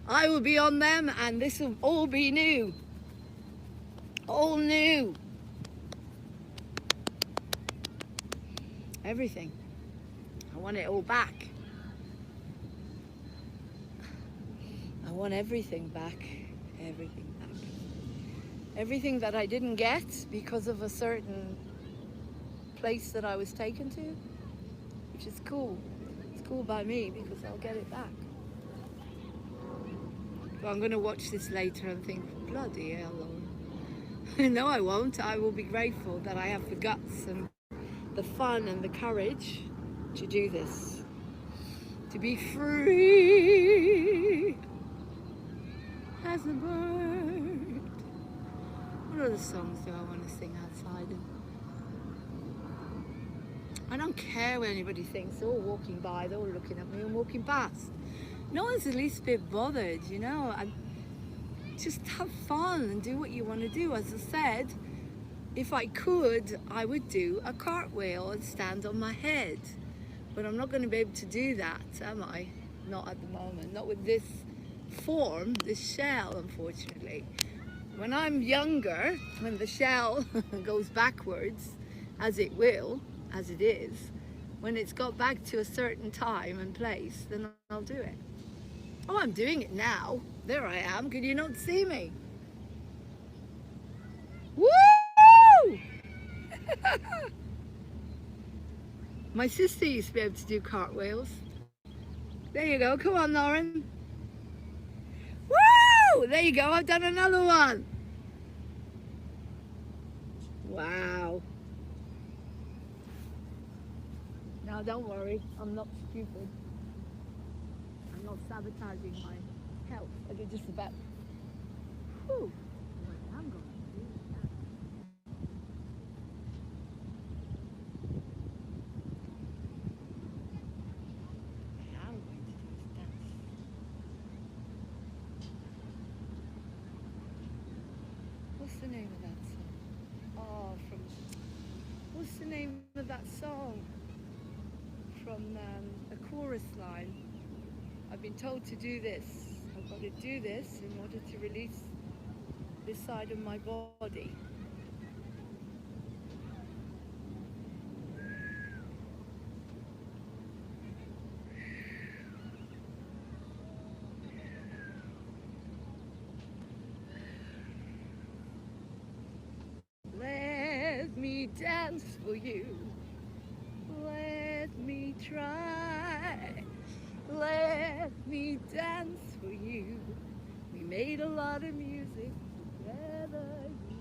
I will be on them and this will all be new, all new, everything. I want it all back. I want everything back, everything back. Everything that I didn't get because of a certain place that I was taken to, which is cool. It's cool by me because I'll get it back. So I'm going to watch this later and think, bloody hell, Lauren. No, I won't. I will be grateful that I have the guts and the fun and the courage to do this. To be free as a bird. What other songs do I want to sing outside? I don't care what anybody thinks. They're all walking by, they're all looking at me and walking past. No one's the least bit bothered, you know. Just have fun and do what you want to do. As I said, if I could, I would do a cartwheel and stand on my head. But I'm not going to be able to do that, am I? Not at the moment. Not with this form, this shell, unfortunately. When I'm younger, when the shell goes backwards, as it will, as it is, when it's got back to a certain time and place, then I'll do it. Oh, I'm doing it now. There I am. Can you not see me? Woo! My sister used to be able to do cartwheels. There you go. Come on, Lauren. Woo! There you go. I've done another one. Wow. Now, don't worry. I'm not stupid. I'm not sabotaging my health. I did just about. Whew. I'm going to do that. I'm going to do that. What's the name of that song? Oh, what's the name of that song? From the chorus line. I've been told to do this. I've got to do this in order to release this side of my body. me dance for you. Let me try. Let me dance for you. We made a lot of music together, you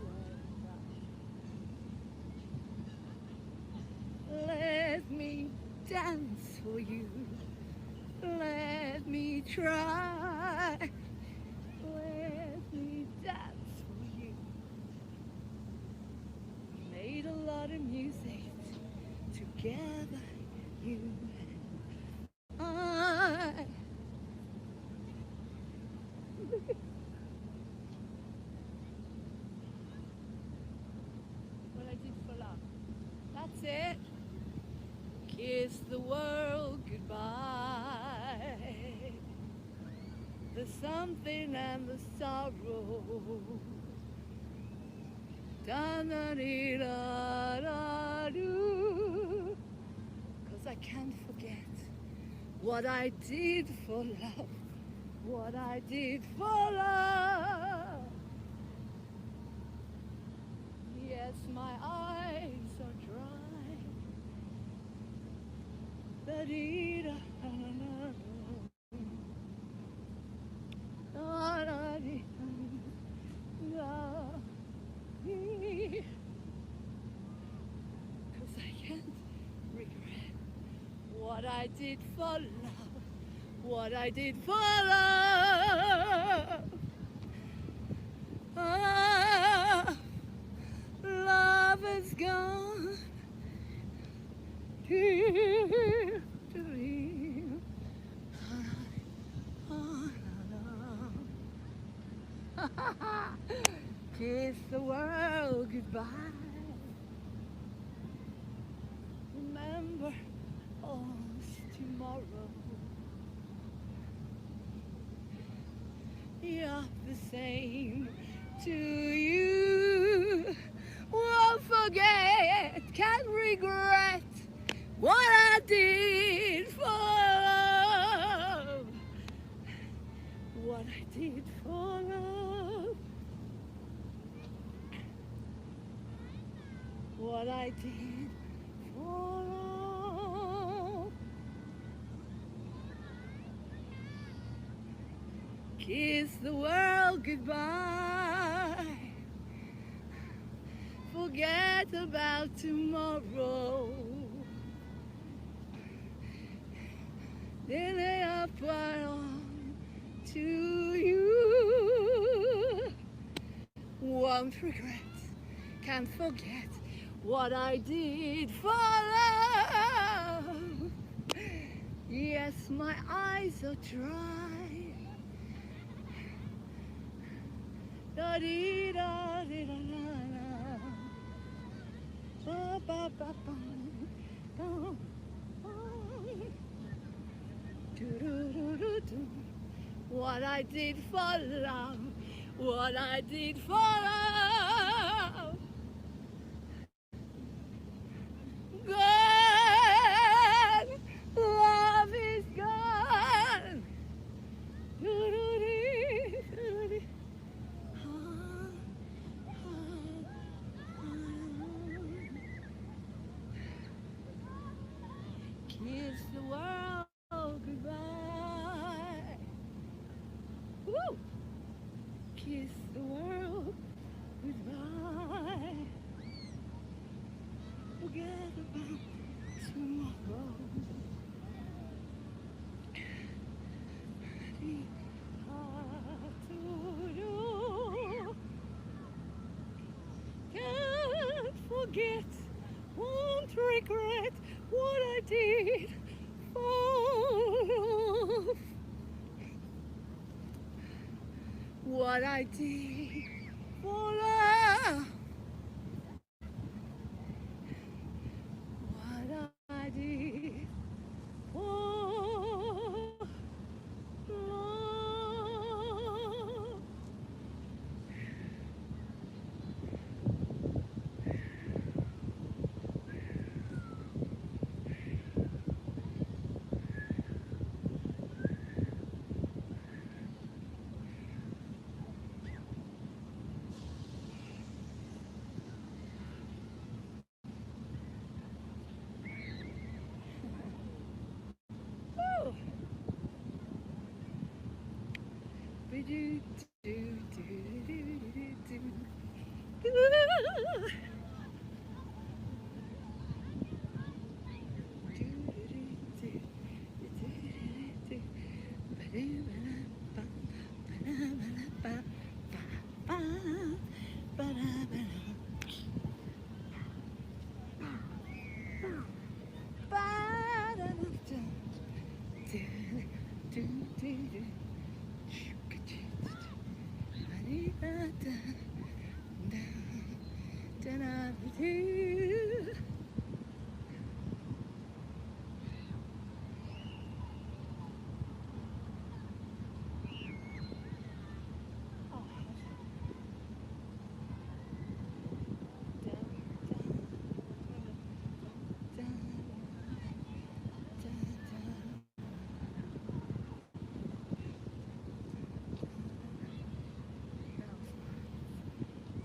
and I. Let me dance for you. Let me try. Let me dance for you. We made a lot of music together, you and I. What I did for love. That's it. Kiss the world goodbye. The something and the sorrow. Da-da-dee-da-da-doo. 'Cause I can't forget what I did for love. What I did for love. Yes, my eyes are dry. Da-dee-da-da-da-da. Da-da-dee-da-dee. 'Cause I can't regret what I did for love. What I did for love. Ah, love is gone. Kiss the world goodbye. Remember, all's tomorrow. You're the same to you. Won't forget, can't regret what I did for love. What I did for love. What I did for love. Kiss the world goodbye. Forget about tomorrow. Then they up on to you. Won't regret, can't forget what I did for love. Yes, my eyes are dry. Da-dee-da-dee-da-da-da. Ba-ba-ba-bum. Do-do-do-do-do. What I did for love. What I did for love. Gone. Love is gone. Do-do-dee, do-do-dee. Kiss the world goodbye. Woo! Kiss the world goodbye. Forget about tomorrow. Can't forget, won't regret what I did for love. What I did for love. What I did for love. Da-da-da-doo.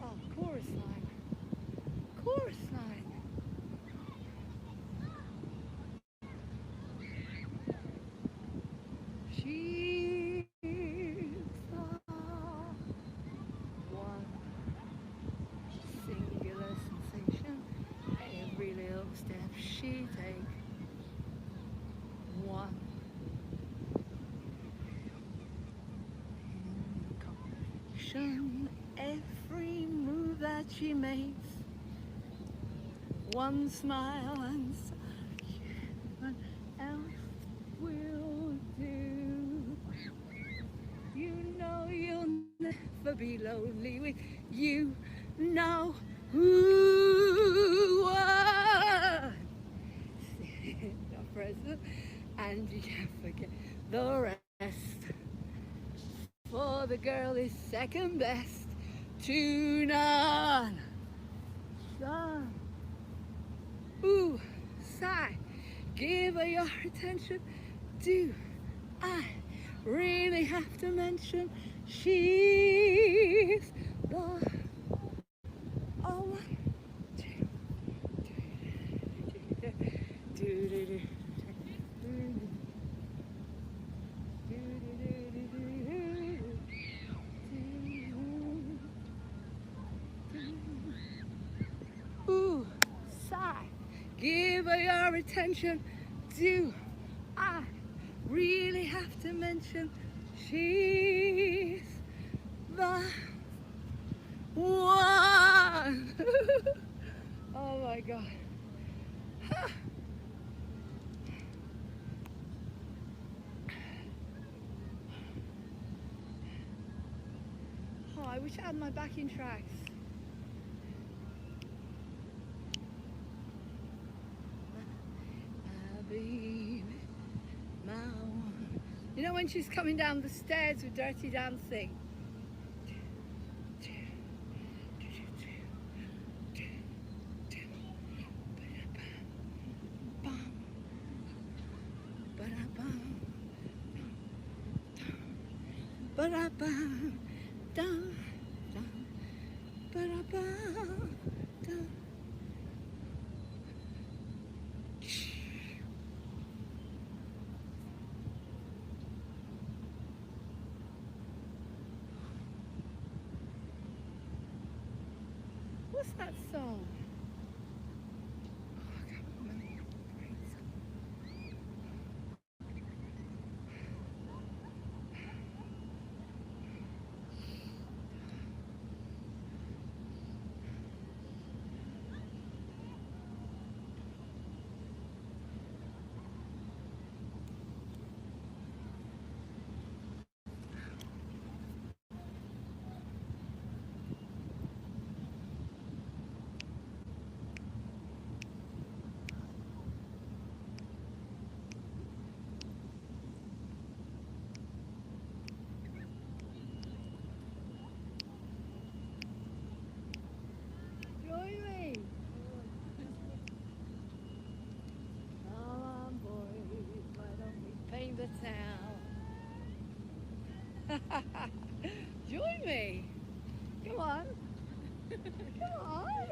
Oh, chorus line. Chorus line. She's the one singular sensation. Every little step she takes. One connection. Every move that she makes. One smile and someone else will do. You know you'll never be lonely with you. Know who was the present, and you can't forget the rest. For the girl is second best to none. None. Ooh, sigh, give her your attention. Do I really have to mention she's the one? Ooh, sigh, give her your attention. Do I really have to mention she's the one? Oh my God. Oh, I wish I had my backing tracks. Baby, my one. You know when she's coming down the stairs with Dirty Dancing? Ba-da-bum, dum, dum, ba-da-bum, dum. What's that song? Oh, I can't remember. Great song. Join me. Come on, boys, why don't we paint the town? Join me. Come on. Come on.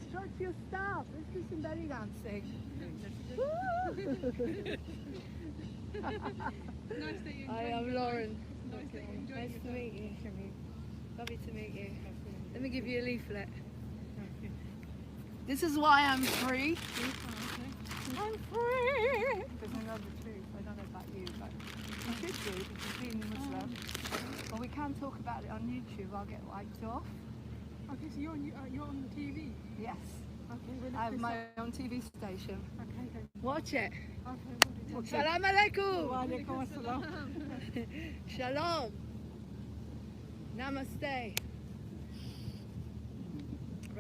Stretch your stuff. Let's do some belly dancing. Nice that you I enjoyed am your Lauren. life. Nice that you enjoyed Nice your to life. meet you. Lovely to meet you. Let me give you a leaflet. This is why I'm free. I'm free. Because I know the truth. I don't know about you, but you should do because being Muslim. But we can talk about it on YouTube. I'll get wiped off. Okay, so you're on the TV. Yes. Okay, well, I have my own TV station. Okay, then. Watch it. Okay, we'll do. Salam alaikum. Wa alaikum assalam. Shalom. Namaste.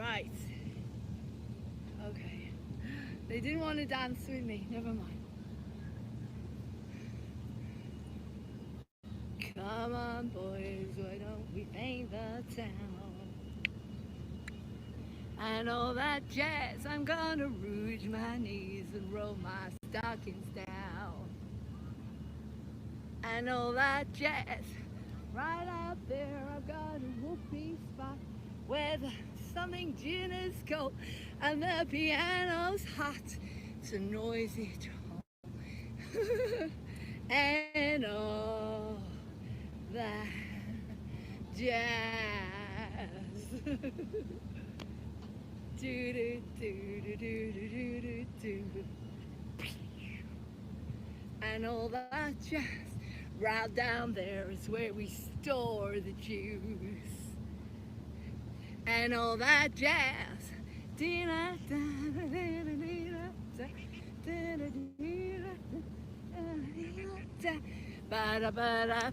Right. Okay. They didn't want to dance with me. Never mind. Come on, boys, why don't we paint the town? And all that jazz, I'm gonna rouge my knees and roll my stockings down. And all that jazz, right out there, I've got a whoopee spot where the something gin is cold and the piano's hot. It's a noisy drum. And all that jazz. Do do do do do do do do. And all that jazz, right down there is where we store the juice. And all that jazz. Ba-da-ba-da-ba.